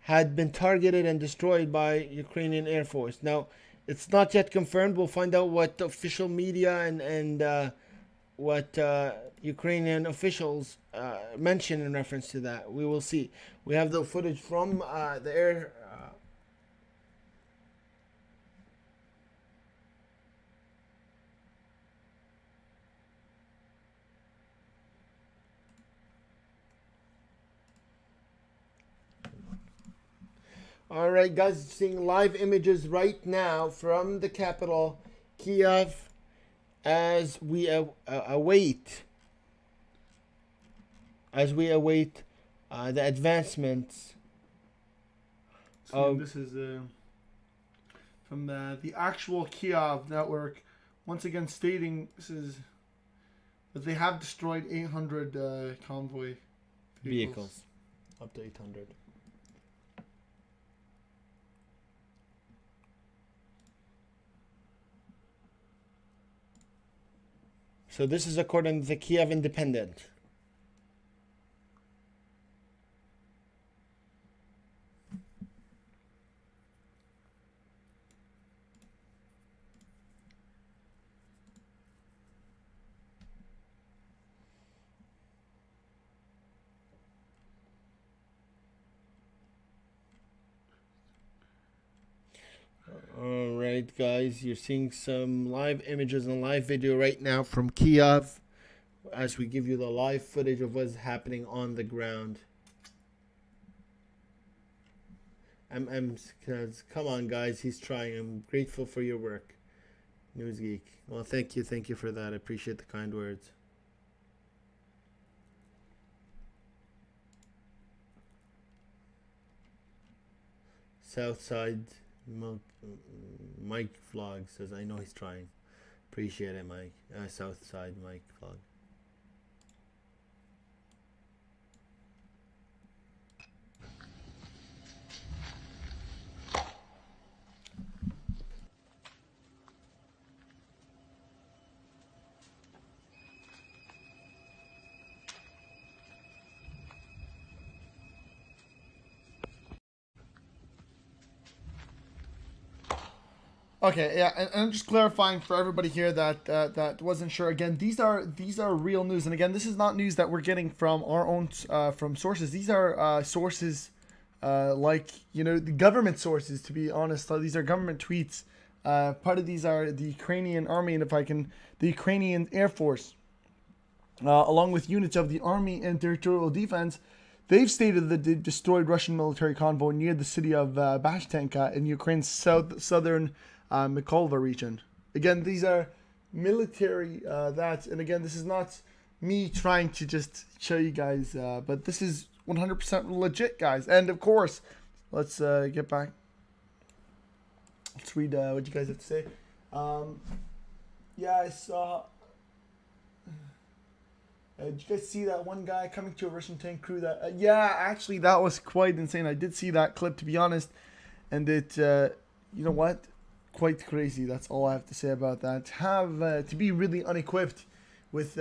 had been targeted and destroyed by Ukrainian Air Force. Now, it's not yet confirmed. We'll find out what the official media and what Ukrainian officials mention in reference to that. We will see. We have the footage from the air. All right, guys, seeing live images right now from the capital, Kiev, as we await the advancements. So this is from the actual Kiev network, once again stating this is that they have destroyed 800 convoy vehicles. Up to 800. So this is according to the Kiev Independent. Alright guys, you're seeing some live images and live video right now from Kiev as we give you the live footage of what's happening on the ground. Come on guys, he's trying. I'm grateful for your work, News Geek. Well, thank you for that. I appreciate the kind words. Southside Mike Vlog says, I know he's trying. Appreciate it, Mike. Southside Mike Vlog. Okay, yeah, and I'm just clarifying for everybody here that that wasn't sure. Again, these are real news, and again, this is not news that we're getting from our own from sources. These are sources like, you know, the government sources. To be honest, these are government tweets. Part of these are the Ukrainian army, and the Ukrainian Air Force, along with units of the army and territorial defense. They've stated that they destroyed Russian military convoy near the city of Bashtanka in Ukraine's southern Mykolaiv region. Again, these are military and again, this is not me trying to just show you guys, but this is 100% legit, guys. And of course, let's get back. Let's read what you guys have to say. Yeah, I saw. Did you guys see that one guy coming to a Russian tank crew? That yeah, actually, that was quite insane. I did see that clip, to be honest, and it, you know what, quite crazy. That's all I have to say about that. To be really unequipped with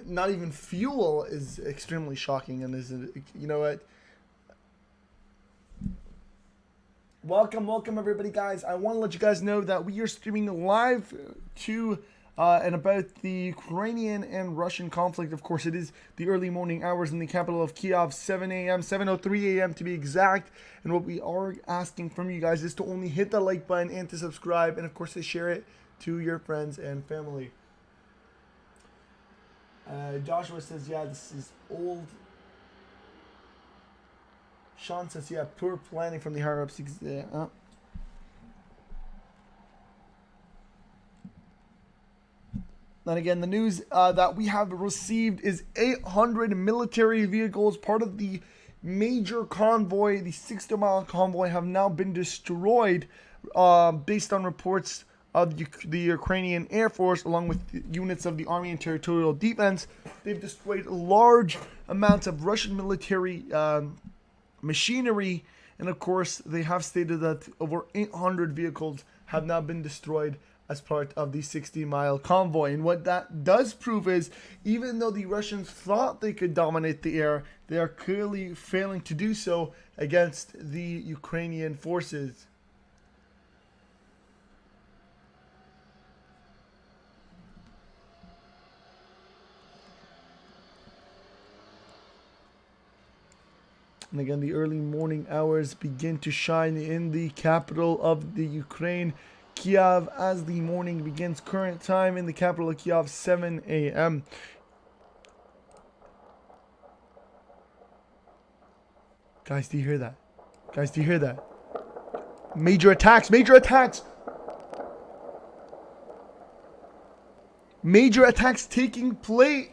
not even fuel is extremely shocking, and is, you know what. Welcome everybody, guys. I want to let you guys know that we are streaming live to and about the Ukrainian and Russian conflict. Of course, it is the early morning hours in the capital of Kiev, 7 a.m., 7:03 a.m. to be exact. And what we are asking from you guys is to only hit the like button and to subscribe, and of course to share it to your friends and family. Joshua says, yeah, this is old. Sean says, yeah, poor planning from the higher ups. And again, the news that we have received is 800 military vehicles, part of the major convoy, the 60-mile convoy, have now been destroyed based on reports of the Ukrainian Air Force, along with units of the Army and Territorial Defense. They've destroyed large amounts of Russian military machinery, and of course, they have stated that over 800 vehicles have now been destroyed as part of the 60-mile convoy. And what that does prove is, even though the Russians thought they could dominate the air, they are clearly failing to do so against the Ukrainian forces. And again, the early morning hours begin to shine in the capital of the Ukraine, Kiev, as the morning begins. Current time in the capital of Kiev, 7 a.m. Guys, do you hear that? Guys, do you hear that? Major attacks! Major attacks! Major attacks taking place!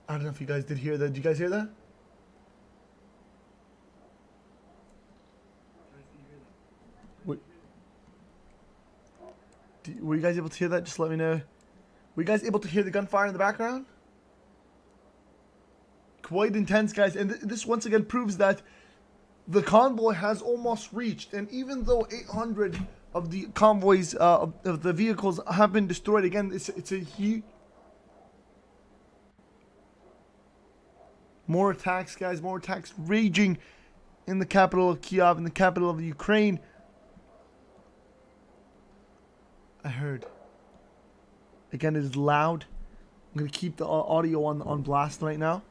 I don't know if you guys did hear that. Did you guys hear that? Were you guys able to hear that? Just let me know. Were you guys able to hear the gunfire in the background? Quite intense, guys. And this once again proves that the convoy has almost reached. And even though 800 of the convoys, of the vehicles have been destroyed, again, it's a huge... More attacks, guys. More attacks raging in the capital of Kiev, in the capital of the Ukraine. I heard. Again, it is loud. I'm going to keep the audio on blast right now.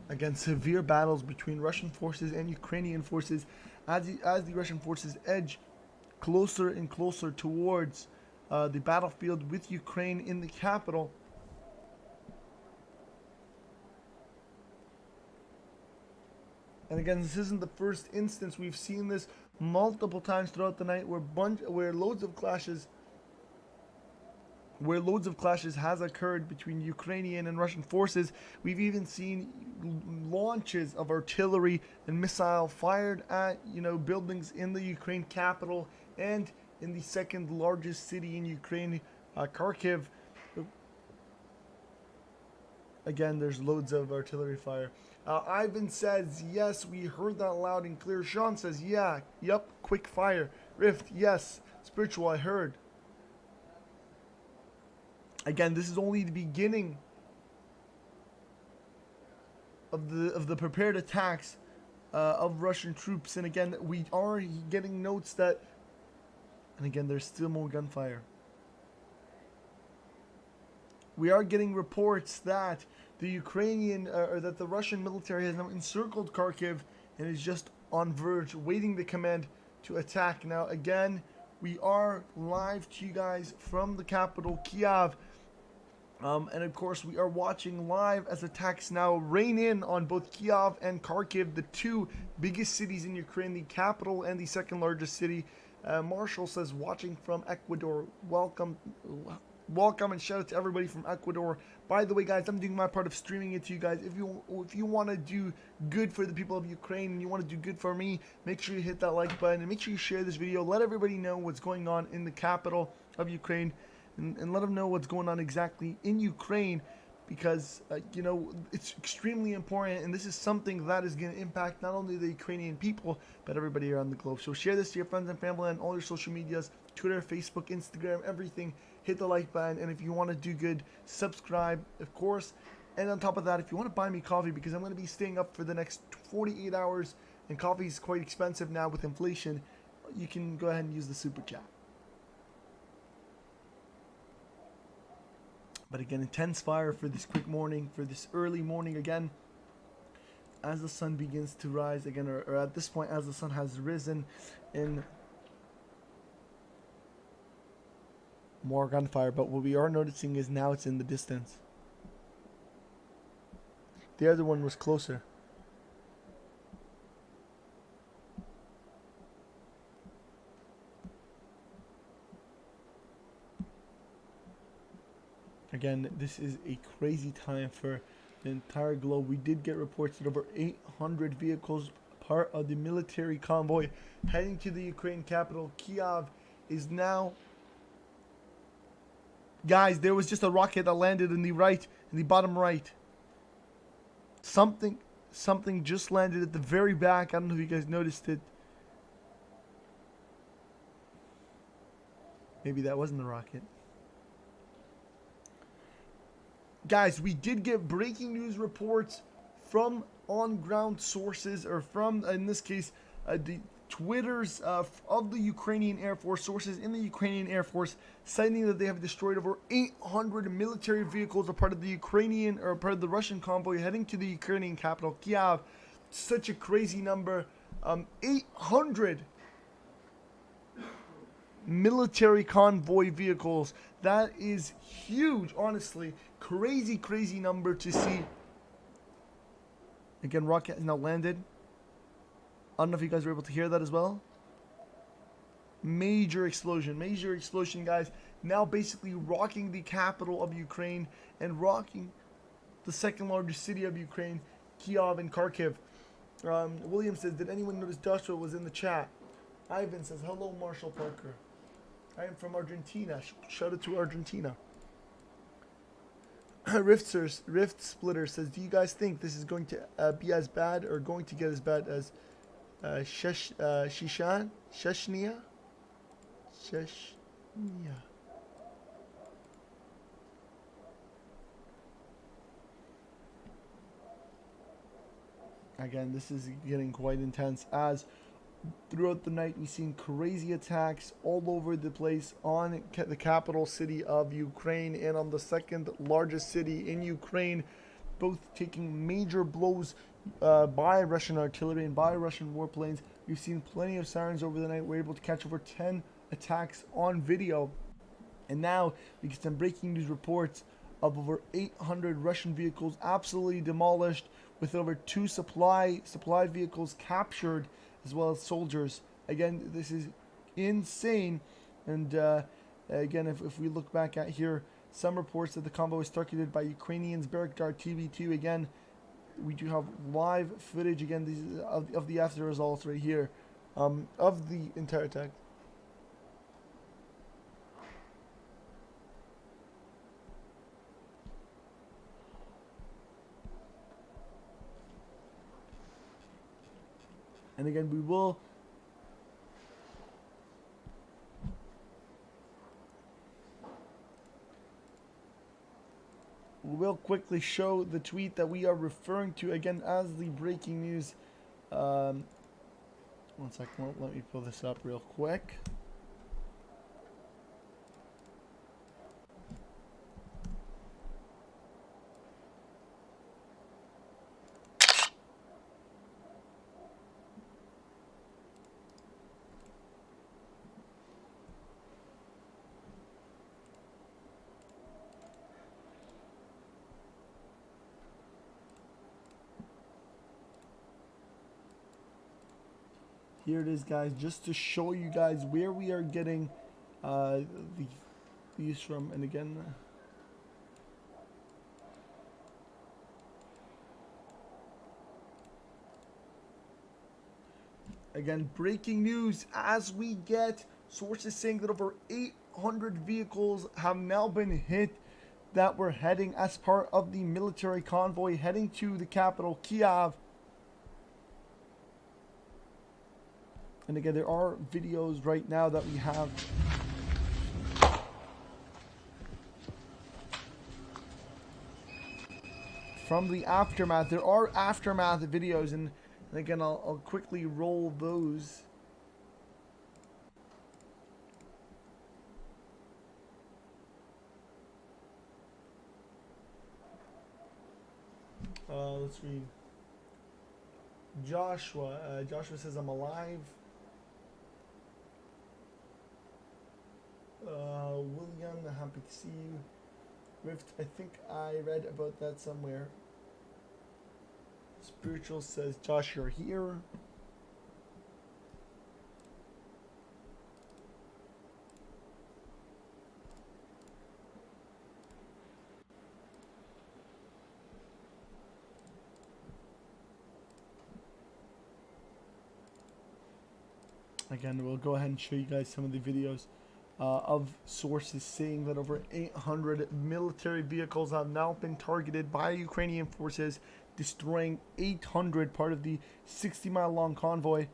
Again, severe battles between Russian forces and Ukrainian forces as the Russian forces edge closer and closer towards the battlefield with Ukraine in the capital. And again, this isn't the first instance. We've seen this multiple times throughout the night where loads of clashes has occurred between Ukrainian and Russian forces. We've even seen launches of artillery and missile fired at, buildings in the Ukraine capital and in the second largest city in Ukraine, Kharkiv. Again, there's loads of artillery fire. Ivan says, yes, we heard that loud and clear. Sean says, yeah, yep, quick fire. Rift, yes. Spiritual, I heard. Again, this is only the beginning of the prepared attacks of Russian troops. And again, we are getting notes that, and again, there's still more gunfire. We are getting reports that the Ukrainian, or that the Russian military has now encircled Kharkiv and is just on verge, waiting the command to attack. Now, again, we are live to you guys from the capital, Kiev. And of course, we are watching live as attacks now rain in on both Kiev and Kharkiv, the two biggest cities in Ukraine, the capital and the second largest city. Marshall says, watching from Ecuador. Welcome and shout out to everybody from Ecuador. By the way, guys, I'm doing my part of streaming it to you guys. If you want to do good for the people of Ukraine and you want to do good for me, make sure you hit that like button and make sure you share this video. Let everybody know what's going on in the capital of Ukraine. And let them know what's going on exactly in Ukraine, because it's extremely important, and this is something that is going to impact not only the Ukrainian people but everybody around the globe. So share this to your friends and family on all your social medias, Twitter, Facebook, Instagram, everything. Hit the like button, and if you want to do good, subscribe, of course. And on top of that, if you want to buy me coffee, because I'm going to be staying up for the next 48 hours and coffee is quite expensive now with inflation, you can go ahead and use the super chat. But again, intense fire for this quick morning, for this early morning again. As the sun begins to rise again, or at this point, as the sun has risen, in more gunfire. But what we are noticing is now it's in the distance. The other one was closer. Again, this is a crazy time for the entire globe. We did get reports that over 800 vehicles, part of the military convoy heading to the Ukraine capital, Kiev, is now... Guys, there was just a rocket that landed in the bottom right. Something just landed at the very back. I don't know if you guys noticed it. Maybe that wasn't the rocket. Guys, we did get breaking news reports from on-ground sources, or from, in this case, the Twitters of the Ukrainian Air Force, sources in the Ukrainian Air Force, citing that they have destroyed over 800 military vehicles, a part of the Ukrainian, or part of the Russian convoy heading to the Ukrainian capital, Kiev. Such a crazy number. 800 military convoy vehicles. That is huge, honestly. Crazy number to see. Again, rocket has now landed. I don't know if you guys were able to hear that as well. Major explosion, guys. Now basically rocking the capital of Ukraine and rocking the second largest city of Ukraine, Kiev and Kharkiv. William says, did anyone notice Joshua was in the chat? Ivan says, hello, Marshall Parker. I am from Argentina. Shout out to Argentina. Rift Splitter says, do you guys think this is going to be as bad, or going to get as bad as Chechnya? Again, this is getting quite intense, as throughout the night we've seen crazy attacks all over the place on the capital city of Ukraine and on the second largest city in Ukraine, both taking major blows by Russian artillery and by Russian warplanes. We've seen plenty of sirens over the night. We're able to catch over 10 attacks on video. And now we get some breaking news reports of over 800 Russian vehicles absolutely demolished, with over 2 supply vehicles captured, as well as soldiers. Again, this is insane. And again, if we look back at here, some reports that the convoy was targeted by Ukrainians, Berektar TV2. Again, we do have live footage, again, these of the after results right here, of the entire attack. And again, we will quickly show the tweet that we are referring to, again, as the breaking news. 1 second, let me pull this up real quick. Here it is, guys, just to show you guys where we are getting these from. And again, breaking news as we get sources saying that over 800 vehicles have now been hit that were heading as part of the military convoy heading to the capital, Kiev. And again, there are videos right now that we have. From the aftermath. There are aftermath videos, and again, I'll quickly roll those. Let's read. Joshua says, I'm alive. William, happy to see you. Rift, I think I read about that somewhere. Spiritual says, Josh, you're here. Again, we'll go ahead and show you guys some of the videos of sources saying that over 800 military vehicles have now been targeted by Ukrainian forces, destroying 800, part of the 60-mile long convoy.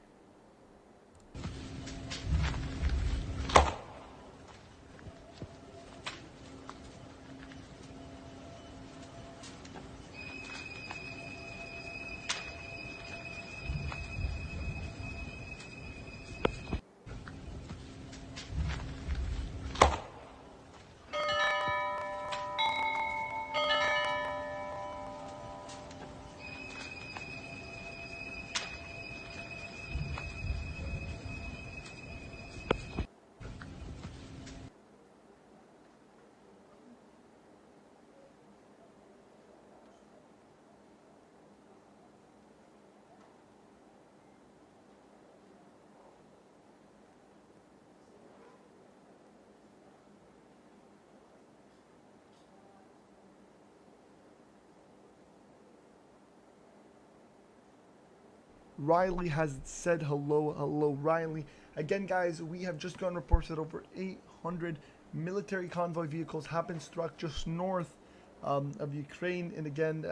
Riley has said hello. Hello, Riley. Again, guys, we have just gotten reports that over 800 military convoy vehicles have been struck just north of Ukraine, and again,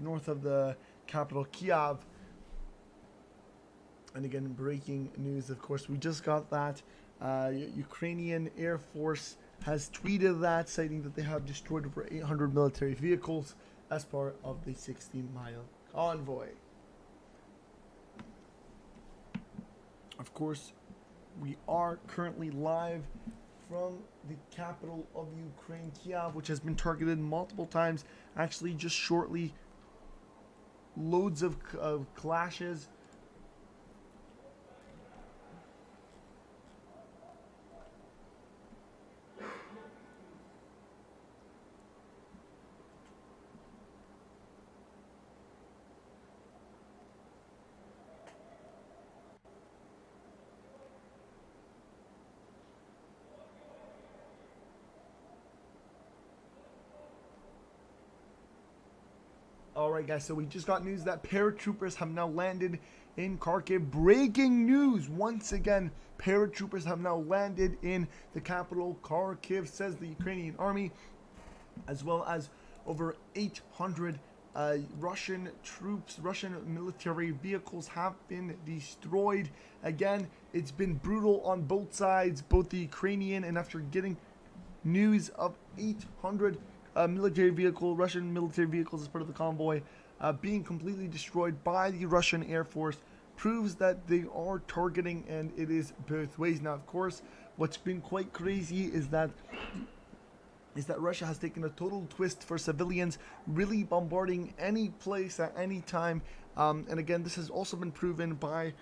north of the capital, Kiev. And again, breaking news, of course, we just got that. Ukrainian Air Force has tweeted that, citing that they have destroyed over 800 military vehicles as part of the 60-mile convoy. Of course, we are currently live from the capital of Ukraine, Kiev, which has been targeted multiple times. Actually, just shortly, loads of clashes. Alright guys, so we just got news that paratroopers have now landed in Kharkiv. Breaking news! Once again, paratroopers have now landed in the capital, Kharkiv, says the Ukrainian army, as well as over 800 Russian troops, Russian military vehicles have been destroyed. Again, it's been brutal on both sides, both the Ukrainian, and after getting news of 800 Russian military vehicles as part of the convoy being completely destroyed by the Russian Air Force, proves that they are targeting, and it is both ways. Now, of course, what's been quite crazy is that Russia has taken a total twist for civilians, really bombarding any place at any time. And again, this has also been proven by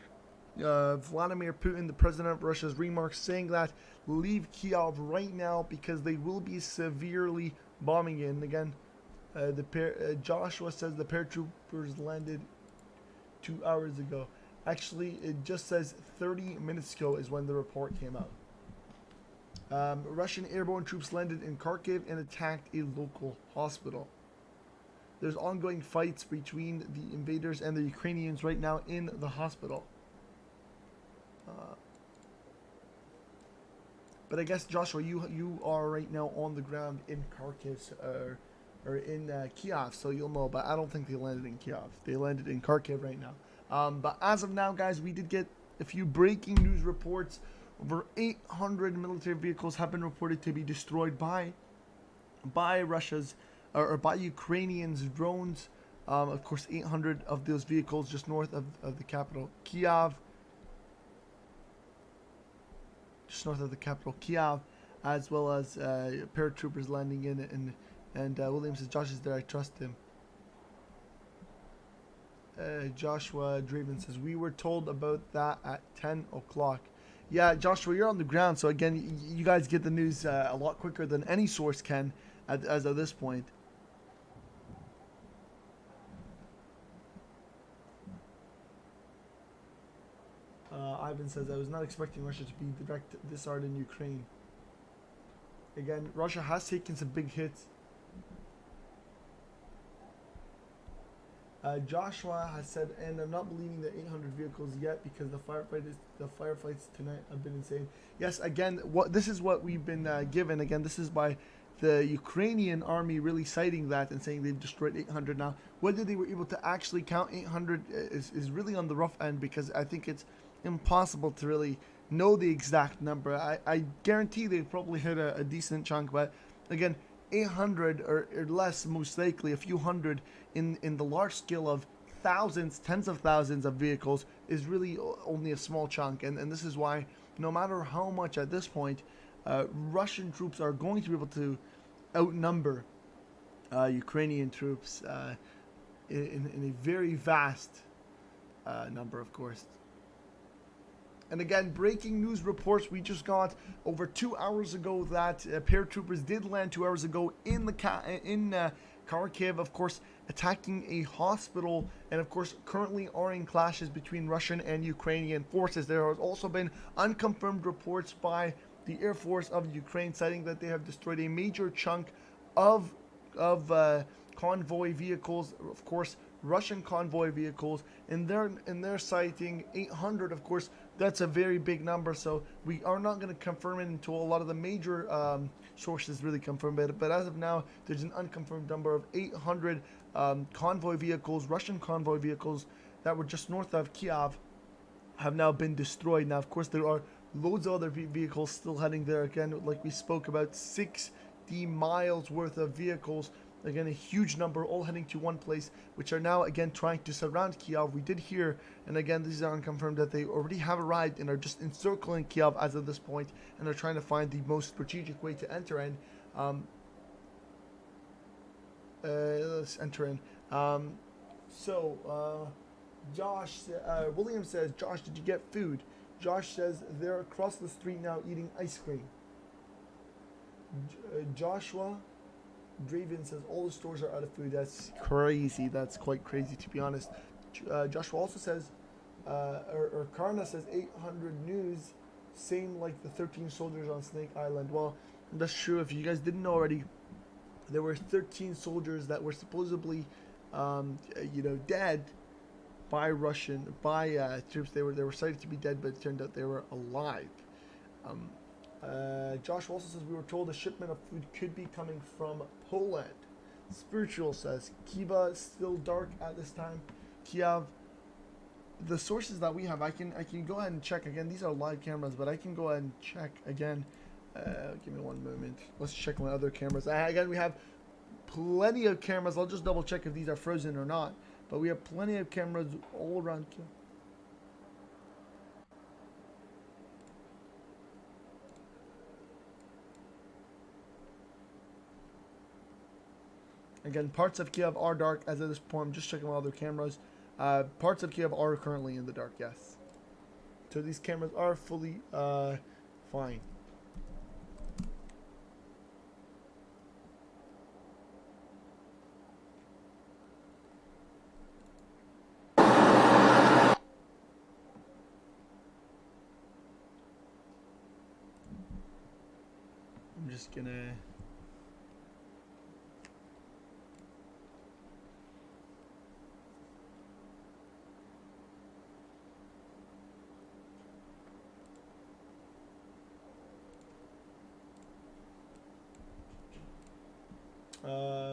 Vladimir Putin, the president of Russia's remarks, saying that leave Kiev right now because they will be severely bombing it. And again, Joshua says the paratroopers landed 2 hours ago. Actually, it just says 30 minutes ago is when the report came out. Russian airborne troops landed in Kharkiv and attacked a local hospital. There's ongoing fights between the invaders and the Ukrainians right now in the hospital. But I guess, Joshua, you are right now on the ground in Kharkiv, or in Kiev, so you'll know. But I don't think they landed in Kiev. They landed in Kharkiv right now. But as of now, guys, we did get a few breaking news reports. Over 800 military vehicles have been reported to be destroyed by Russia's or by Ukrainians' drones. Of course, 800 of those vehicles just north of the capital, Kiev. Just north of the capital, Kiev, as well as paratroopers landing in it. And William says, Josh is there, I trust him. Joshua Draven says, we were told about that at 10 o'clock. Yeah, Joshua, you're on the ground, so again, you guys get the news a lot quicker than any source can as of this point. Ivan says, I was not expecting Russia to be direct this hard in Ukraine. Again, Russia has taken some big hits. Joshua has said, and I'm not believing the 800 vehicles yet because the firefights tonight have been insane. Yes, again, this is what we've been given. Again, this is by the Ukrainian army really citing that and saying they've destroyed 800 now. Whether they were able to actually count 800 is really on the rough end, because I think it's impossible to really know the exact number. I guarantee they probably hit a decent chunk, but again, 800 or less, most likely a few hundred in the large scale of thousands, tens of thousands of vehicles is really only a small chunk. And this is why no matter how much at this point Russian troops are going to be able to outnumber Ukrainian troops in a very vast number, of course. And again, breaking news reports we just got over 2 hours ago that paratroopers did land 2 hours ago in Kharkiv, of course, attacking a hospital, and of course currently are in clashes between Russian and Ukrainian forces. There has also been unconfirmed reports by the Air Force of Ukraine citing that they have destroyed a major chunk of convoy vehicles, of course Russian convoy vehicles, and they're citing 800. Of course, that's a very big number, so we are not going to confirm it until a lot of the major sources really confirm it. But as of now, there's an unconfirmed number of 800 convoy vehicles, Russian convoy vehicles that were just north of Kiev, have now been destroyed. Now, of course, there are loads of other vehicles still heading there. Again, like we spoke about, 60 miles worth of vehicles. Again, a huge number, all heading to one place, which are now again trying to surround Kiev. We did hear, and again, these are unconfirmed, that they already have arrived and are just encircling Kiev as of this point, and are trying to find the most strategic way to enter in. Let's enter in. Josh, William says, Josh, did you get food? Josh says they're across the street now eating ice cream. Joshua Draven says all the stores are out of food. That's crazy. That's quite crazy, to be honest. Joshua also says, or Karna says 800 news, same like the 13 soldiers on Snake Island. Well, that's true. If you guys didn't know already, there were 13 soldiers that were supposedly, dead by troops. They were cited to be dead, but it turned out they were alive. Josh also says we were told a shipment of food could be coming from Poland. Spiritual says Kiev still dark at this time. Kiev. The sources that we have, I can go ahead and check again. These are live cameras, but I can go ahead and check again. Give me one moment. Let's check my other cameras. Again, we have plenty of cameras. I'll just double check if these are frozen or not. But we have plenty of cameras all around Kiev. Again, parts of Kiev are dark as of this point. I'm just checking my other cameras. Parts of Kiev are currently in the dark, yes. So these cameras are fully fine. I'm just gonna...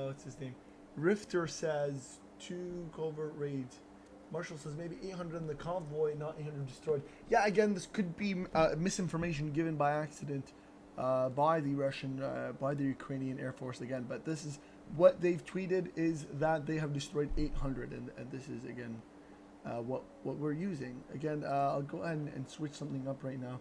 what's his name? Rifter says 2 covert raids. Marshall says maybe 800 in the convoy, not 800 destroyed. Yeah, again, this could be misinformation given by accident by the Ukrainian Air Force again. But this is what they've tweeted, is that they have destroyed 800, and this is again what we're using. Again, I'll go ahead and switch something up right now.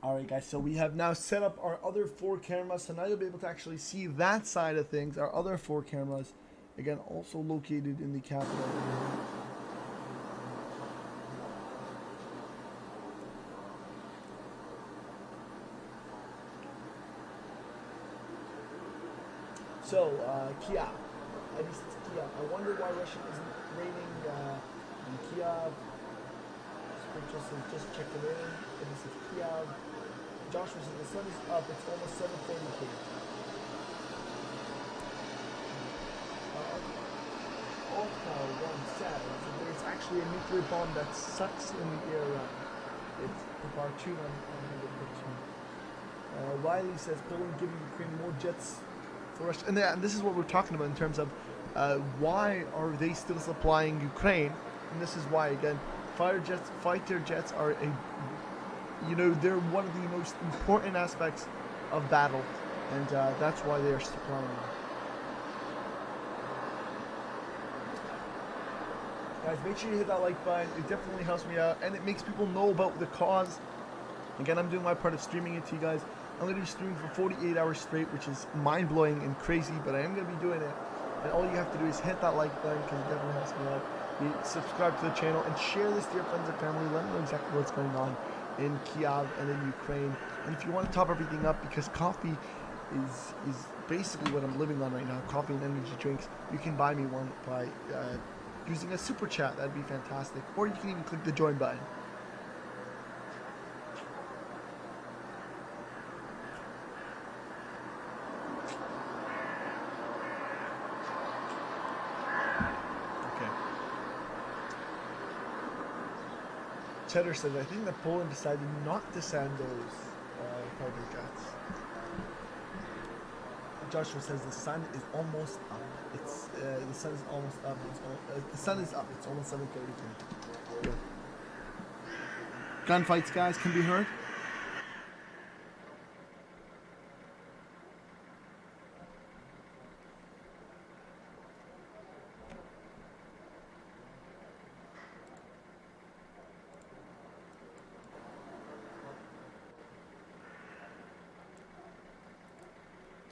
Alright guys, so we have now set up our other 4 cameras, so now you'll be able to actually see that side of things, our other 4 cameras. again, also located in the capital. So, Kiev. At least it's Kiev. I wonder why Russia isn't raiding in Kiev. Spiritual says just checking in. At least it's Kiev. Joshua says the sun is up. It's almost 7:40 here. One says that there's actually a nuclear bomb that sucks in the air around. It's the cartoon on the picture. Riley says Poland giving Ukraine more jets for Russia. And this is what we're talking about in terms of why are they still supplying Ukraine? And this is why, again, fighter jets are they're one of the most important aspects of battle, and that's why they are supplying them. Guys, make sure you hit that like button. It definitely helps me out, and it makes people know about the cause. Again, I'm doing my part of streaming it to you guys. I'm going to be streaming for 48 hours straight, which is mind-blowing and crazy, but I am going to be doing it. And all you have to do is hit that like button, because it definitely helps me out. You subscribe to the channel, and share this to your friends and family. Let them know exactly what's going on in Kiev and in Ukraine. And if you want to top everything up, because coffee is basically what I'm living on right now, coffee and energy drinks, you can buy me one by using a super chat. That'd be fantastic. Or you can even click the join button. Okay. Cheddar says, I think that Poland decided not to send those fighter jets. Joshua says the sun is almost up. It's the sun is almost up. The sun is up. It's almost 7:32. Good. Gunfights, guys, can be heard.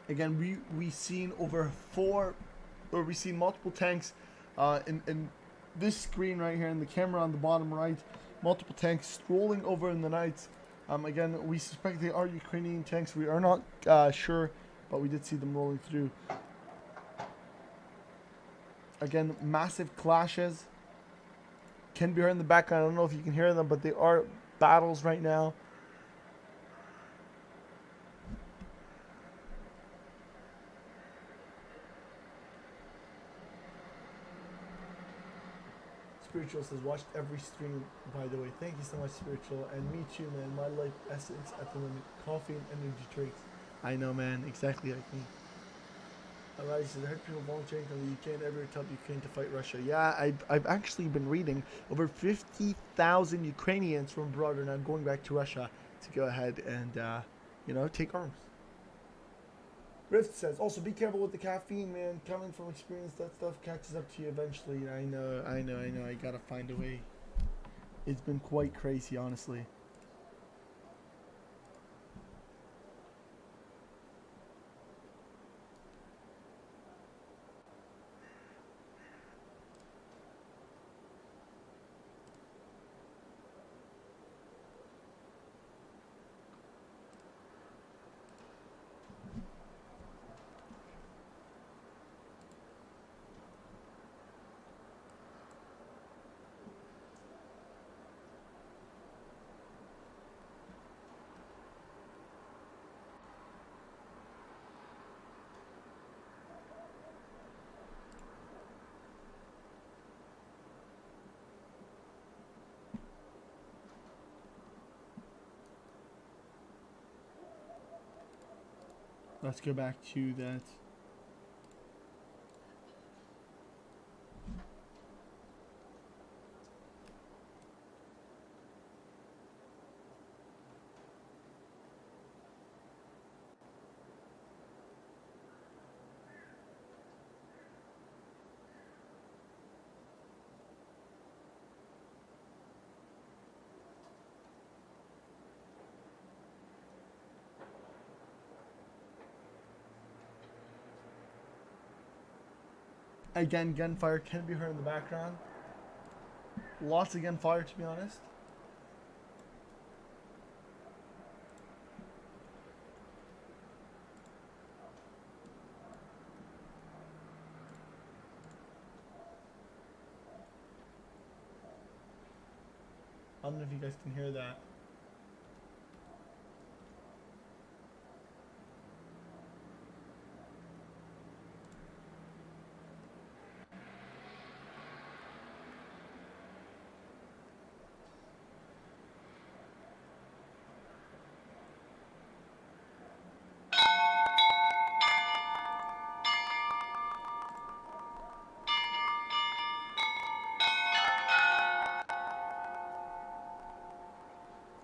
Again, we seen we seen multiple tanks in this screen right here, in the camera on the bottom right, multiple tanks strolling over in the night. Again, we suspect they are Ukrainian tanks. We are not sure, but we did see them rolling through. Again, massive clashes can be heard in the background. I don't know if you can hear them, but they are battles right now. Spiritual says, watched every stream, by the way. Thank you so much, Spiritual. And me too, man. My life essence at the moment. Coffee and energy drinks. I know, man. Exactly like me. Alright, says, I heard people volunteering from the UK and everywhere to help Ukraine to fight Russia. Yeah, I've actually been reading over 50,000 Ukrainians from abroad are now going back to Russia to go ahead and, take arms. Rift says, also be careful with the caffeine, man. Coming from experience, that stuff catches up to you eventually. I know. I gotta find a way. It's been quite crazy, honestly. Let's go back to that. Again, gunfire can be heard in the background. Lots of gunfire, to be honest. I don't know if you guys can hear that.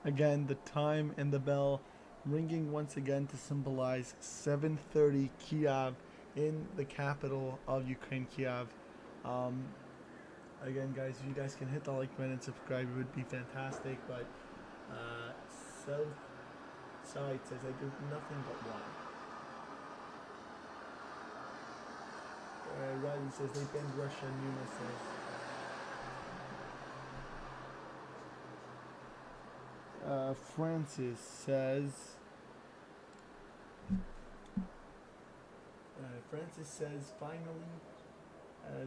Again, the time and the bell ringing once again to symbolize 7:30 Kiev in the capital of Ukraine, Kiev. Again, guys, if you guys can hit the like button and subscribe, it would be fantastic. But South Side says I do nothing but one. Riley says they banned Russia. Numa says. Francis says. Francis says finally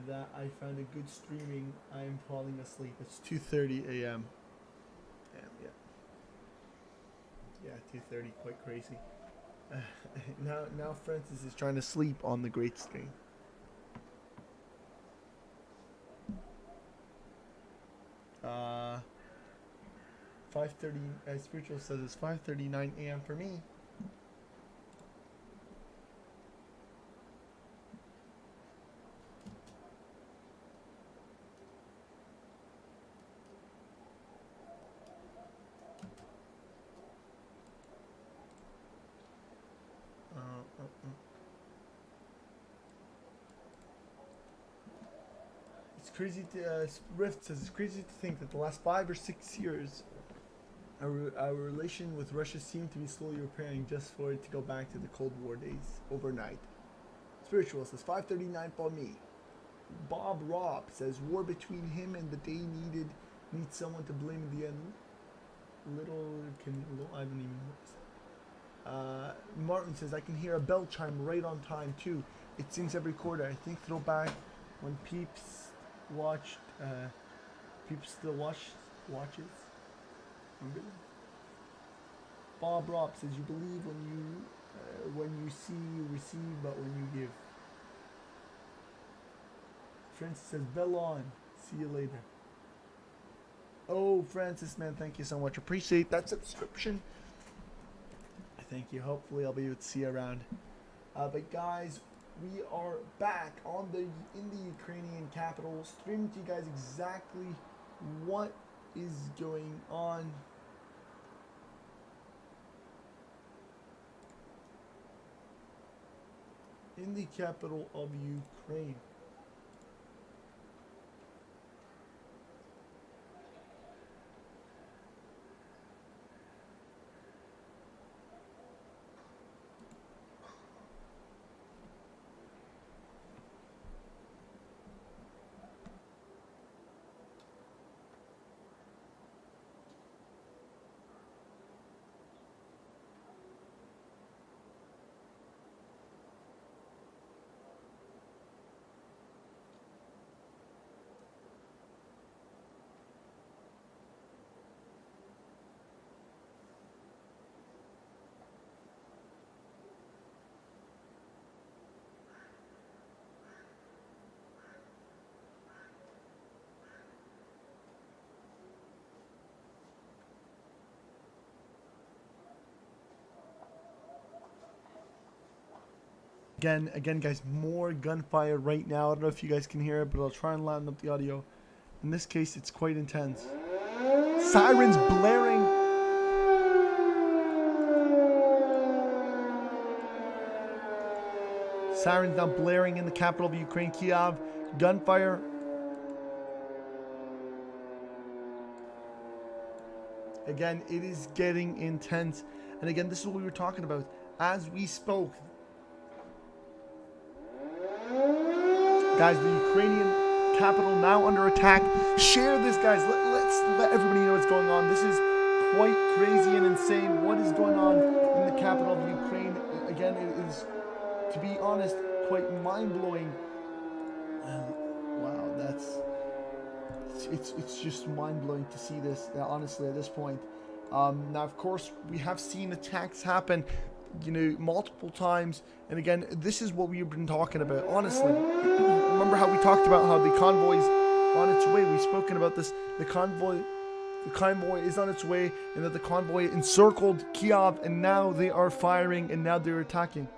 that I found a good streaming. I am falling asleep. It's 2:30 a.m. Damn, yeah, 2:30. Quite crazy. Now Francis is trying to sleep on the great screen. Uh. 5:30. Spiritual says it's 5:39 a.m. for me. It's crazy to Rift says it's crazy to think that the last 5 or 6 years. Our relation with Russia seemed to be slowly repairing just for it to go back to the Cold War days overnight. Spiritual says 5:39 for me. Bob Robb says war between him and the day needs someone to blame in the end. I don't even know. Martin says I can hear a bell chime right on time too. It sings every quarter. I think throwback when Peeps watched. Peeps still watches. Remember? Bob Robb says you believe when you see you receive, but when you give. Francis says bell on. See you later. Oh, Francis, man, thank you so much. Appreciate that subscription. Thank you. Hopefully, I'll be able to see you around. But guys, we are back in the Ukrainian capital, streaming to you guys exactly what is going on. In the capital of Ukraine. Again, guys, more gunfire right now. I don't know if you guys can hear it, but I'll try and line up the audio. In this case, it's quite intense. Sirens blaring. Sirens now blaring in the capital of Ukraine, Kiev. Gunfire. Again, it is getting intense. And again, this is what we were talking about as we spoke. Guys, the Ukrainian capital now under attack. Share this, guys. Let's let everybody know what's going on. This is quite crazy and insane. What is going on in the capital of Ukraine? Again, it is, to be honest, quite mind-blowing. Wow, it's just mind-blowing to see this, honestly, at this point. Now, of course, we have seen attacks happen, multiple times. And again, this is what we've been talking about, honestly. Remember how we talked about how the convoy's on its way? We've spoken about this. The convoy is on its way, and that the convoy encircled Kiev, and now they are firing, and now they're attacking.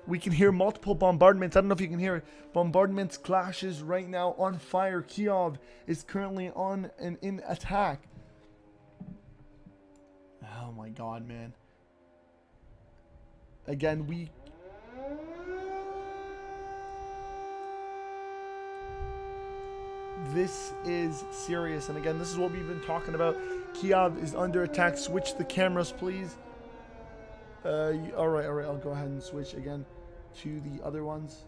We can hear multiple bombardments. I don't know if you can hear it. Bombardments, clashes right now, on fire. Kiev is currently on and in attack. Oh my god, man. Again, this is serious. And again, this is what we've been talking about. Kiev is under attack. Switch the cameras, please. Alright, I'll go ahead and switch again to the other ones.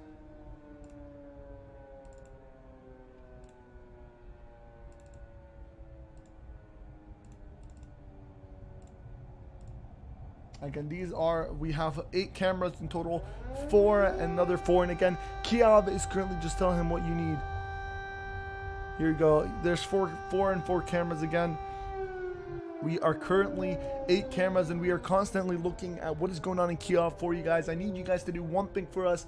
Again, we have 8 cameras in total, 4, another 4, and again, Kiev is currently just telling him what you need. Here you go. There's 4 and 4 cameras again. We are currently 8 cameras, and we are constantly looking at what is going on in Kiev for you guys. I need you guys to do one thing for us.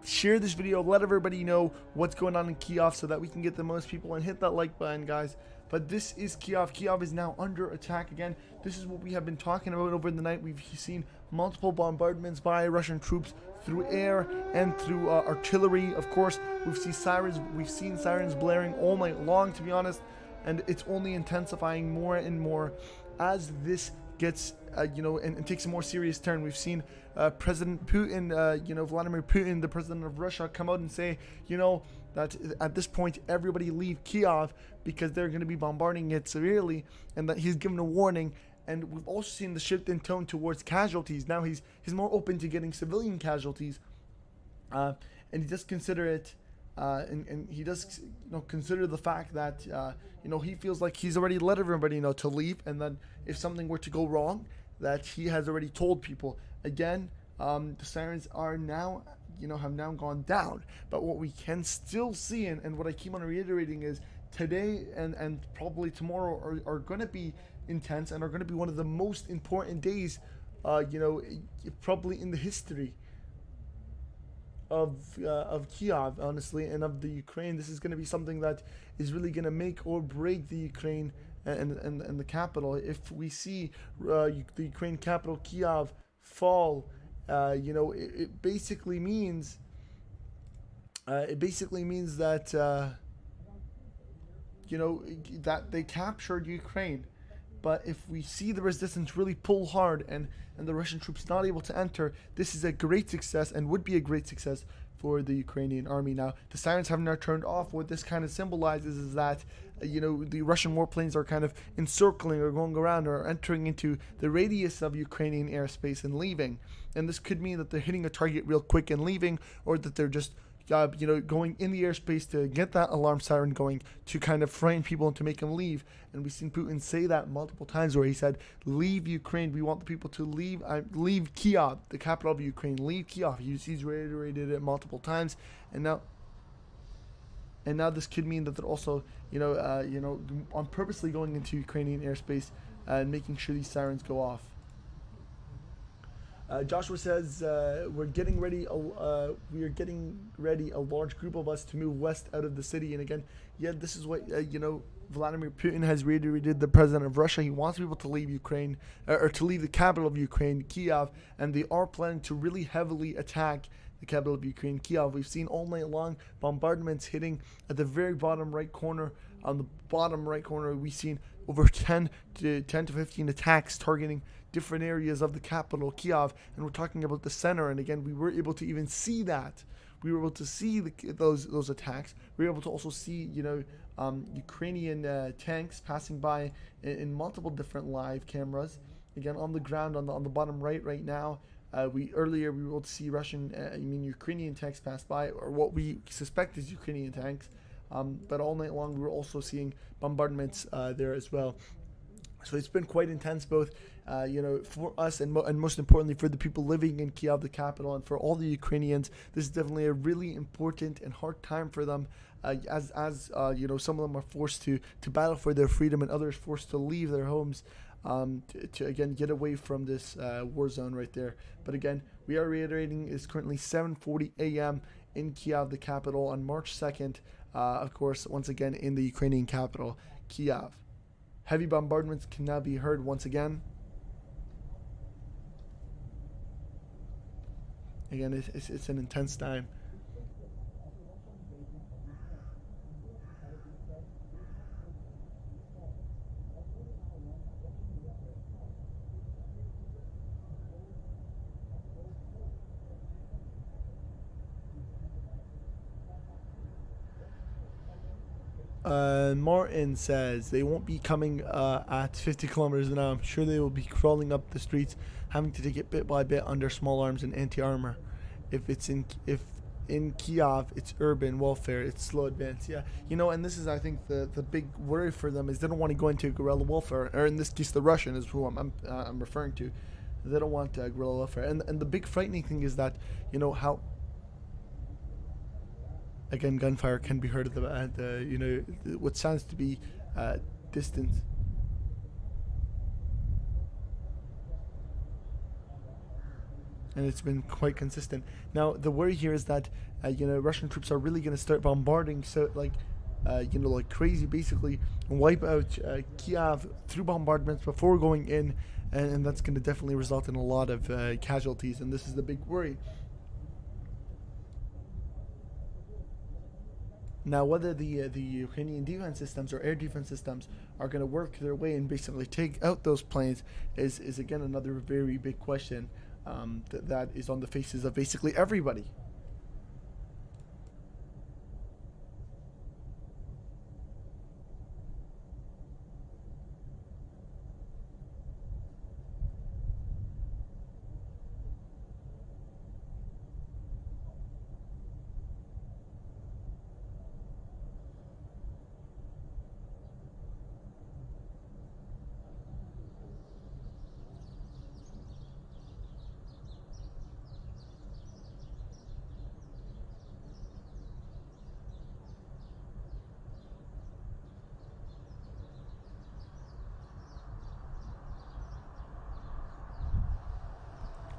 Share this video. Let everybody know what's going on in Kiev so that we can get the most people, and hit that like button, guys. But this is Kiev. Kiev is now under attack again. This is what we have been talking about over the night. We've seen multiple bombardments by Russian troops through air and through artillery. Of course, we've seen sirens blaring all night long, to be honest. And it's only intensifying more and more as this gets, and takes a more serious turn. We've seen President Putin, Vladimir Putin, the president of Russia, come out and say, that at this point, everybody leave Kiev because they're going to be bombarding it severely, and that he's given a warning. And we've also seen the shift in tone towards casualties. Now he's more open to getting civilian casualties, and he does consider it. And he does, consider the fact that, he feels like he's already let everybody know to leave, and then if something were to go wrong, that he has already told people. Again, the sirens are now, have now gone down. But what we can still see, and what I keep on reiterating, is today and probably tomorrow are going to be intense, and are going to be one of the most important days, probably in the history of Kiev, honestly, and of the Ukraine. This is going to be something that is really going to make or break the Ukraine and the capital. If we see the Ukraine capital Kiev fall, it basically means that that they captured Ukraine. But if we see the resistance really pull hard and the Russian troops not able to enter, this is a great success, and would be a great success for the Ukrainian army. Now, the sirens have now turned off. What this kind of symbolizes is that, the Russian warplanes are kind of encircling or going around or entering into the radius of Ukrainian airspace and leaving. And this could mean that they're hitting a target real quick and leaving, or that they're just going in the airspace to get that alarm siren going to kind of frighten people and to make them leave. And we've seen Putin say that multiple times, where he said, leave Ukraine. We want the people to leave Kiev, the capital of Ukraine. Leave Kiev. He's reiterated it multiple times. And now this could mean that they're also, on purposely going into Ukrainian airspace and making sure these sirens go off. Joshua says, we are getting ready. A large group of us to move west out of the city. And again, this is what Vladimir Putin has reiterated. The president of Russia, he wants people to leave Ukraine, or to leave the capital of Ukraine, Kiev, and they are planning to really heavily attack the capital of Ukraine, Kiev. We've seen all night long bombardments hitting at the very bottom right corner. On the bottom right corner, we've seen over 10 to 15 attacks targeting different areas of the capital, Kiev, and we're talking about the center. And again, we were able to even see that. We were able to see those attacks. We were able to also see, Ukrainian tanks passing by in multiple different live cameras. Again, on the ground, on the bottom right now, Earlier we were able to see Ukrainian tanks pass by, or what we suspect is Ukrainian tanks. But all night long we were also seeing bombardments there as well. So it's been quite intense, both for us and most importantly for the people living in Kiev, the capital, and for all the Ukrainians. This is definitely a really important and hard time for them, as some of them are forced to battle for their freedom, and others forced to leave their homes to again get away from this war zone right there. But again, we are reiterating, it's currently 7:40 a.m. in Kiev, the capital, on March 2nd. Of course, once again in the Ukrainian capital, Kiev. Heavy bombardments can now be heard once again. Again, it's an intense time. Martin says they won't be coming at 50 kilometers an hour. I'm sure they will be crawling up the streets, having to take it bit by bit under small arms and anti-armor. If in Kiev, it's urban warfare, it's slow advance. Yeah, and this is, I think, the big worry for them is they don't want to go into guerrilla warfare, or in this case, the Russian is who I'm referring to. They don't want guerrilla warfare, and the big frightening thing is that how. Again, gunfire can be heard at what sounds to be distance. And it's been quite consistent. Now, the worry here is that Russian troops are really going to start bombarding, so like crazy, basically, and wipe out Kiev through bombardments before going in, and that's going to definitely result in a lot of casualties. And this is the big worry. Now, whether the Ukrainian defense systems or air defense systems are going to work their way and basically take out those planes is again another very big question that is on the faces of basically everybody.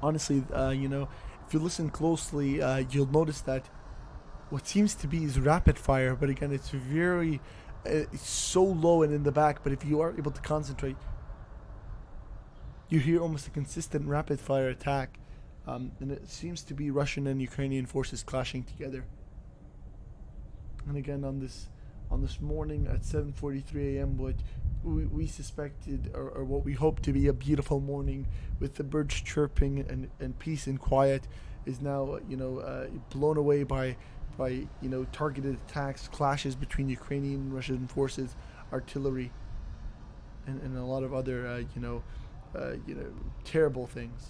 Honestly, if you listen closely, you'll notice that what seems to be is rapid fire, but again, it's it's so low and in the back, but if you are able to concentrate, you hear almost a consistent rapid fire attack, and it seems to be Russian and Ukrainian forces clashing together. And again, on this morning at 7:43 a.m., what we suspected, or what we hope to be a beautiful morning with the birds chirping and peace and quiet, is now blown away by targeted attacks, clashes between Ukrainian and Russian forces, artillery, and a lot of other terrible things.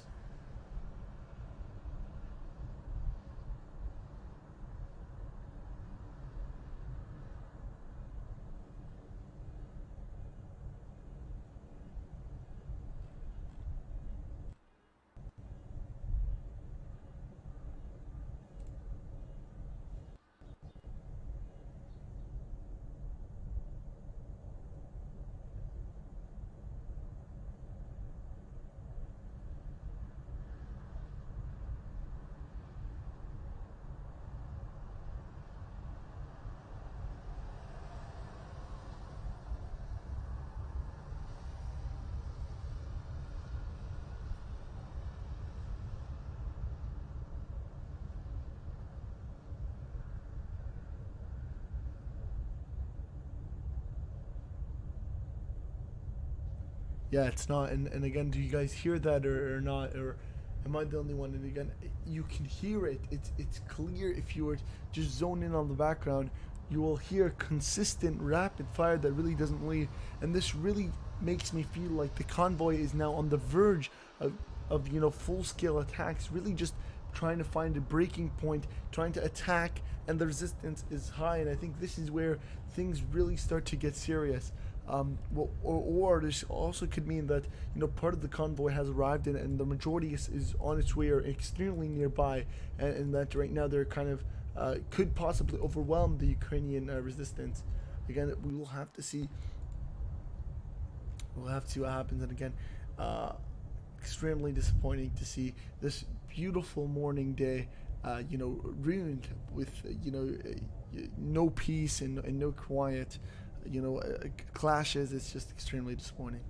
Yeah, it's not. And again, do you guys hear that or not? Or am I the only one? And again, you can hear it. It's clear. If you were to just zone in on the background, you will hear consistent rapid fire that really doesn't leave. And this really makes me feel like the convoy is now on the verge of of full-scale attacks, really just trying to find a breaking point, trying to attack, and the resistance is high. And I think this is where things really start to get serious. Or this also could mean that part of the convoy has arrived and the majority is on its way or extremely nearby, and that right now they're kind of could possibly overwhelm the Ukrainian resistance. Again, we will have to see. We'll have to see what happens. And again, extremely disappointing to see this beautiful morning day, ruined with no peace and no quiet. Clashes. It's just extremely disappointing.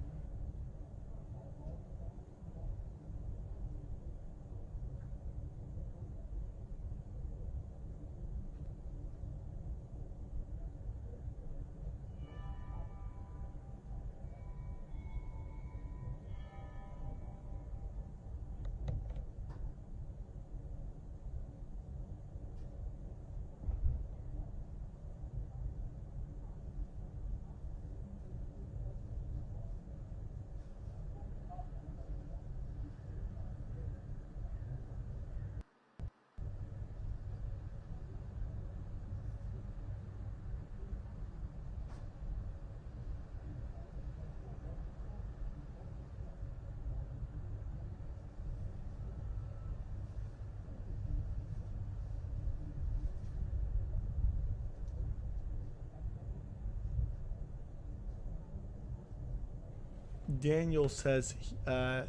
Daniel says I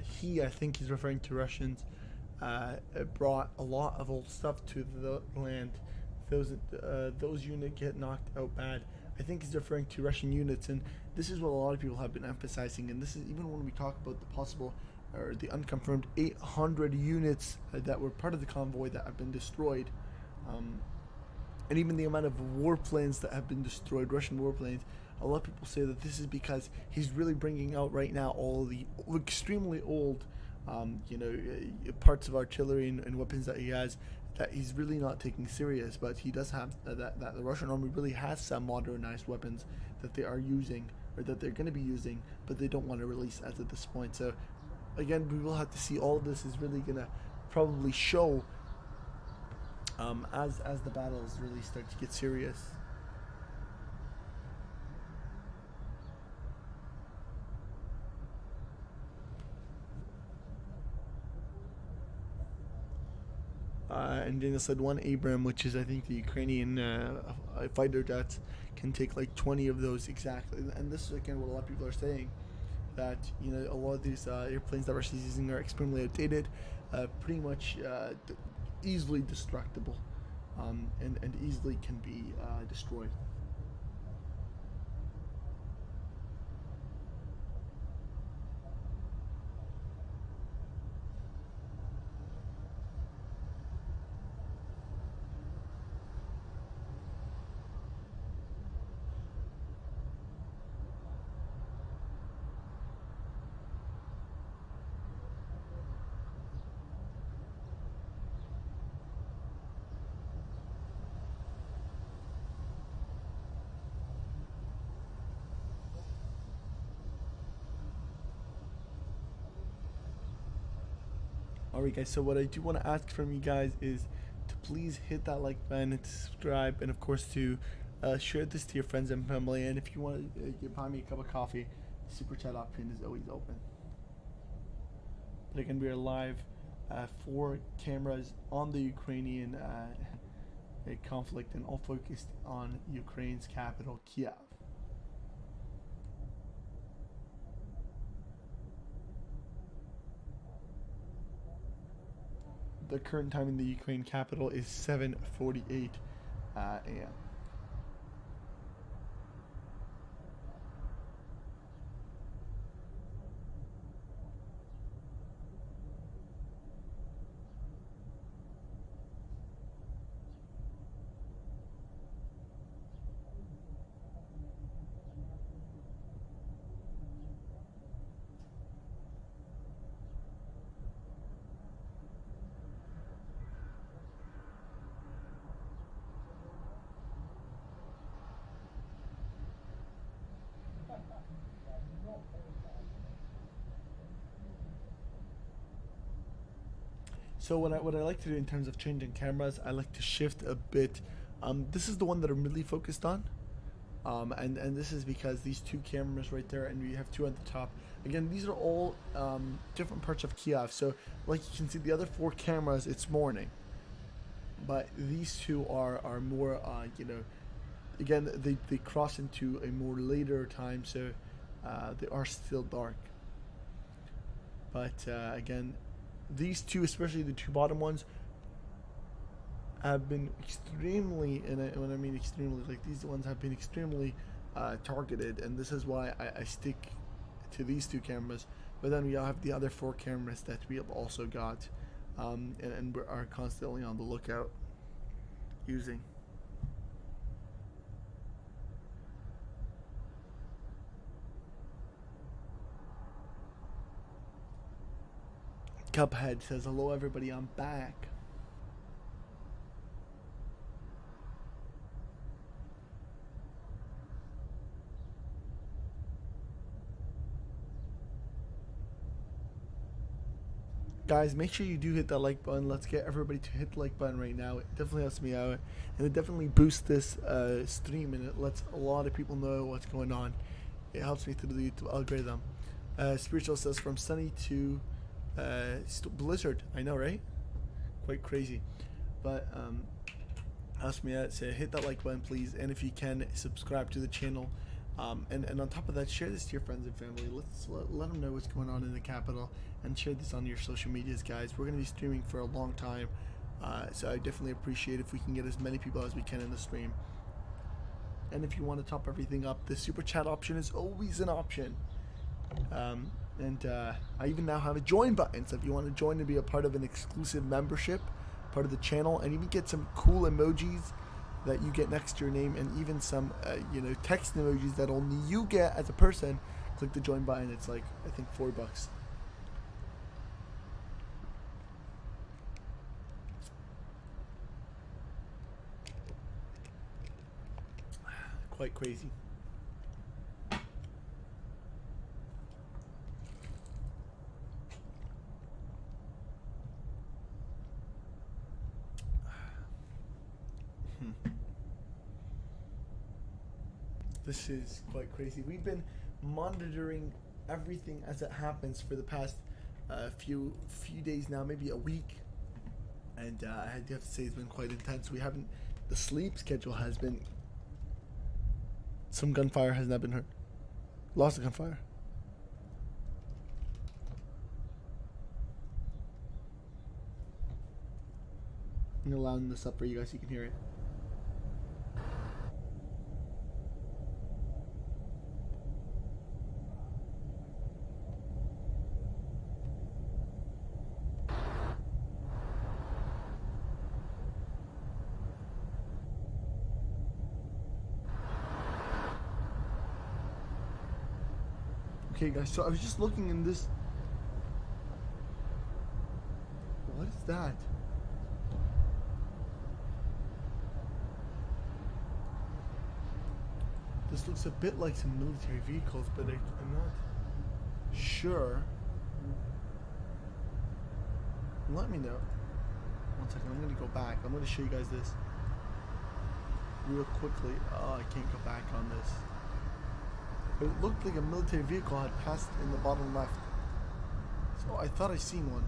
think he's referring to Russians, brought a lot of old stuff to the land. Those units get knocked out bad. I think he's referring to Russian units, and this is what a lot of people have been emphasizing. And this is even when we talk about the possible or the unconfirmed 800 units that were part of the convoy that have been destroyed, and even the amount of warplanes that have been destroyed, Russian warplanes. A lot of people say that this is because he's really bringing out right now all the extremely old, parts of artillery and weapons that he has that he's really not taking serious. But he does have that the Russian army really has some modernized weapons that they are using or that they're going to be using, but they don't want to release as at this point. So again, we will have to see. All of this is really going to probably show as the battles really start to get serious. And Daniel said one Abram, which is I think the Ukrainian fighter jets, can take like 20 of those exactly. And this is again what a lot of people are saying, that a lot of these airplanes that Russia is using are extremely outdated, pretty much easily destructible, and easily can be destroyed. Alright guys, so what I do want to ask from you guys is to please hit that like button and subscribe, and of course to share this to your friends and family. And if you want to buy me a cup of coffee, the super chat option is always open. But again, we are live, 4 cameras on the Ukrainian conflict, and all focused on Ukraine's capital, Kiev. The current time in the Ukraine capital is 7:48 a.m. So what I like to do in terms of changing cameras, I like to shift a bit. This is the one that I'm really focused on. And this is because these two cameras right there, and we have two at the top. Again, these are all different parts of Kiev. So like you can see, the other four cameras, it's morning. But these two are more, you know, again, they cross into a more later time, so they are still dark. But again, these two, especially the two bottom ones, have been extremely, and when I mean extremely, like these ones have been extremely targeted, and this is why I stick to these two cameras. But then we have the other four cameras that we have also got, and we are constantly on the lookout using. Cuphead says, hello everybody, I'm back. Guys, make sure you do hit that like button. Let's get everybody to hit the like button right now. It definitely helps me out, and it definitely boosts this stream, and it lets a lot of people know what's going on. It helps me through the YouTube algorithm. Spiritual says, from sunny to blizzard. I know, right? Quite crazy. But ask me out, say hit that like button please, and if you can, subscribe to the channel, and on top of that, share this to your friends and family. Let them know what's going on in the capital, and share this on your social medias, guys. We're going to be streaming for a long time, so I definitely appreciate if we can get as many people as we can in the stream. And if you want to top everything up, the super chat option is always an option. And I even now have a join button, so if you want to join and be a part of an exclusive membership, part of the channel, and even get some cool emojis that you get next to your name, and even some you know, text emojis that only you get as a person, click the join button. It's like, I think, $4. Quite crazy. This is quite crazy. We've been monitoring everything as it happens for the past few days now, maybe a week, and I have to say it's been quite intense. We haven't. The sleep schedule has been. Some gunfire has not been heard. Lost the gunfire. I'm allowing this up for you guys so you can hear it. Okay, guys, so I was just looking in this. What is that? This looks a bit like some military vehicles, but I'm not sure. Let me know. One second, I'm gonna go back. I'm gonna show you guys this real quickly. Oh, I can't go back on this. But it looked like a military vehicle had passed in the bottom left. So I thought I seen one.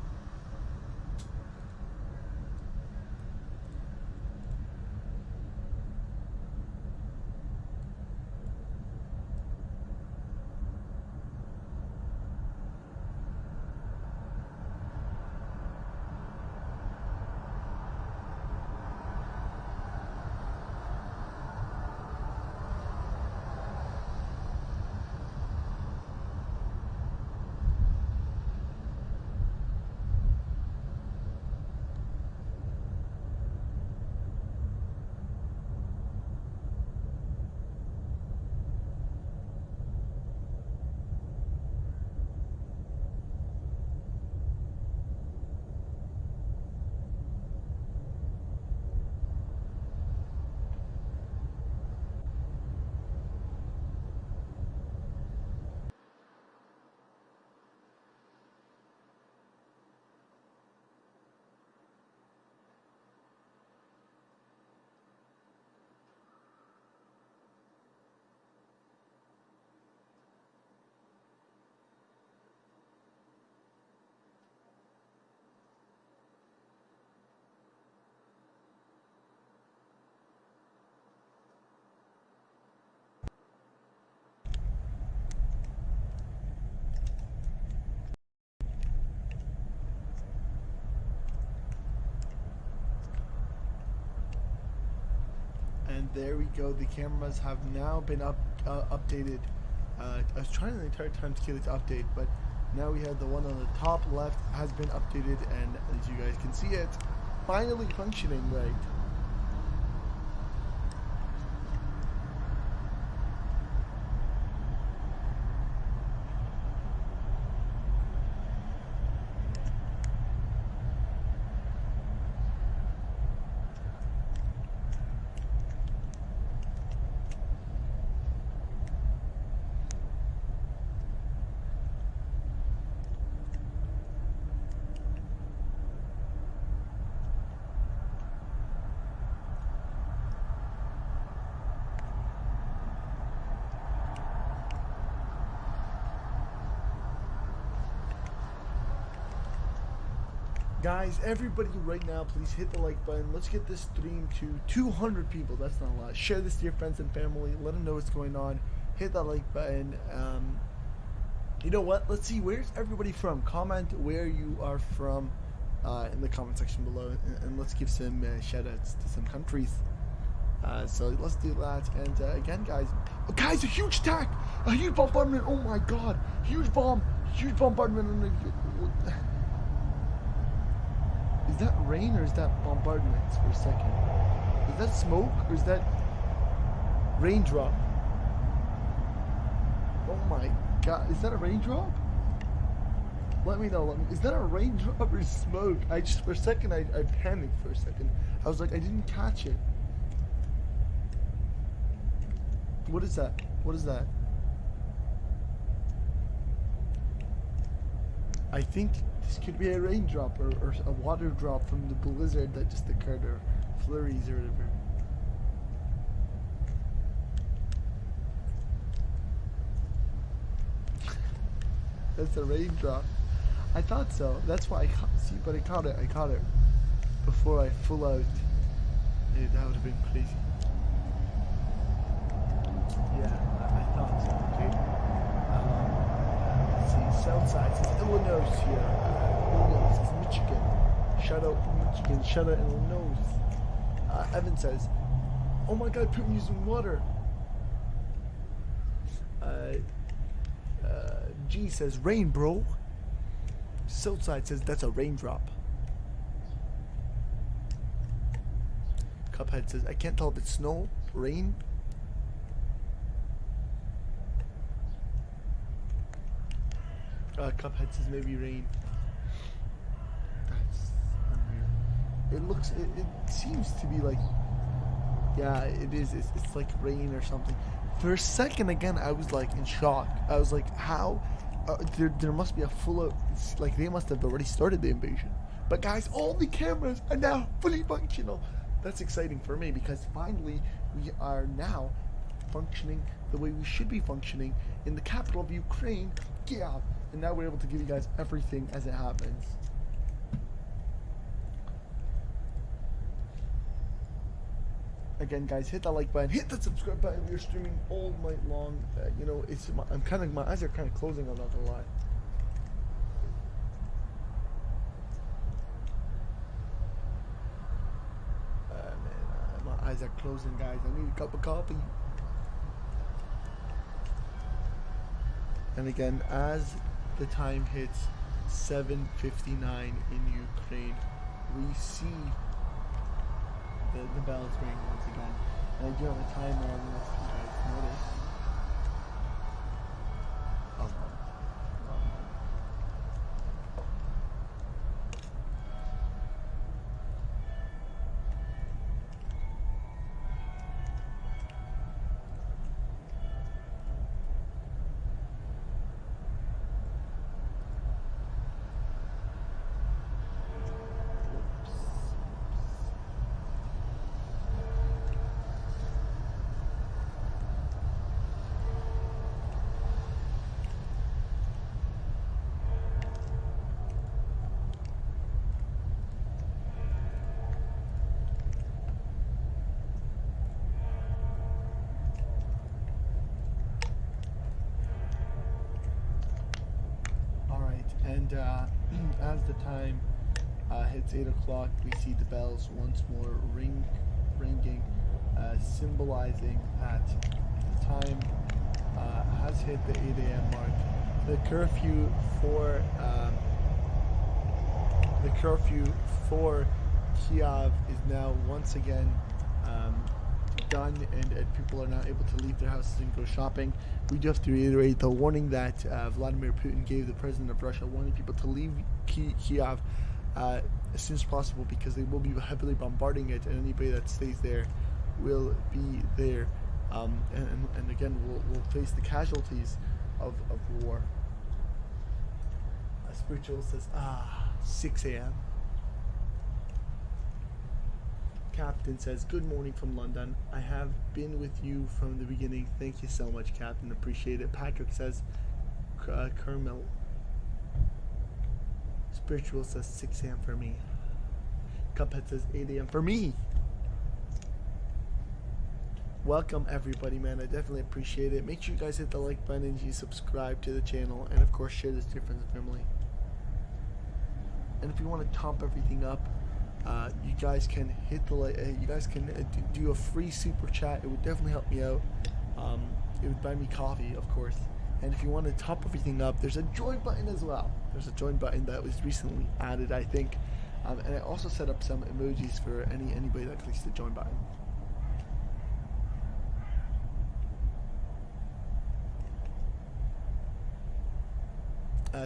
And there we go. The cameras have now been updated. I was trying the entire time to get it to update, but now we have the one on the top left has been updated, and as you guys can see, it finally functioning right. Guys, everybody right now, please hit the like button. Let's get this stream to 200 people. That's not a lot. Share this to your friends and family. Let them know what's going on. Hit that like button. You know what? Let's see. Where's everybody from? Comment where you are from in the comment section below. And let's give some shout-outs to some countries. So let's do that. And again, guys, a huge attack. A huge bombardment. Oh, my God. Huge bomb. Huge bombardment. Is that rain or is that bombardments for a second? Is that smoke or is that raindrop? Oh my God, is that a raindrop? Let me know, is that a raindrop or smoke? For a second, I panicked for a second. I was like, I didn't catch it. What is that? What is that? I think this could be a raindrop or a water drop from the blizzard that just occurred, or flurries or whatever. That's a raindrop. I thought so. That's why I see, but I caught it. I caught it before I full out. Hey, that would have been crazy. Yeah, I thought so. Okay. Let's see. Southside says Illinois here. Illinois says Michigan. Shout out Michigan. Shout out Illinois. Evan says, "Oh my God, people using water." G says, "Rain, bro." Southside says, "That's a raindrop." Cuphead says, "I can't tell if it's snow, rain." Cuphead says, "Maybe rain." That's unreal. It looks, it seems to be like, yeah, it is. It's like rain or something. For a second, again, I was like in shock. I was like, how? There must be a full out, it's like they must have already started the invasion. But guys, all the cameras are now fully functional. That's exciting for me because finally we are now functioning the way we should be functioning in the capital of Ukraine, Kiev. And now we're able to give you guys everything as it happens. Again, guys, hit that like button, hit that subscribe button. We're streaming all night long. You know, my eyes are kind of closing. I'm not gonna lie. Man, my eyes are closing, guys. I need a cup of coffee. And again, as the time hits 7:59 in Ukraine, we see the bells ring once again. And I do have a timer on this, if you guys notice. And as the time hits 8 o'clock, we see the bells once more ringing. symbolizing that the time has hit the 8 a.m. mark. The curfew for Kiev is now once again done, and people are now able to leave their houses and go shopping. We do have to reiterate the warning that Vladimir Putin gave the president of Russia, warning people to leave Kiev as soon as possible, because they will be heavily bombarding it, and anybody that stays there will be there, and again we'll face the casualties of war. Spiritual says 6 a.m. Captain says, good morning from London. I have been with you from the beginning. Thank you so much, Captain. Appreciate it. Patrick says, Kermel. Spiritual says 6 a.m. for me. Cuphead says 8 a.m. for me. Welcome everybody, man. I definitely appreciate it. Make sure you guys hit the like button and you subscribe to the channel, and of course share this to your friends and family. And if you want to top everything up, you guys can hit the you guys can do a free super chat. It would definitely help me out. It would buy me coffee, of course. And if you want to top everything up, there's a join button as well. There's a join button that was recently added, I think. And I also set up some emojis for anybody that clicks the join button.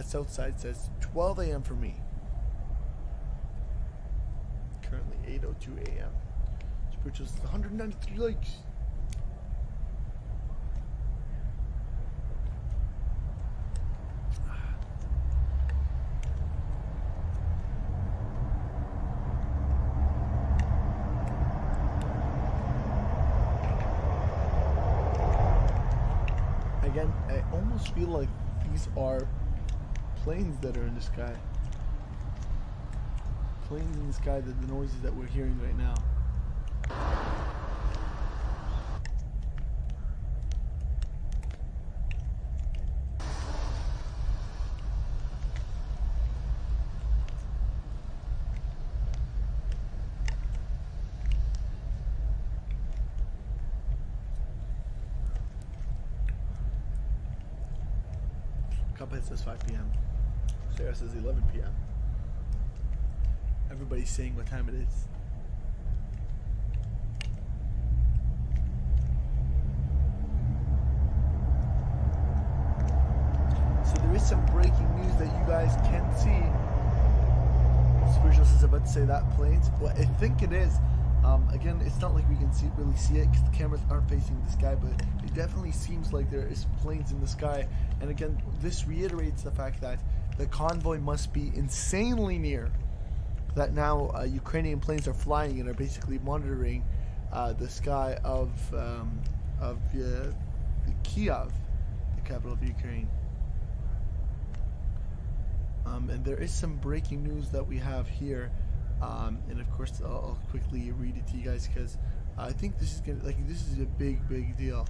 Southside says 12 a.m. for me. Currently 8:02 a.m. Spiritual says 193 likes. Again, I almost feel like these are planes that are in the sky. Planes in the sky, the noises that we're hearing right now. Cuphead says 5 p.m. Sarah says 11 p.m. Everybody's saying what time it is. So there is some breaking news that you guys can see. Spiritual is about to say that planes. Well, I think it is. Again, it's not like we can really see it because the cameras aren't facing the sky, but it definitely seems like there is planes in the sky. And again, this reiterates the fact that the convoy must be insanely near. That now Ukrainian planes are flying and are basically monitoring the sky of Kiev, the capital of Ukraine. And there is some breaking news that we have here, and of course I'll quickly read it to you guys because I think this is this is a big deal.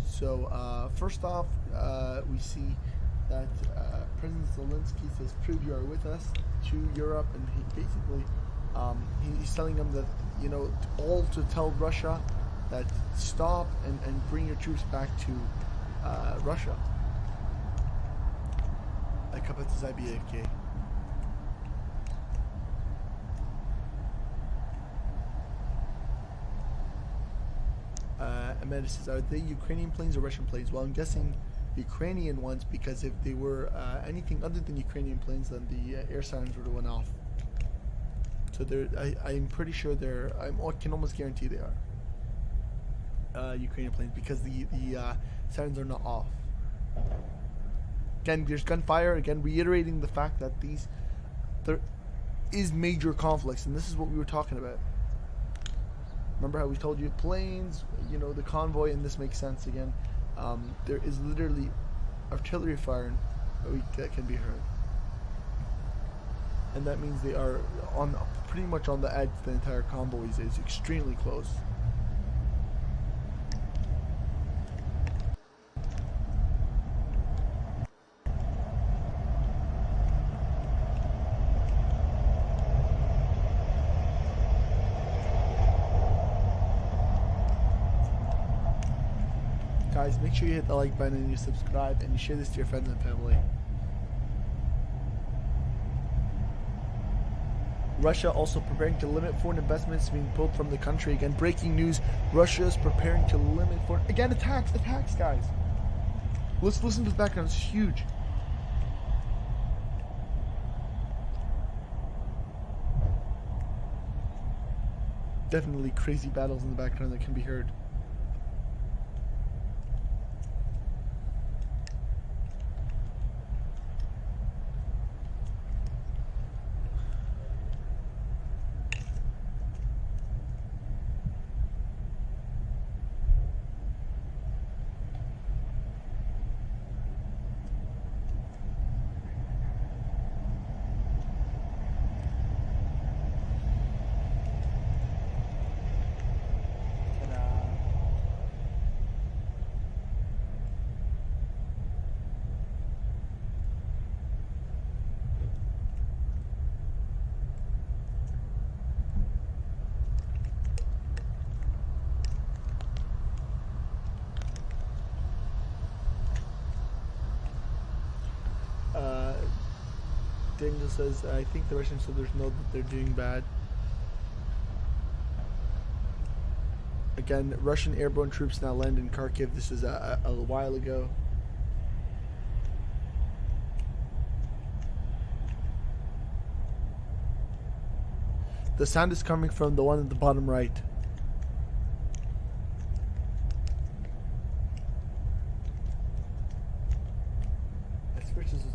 So first off, we see that President Zelensky says, "Prove you are with us," to Europe, and he basically he's telling them that all to tell Russia that stop and bring your troops back to Russia. I come at this IBAK. Amanda says, "Are they Ukrainian planes or Russian planes?" Well, I'm guessing Ukrainian ones, because if they were anything other than Ukrainian planes, then the air sirens would have went off. So I'm pretty sure I can almost guarantee they are Ukrainian planes, because the sirens are not off. Again, there's gunfire. Again, reiterating the fact that there is major conflicts, and this is what we were talking about. Remember how we told you planes, the convoy, and this makes sense again. There is literally artillery fire that can be heard, and that means they are pretty much on the edge. The entire convoy is extremely close. guys, make sure you hit the like button and you subscribe and you share this to your friends and family. Russia also preparing to limit foreign investments being pulled from the country. Again, breaking news. Russia is preparing to limit foreign... Again, attacks, guys. Let's listen to the background. It's huge. Definitely crazy battles in the background that can be heard. Daniel says, I think the Russian soldiers know that they're doing bad. Again, Russian airborne troops now land in Kharkiv. This is a while ago. The sound is coming from the one at the bottom right.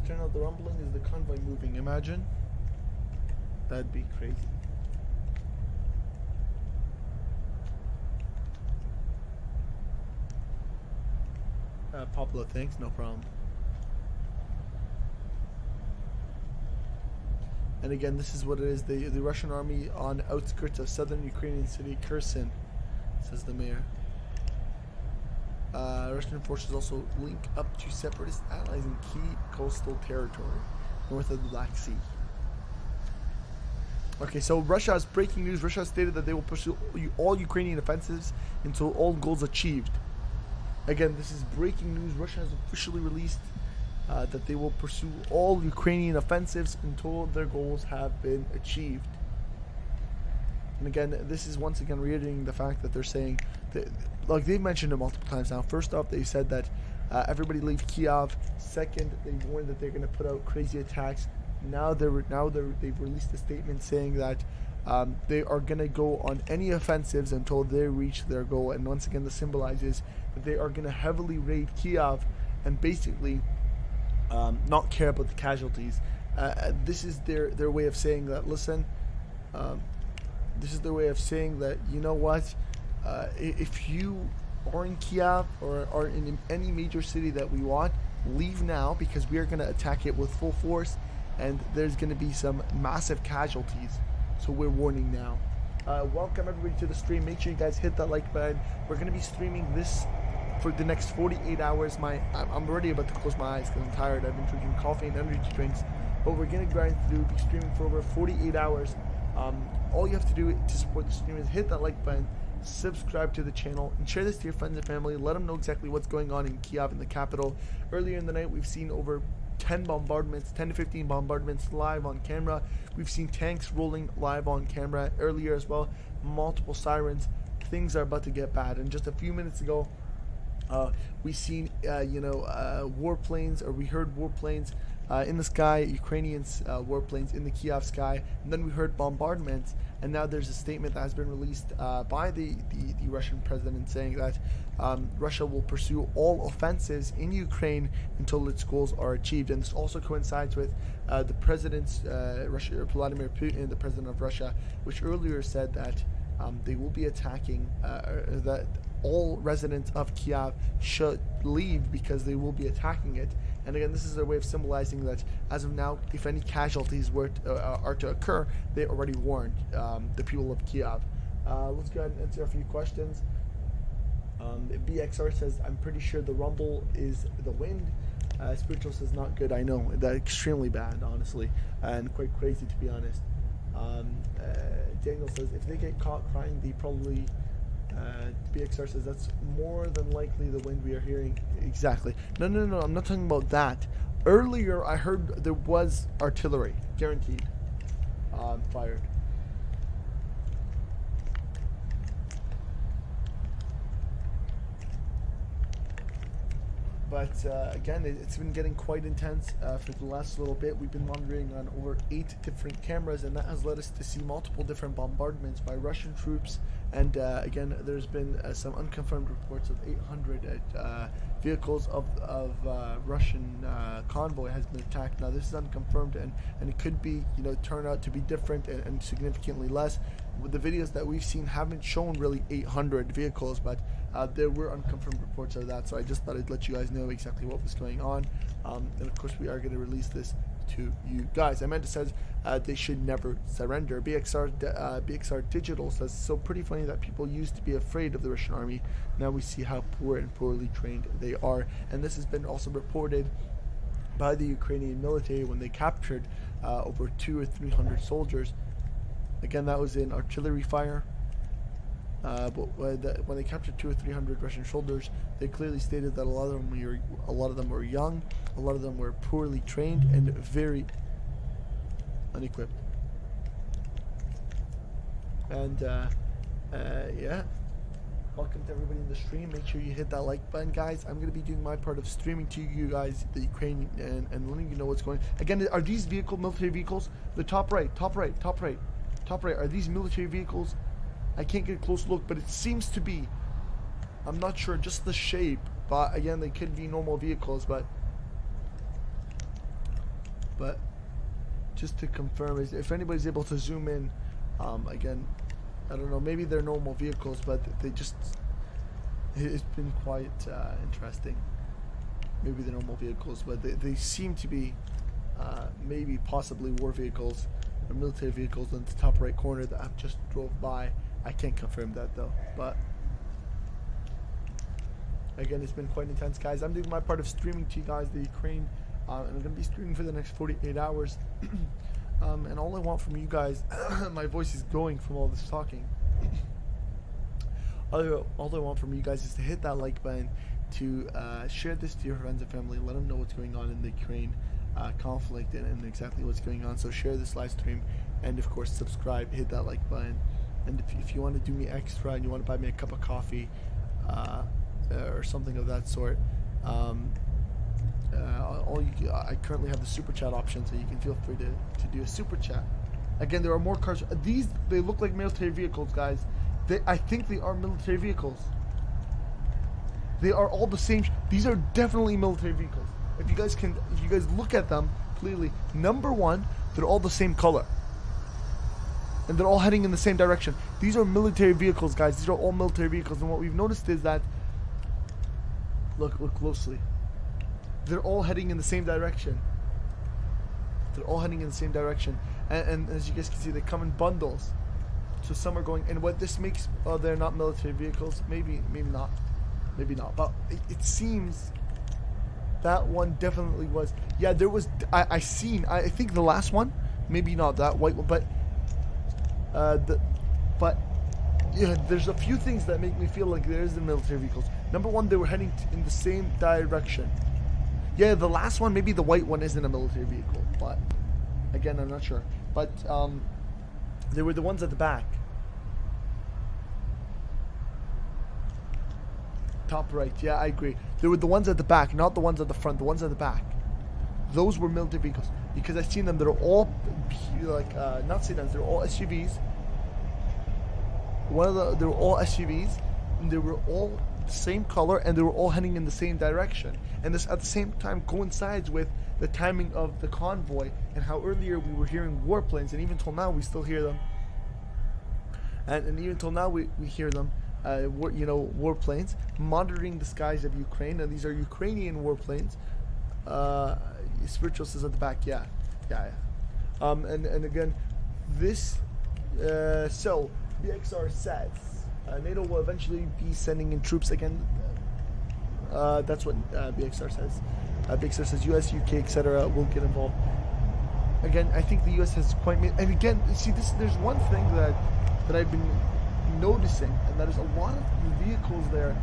Turn out the rumbling is the convoy moving. Imagine. That'd be crazy. Pablo, thanks, no problem. And again, this is what it is. The Russian army on outskirts of southern Ukrainian city Kherson, says the mayor. Russian forces also link up to separatist allies in key coastal territory north of the Black Sea. Okay, so Russia has breaking news. Russia has stated that they will pursue all Ukrainian offensives until all goals achieved. Again, this is breaking news. Russia has officially released that they will pursue all Ukrainian offensives until their goals have been achieved. And again, this is once again reiterating the fact that they're saying that, like they've mentioned it multiple times now. First off, they said that everybody leave Kiev. Second, they warned that they're going to put out crazy attacks. Now they've released a statement saying that they are going to go on any offensives until they reach their goal. And once again, this symbolizes that they are going to heavily raid Kiev and basically not care about the casualties. This is their way of saying that, listen, this is their way of saying that, you know what, if you are in Kiev or are in any major city that we want, leave now, because we are going to attack it with full force and there's going to be some massive casualties. So we're warning now. Welcome everybody to the stream. Make sure you guys hit that like button. We're going to be streaming this for the next 48 hours. I'm already about to close my eyes because I'm tired. I've been drinking coffee and energy drinks, but we're going to grind through, be streaming for over 48 hours. All you have to do to support the stream is hit that like button, subscribe to the channel, and share this to your friends and family. Let them know exactly what's going on in Kiev, in the capital. Earlier in the night, we've seen over 10 to 15 bombardments live on camera. We've seen tanks rolling live on camera earlier as well. Multiple sirens. Things are about to get bad. And just a few minutes ago, we seen warplanes, or we heard warplanes in the sky, Ukrainians warplanes in the Kiev sky, and then we heard bombardments, and now there's a statement that has been released by the Russian president saying that Russia will pursue all offensives in Ukraine until its goals are achieved. And this also coincides with the president's Vladimir Putin, the president of Russia, which earlier said that they will be attacking, that all residents of Kiev should leave because they will be attacking it. And again, this is their way of symbolizing that as of now, if any casualties are to occur, they already warned the people of Kiev. Let's go ahead and answer a few questions. BXR says, I'm pretty sure the rumble is the wind. Spiritual says, not good. I know, that's extremely bad, honestly, and quite crazy, to be honest. Daniel says, if they get caught crying, they probably BXR says that's more than likely the wind we are hearing. Exactly. No, I'm not talking about that. Earlier, I heard there was artillery, guaranteed, fired. But again, it's been getting quite intense for the last little bit. We've been monitoring on over 8 different cameras, and that has led us to see multiple different bombardments by Russian troops. And again, there's been some unconfirmed reports of 800 vehicles of Russian convoy has been attacked. Now, this is unconfirmed, and it could be, turn out to be different and significantly less. With the videos that we've seen haven't shown really 800 vehicles, but there were unconfirmed reports of that, so I just thought I'd let you guys know exactly what was going on. And of course, we are going to release this to you guys. Amanda says they should never surrender. BXR Digital says, so pretty funny that people used to be afraid of the Russian army. Now we see how poor and poorly trained they are. And this has been also reported by the Ukrainian military when they captured over 200 or 300 soldiers. Again, that was in artillery fire. But when they captured 200 or 300 Russian soldiers, they clearly stated that a lot of them were young, a lot of them were poorly trained, and very unequipped. And yeah, welcome to everybody in the stream. Make sure you hit that like button, guys. I'm going to be doing my part of streaming to you guys the Ukraine and letting you know what's going on. Again, are these military vehicles? The top right. Are these military vehicles? I can't get a close look, but it seems to be. I'm not sure, just the shape. But again, they could be normal vehicles, but just to confirm, if anybody's able to zoom in, again, I don't know, maybe they're normal vehicles, but it's been quite interesting. Maybe they're normal vehicles, but they seem to be maybe possibly war vehicles or military vehicles in the top right corner that I've just drove by. I can't confirm that though, but again, it's been quite intense, guys. I'm doing my part of streaming to you guys the Ukraine, and I'm going to be streaming for the next 48 hours. And all I want from you guys, my voice is going from all this talking. All I want from you guys is to hit that like button, to share this to your friends and family, let them know what's going on in the Ukraine conflict and exactly what's going on. So share this live stream, and of course subscribe, hit that like button. And if you want to do me extra and you want to buy me a cup of coffee or something of that sort, I currently have the super chat option, so you can feel free to do a super chat. Again, there are more cars. They look like military vehicles, guys. I think they are military vehicles. They are all the same. These are definitely military vehicles. If you guys look at them clearly, number one, they're all the same color. And they're all heading in the same direction. These are military vehicles, guys. These are all military vehicles. And what we've noticed is that, look closely. They're all heading in the same direction. And as you guys can see, they come in bundles. So some are going, and what this makes, they're not military vehicles. Maybe not. But it seems that one definitely was. Yeah, there was, I think the last one, maybe not that white one, but yeah, there's a few things that make me feel like there is the military vehicles. Number one, they were heading in the same direction. Yeah, the last one, maybe the white one isn't a military vehicle, but again, I'm not sure. But they were the ones at the back. Top right, yeah, I agree. They were the ones at the back, not the ones at the front, the ones at the back. Those were military vehicles. Because I've seen them, they're all like, not sedans, they're all SUVs. They were all SUVs, and they were all the same color, and they were all heading in the same direction. And this at the same time coincides with the timing of the convoy and how earlier we were hearing warplanes, and even till now we still hear them. And even till now we hear them, warplanes monitoring the skies of Ukraine, and these are Ukrainian warplanes. Spiritual says at the back, yeah. And again, this, so BXR says NATO will eventually be sending in troops again. That's what BXR says. BXR says US, UK, etc. will get involved. Again, I think the US has quite made, and again, see, there's one thing that I've been noticing, and that is a lot of vehicles there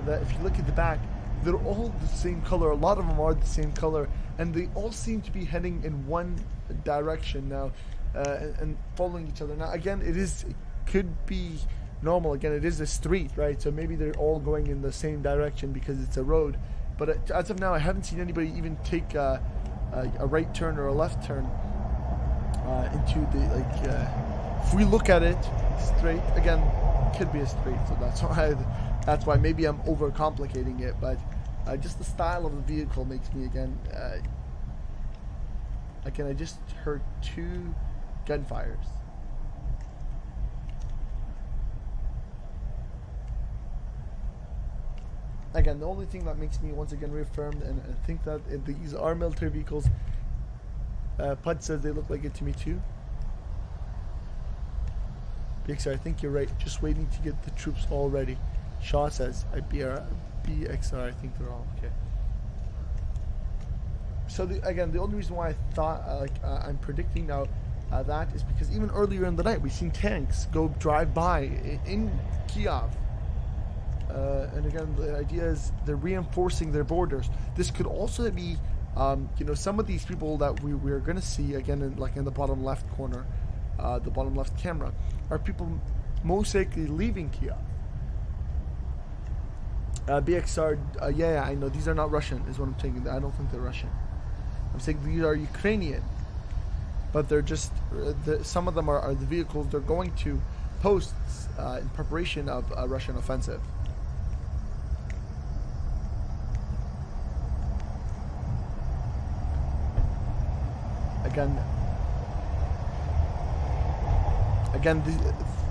that, if you look at the back, they're all the same color. A lot of them are the same color, and they all seem to be heading in one direction now, and following each other. Now, again, it could be normal. Again, it is a street, right? So maybe they're all going in the same direction because it's a road. But as of now, I haven't seen anybody even take a right turn or a left turn into the if we look at it straight, again, could be a street. So that's why maybe I'm overcomplicating it. But just the style of the vehicle makes me again. I just heard 2 gunfires. Again, the only thing that makes me once again reaffirm and think that these are military vehicles. Pud says they look like it to me too. BXR, I think you're right. Just waiting to get the troops all ready. Shaw says, BXR, I think they're all okay. So again, the only reason why I thought I'm predicting now that is because even earlier in the night we've seen tanks drive by in Kiev. And again, the idea is they're reinforcing their borders. This could also be, some of these people that we're going to see again, in the bottom left corner, the bottom left camera, are people most likely leaving Kiev. BXR, yeah, I know these are not Russian, is what I'm taking. I don't think they're Russian. I'm saying these are Ukrainian, but they're just some of them are the vehicles they're going to posts in preparation of a Russian offensive. Again, this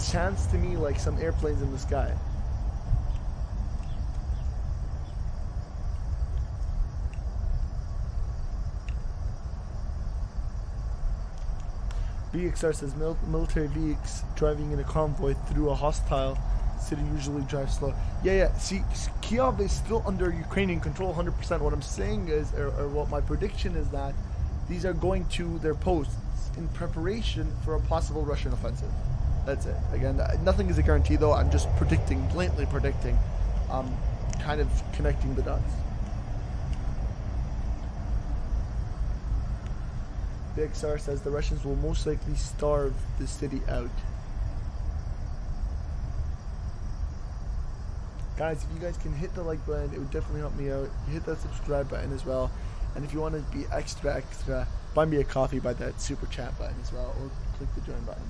sounds to me like some airplanes in the sky. BXR says military vehicles driving in a convoy through a hostile city usually drive slow. Yeah. See, Kiev is still under Ukrainian control 100%. What I'm saying is, or what my prediction is, that these are going to their posts in preparation for a possible Russian offensive. That's it. Again, nothing is a guarantee, though. I'm just blatantly predicting, kind of connecting the dots. BXR says the Russians will most likely starve the city out. Guys, if you guys can hit the like button, it would definitely help me out. Hit that subscribe button as well. And if you want to be extra, buy me a coffee by that super chat button as well, or click the join button.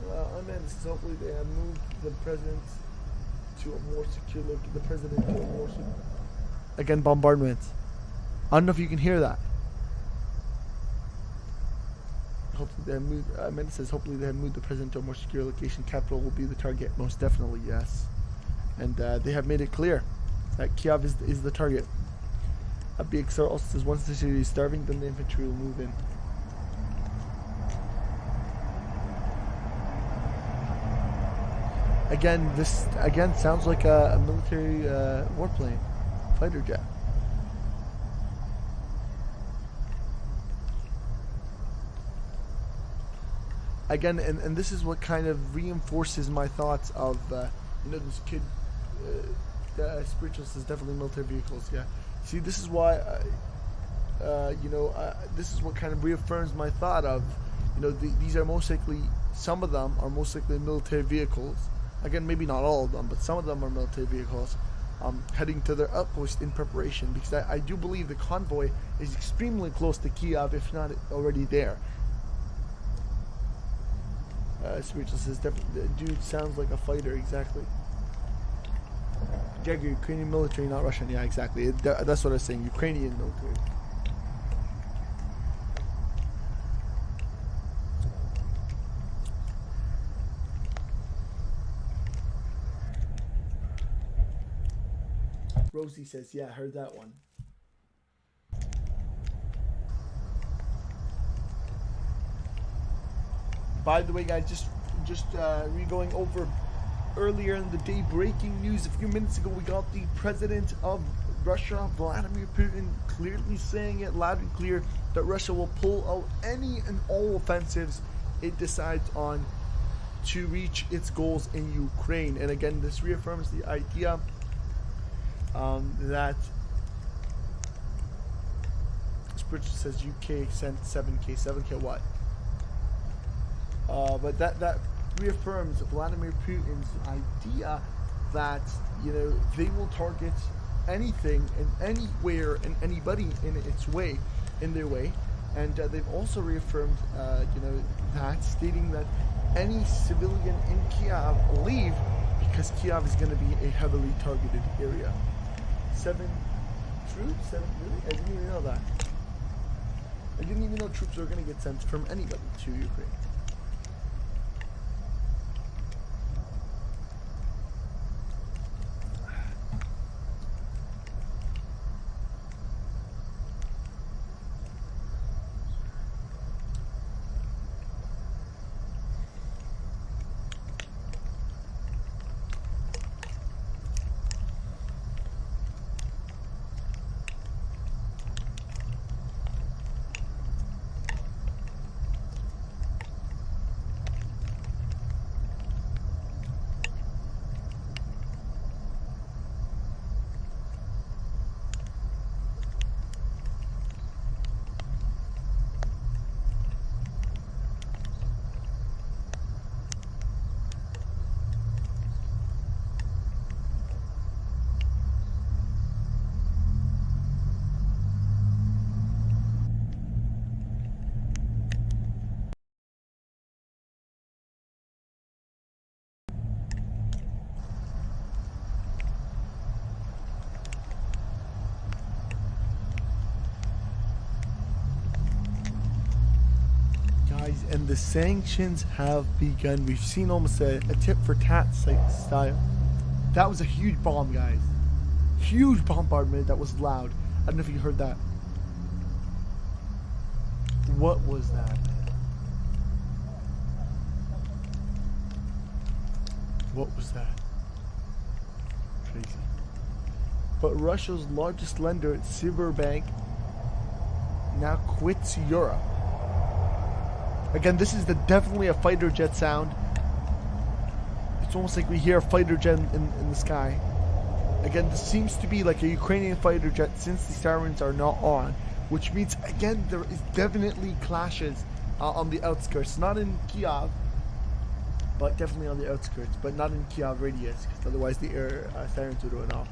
Well, I mean, hopefully they have moved the president to a more secure location. Again, bombardments. I don't know if you can hear that. Hopefully they have moved. It says hopefully they have moved the president to a more secure location. Capital will be the target. Most definitely, yes. And they have made it clear that Kiev is the target. BXR also says once the city is starving, then the infantry will move in. Again, this sounds like a military warplane, fighter jet. Again, and this is what kind of reinforces my thoughts of this kid. Spiritualist is definitely military vehicles. Yeah. See, this is why. This is what kind of reaffirms my thought of, these are most likely. Some of them are most likely military vehicles. Again, maybe not all of them, but some of them are military vehicles heading to their outpost in preparation, because I do believe the convoy is extremely close to Kiev, if not already there. Spiritual says, definitely, dude sounds like a fighter, exactly. Jagger, Ukrainian military, not Russian. Yeah, exactly. That's what I was saying, Ukrainian military. Rosie says, yeah, I heard that one. By the way, guys, just going over earlier in the day breaking news. A few minutes ago, we got the president of Russia, Vladimir Putin clearly saying it loud and clear that Russia will pull out any and all offensives it decides on to reach its goals in Ukraine. And again, this reaffirms the idea that Spritch says UK sent 7K what? But that reaffirms Vladimir Putin's idea that, you know, they will target anything and anywhere and anybody in their way, and they've also reaffirmed, you know, that, stating that any civilian in Kiev leave, because Kiev is going to be a heavily targeted area. 7 troops? 7, really? I didn't even know that. I didn't even know troops were going to get sent from anybody to Ukraine. And the sanctions have begun. We've seen almost a tit for tat style. That was a huge bomb, guys. Huge bombardment that was loud. I don't know if you heard that. What was that? What was that? Crazy. But Russia's largest lender, Sberbank, now quits Europe. Again, this is definitely a fighter jet sound. It's almost like we hear a fighter jet in the sky. Again, this seems to be like a Ukrainian fighter jet since the Sirens are not on. Which means, again, there is definitely clashes on the outskirts. Not in Kiev, but definitely on the outskirts. But not in Kiev radius, because otherwise the air Sirens would run off.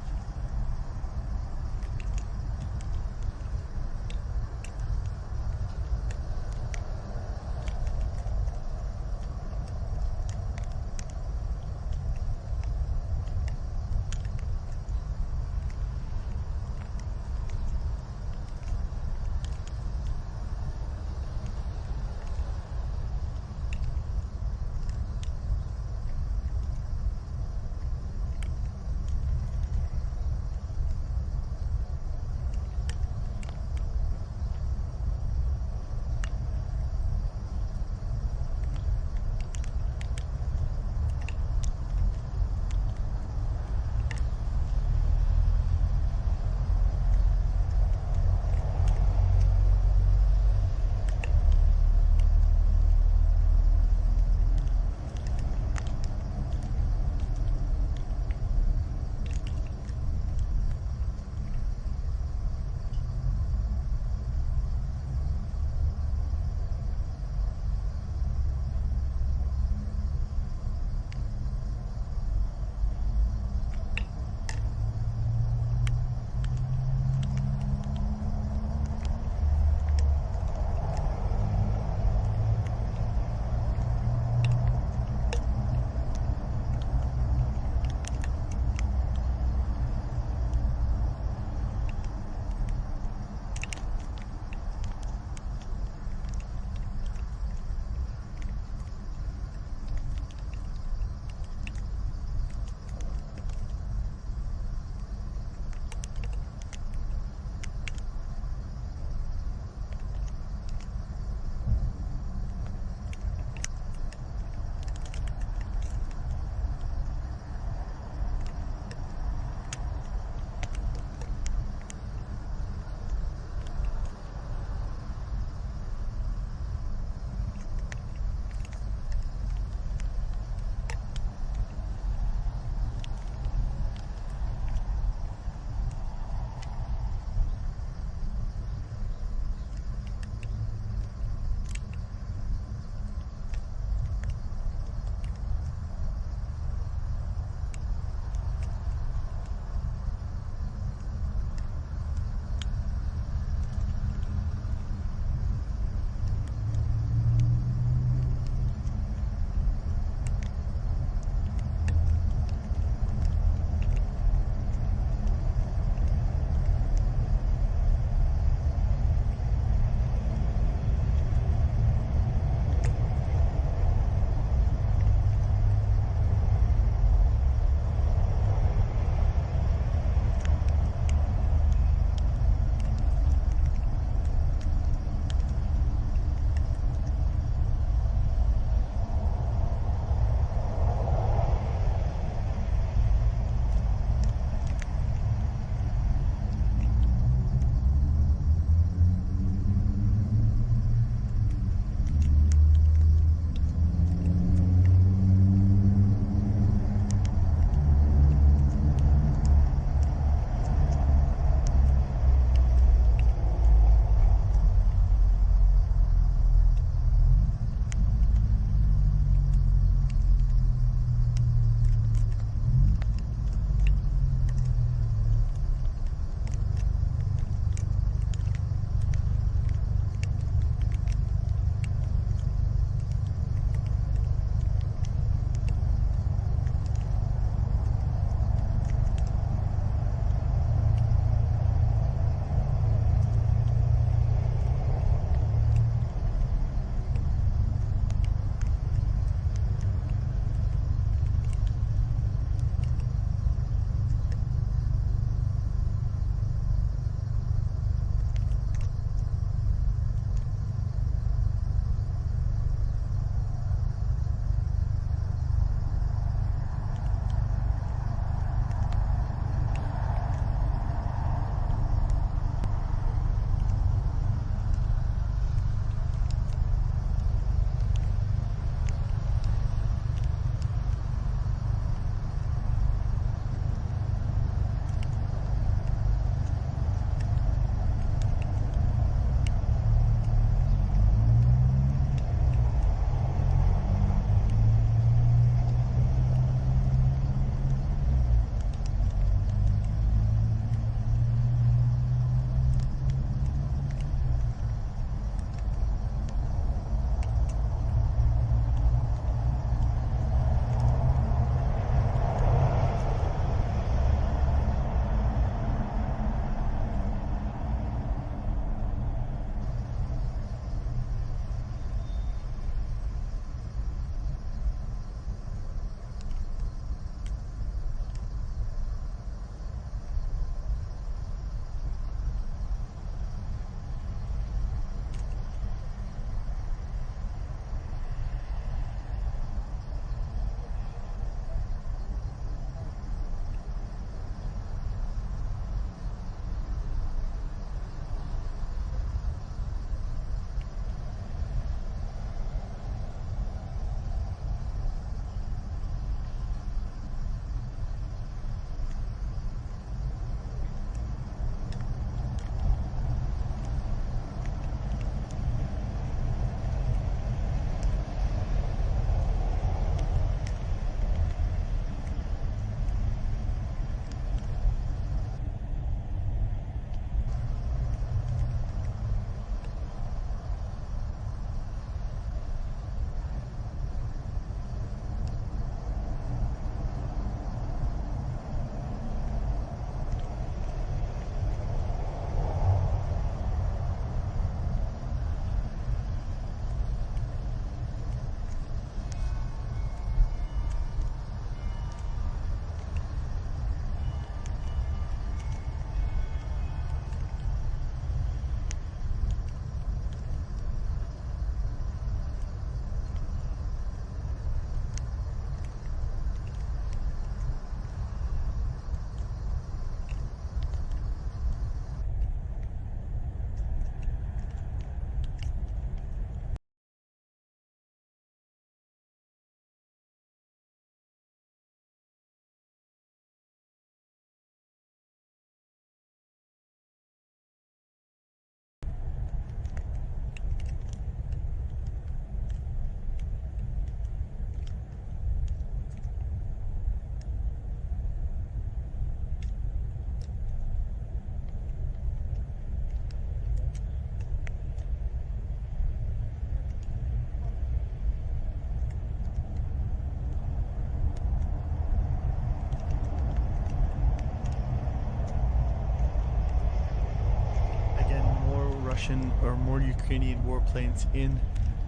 Russian or more Ukrainian warplanes in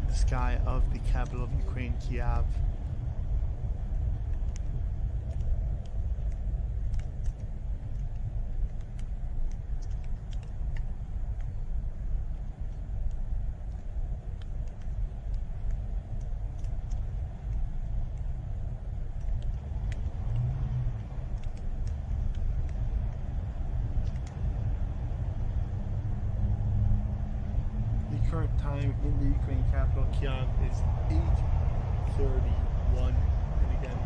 the sky of the capital of Ukraine, Kiev. The current time in the Ukraine capital, Kiev, is 8:31, and again,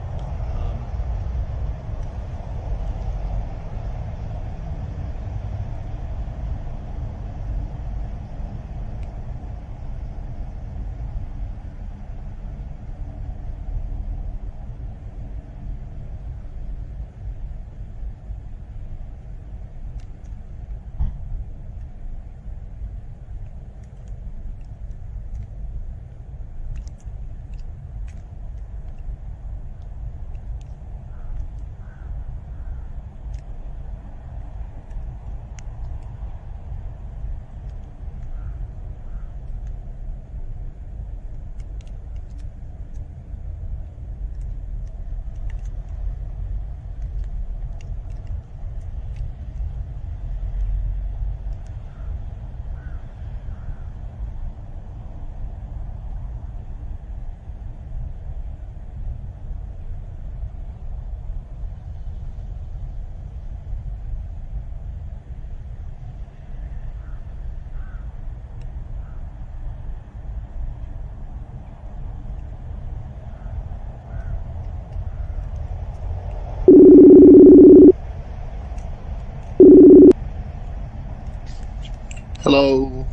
Hello.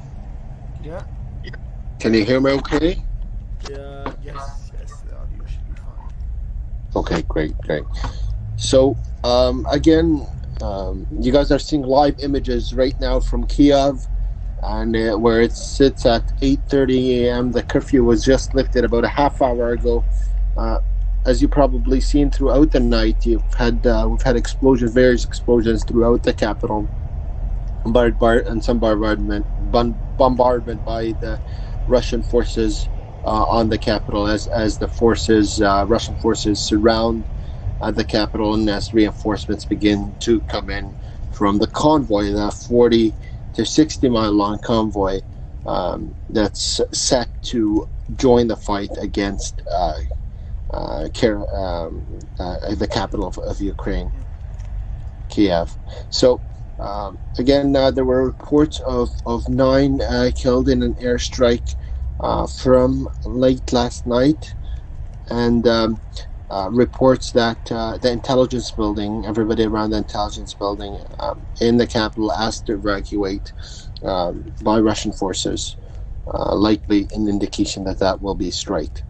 yeah, Can you hear me okay? yes, the audio should be fine. Okay, great. So, again, you guys are seeing live images right now from Kiev, and where it sits at 8:30 a.m. The curfew was just lifted about a half hour ago. As you probably seen throughout the night, we've had explosions, various explosions throughout the capital, and some bombardment by the Russian forces on the capital as the Russian forces surround the capital, and as reinforcements begin to come in from the convoy, the 40 to 60 mile long convoy that's set to join the fight against the capital of Ukraine, Kiev. So again, there were reports of 9 killed in an airstrike from late last night, and reports that the intelligence building, everybody around the intelligence building in the capital, asked to evacuate by Russian forces, likely an indication that will be a strike.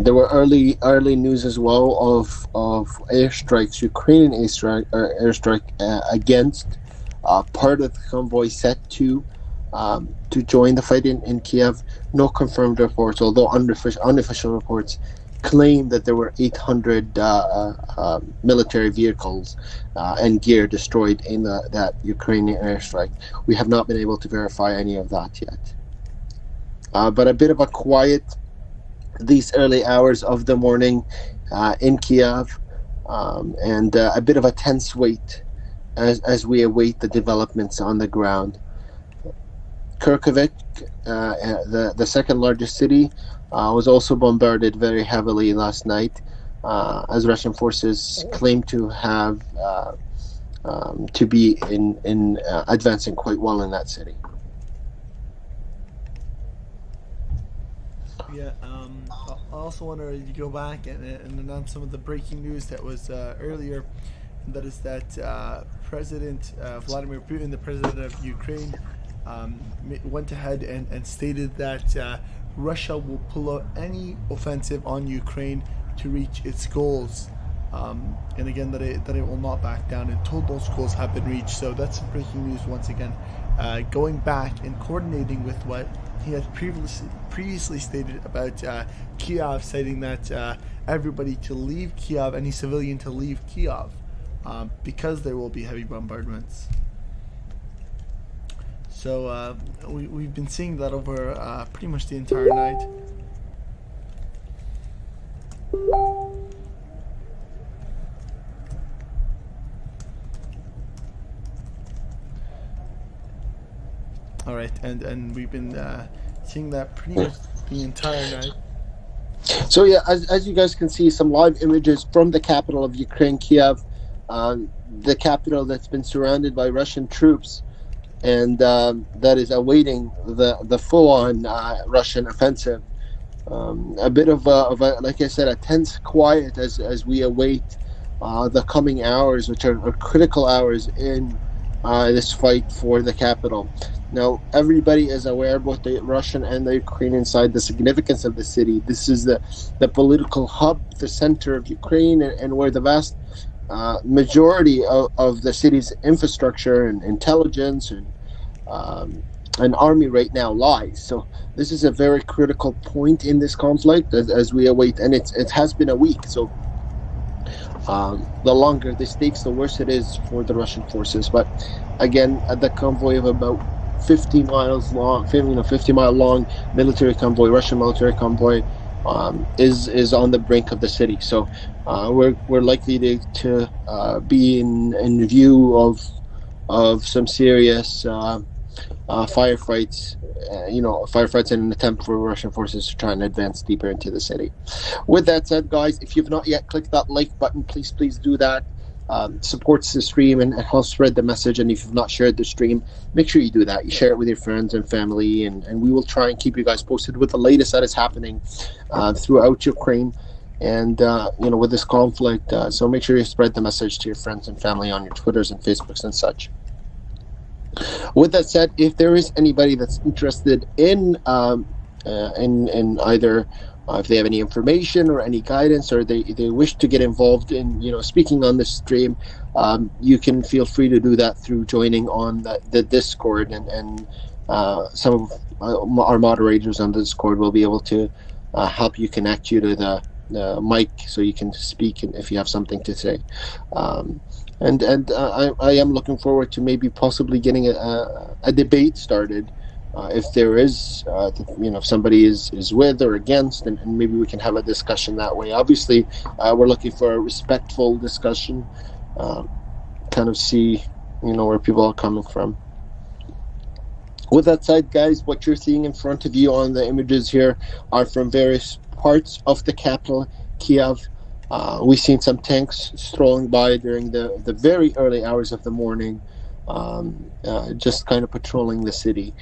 There were early news as well of airstrikes, Ukrainian airstrike against part of the convoy set to join the fight in Kiev. No confirmed reports, although unofficial reports claim that there were 800 military vehicles and gear destroyed in that Ukrainian airstrike. We have not been able to verify any of that yet. But a bit of a quiet these early hours of the morning in Kiev, and a bit of a tense wait as we await the developments on the ground. Kharkiv, the second largest city, was also bombarded very heavily last night, as Russian forces claim to have to be in advancing quite well in that city. Yeah, I also want to go back and announce some of the breaking news that was earlier, and that is that President Vladimir Putin, the president of Ukraine, went ahead and stated that Russia will pull out any offensive on Ukraine to reach its goals, and again that it will not back down until those goals have been reached. So that's some breaking news once again, going back and coordinating with what he had previously stated about Kiev, stating that everybody to leave Kiev, any civilian to leave Kiev, because there will be heavy bombardments. So we've been seeing that over pretty much the entire night. All right, and we've been seeing that pretty much the entire night. So yeah, as you guys can see, some live images from the capital of Ukraine, Kiev, the capital that's been surrounded by Russian troops, and that is awaiting the full-on Russian offensive. A bit of a, like I said, a tense quiet as we await the coming hours, which are critical hours in this fight for the capital. Now, everybody is aware, both the Russian and the Ukrainian side, the significance of the city. This is the political hub, the center of Ukraine, and where the vast majority of the city's infrastructure and intelligence and army right now lies. So this is a very critical point in this conflict as we await, and it has been a week. So the longer this takes, the worse it is for the Russian forces. But again, the convoy of about 50 miles long, 50-mile long military convoy, Russian military convoy, is on the brink of the city. So we're likely to be in view of some serious firefights, firefights in an attempt for Russian forces to try and advance deeper into the city. With that said, guys, if you've not yet clicked that like button, please do that. Supports the stream and helps spread the message. And if you've not shared the stream, make sure you do that. You share it with your friends and family, and we will try and keep you guys posted with the latest that is happening throughout Ukraine and with this conflict. So make sure you spread the message to your friends and family on your Twitters and Facebooks and such. With that said, if there is anybody that's interested in either if they have any information or any guidance, or they wish to get involved in speaking on this stream, you can feel free to do that through joining on the Discord, and some of our moderators on the Discord will be able to help you, connect you to the mic so you can speak if you have something to say. I am looking forward to maybe possibly getting a debate started. If there is, if somebody is with or against, and maybe we can have a discussion that way. Obviously, we're looking for a respectful discussion, kind of see, where people are coming from. With that said, guys, what you're seeing in front of you on the images here are from various parts of the capital, Kiev. We've seen some tanks strolling by during the very early hours of the morning, just kind of patrolling the city.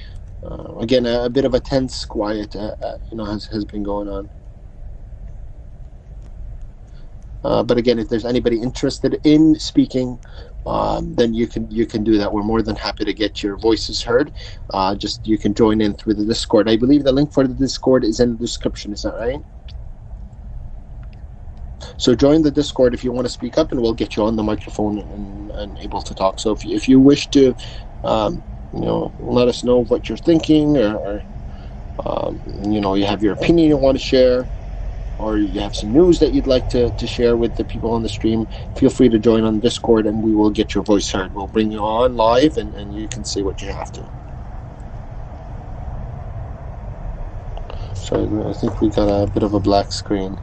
Again, a bit of a tense quiet, has been going on. But again, if there's anybody interested in speaking, then you can do that. We're more than happy to get your voices heard. Just you can join in through the Discord. I believe the link for the Discord is in the description. Is that right? So join the Discord if you want to speak up, and we'll get you on the microphone and able to talk. So if you wish to, let us know what you're thinking, or you have your opinion you want to share, or you have some news that you'd like to share with the people on the stream, feel free to join on Discord, and we will get your voice heard. We'll bring you on live, and you can say what you have to. So I think we got a bit of a black screen.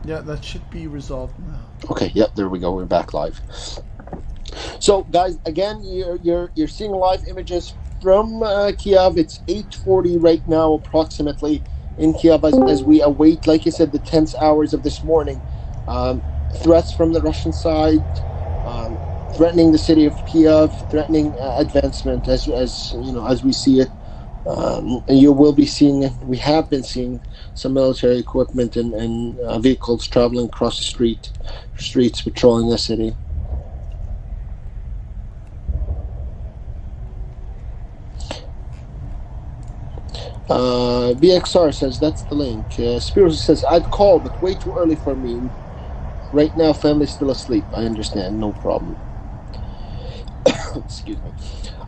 Yeah, that should be resolved now. Okay, yep, there we go. We're back live. So, guys, again, you're seeing live images from Kiev. It's 8:40 right now, approximately, in Kiev as we await, like I said, the tense hours of this morning. Threats from the Russian side, threatening the city of Kiev, threatening advancement as we see it. And you will be seeing, we have been seeing some military equipment and vehicles traveling across the streets patrolling the city. BXR says that's the link. Spiros says I'd call, but way too early for me. Right now, family's still asleep. I understand, no problem. Excuse me.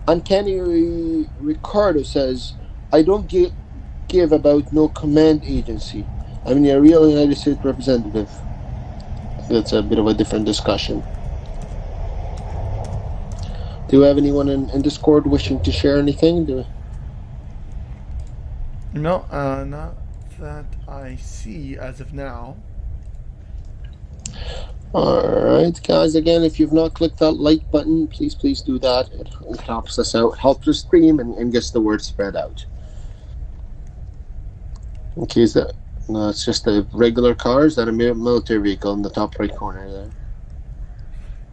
Uncanny Ricardo says, I don't give about no command agency. I mean, a real United States representative. That's a bit of a different discussion. Do we have anyone in Discord wishing to share anything? No, not that I see as of now. Alright, guys, again, if you've not clicked that like button, please do that. It helps us out, helps us stream, and gets the word spread out. Okay, is that... No, it's just a regular car. Is that a military vehicle in the top right corner there?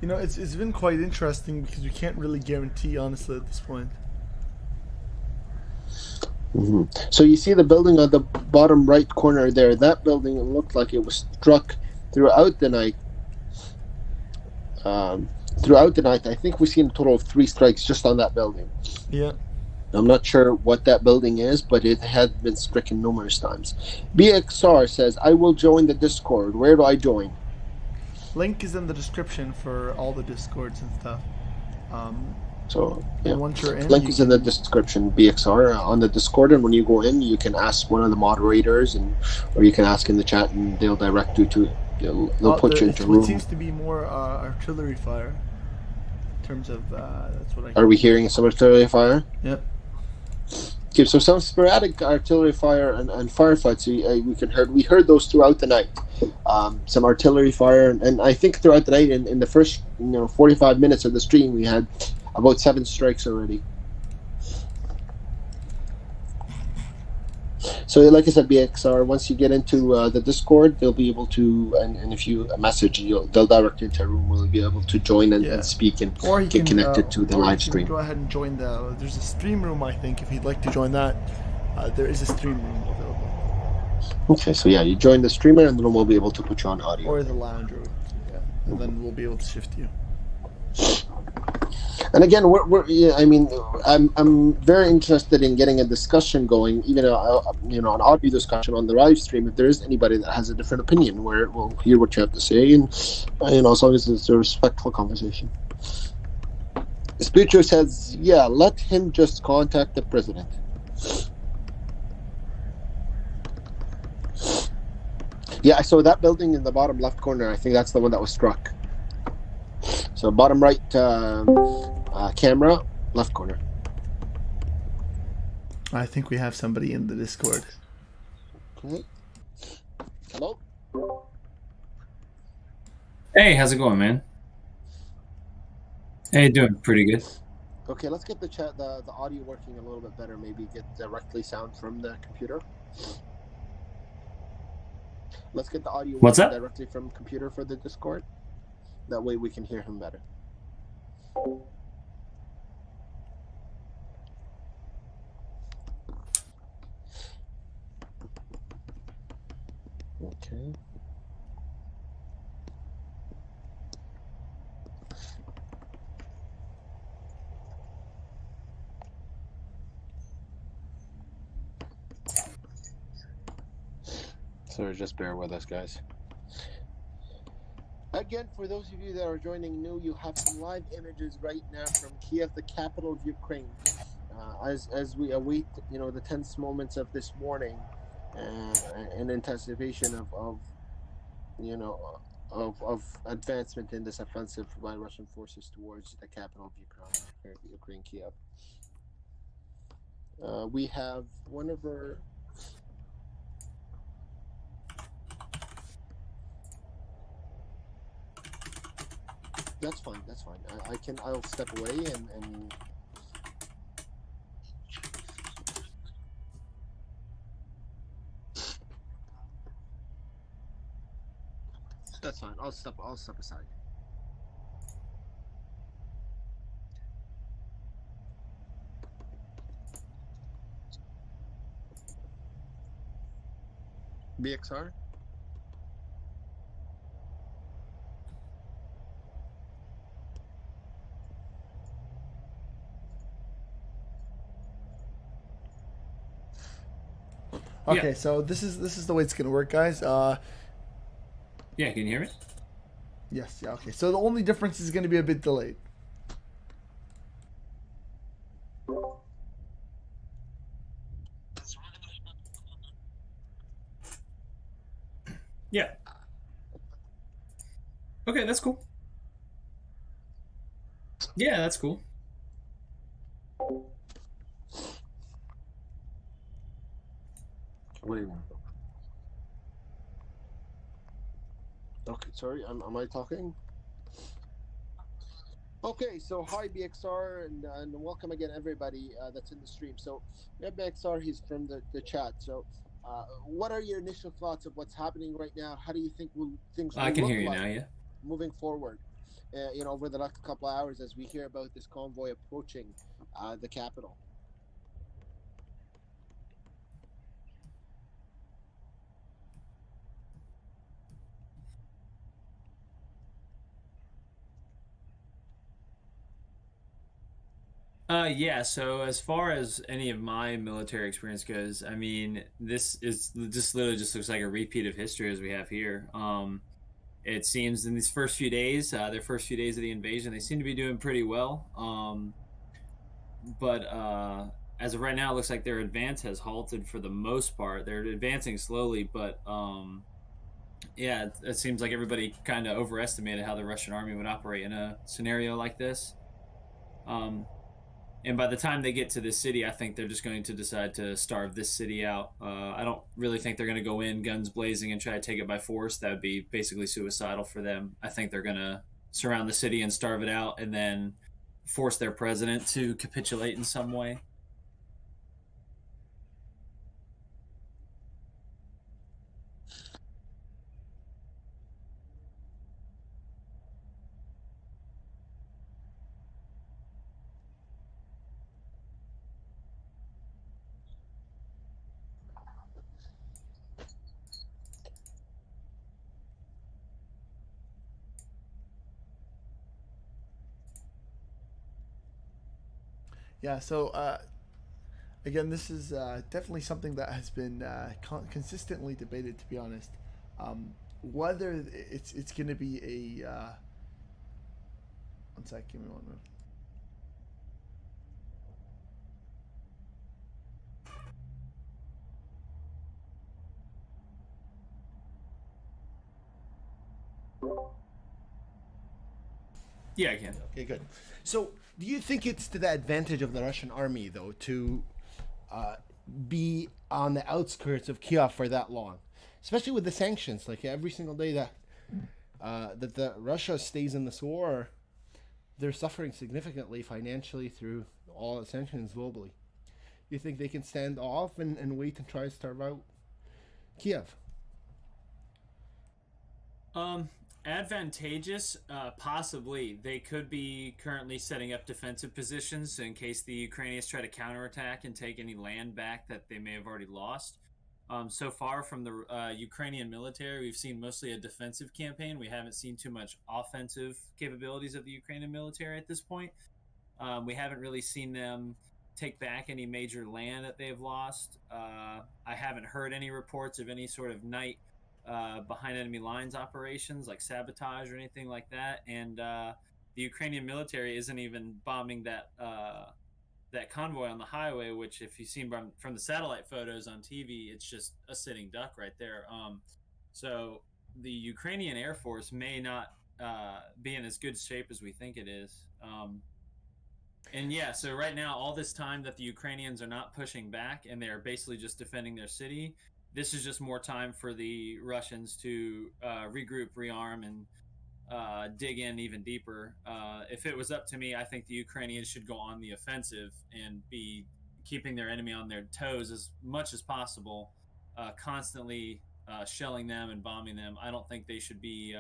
You know, it's been quite interesting because you can't really guarantee, honestly, at this point. Mm-hmm. So you see the building on the bottom right corner there. That building, it looked like it was struck throughout the night. I think we've seen a total of 3 strikes just on that building. Yeah. I'm not sure what that building is, but it had been stricken numerous times. BXR says, I will join the Discord. Where do I join? Link is in the description for all the Discords and stuff. So, yeah. Once you're in, link is in the description, BXR, on the Discord, and when you go in, you can ask one of the moderators, or you can ask in the chat, and they'll direct you to, they'll put you into a room. It seems to be more artillery fire, in terms of, that's what I... Are we hearing some artillery fire? Yep. Okay, so some sporadic artillery fire and firefights we heard those throughout the night. Some artillery fire, and I think throughout the night, in the first 45 minutes of the stream, we had about 7 strikes already. So, like I said, BXR, once you get into the Discord, they'll be able to, and if you message, they'll direct you into a room where you'll be able to join and speak and get connected to the live stream. Go ahead and join there's a stream room, I think, if you'd like to join that. There is a stream room available. Okay, so yeah, you join the streamer, and then we'll be able to put you on audio. Or the lounge room, yeah, and then we'll be able to shift you. And again, I'm very interested in getting a discussion going, even an audio discussion on the live stream. If there is anybody that has a different opinion, where we'll hear what you have to say, and as long as it's a respectful conversation. Spiritual says, "Yeah, let him just contact the president." Yeah, I saw that building in the bottom left corner. I think that's the one that was struck. So bottom right camera, left corner. I think we have somebody in the Discord. Okay. Hello? Hey, how's it going, man? Hey, doing pretty good. Okay, let's get the audio working a little bit better. Maybe get directly sound from the computer. Let's get the audio working directly from computer for the Discord. That way we can hear him better. Okay. So just bear with us, guys. Again, for those of you that are joining new, you have some live images right now from Kiev, the capital of Ukraine. As we await, the tense moments of this morning, and anticipation of advancement in this offensive by Russian forces towards the capital of Ukraine, Kiev. We have one of our... That's fine. I'll step away and... That's fine. I'll step aside. BXR? Okay, so this is the way it's gonna work, guys. Yeah, can you hear me? Yes, yeah, okay. So the only difference is gonna be a bit delayed. Yeah. Okay, that's cool. Yeah, that's cool. What do you want? Okay, sorry, am I talking? Okay, so hi BXR and welcome again everybody that's in the stream. So we have BXR, he's from the chat. So what are your initial thoughts of what's happening right now? How do you think things will I can look hear you like now, yeah. moving forward? Over the next couple of hours as we hear about this convoy approaching the capital. Yeah, so as far as any of my military experience goes, I mean, this is just literally just looks like a repeat of history as we have here. It seems in these first few days, their first few days of the invasion, they seem to be doing pretty well. But as of right now, it looks like their advance has halted for the most part. They're advancing slowly, but yeah, it seems like everybody kind of overestimated how the Russian army would operate in a scenario like this. And by the time they get to this city, I think they're just going to decide to starve this city out. I don't really think they're going to go in guns blazing and try to take it by force. That would be basically suicidal for them. I think they're going to surround the city and starve it out and then force their president to capitulate in some way. Yeah, so again, this is definitely something that has been consistently debated, to be honest. Whether it's going to be a one sec, give me 1 minute. Yeah, I can. Okay, good. So, do you think it's to the advantage of the Russian army, though, to be on the outskirts of Kiev for that long, especially with the sanctions? Like every single day that the Russia stays in this war, they're suffering significantly financially through all the sanctions globally. You think they can stand off and wait and try to starve out Kiev? Advantageous, possibly. They could be currently setting up defensive positions in case the Ukrainians try to counterattack and take any land back that they may have already lost. So far from the Ukrainian military, we've seen mostly a defensive campaign. We haven't seen too much offensive capabilities of the Ukrainian military at this point. We haven't really seen them take back any major land that they've lost. I haven't heard any reports of any sort of night behind enemy lines operations like sabotage or anything like that. And the Ukrainian military isn't even bombing that convoy on the highway, which if you've seen from the satellite photos on TV, it's just a sitting duck right there. So the Ukrainian Air Force may not be in as good shape as we think it is. And yeah, so right now, all this time that the Ukrainians are not pushing back and they're basically just defending their city, this is just more time for the Russians to regroup, rearm, and dig in even deeper. If it was up to me, I think the Ukrainians should go on the offensive and be keeping their enemy on their toes as much as possible, constantly shelling them and bombing them. I don't think they should be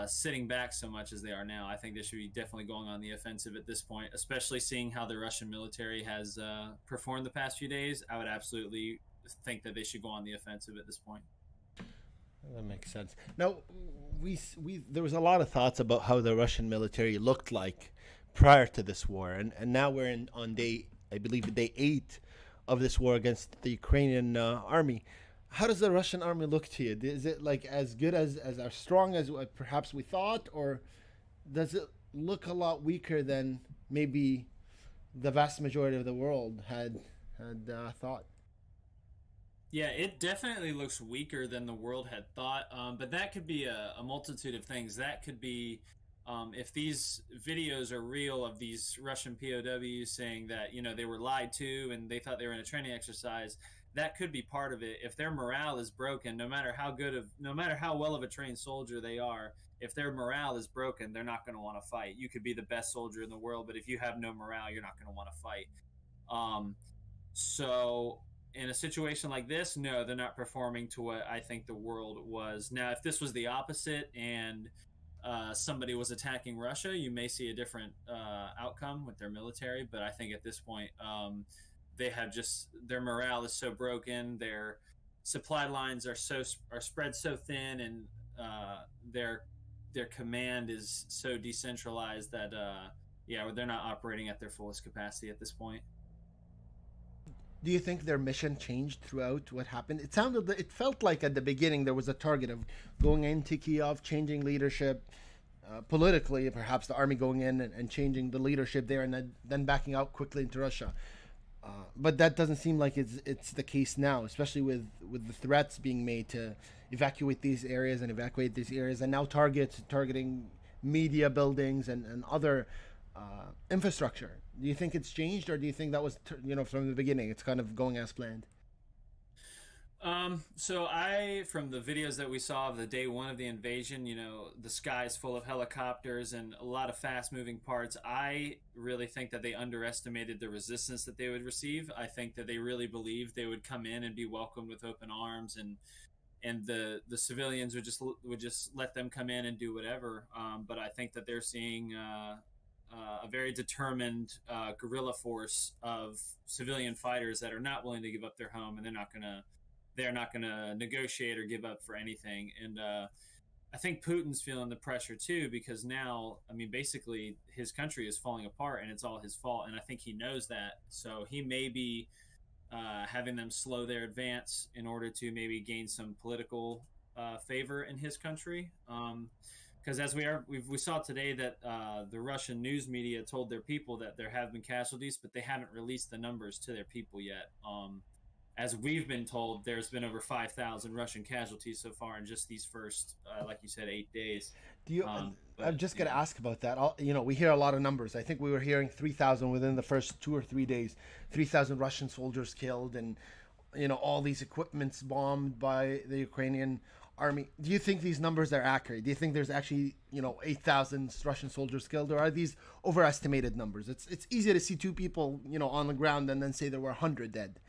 sitting back so much as they are now. I think they should be definitely going on the offensive at this point, especially seeing how the Russian military has performed the past few days. I would absolutely think that they should go on the offensive at this point. That makes sense. Now, there was a lot of thoughts about how the Russian military looked like prior to this war, and now we're on day 8 of this war against the Ukrainian army. How does the Russian army look to you? Is it like as good as strong as perhaps we thought, or does it look a lot weaker than maybe the vast majority of the world had thought? Yeah, it definitely looks weaker than the world had thought, but that could be a multitude of things. That could be if these videos are real of these Russian POWs saying that they were lied to and they thought they were in a training exercise. that could be part of it. If their morale is broken, no matter how well of a trained soldier they are, if their morale is broken, they're not going to want to fight. You could be the best soldier in the world, but if you have no morale, you're not going to want to fight. So in a situation like this, no, they're not performing to what I think the world was. Now, if this was the opposite and somebody was attacking Russia, you may see a different outcome with their military. But I think at this point, they have their morale is so broken, their supply lines are spread so thin, and their command is so decentralized that they're not operating at their fullest capacity at this point. Do you think their mission changed throughout what happened? It felt like at the beginning there was a target of going into Kiev, changing leadership, politically, perhaps the army going in and changing the leadership there, and then backing out quickly into Russia. But that doesn't seem like it's the case now, especially with the threats being made to evacuate these areas, and now targeting media buildings and other infrastructure. Do you think it's changed, or do you think that was from the beginning it's kind of going as planned? So from the videos that we saw of the day one of the invasion, the sky is full of helicopters and a lot of fast moving parts. I really think that they underestimated the resistance that they would receive. I think that they really believed they would come in and be welcomed with open arms, and the civilians would just let them come in and do whatever. But I think that they're seeing a very determined guerrilla force of civilian fighters that are not willing to give up their home, and they're not gonna negotiate or give up for anything. And I think Putin's feeling the pressure too, because now, basically his country is falling apart and it's all his fault. And I think he knows that. So he may be having them slow their advance in order to maybe gain some political favor in his country. Because as we saw today that the Russian news media told their people that there have been casualties, but they haven't released the numbers to their people yet. As we've been told, there's been over 5,000 Russian casualties so far in just these first, like you said, 8 days. I'm just going to ask about that. We hear a lot of numbers. I think we were hearing 3,000 within the first 2 or 3 days. 3,000 Russian soldiers killed, and all these equipments bombed by the Ukrainian army. Do you think these numbers are accurate? Do you think there's actually 8,000 Russian soldiers killed, or are these overestimated numbers? It's easy to see 2 people on the ground and then say there were 100 dead.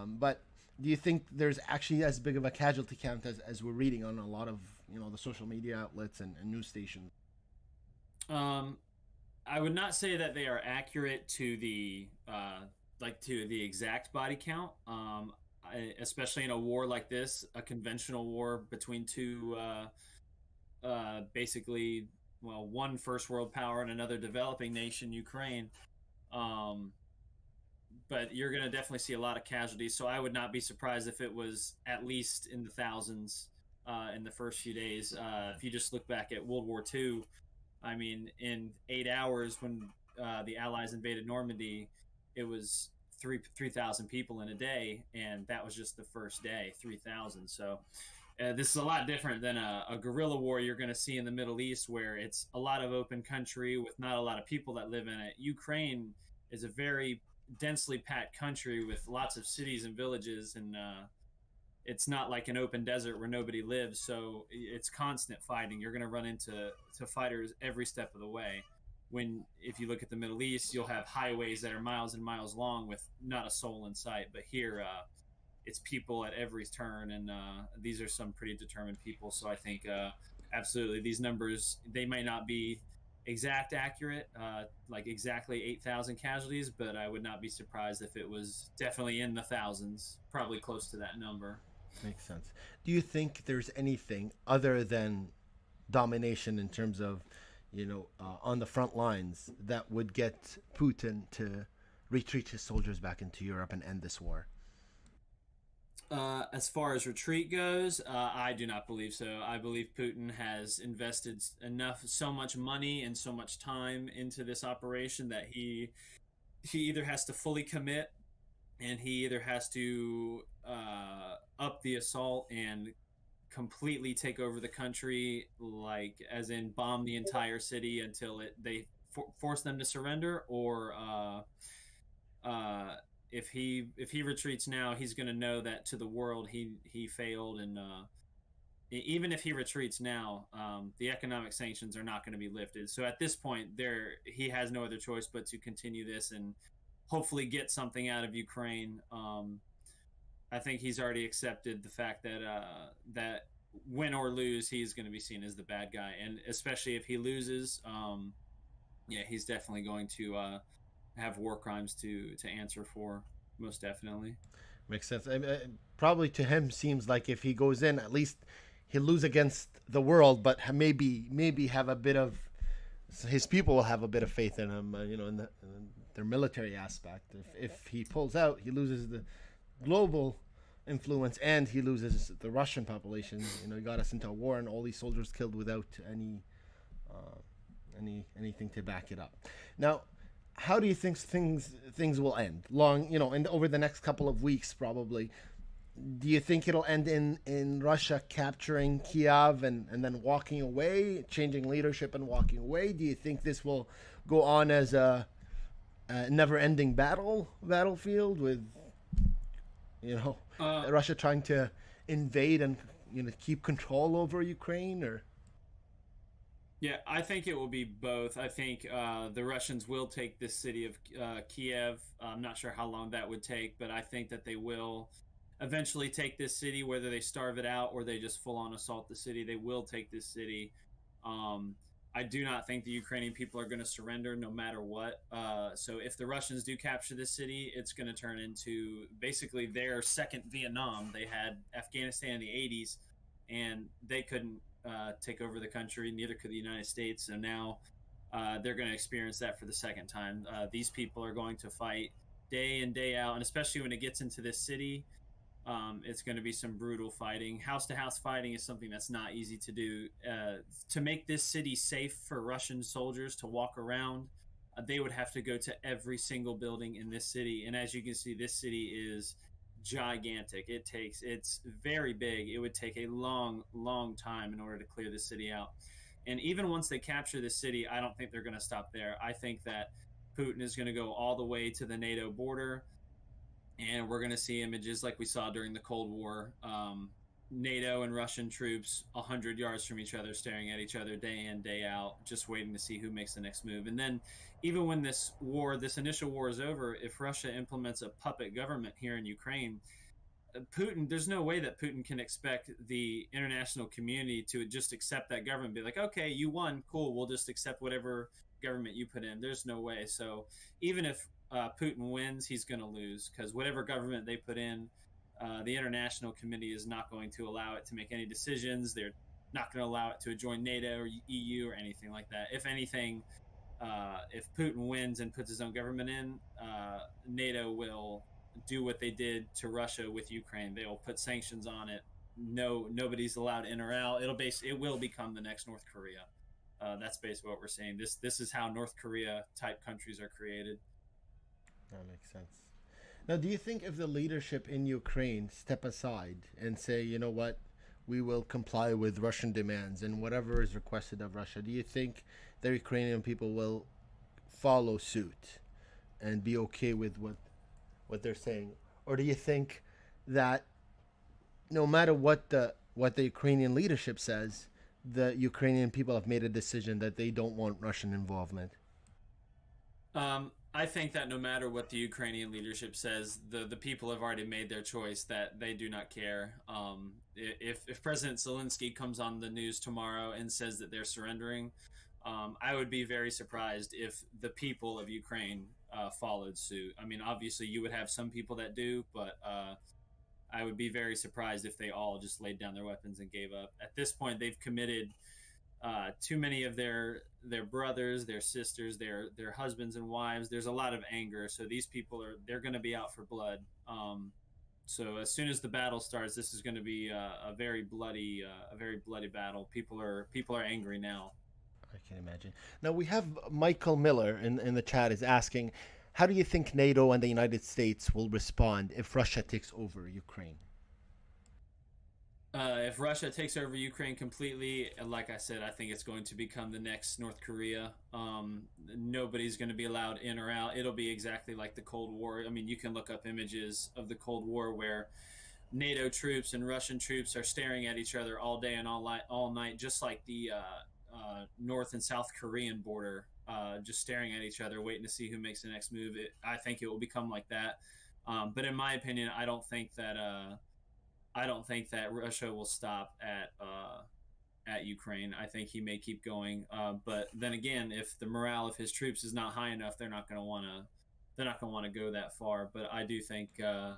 But do you think there's actually as big of a casualty count as we're reading on a lot of the social media outlets and news stations? I would not say that they are accurate to the exact body count. Especially in a war like this, a conventional war between two, one first world power and another developing nation, Ukraine. But you're going to definitely see a lot of casualties. So I would not be surprised if it was at least in the thousands in the first few days. If you just look back at World War II, in 8 hours when the Allies invaded Normandy, it was 3,000 people in a day, and that was just the first day, 3,000. So this is a lot different than a guerrilla war you're going to see in the Middle East, where it's a lot of open country with not a lot of people that live in it. Ukraine is a very densely packed country with lots of cities and villages, and it's not like an open desert where nobody lives, so it's constant fighting. You're going to run into fighters every step of the way. If you look at the Middle East, you'll have highways that are miles and miles long with not a soul in sight. But here, it's people at every turn, and these are some pretty determined people. So I think absolutely these numbers, they might not be accurate, like exactly 8,000 casualties, but I would not be surprised if it was definitely in the thousands, probably close to that number. Makes sense. Do you think there's anything other than domination in terms of on the front lines that would get Putin to retreat his soldiers back into Europe and end this war? As far as retreat goes, I do not believe so. I believe Putin has invested so much money and so much time into this operation that he either has to fully commit, and he either has to up the assault and completely take over the country, like as in bomb the entire city until they force them to surrender, or if he retreats now, he's going to know that to the world he failed, and even if he retreats now, the economic sanctions are not going to be lifted. So at this point, he has no other choice but to continue this and hopefully get something out of Ukraine. I think he's already accepted the fact that that win or lose, he's going to be seen as the bad guy, and especially if he loses, yeah, he's definitely going to have war crimes to answer for, most definitely. Makes sense. Probably to him seems like if he goes in, at least he'll lose against the world, but maybe have a bit of, his people will have a bit of faith in him, in their military aspect. If he pulls out, he loses the global influence and he loses the Russian population. He got us into a war and all these soldiers killed without anything to back it up. Now, how do you think things will end? And over the next couple of weeks, probably. Do you think it'll end in Russia capturing Kiev and then walking away, changing leadership and walking away? Do you think this will go on as a never-ending battlefield with, Russia trying to invade and keep control over Ukraine? Or yeah, I think it will be both. I think the Russians will take this city of Kiev. I'm not sure how long that would take, but I think that they will eventually take this city, whether they starve it out or they just full-on assault the city. They will take this city. I do not think the Ukrainian people are going to surrender no matter what. So if the Russians do capture this city, it's going to turn into basically their second Vietnam. They had Afghanistan in the 80s, and they couldn't take over the country. Neither could the United States. So now they're going to experience that for the second time. These people are going to fight day in, day out, and especially when it gets into this city, it's going to be some brutal fighting. House-to-house fighting is something that's not easy to do. To make this city safe for Russian soldiers to walk around, they would have to go to every single building in this city. And as you can see, this city is gigantic. It's very big. It would take a long time in order to clear the city out. And even once they capture the city, I don't think they're going to stop there. I think that Putin is going to go all the way to the NATO border, and we're going to see images like we saw during the Cold War. NATO and Russian troops 100 yards from each other, staring at each other day in, day out, just waiting to see who makes the next move. And then even when this initial war is over, if Russia implements a puppet government here in Ukraine, Putin, there's no way that Putin can expect the international community to just accept that government, be like, okay, you won, cool, we'll just accept whatever government you put in. There's no way. So even if Putin wins, he's going to lose, because whatever government they put in, the international committee is not going to allow it to make any decisions. They're not going to allow it to join NATO or EU or anything like that. If anything, if Putin wins and puts his own government in, NATO will do what they did to Russia with Ukraine. They will put sanctions on it. Nobody's allowed in or out. It will become the next North Korea. That's basically what we're saying. This is how North Korea type countries are created. That makes sense. Now, do you think if the leadership in Ukraine step aside and say, you know what, we will comply with Russian demands and whatever is requested of Russia, do you think the Ukrainian people will follow suit and be okay with what they're saying? Or do you think that no matter what the Ukrainian leadership says, the Ukrainian people have made a decision that they don't want Russian involvement? I think that no matter what the Ukrainian leadership says, the people have already made their choice that they do not care. If President Zelensky comes on the news tomorrow and says that they're surrendering, I would be very surprised if the people of Ukraine followed suit. I mean, obviously you would have some people that do, but I would be very surprised if they all just laid down their weapons and gave up. At this point, they've committed too many of their brothers, their sisters, their husbands and wives. There's a lot of anger, so these people they're going to be out for blood. So as soon as the battle starts, this is going to be a very bloody battle. People are angry now. I can imagine. Now we have Michael Miller in the chat is asking, how do you think NATO and the United States will respond if Russia takes over Ukraine? If Russia takes over Ukraine completely, like I said, I think it's going to become the next North Korea. Nobody's going to be allowed in or out. It'll be exactly like the Cold War. I mean, you can look up images of the Cold War where NATO troops and Russian troops are staring at each other all day and all night, just like the North and South Korean border, just staring at each other, waiting to see who makes the next move. I think it will become like that. But in my opinion, I don't think that Russia will stop at Ukraine. I think he may keep going. But then again, if the morale of his troops is not high enough, they're not going to want to go that far. But I do think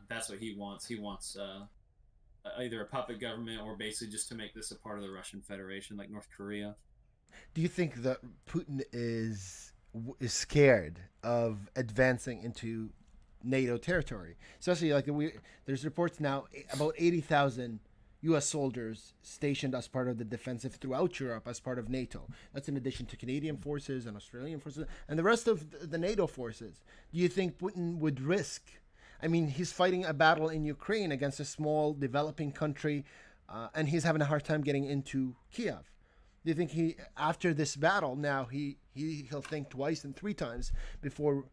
that's what he wants. He wants either a puppet government or basically just to make this a part of the Russian Federation, like North Korea. Do you think that Putin is scared of advancing into NATO territory? Especially like there's reports now about 80,000 U.S. soldiers stationed as part of the defensive throughout Europe as part of NATO. That's in addition to Canadian forces and Australian forces and the rest of the NATO forces. Do you think Putin would risk? I mean, he's fighting a battle in Ukraine against a small developing country, and he's having a hard time getting into Kiev. Do you think he, after this battle, now he'll think twice and three times before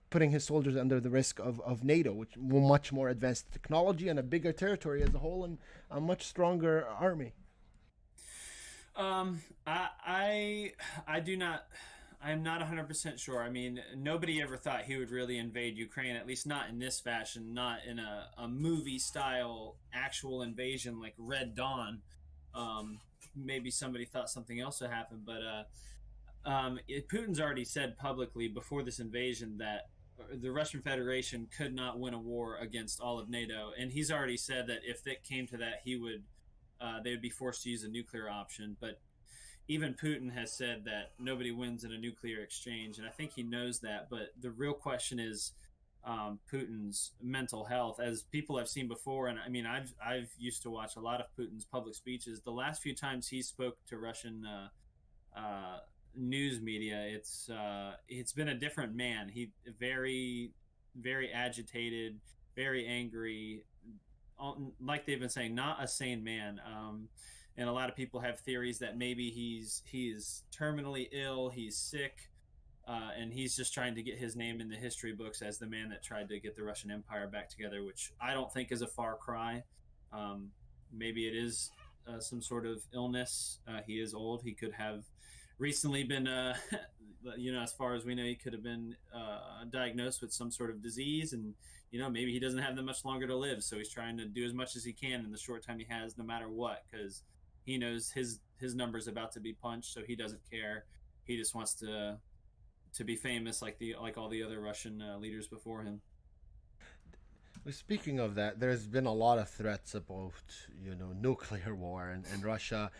putting his soldiers under the risk of NATO, which much more advanced technology and a bigger territory as a whole and a much stronger army? I do not. I'm not 100% sure. I mean, nobody ever thought he would really invade Ukraine, at least not in this fashion, not in a movie-style actual invasion like Red Dawn. Maybe somebody thought something else would happen, but Putin's already said publicly before this invasion that the Russian Federation could not win a war against all of NATO, and he's already said that if it came to that, they would be forced to use a nuclear option. But even Putin has said that nobody wins in a nuclear exchange, and I think he knows that. But the real question is Putin's mental health, as people have seen before. And I mean, I've used to watch a lot of Putin's public speeches. The last few times he spoke to Russian news media, it's been a different man. He very, very agitated, very angry, like they've been saying, not a sane man. And a lot of people have theories that maybe he's terminally ill, he's sick, and he's just trying to get his name in the history books as the man that tried to get the Russian Empire back together, which I don't think is a far cry. Maybe it is some sort of illness. He is old. He could have recently been, as far as we know, he could have been diagnosed with some sort of disease, and maybe he doesn't have that much longer to live. So he's trying to do as much as he can in the short time he has, no matter what, because he knows his number's about to be punched, so he doesn't care. He just wants to be famous like all the other Russian leaders before him. Speaking of that, there's been a lot of threats about nuclear war and Russia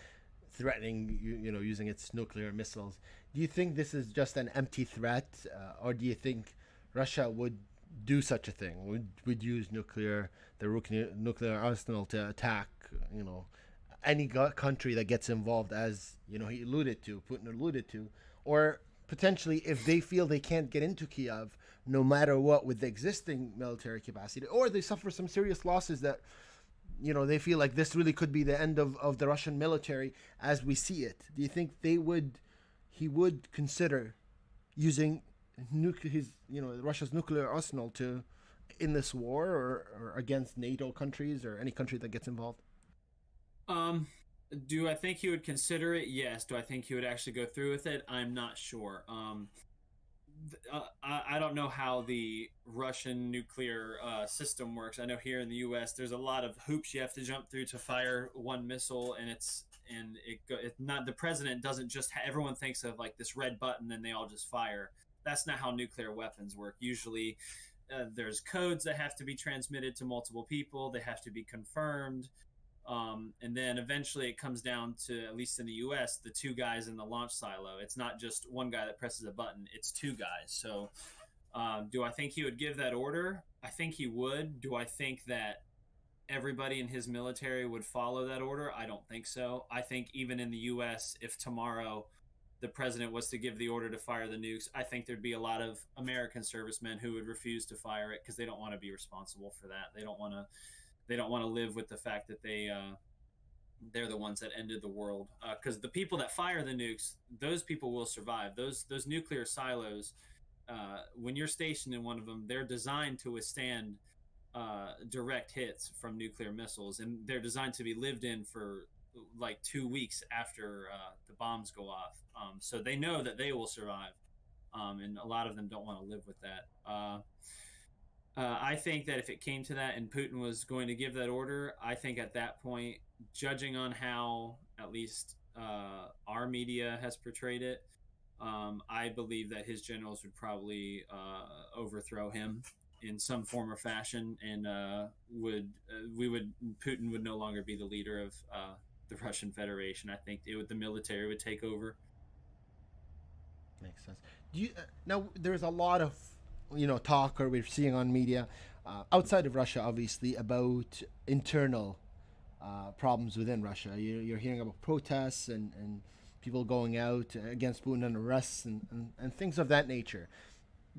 threatening using its nuclear missiles. Do you think this is just an empty threat, or do you think Russia would do such a thing? Would use nuclear arsenal to attack any country that gets involved, as Putin alluded to, or potentially if they feel they can't get into Kiev no matter what with the existing military capacity, or they suffer some serious losses that they feel like this really could be the end of the Russian military as we see it. Do you think he would consider using Russia's nuclear arsenal in this war or against NATO countries or any country that gets involved? Do I think he would consider it? Yes. Do I think he would actually go through with it? I'm not sure. I don't know how the Russian nuclear system works. I know here in the U.S. there's a lot of hoops you have to jump through to fire one missile, and it's not, the president doesn't just everyone thinks of like this red button and they all just fire. That's not how nuclear weapons work. Usually there's codes that have to be transmitted to multiple people. They have to be confirmed. And then eventually it comes down to, at least in the U.S., the two guys in the launch silo. It's not just one guy that presses a button. It's two guys. So do I think he would give that order? I think he would. Do I think that everybody in his military would follow that order? I don't think so. I think even in the U.S., if tomorrow the president was to give the order to fire the nukes, I think there'd be a lot of American servicemen who would refuse to fire it because they don't want to be responsible for that. They don't want to they don't want to live with the fact that they're the ones that ended the world. Because the people that fire the nukes, those people will survive. Those nuclear silos, when you're stationed in one of them, they're designed to withstand direct hits from nuclear missiles, and they're designed to be lived in for like 2 weeks after the bombs go off. So they know that they will survive, and a lot of them don't want to live with that. I think that if it came to that and Putin was going to give that order, I think at that point, judging on how at least our media has portrayed it, I believe that his generals would probably overthrow him in some form or fashion, and Putin would no longer be the leader of the Russian Federation. I think the military would take over. Makes sense. Do you now? There's a lot of talk, or we're seeing on media outside of Russia, obviously, about internal problems within Russia. You're hearing about protests and people going out against Putin and arrests and things of that nature.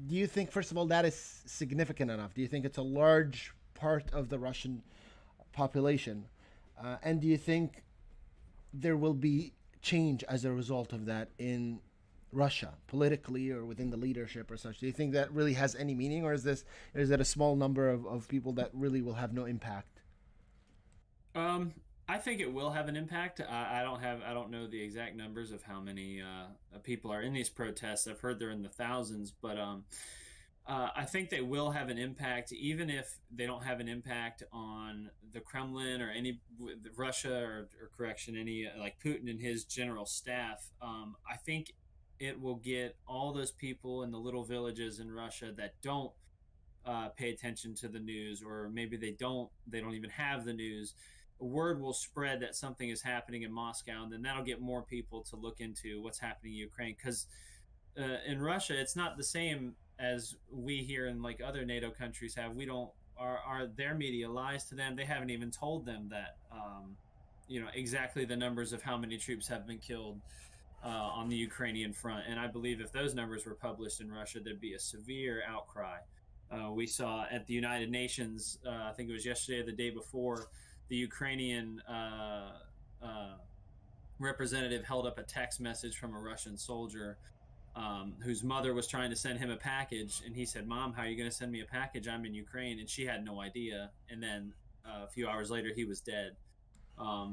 Do you think, first of all, that is significant enough? Do you think it's a large part of the Russian population? And do you think there will be change as a result of that in Russia, politically or within the leadership or such? Do you think that really has any meaning, or is that a small number of people that really will have no impact? I think it will have an impact. I don't know the exact numbers of how many people are in these protests. I've heard they're in the thousands, but I think they will have an impact, even if they don't have an impact on the Kremlin or any Russia or correction, any like Putin and his general staff. I think it will get all those people in the little villages in Russia that don't pay attention to the news, or maybe they don't even have the news. Word will spread that something is happening in Moscow, and then that'll get more people to look into what's happening in Ukraine. Because in Russia, it's not the same as we here in like other NATO countries have. We don't their media lies to them. They haven't even told them that exactly the numbers of how many troops have been killed on the Ukrainian front. And I believe if those numbers were published in Russia, there'd be a severe outcry. We saw at the United Nations, I think it was yesterday or the day before, the Ukrainian representative held up a text message from a Russian soldier whose mother was trying to send him a package. And he said, "Mom, how are you going to send me a package? I'm in Ukraine." And she had no idea. And then a few hours later, he was dead.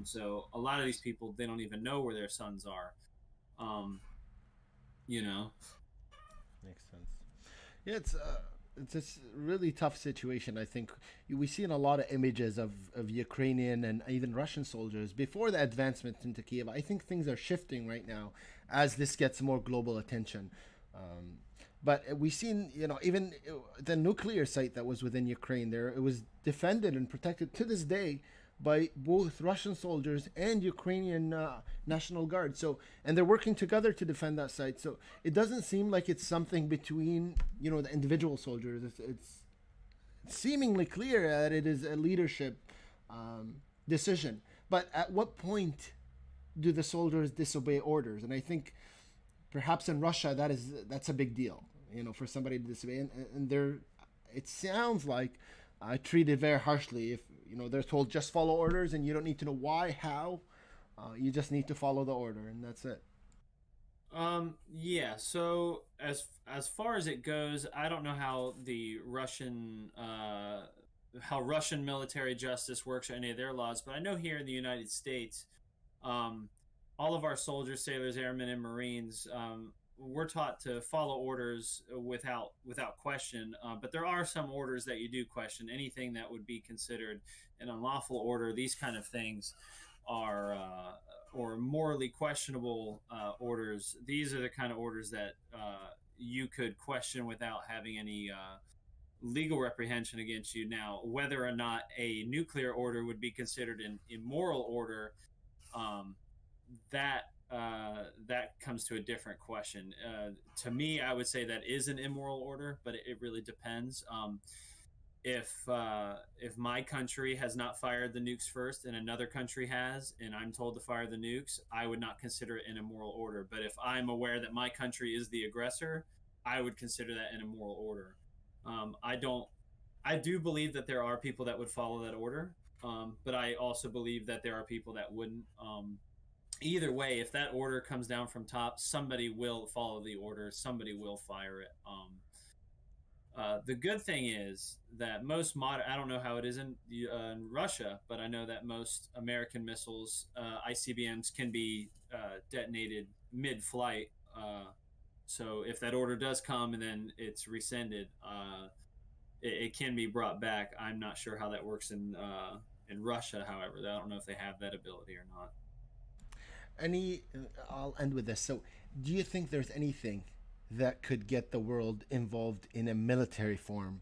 So a lot of these people, they don't even know where their sons are. Makes sense. Yeah, it's a really tough situation. I think we see in a lot of images of Ukrainian and even Russian soldiers before the advancement into Kiev. I think things are shifting right now as this gets more global attention. But we've seen, even the nuclear site that was within Ukraine there, it was defended and protected to this day by both Russian soldiers and Ukrainian National Guard. So, and they're working together to defend that site. So it doesn't seem like it's something between, the individual soldiers. It's seemingly clear that it is a leadership decision. But at what point do the soldiers disobey orders? And I think perhaps in Russia that's a big deal, for somebody to disobey. And it sounds like treated very harshly. If they're told just follow orders and you don't need to know why, how, you just need to follow the order, and that's it. Yeah. So as far as it goes, I don't know how the Russian military justice works or any of their laws, but I know here in the United States, all of our soldiers, sailors, airmen, and Marines, we're taught to follow orders without question. But there are some orders that you do question. Anything that would be considered an unlawful order, these kind of things are or morally questionable orders. These are the kind of orders that you could question without having any legal reprehension against you. Now, whether or not a nuclear order would be considered an immoral order, that comes to a different question. To me, I would say that is an immoral order, but it really depends. If my country has not fired the nukes first and another country has, and I'm told to fire the nukes, I would not consider it an immoral order. But if I'm aware that my country is the aggressor, I would consider that an immoral order. I do believe that there are people that would follow that order. but I also believe that there are people that wouldn't. Either way, if that order comes down from top, somebody will follow the order. Somebody will fire it. The good thing is that most modern, I don't know how it is in Russia, but I know that most American missiles, ICBMs, can be detonated mid-flight. So if that order does come and then it's rescinded, it can be brought back. I'm not sure how that works in Russia, however. I don't know if they have that ability or not. I'll end with this. So, do you think there's anything that could get the world involved in a military form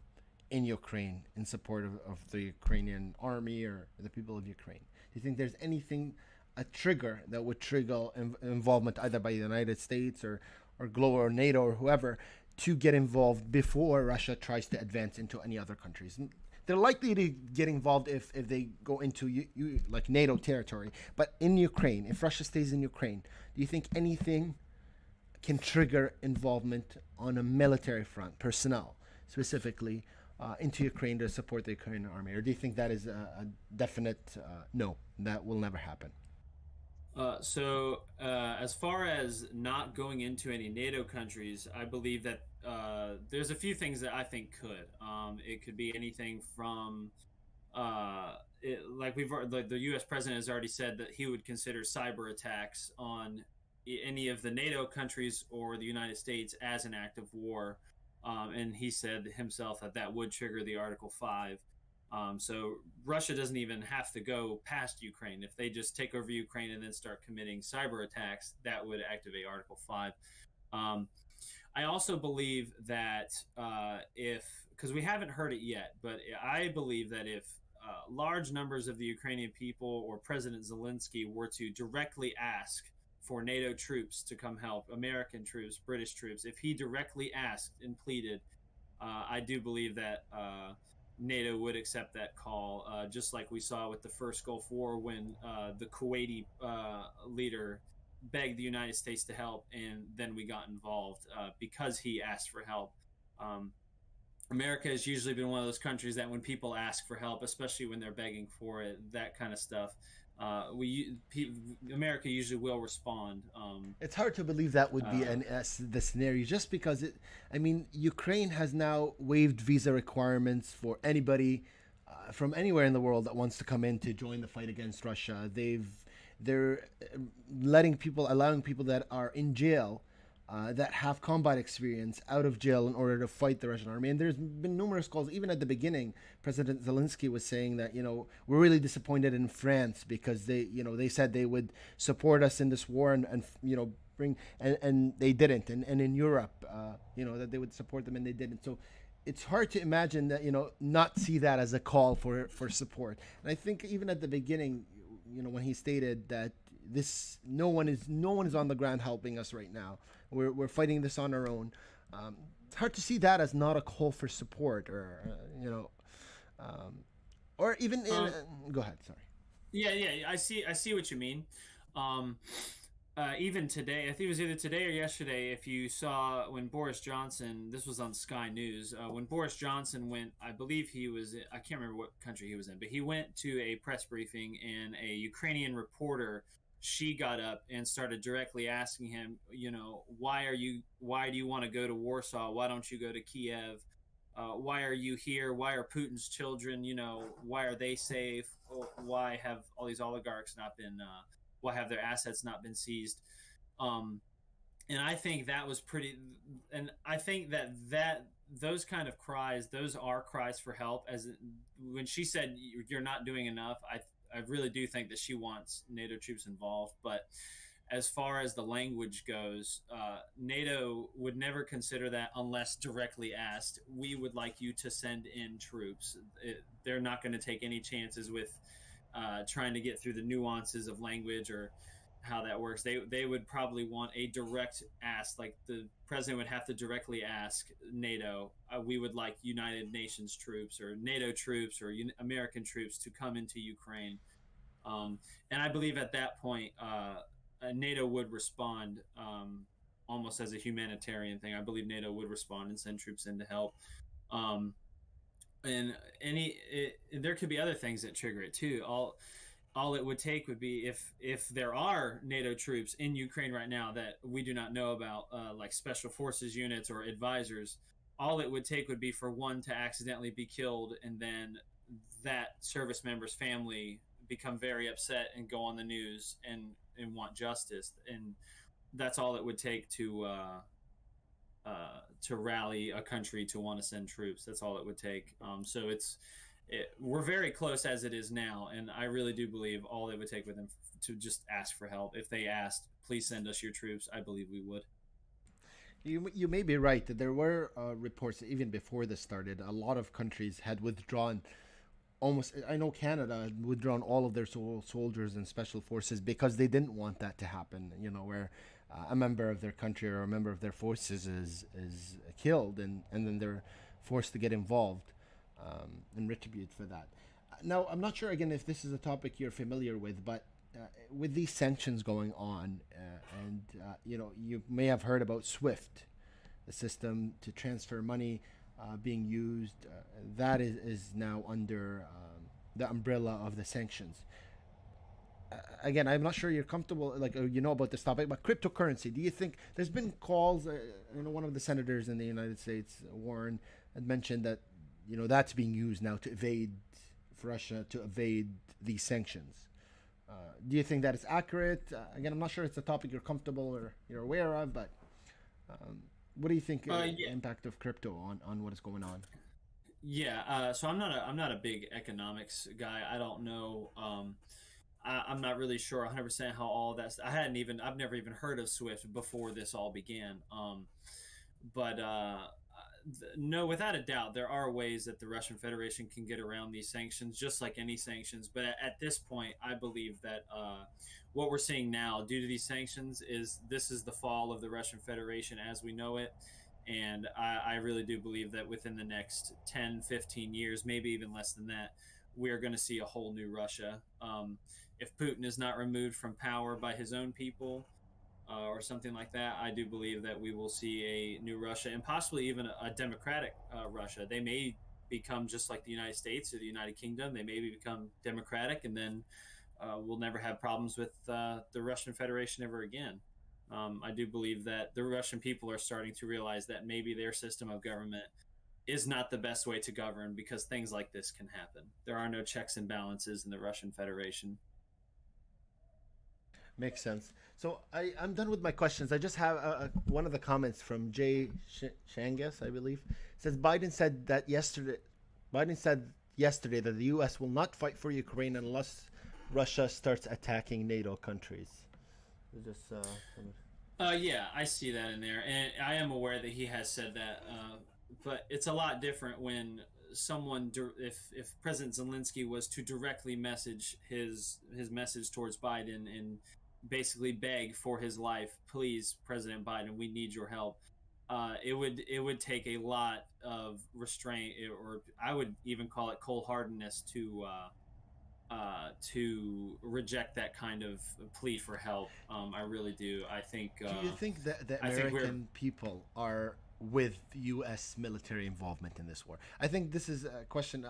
in Ukraine in support of the Ukrainian army or the people of Ukraine? Do you think there's anything, a trigger that would trigger involvement either by the United States or global or NATO or whoever to get involved before Russia tries to advance into any other countries? They're likely to get involved if they go into like NATO territory. But in Ukraine, if Russia stays in Ukraine, do you think anything can trigger involvement on a military front, personnel specifically, into Ukraine to support the Ukrainian army? Or do you think that is a definite no, that will never happen? As far as not going into any NATO countries, I believe that there's a few things that I think could. It could be anything from, the U.S. president has already said that he would consider cyber attacks on any of the NATO countries or the United States as an act of war, and he said himself that would trigger the Article 5. So Russia doesn't even have to go past Ukraine. If they just take over Ukraine and then start committing cyber attacks, that would activate Article 5. I also believe that because we haven't heard it yet, but I believe that if large numbers of the Ukrainian people or President Zelensky were to directly ask for NATO troops to come help, American troops, British troops, if he directly asked and pleaded, I do believe that NATO would accept that call, just like we saw with the first Gulf War when the Kuwaiti leader begged the United States to help, and then we got involved because he asked for help. America has usually been one of those countries that when people ask for help, especially when they're begging for it, that kind of stuff, America usually will respond. It's hard to believe that would be the scenario, just because Ukraine has now waived visa requirements for anybody from anywhere in the world that wants to come in to join the fight against Russia. They're allowing people that are in jail that have combat experience out of jail in order to fight the Russian army. And there's been numerous calls. Even at the beginning, President Zelensky was saying that, we're really disappointed in France because they said they would support us in this war and bring, and they didn't. And in Europe, that they would support them and they didn't. So it's hard to imagine that, not see that as a call for support. And I think even at the beginning, when he stated that no one is on the ground helping us right now. We're fighting this on our own. It's hard to see that as not a call for support, or or even go ahead. Sorry. Yeah. I see what you mean. Even today, I think it was either today or yesterday, if you saw when Boris Johnson, this was on Sky News, when Boris Johnson went, I believe I can't remember what country he was in, but he went to a press briefing, and a Ukrainian reporter, she got up and started directly asking him, why do you want to go to Warsaw? Why don't you go to Kiev? Why are you here? Why are Putin's children, why are they safe? Why have all these oligarchs not been, why have their assets not been seized? And I think that was and I think that those kind of cries, those are cries for help. When she said you're not doing enough, I really do think that she wants NATO troops involved. But as far as the language goes, NATO would never consider that unless directly asked. We would like you to send in troops. They're not going to take any chances with trying to get through the nuances of language or how that works. They would probably want a direct ask, like the president would have to directly ask NATO, we would like United Nations troops or NATO troops or American troops to come into Ukraine. And I believe at that point, NATO would respond almost as a humanitarian thing. I believe NATO would respond and send troops in to help. and there could be other things that trigger it too. All it would take would be if there are NATO troops in Ukraine right now that we do not know about, like special forces units or advisors. All it would take would be for one to accidentally be killed, and then that service member's family become very upset and go on the news and want justice. And that's all it would take to rally a country to want to send troops. That's all it would take. So we're very close as it is now, and I really do believe all it would take with them to just ask for help. If they asked, please send us your troops, I believe we would. You may be right that there were reports that even before this started, a lot of countries had withdrawn. I know Canada had withdrawn all of their soldiers and special forces because they didn't want that to happen. Where a member of their country or a member of their forces is killed, and then they're forced to get involved and retribute for that. Now, I'm not sure again if this is a topic you're familiar with, but with these sanctions going on, you may have heard about SWIFT, the system to transfer money being used. That is now under the umbrella of the sanctions. Again, I'm not sure you're comfortable, about this topic, but cryptocurrency. Do you think there's been calls? One of the senators in the United States, Warren, had mentioned that that's being used now to evade for Russia to evade these sanctions. Do you think that is accurate? Again, I'm not sure it's a topic you're comfortable or you're aware of, but what do you think the impact of crypto on what is going on? Yeah, so I'm not a big economics guy. I don't know. I'm not really sure 100% how all that's. I've never even heard of SWIFT before this all began. No, without a doubt, there are ways that the Russian Federation can get around these sanctions, just like any sanctions. But at this point, I believe that what we're seeing now, due to these sanctions, is the fall of the Russian Federation as we know it. And I really do believe that within the next 10, 15 years, maybe even less than that, we are going to see a whole new Russia. If Putin is not removed from power by his own people, or something like that, I do believe that we will see a new Russia and possibly even a democratic Russia. They may become just like the United States or the United Kingdom. They may become democratic, and then we'll never have problems with the Russian Federation ever again. I do believe that the Russian people are starting to realize that maybe their system of government is not the best way to govern, because things like this can happen. There are no checks and balances in the Russian Federation. Makes sense. So I'm done with my questions. I just have one of the comments from Jay Shangas, I believe. It says Biden said yesterday that the U.S. will not fight for Ukraine unless Russia starts attacking NATO countries. Yeah, I see that in there, and I am aware that he has said that. But it's a lot different when someone, if President Zelensky was to directly message his message towards Biden and basically beg for his life, please, President Biden, we need your help. It would take a lot of restraint, or I would even call it cold-heartedness to reject that kind of plea for help. I really do. I think. Do you think that the American people are with U.S. military involvement in this war? I think this is a question.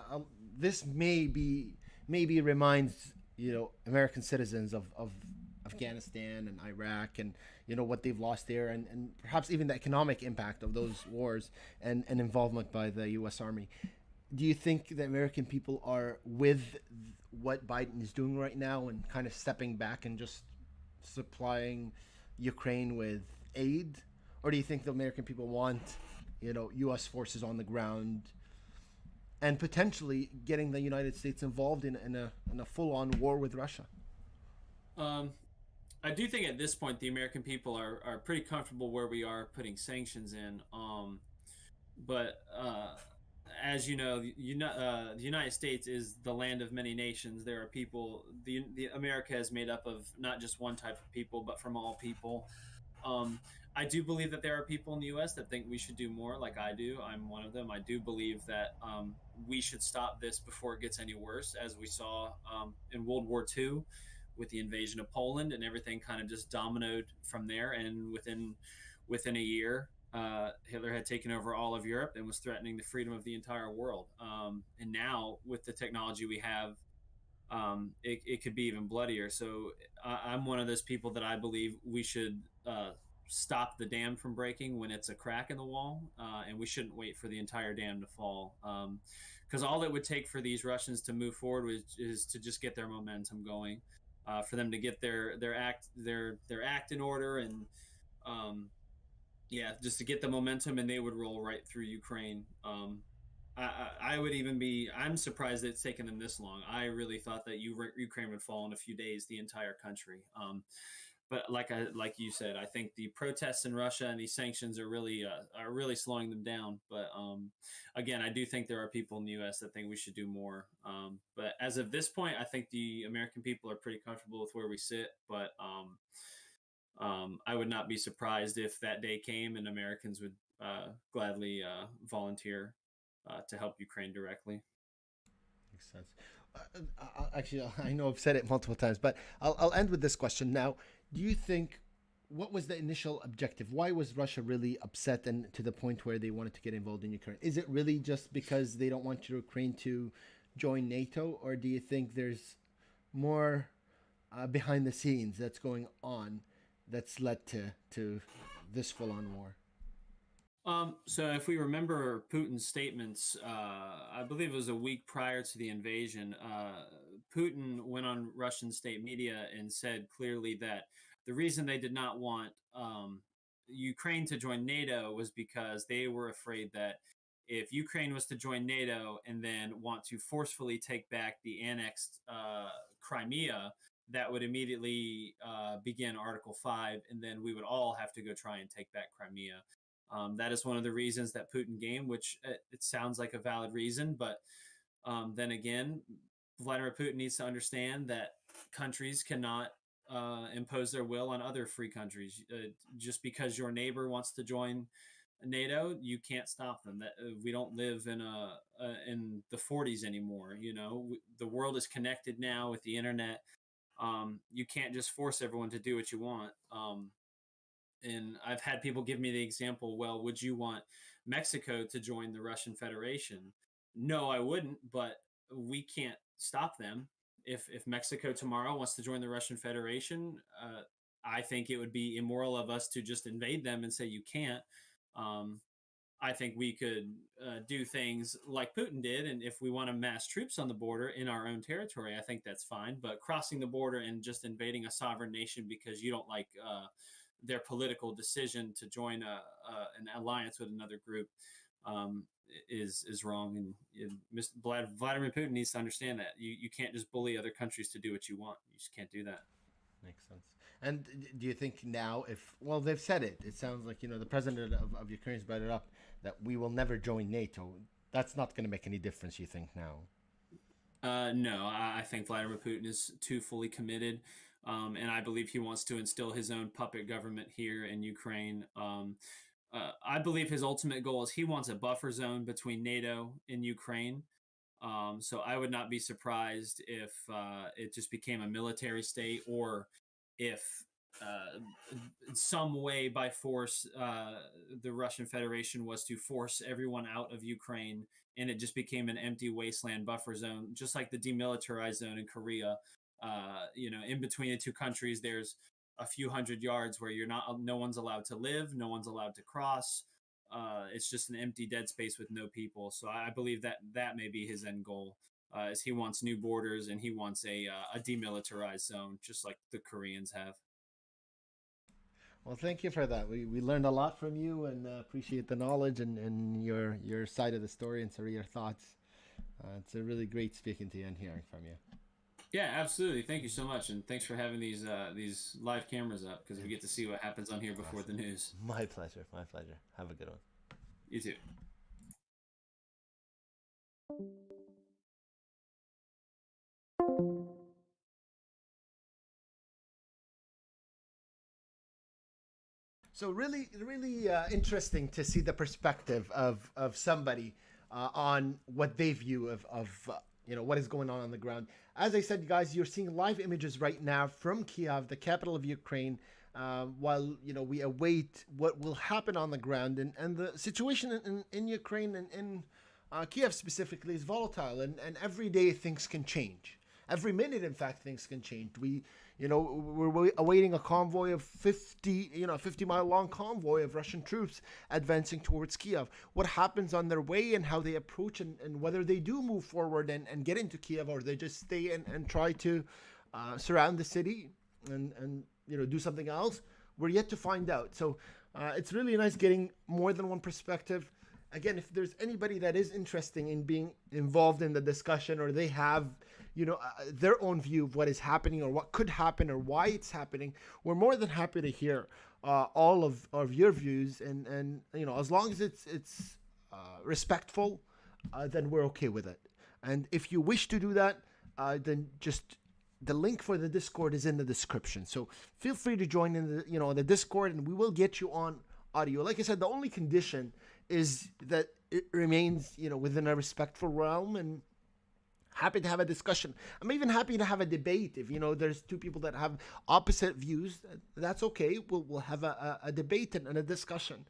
This maybe reminds American citizens of Afghanistan and Iraq and what they've lost there, and perhaps even the economic impact of those wars and involvement by the U.S. Army. Do you think the American people are with what Biden is doing right now and kind of stepping back and just supplying Ukraine with aid? Or do you think the American people want, U.S. forces on the ground and potentially getting the United States involved in a full-on war with Russia? I do think at this point the American people are pretty comfortable where we are putting sanctions in. But as you know, the United States is the land of many nations. There are people. The America is made up of not just one type of people, but from all people. I do believe that there are people in the U.S. that think we should do more, like I do. I'm one of them. I do believe that we should stop this before it gets any worse, as we saw in World War II with the invasion of Poland, and everything kind of just dominoed from there. And within a year, Hitler had taken over all of Europe and was threatening the freedom of the entire world. And now, with the technology we have, it could be even bloodier. So I'm one of those people that I believe we should stop the dam from breaking when it's a crack in the wall, and we shouldn't wait for the entire dam to fall. Because all it would take for these Russians to move forward is to just get their momentum going, for them to get their act in order, and just to get the momentum, and they would roll right through Ukraine. I would even be. I'm surprised that it's taken them this long. I really thought that Ukraine would fall in a few days, the entire country. But like you said, I think the protests in Russia and these sanctions are really slowing them down. But again, I do think there are people in the U.S. that think we should do more. But as of this point, I think the American people are pretty comfortable with where we sit. But I would not be surprised if that day came and Americans would gladly volunteer to help Ukraine directly. Makes sense. Actually, I know I've said it multiple times, but I'll end with this question. Now, do you think, what was the initial objective? Why was Russia really upset and to the point where they wanted to get involved in Ukraine? Is it really just because they don't want Ukraine to join NATO, or do you think there's more behind the scenes that's going on that's led to this full-on war? So if we remember Putin's statements, I believe it was a week prior to the invasion, Putin went on Russian state media and said clearly that the reason they did not want Ukraine to join NATO was because they were afraid that if Ukraine was to join NATO and then want to forcefully take back the annexed Crimea, that would immediately begin Article 5, and then we would all have to go try and take back Crimea. That is one of the reasons that Putin gave, which it sounds like a valid reason. But then again, Vladimir Putin needs to understand that countries cannot impose their will on other free countries. Just because your neighbor wants to join NATO, you can't stop them. We don't live in the 40s anymore. You know, the world is connected now with the internet. You can't just force everyone to do what you want. And I've had people give me the example, well, would you want Mexico to join the Russian Federation? No, I wouldn't, but we can't stop them. If Mexico tomorrow wants to join the Russian Federation, I think it would be immoral of us to just invade them and say you can't. I think we could do things like Putin did, and if we want to mass troops on the border in our own territory, I think that's fine. But crossing the border and just invading a sovereign nation because you don't like their political decision to join an alliance with another group is wrong. And Vladimir Putin needs to understand that you can't just bully other countries to do what you want. You just can't do that. Makes sense. And do you think now, they've said it. It sounds like, the president of Ukraine's brought it up that we will never join NATO. That's not going to make any difference, you think, now? No, I think Vladimir Putin is too fully committed. And I believe he wants to instill his own puppet government here in Ukraine. I believe his ultimate goal is he wants a buffer zone between NATO and Ukraine. So I would not be surprised if it just became a military state, or if in some way by force the Russian Federation was to force everyone out of Ukraine and it just became an empty wasteland buffer zone, just like the demilitarized zone in Korea. In between the two countries, there's a few hundred yards where no one's allowed to live, no one's allowed to cross. It's just an empty dead space with no people. So I believe that may be his end goal, is he wants new borders and he wants a demilitarized zone, just like the Koreans have. Well, thank you for that. We learned a lot from you, and appreciate the knowledge and your side of the story and some of your thoughts. It's a really great speaking to you and hearing from you. Yeah, absolutely. Thank you so much, and thanks for having these live cameras up, because we get to see what happens on here before the news. My pleasure. My pleasure. Have a good one. You too. So really interesting to see the perspective of somebody on what they view of what is going on the ground. As I said, guys, you're seeing live images right now from Kiev, the capital of Ukraine. while we await what will happen on the ground. And the situation in Ukraine and in Kiev specifically is volatile, and every day things can change. Every minute, in fact, things can change. We're awaiting a convoy of 50-mile long convoy of Russian troops advancing towards Kiev. What happens on their way and how they approach and whether they do move forward and get into Kiev, or they just stay and try to surround the city and do something else, we're yet to find out. So it's really nice getting more than one perspective. Again, if there's anybody that is interested in being involved in the discussion, or they have, their own view of what is happening or what could happen or why it's happening, we're more than happy to hear all of your views. And as long as it's respectful, then we're okay with it. And if you wish to do that, then just the link for the Discord is in the description. So feel free to join in the Discord, and we will get you on audio. Like I said, the only condition is that it remains, within a respectful realm, and happy to have a discussion. I'm even happy to have a debate. If, there's two people that have opposite views, that's okay. We'll have a debate and a discussion,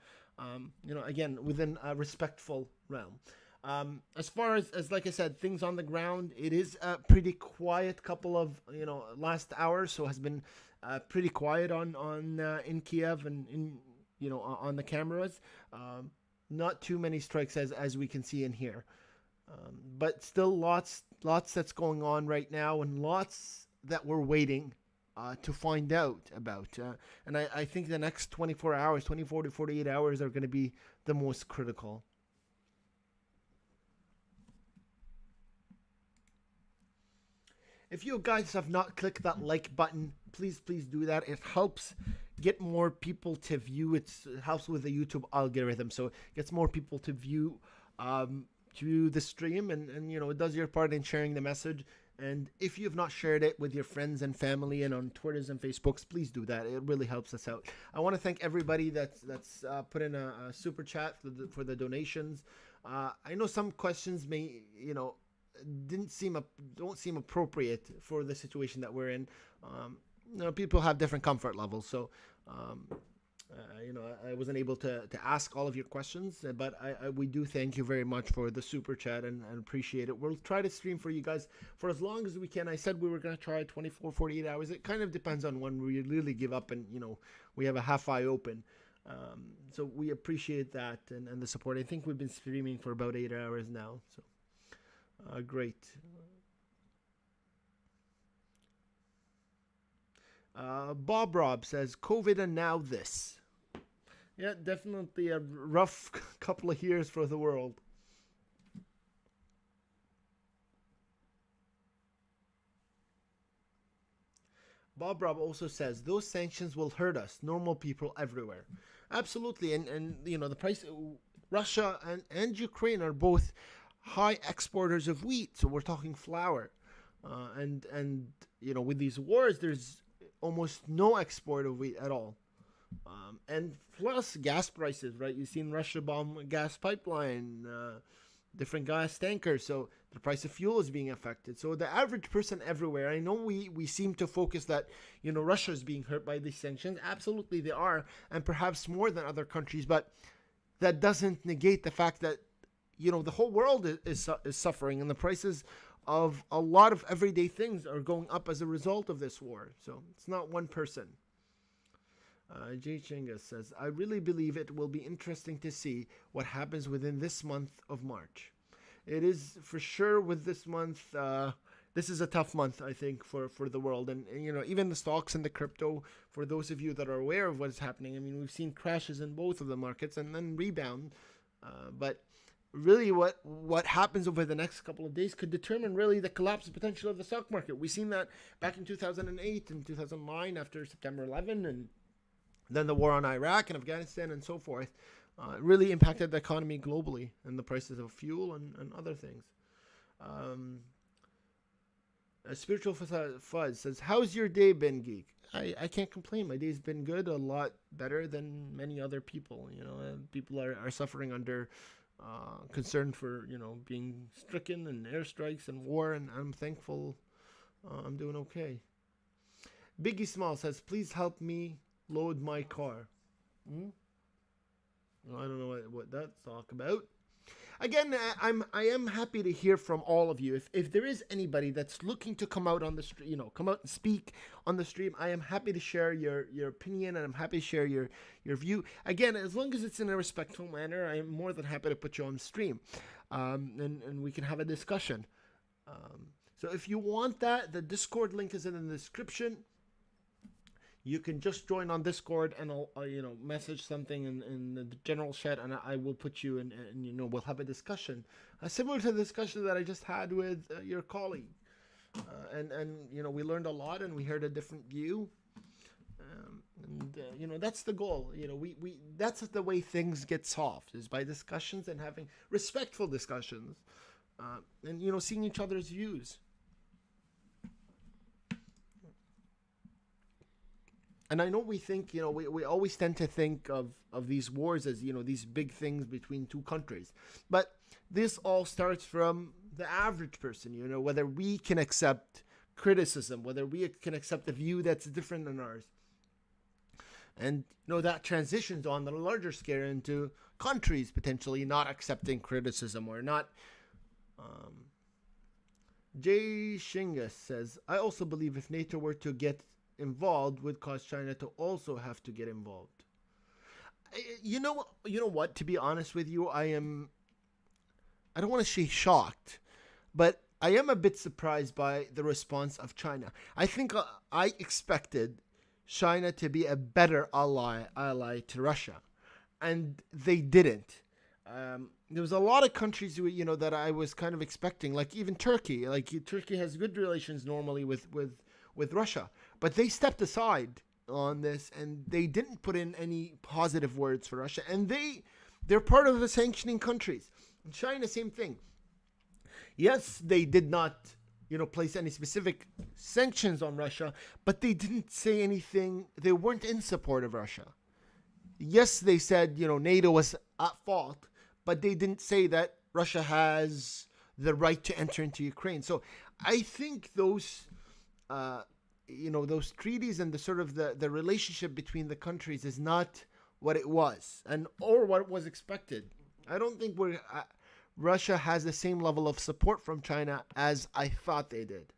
again, within a respectful realm. As far as like I said, things on the ground, it is a pretty quiet couple of, last hours. So has been pretty quiet on in Kiev and in, on the cameras. Not too many strikes as we can see in here. But still lots that's going on right now, and lots that we're waiting to find out about. And I think the next 24 to 48 hours are going to be the most critical. If you guys have not clicked that like button, please do that. It helps get more people to view. It helps with the YouTube algorithm, so it gets more people to view the stream, and it does your part in sharing the message. And if you have not shared it with your friends and family and on Twitters and Facebooks, please do that. It really helps us out. I want to thank everybody that's put in a super chat for the donations. I know some questions may don't seem appropriate for the situation that we're in. People have different comfort levels, so I wasn't able to ask all of your questions, but we do thank you very much for the super chat and appreciate it. We'll try to stream for you guys for as long as we can. I said we were going to try 24, 48 hours. It kind of depends on when we really give up and we have a half eye open. So we appreciate that and the support. I think we've been streaming for about 8 hours now, so great. Bob Rob says, COVID and now this. Yeah, definitely a rough couple of years for the world. Bob Rob also says, those sanctions will hurt us, normal people everywhere. Absolutely, and the price, Russia and Ukraine are both high exporters of wheat, so we're talking flour. And with these wars, there's almost no export of wheat at all. And plus gas prices, right? You've seen Russia bomb a gas pipeline, different gas tankers, so the price of fuel is being affected. So the average person everywhere, I know we seem to focus that, Russia is being hurt by these sanctions. Absolutely they are, and perhaps more than other countries, but that doesn't negate the fact that, the whole world is suffering, and the prices of a lot of everyday things are going up as a result of this war. So it's not one person. Jay Chinga says, I really believe it will be interesting to see what happens within this month of March. It is for sure with this month. This is a tough month, I think, for the world. And even the stocks and the crypto, for those of you that are aware of what's happening, I mean, we've seen crashes in both of the markets and then rebound. But really what happens over the next couple of days could determine really the collapse potential of the stock market. We've seen that back in 2008 and 2009 after September 11, and then the war on Iraq and Afghanistan and so forth. It really impacted the economy globally and the prices of fuel and other things. Spiritual Fuzz says, how's your day been, Geek? I can't complain. My day's been good, a lot better than many other people. People are suffering under concern for being stricken and airstrikes and war, and I'm thankful I'm doing okay. Biggie Small says, please help me load my car. I don't know what that's talk about. Again, I am happy to hear from all of you. If there is anybody that's looking to come out on the stream, come out and speak on the stream, I am happy to share your opinion, and I'm happy to share your view. Again, as long as it's in a respectful manner, I am more than happy to put you on stream, and we can have a discussion. So if you want that, the Discord link is in the description. You can just join on Discord, and I'll message something in the general chat, and I will put you in, and we'll have a discussion, similar to the discussion that I just had with your colleague, and we learned a lot, and we heard a different view, and that's the goal. We that's the way things get solved, is by discussions and having respectful discussions, and seeing each other's views. And I know we think, we always tend to think of these wars as, these big things between two countries. But this all starts from the average person, whether we can accept criticism, whether we can accept a view that's different than ours. And, that transitions on the larger scale into countries potentially not accepting criticism or not. Jay Shingas says, I also believe if NATO were to get involved would cause China to also have to get involved. You know what, to be honest with you, I don't want to say shocked, but I am a bit surprised by the response of China. I think I expected China to be a better ally to Russia, and they didn't. There was a lot of countries that I was kind of expecting, like even Turkey. Like Turkey has good relations normally with Russia, but they stepped aside on this, and they didn't put in any positive words for Russia, and they're part of the sanctioning countries. In China, same thing. Yes, they did not place any specific sanctions on Russia, but they didn't say anything. They weren't in support of Russia. Yes, they said NATO was at fault, but they didn't say that Russia has the right to enter into Ukraine. So I think those those treaties and the sort of the relationship between the countries is not what it was, or what was expected. I don't think Russia has the same level of support from China as I thought they did.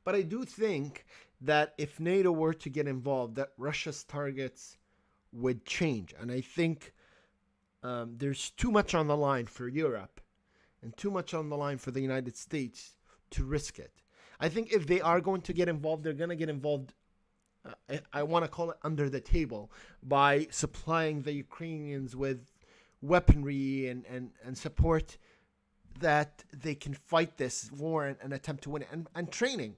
But I do think that if NATO were to get involved, that Russia's targets would change, and I think there's too much on the line for Europe and too much on the line for the United States to risk it. I think if they are going to get involved, they're going to get involved, I want to call it under the table, by supplying the Ukrainians with weaponry and support that they can fight this war and attempt to win it, and training.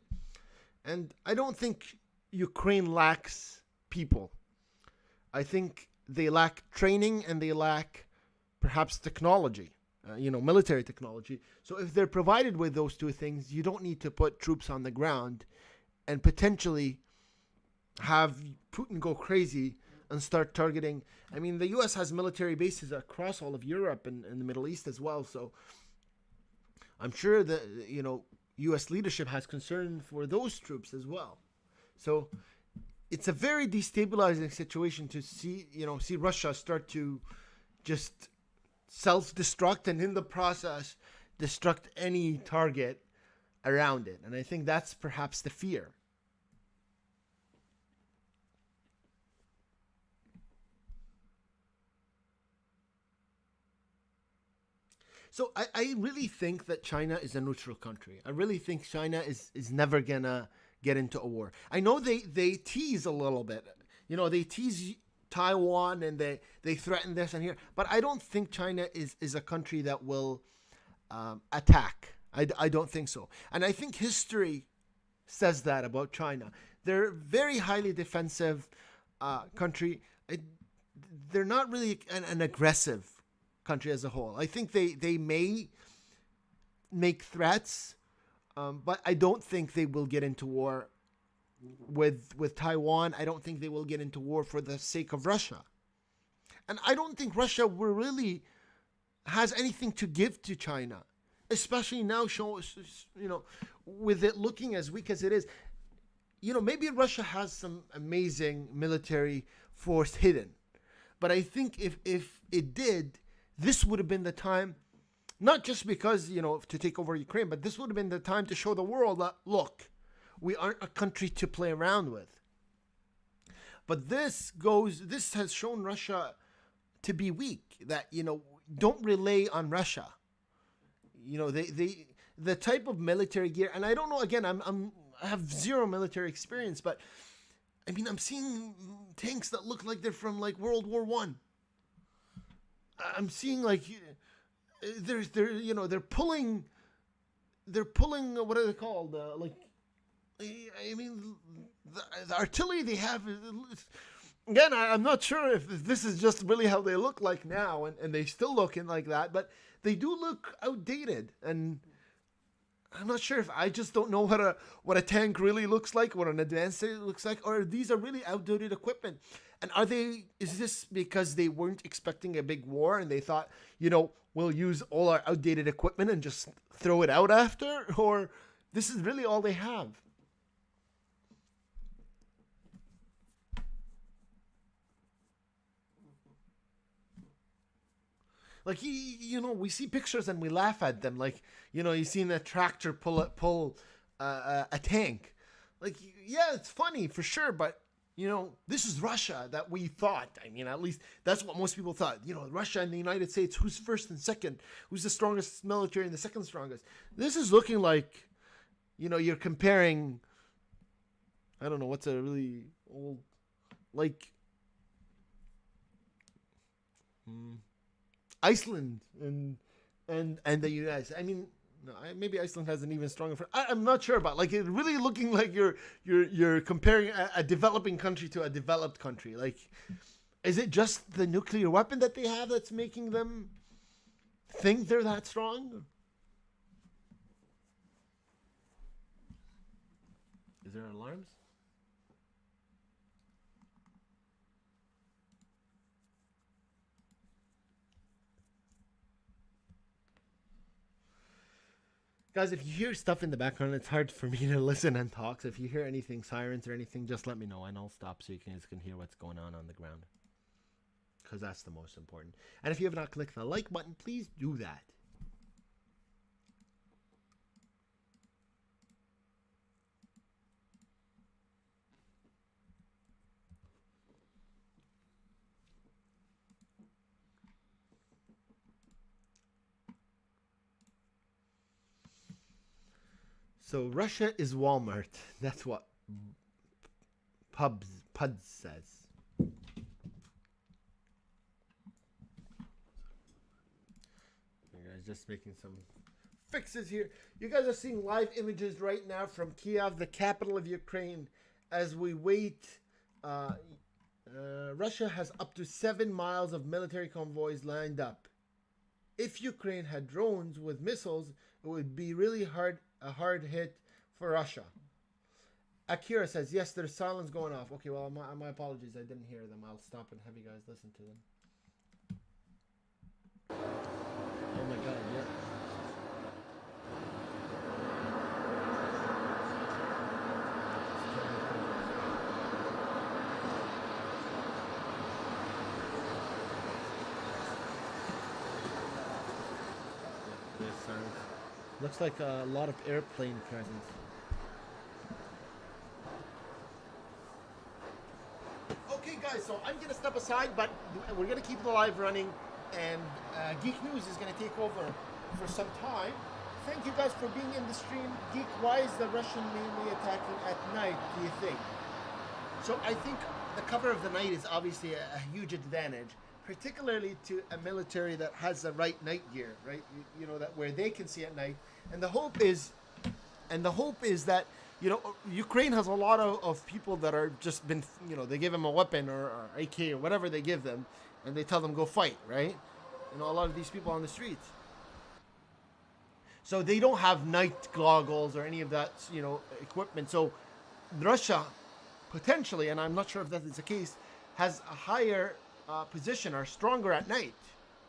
And I don't think Ukraine lacks people. I think they lack training, and they lack perhaps technology, military technology. So if they're provided with those two things, you don't need to put troops on the ground and potentially have Putin go crazy and start targeting. I mean, the U.S. has military bases across all of Europe and the Middle East as well. So I'm sure that, U.S. leadership has concern for those troops as well. So it's a very destabilizing situation to see Russia start to just self-destruct, and in the process destruct any target around it. And I think that's perhaps the fear. So I really think that China is a neutral country. I really think China is never gonna get into a war. I know they tease a little bit. They tease Taiwan, and they threaten this and here. But I don't think China is a country that will attack. I don't think so. And I think history says that about China. They're a very highly defensive country. They're not really an aggressive country as a whole. I think they may make threats, but I don't think they will get into war with Taiwan. I don't think they will get into war for the sake of Russia. And I don't think Russia really has anything to give to China especially now, with it looking as weak as it is. Maybe Russia has some amazing military force hidden. But I think if it did, this would have been the time, not just because, to take over Ukraine, but this would have been the time to show the world that, look, we aren't a country to play around with. But this has shown Russia to be weak, that, don't rely on Russia. The type of military gear, and I don't know, again, I have zero military experience, but I mean, I'm seeing tanks that look like they're from like World War I. I'm seeing like they're pulling what are they called? I mean, the artillery they have. Again, I'm not sure if this is just really how they look like now, and they still looking like that, but they do look outdated, and I'm not sure if I just don't know what a tank really looks like, what an advanced tank looks like, or these are really outdated equipment. And is this because they weren't expecting a big war and they thought, we'll use all our outdated equipment and just throw it out after? Or this is really all they have? Like, we see pictures and we laugh at them. Like, you've seen a tractor pull a tank. Like, yeah, it's funny for sure. But, this is Russia that we thought. I mean, at least that's what most people thought. Russia and the United States, who's first and second? Who's the strongest military and the second strongest? This is looking like, you're comparing, I don't know, what's a really old, like, Iceland and the US. I mean, no, maybe Iceland has an even stronger. I'm not sure, but like, it's really looking like you're comparing a developing country to a developed country. Like, is it just the nuclear weapon that they have that's making them think they're that strong? Is there alarms? Guys, if you hear stuff in the background, it's hard for me to listen and talk. So if you hear anything, sirens or anything, just let me know and I'll stop so you guys can hear what's going on the ground. Because that's the most important. And if you have not clicked the like button, please do that. So Russia is Walmart. That's what Puds says. You guys just making some fixes here. You guys are seeing live images right now from Kiev, the capital of Ukraine, as we wait. Russia has up to 7 miles of military convoys lined up. If Ukraine had drones with missiles, it would be really a hard hit for Russia. Akira says, yes, there's silence going off. Okay, well, my apologies. I didn't hear them. I'll stop and have you guys listen to them. Oh my god, yeah. Looks like a lot of airplane presence. Okay, guys, so I'm going to step aside, but we're going to keep the live running, and Geek News is going to take over for some time. Thank you guys for being in the stream. Geek, why is the Russian mainly attacking at night, do you think? So I think the cover of the night is obviously a huge advantage, particularly to a military that has the right night gear, right? You know, that where they can see at night. And the hope is that, Ukraine has a lot of people that are just been, they give them a weapon or AK or whatever they give them, and they tell them go fight, right? A lot of these people on the streets. So they don't have night goggles or any of that, equipment. So Russia, potentially, and I'm not sure if that is the case, has a higher position, are stronger at night.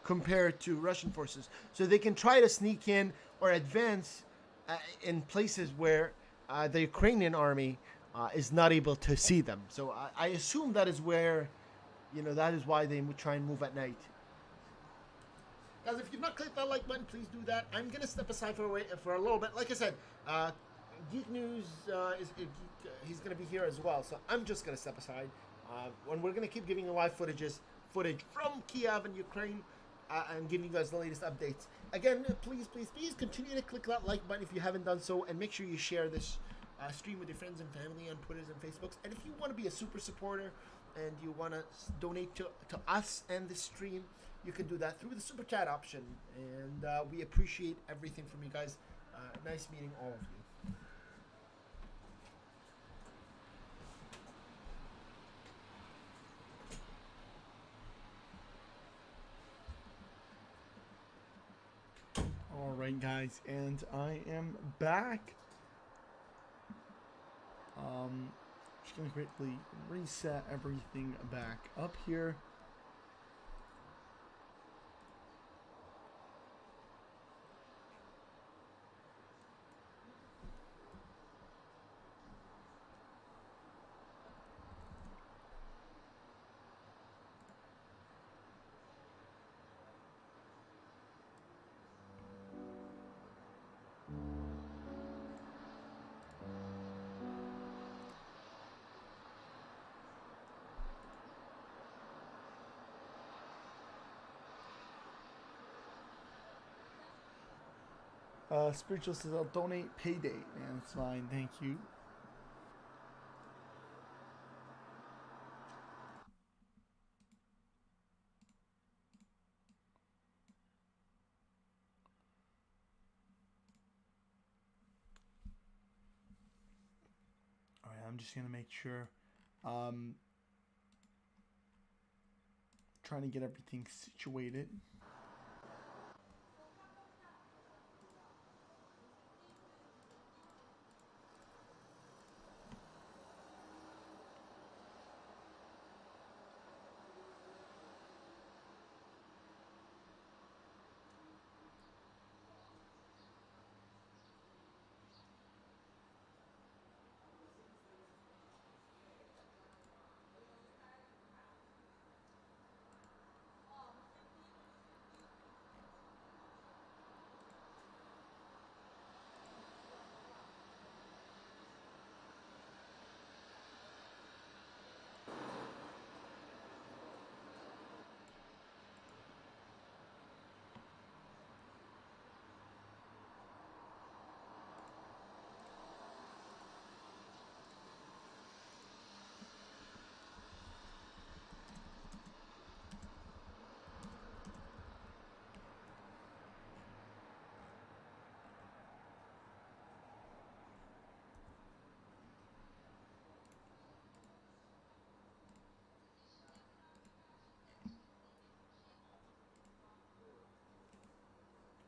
compared to Russian forces. So they can try to sneak in or advance in places where the Ukrainian army is not able to see them. So I assume that is where, that is why they try and move at night. Guys, if you've not clicked that like button, please do that. I'm going to step aside for a little bit. Like I said, Geek News, he's going to be here as well. So I'm just going to step aside. And we're going to keep giving you live footage from Kiev and Ukraine and giving you guys the latest updates. Again, please continue to click that like button if you haven't done so. And make sure you share this stream with your friends and family on Twitters and Facebooks. And if you want to be a super supporter and you want to donate to us and the stream, you can do that through the super chat option. And we appreciate everything from you guys. Nice meeting all of you. All right, guys, and I am back. Just gonna quickly reset everything back up here. Spiritual says, I'll donate payday. Man, it's fine. Thank you. All right, I'm just going to make sure. Trying to get everything situated.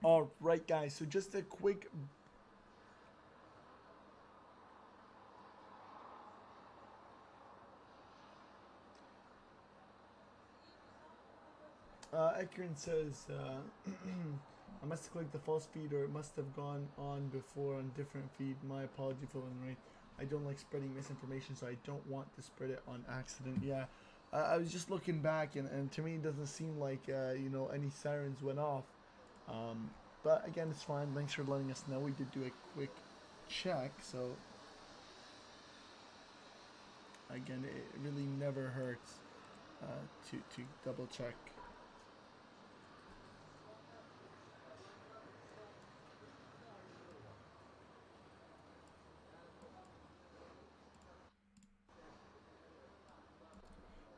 All right, guys. So just a quick. Ekron says, I must have clicked the false feed, or it must have gone on before on different feed. My apology for the right. I don't like spreading misinformation, so I don't want to spread it on accident. Yeah, I was just looking back, and to me, it doesn't seem like any sirens went off. But again, it's fine. Thanks for letting us know. We did do a quick check, so again, it really never hurts to double check.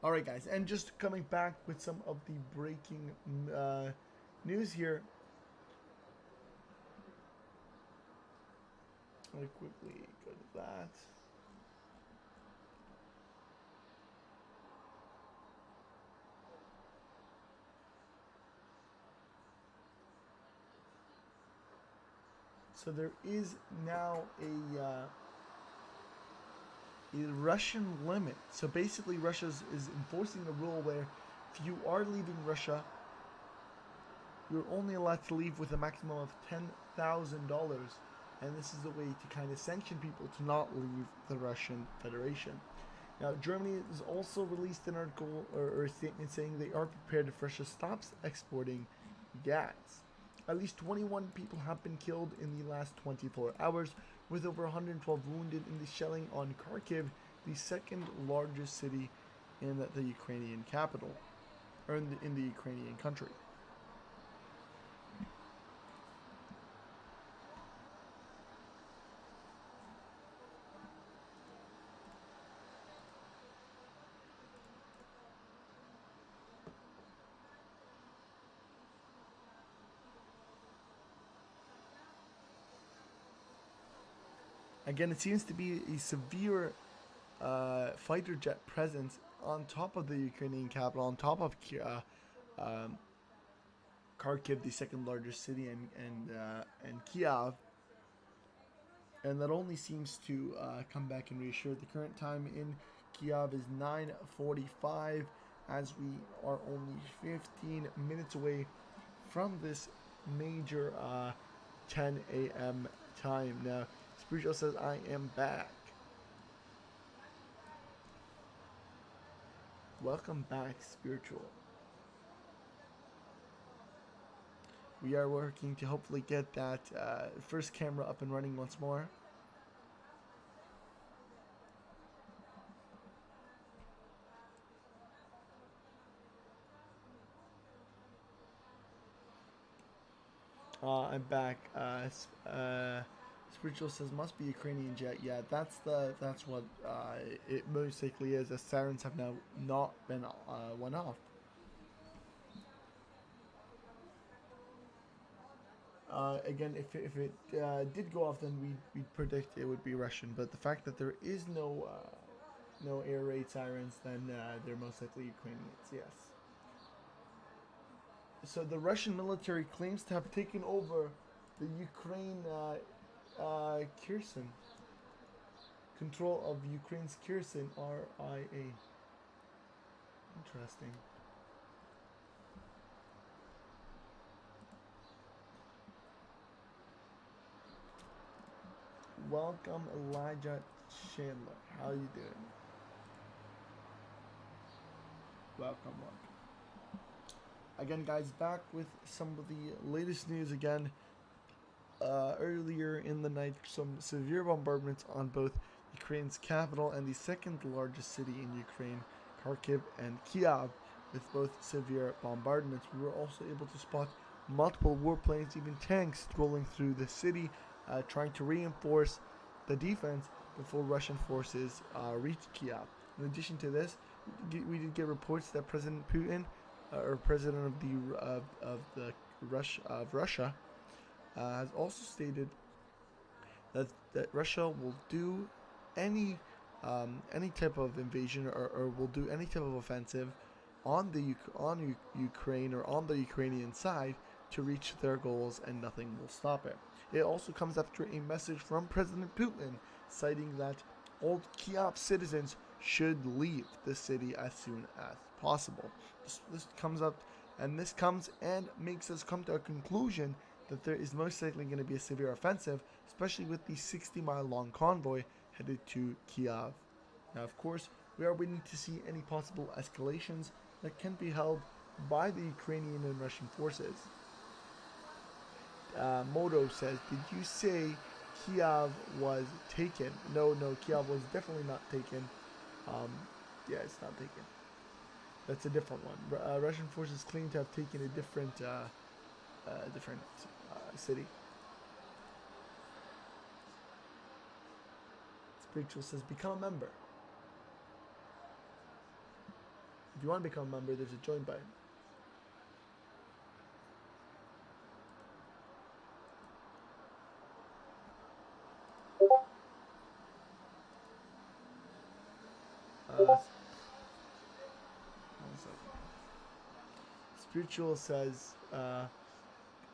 All right, guys, and just coming back with some of the breaking news here. Let me quickly go to that. So there is now a Russian limit. So basically Russia is enforcing a rule where if you are leaving Russia you're only allowed to leave with a maximum of $10,000, and this is a way to kind of sanction people to not leave the Russian Federation. Now, Germany has also released an article or a statement saying they are prepared if Russia stops exporting gas. At least 21 people have been killed in the last 24 hours, with over 112 wounded in the shelling on Kharkiv, the second largest city in the Ukrainian capital, or in the Ukrainian country. Again, it seems to be a severe fighter jet presence on top of the Ukrainian capital, on top of Kharkiv, the second largest city, and Kiev, and that only seems to come back and reassure. The current time in Kiev is 9:45, as we are only 15 minutes away from this major 10 a.m. time. Now, Spiritual says, I am back. Welcome back, Spiritual. We are working to hopefully get that first camera up and running once more. I'm back. Spiritual says must be Ukrainian jet. Yeah, that's what it most likely is. As Sirens have now not been one off. Again, if it did go off, then we'd predict it would be Russian. But the fact that there is no air raid sirens, then they're most likely Ukrainians. Yes. So the Russian military claims to have taken over the Ukraine Kherson. Control of Ukraine's Kherson RIA. Interesting. Welcome, Elijah Chandler. How you doing? Welcome. Again, guys, back with some of the latest news again. Earlier in the night, some severe bombardments on both Ukraine's capital and the second largest city in Ukraine, Kharkiv and Kiev, with both severe bombardments. We were also able to spot multiple warplanes, even tanks, rolling through the city, trying to reinforce the defense before Russian forces reached Kiev. In addition to this, we did get reports that President Putin, or President of Russia, has also stated that Russia will do any type of invasion or will do any type of offensive on Ukraine or on the Ukrainian side to reach their goals, and nothing will stop it. It also comes after a message from President Putin citing that all Kiev citizens should leave the city as soon as possible. This comes up, and this comes and makes us come to a conclusion that there is most likely going to be a severe offensive, especially with the 60-mile long convoy headed to Kiev. Now, of course, we are waiting to see any possible escalations that can be held by the Ukrainian and Russian forces. Moto says, did you say Kiev was taken? No, Kiev was definitely not taken. Yeah, it's not taken. That's a different one. Russian forces claim to have taken a different city. Spiritual says, become a member. If you want to become a member, there's a join button. Spiritual says,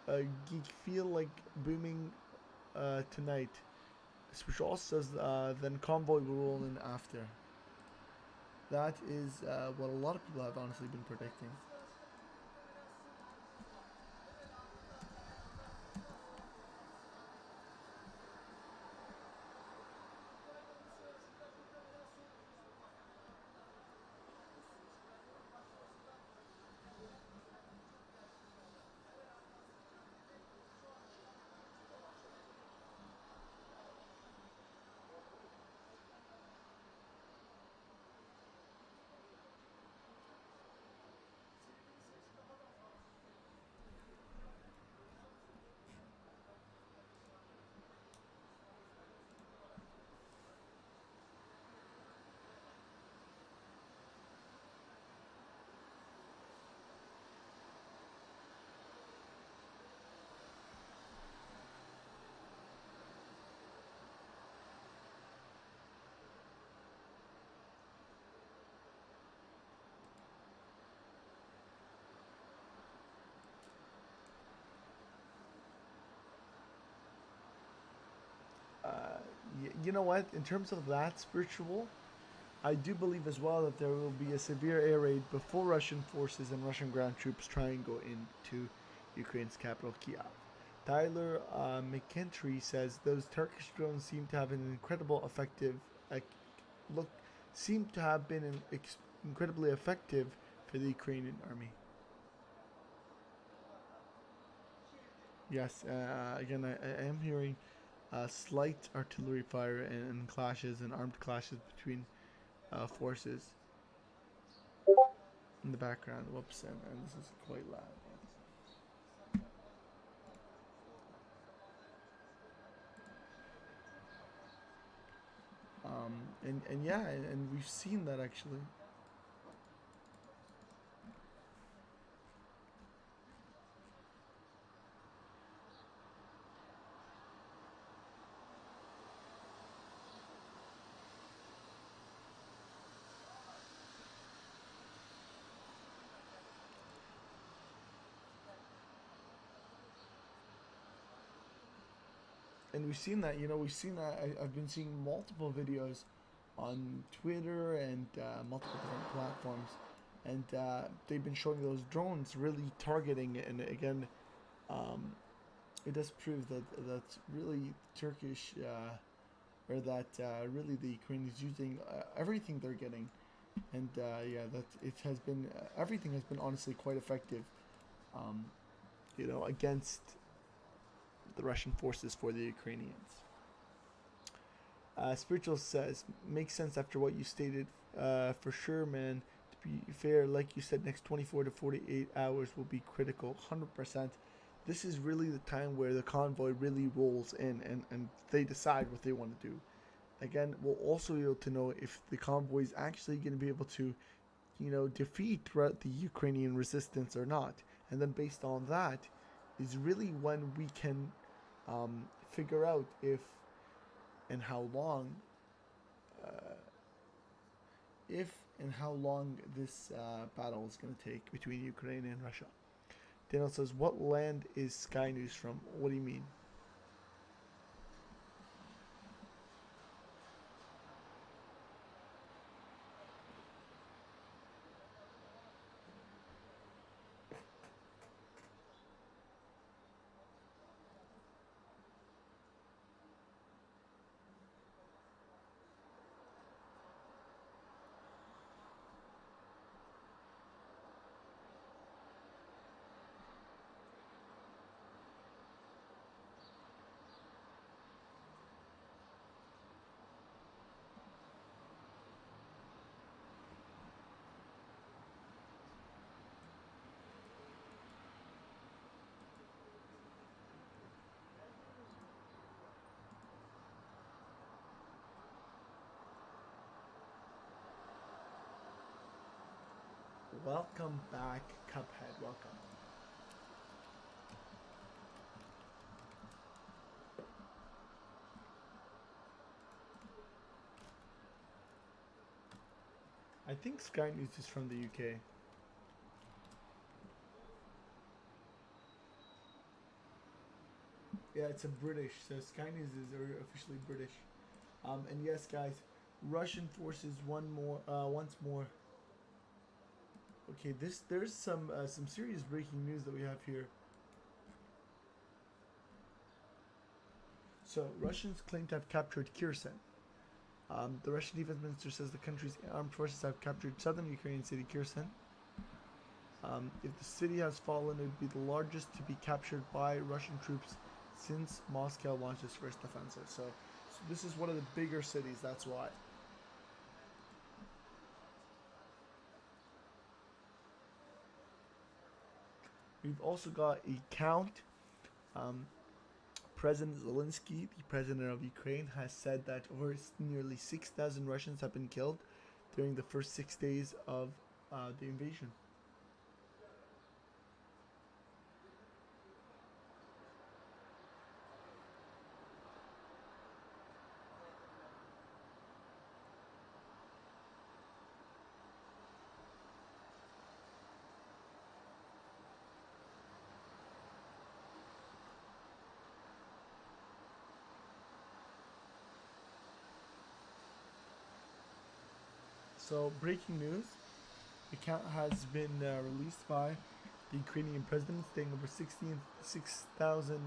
Geek feel like booming tonight. Spiritual also says, then convoy will roll in after. That is what a lot of people have honestly been predicting. you know what? In terms of that spiritual, I do believe as well that there will be a severe air raid before Russian forces and Russian ground troops try and go into Ukraine's capital, Kiev. Tyler McKentry says those Turkish drones seem to have been incredibly effective for the Ukrainian army. Yes, again, I am hearing slight artillery fire and clashes and armed clashes between forces in the background. Whoops, and this is quite loud. And yeah, and we've seen that actually. And we've seen that, I've been seeing multiple videos on Twitter and multiple different platforms, and they've been showing those drones really targeting it. And again, it does prove that really Turkish, or that really the Ukrainians using everything they're getting, and yeah, that it has been everything has been honestly quite effective, against the Russian forces for the Ukrainians. Spiritual says, makes sense after what you stated, for sure, man. To be fair, like you said, next 24 to 48 hours will be critical, 100%. This is really the time where the convoy really rolls in and they decide what they want to do. Again, we'll also be able to know if the convoy is actually going to be able to, defeat the Ukrainian resistance or not. And then based on that is really when we can figure out if and how long this battle is going to take between Ukraine and Russia. Daniel says, what land is Sky News from? What do you mean? Welcome back, Cuphead. Welcome. I think Sky News is from the UK. Yeah, it's a British, so Sky News is officially British. And yes, guys, Russian forces once more. Okay, there's some serious breaking news that we have here. So Russians claim to have captured Kherson. The Russian defense minister says the country's armed forces have captured southern Ukrainian city Kherson. If the city has fallen, it would be the largest to be captured by Russian troops since Moscow launched its first offensive. So this is one of the bigger cities, that's why. We've also got a count. President Zelensky, the president of Ukraine, has said that over nearly 6,000 Russians have been killed during the first 6 days of the invasion. So, breaking news. The count has been released by the Ukrainian president, saying over 6,000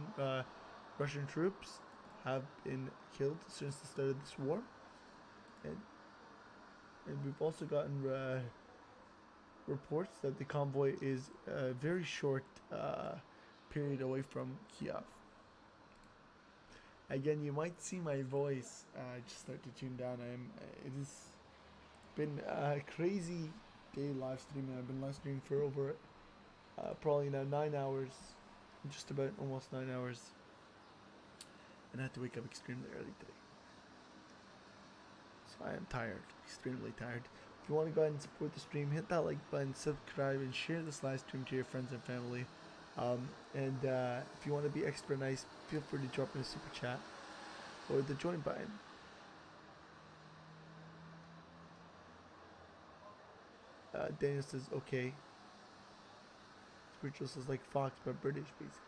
Russian troops have been killed since the start of this war. And we've also gotten reports that the convoy is a very short period away from Kiev. Again, you might see my voice just start to tune down. It has been a crazy day live streaming. I've been live streaming for over probably now 9 hours, just about almost 9 hours, and I had to wake up extremely early today. So I am tired, extremely tired. If you want to go ahead and support the stream, hit that like button, subscribe, and share this live stream to your friends and family. If you want to be extra nice, feel free to drop in a super chat or the join button. Daniel says okay. Spiritual says like Fox but British, basically.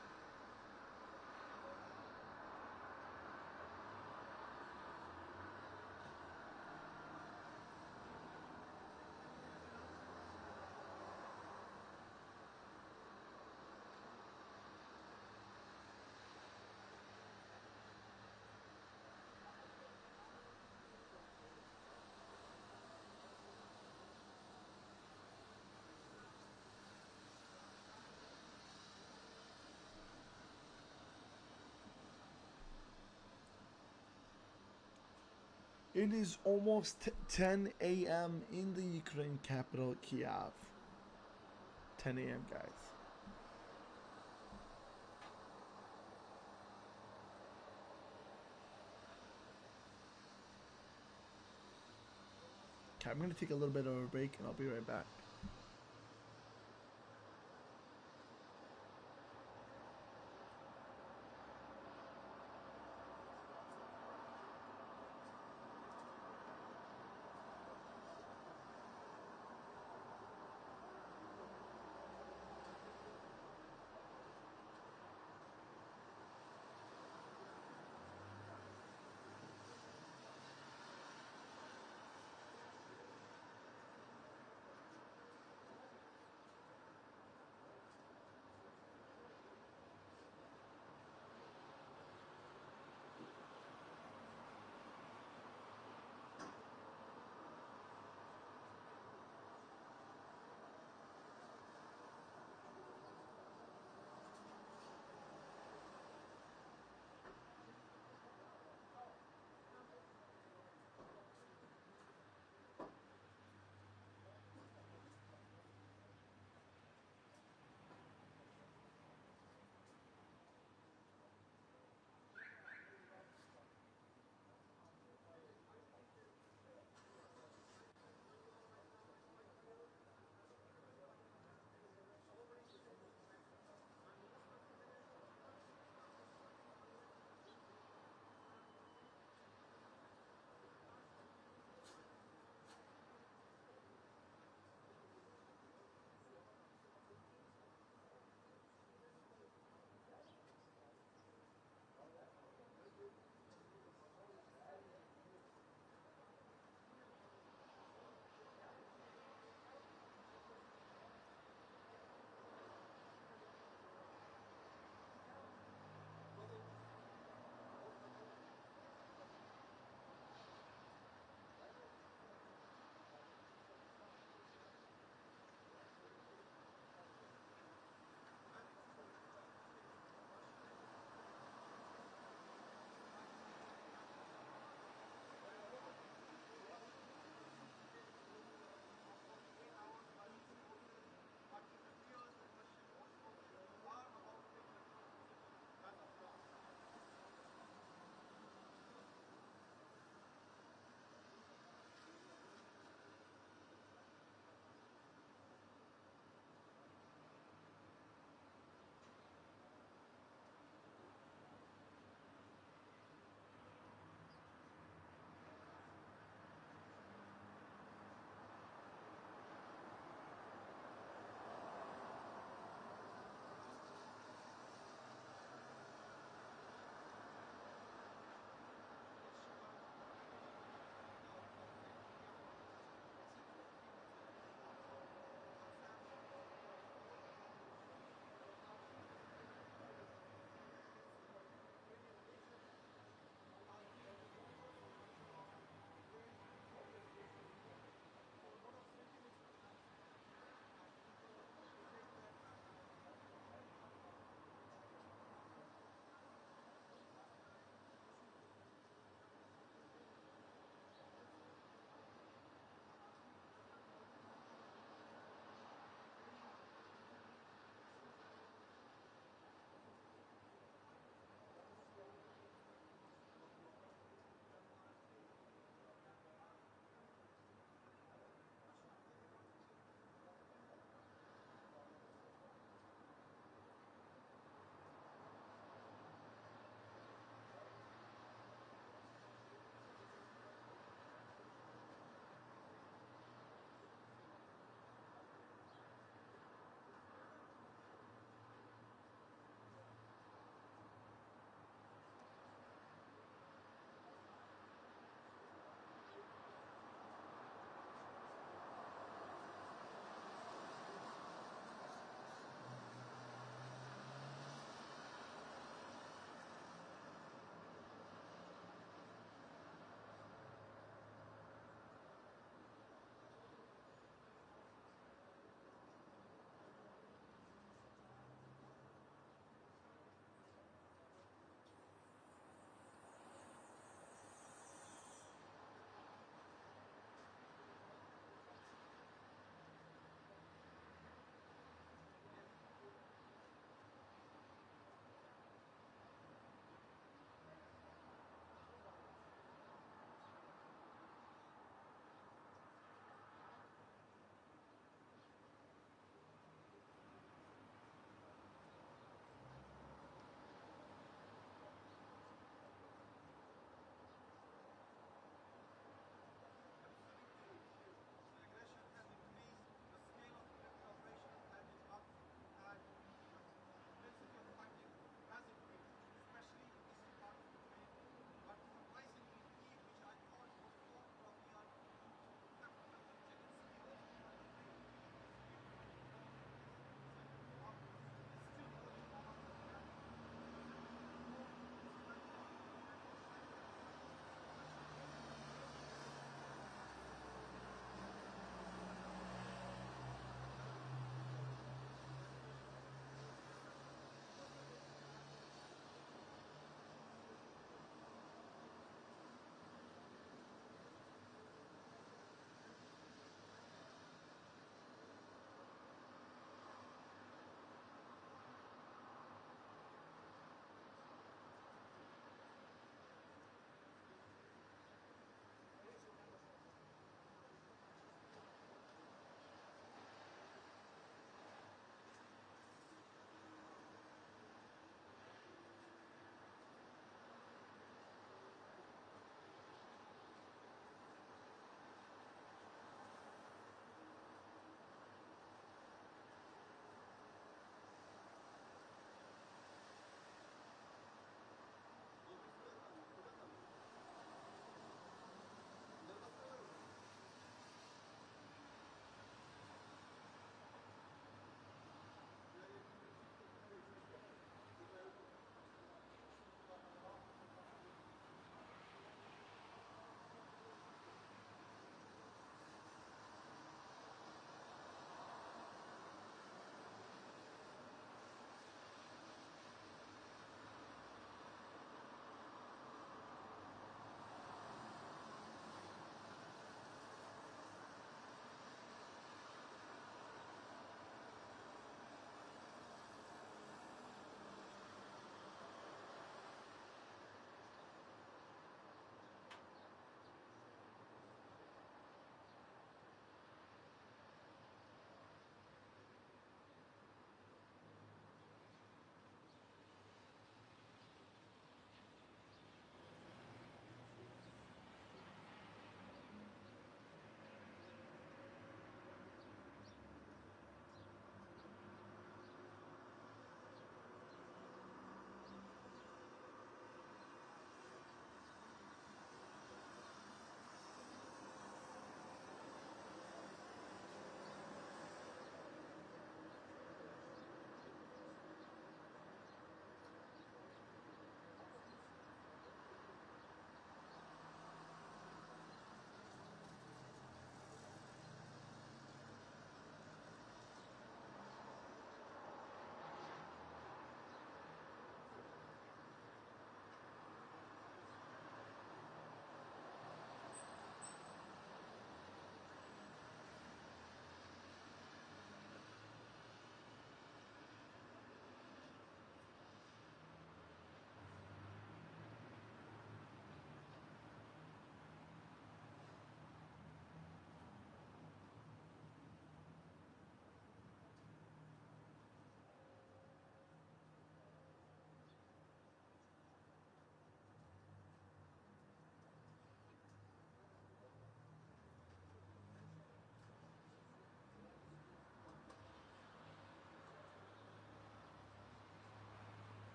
It is almost 10 a.m. in the Ukraine capital, Kiev. 10 a.m., guys. Okay, I'm going to take a little bit of a break and I'll be right back.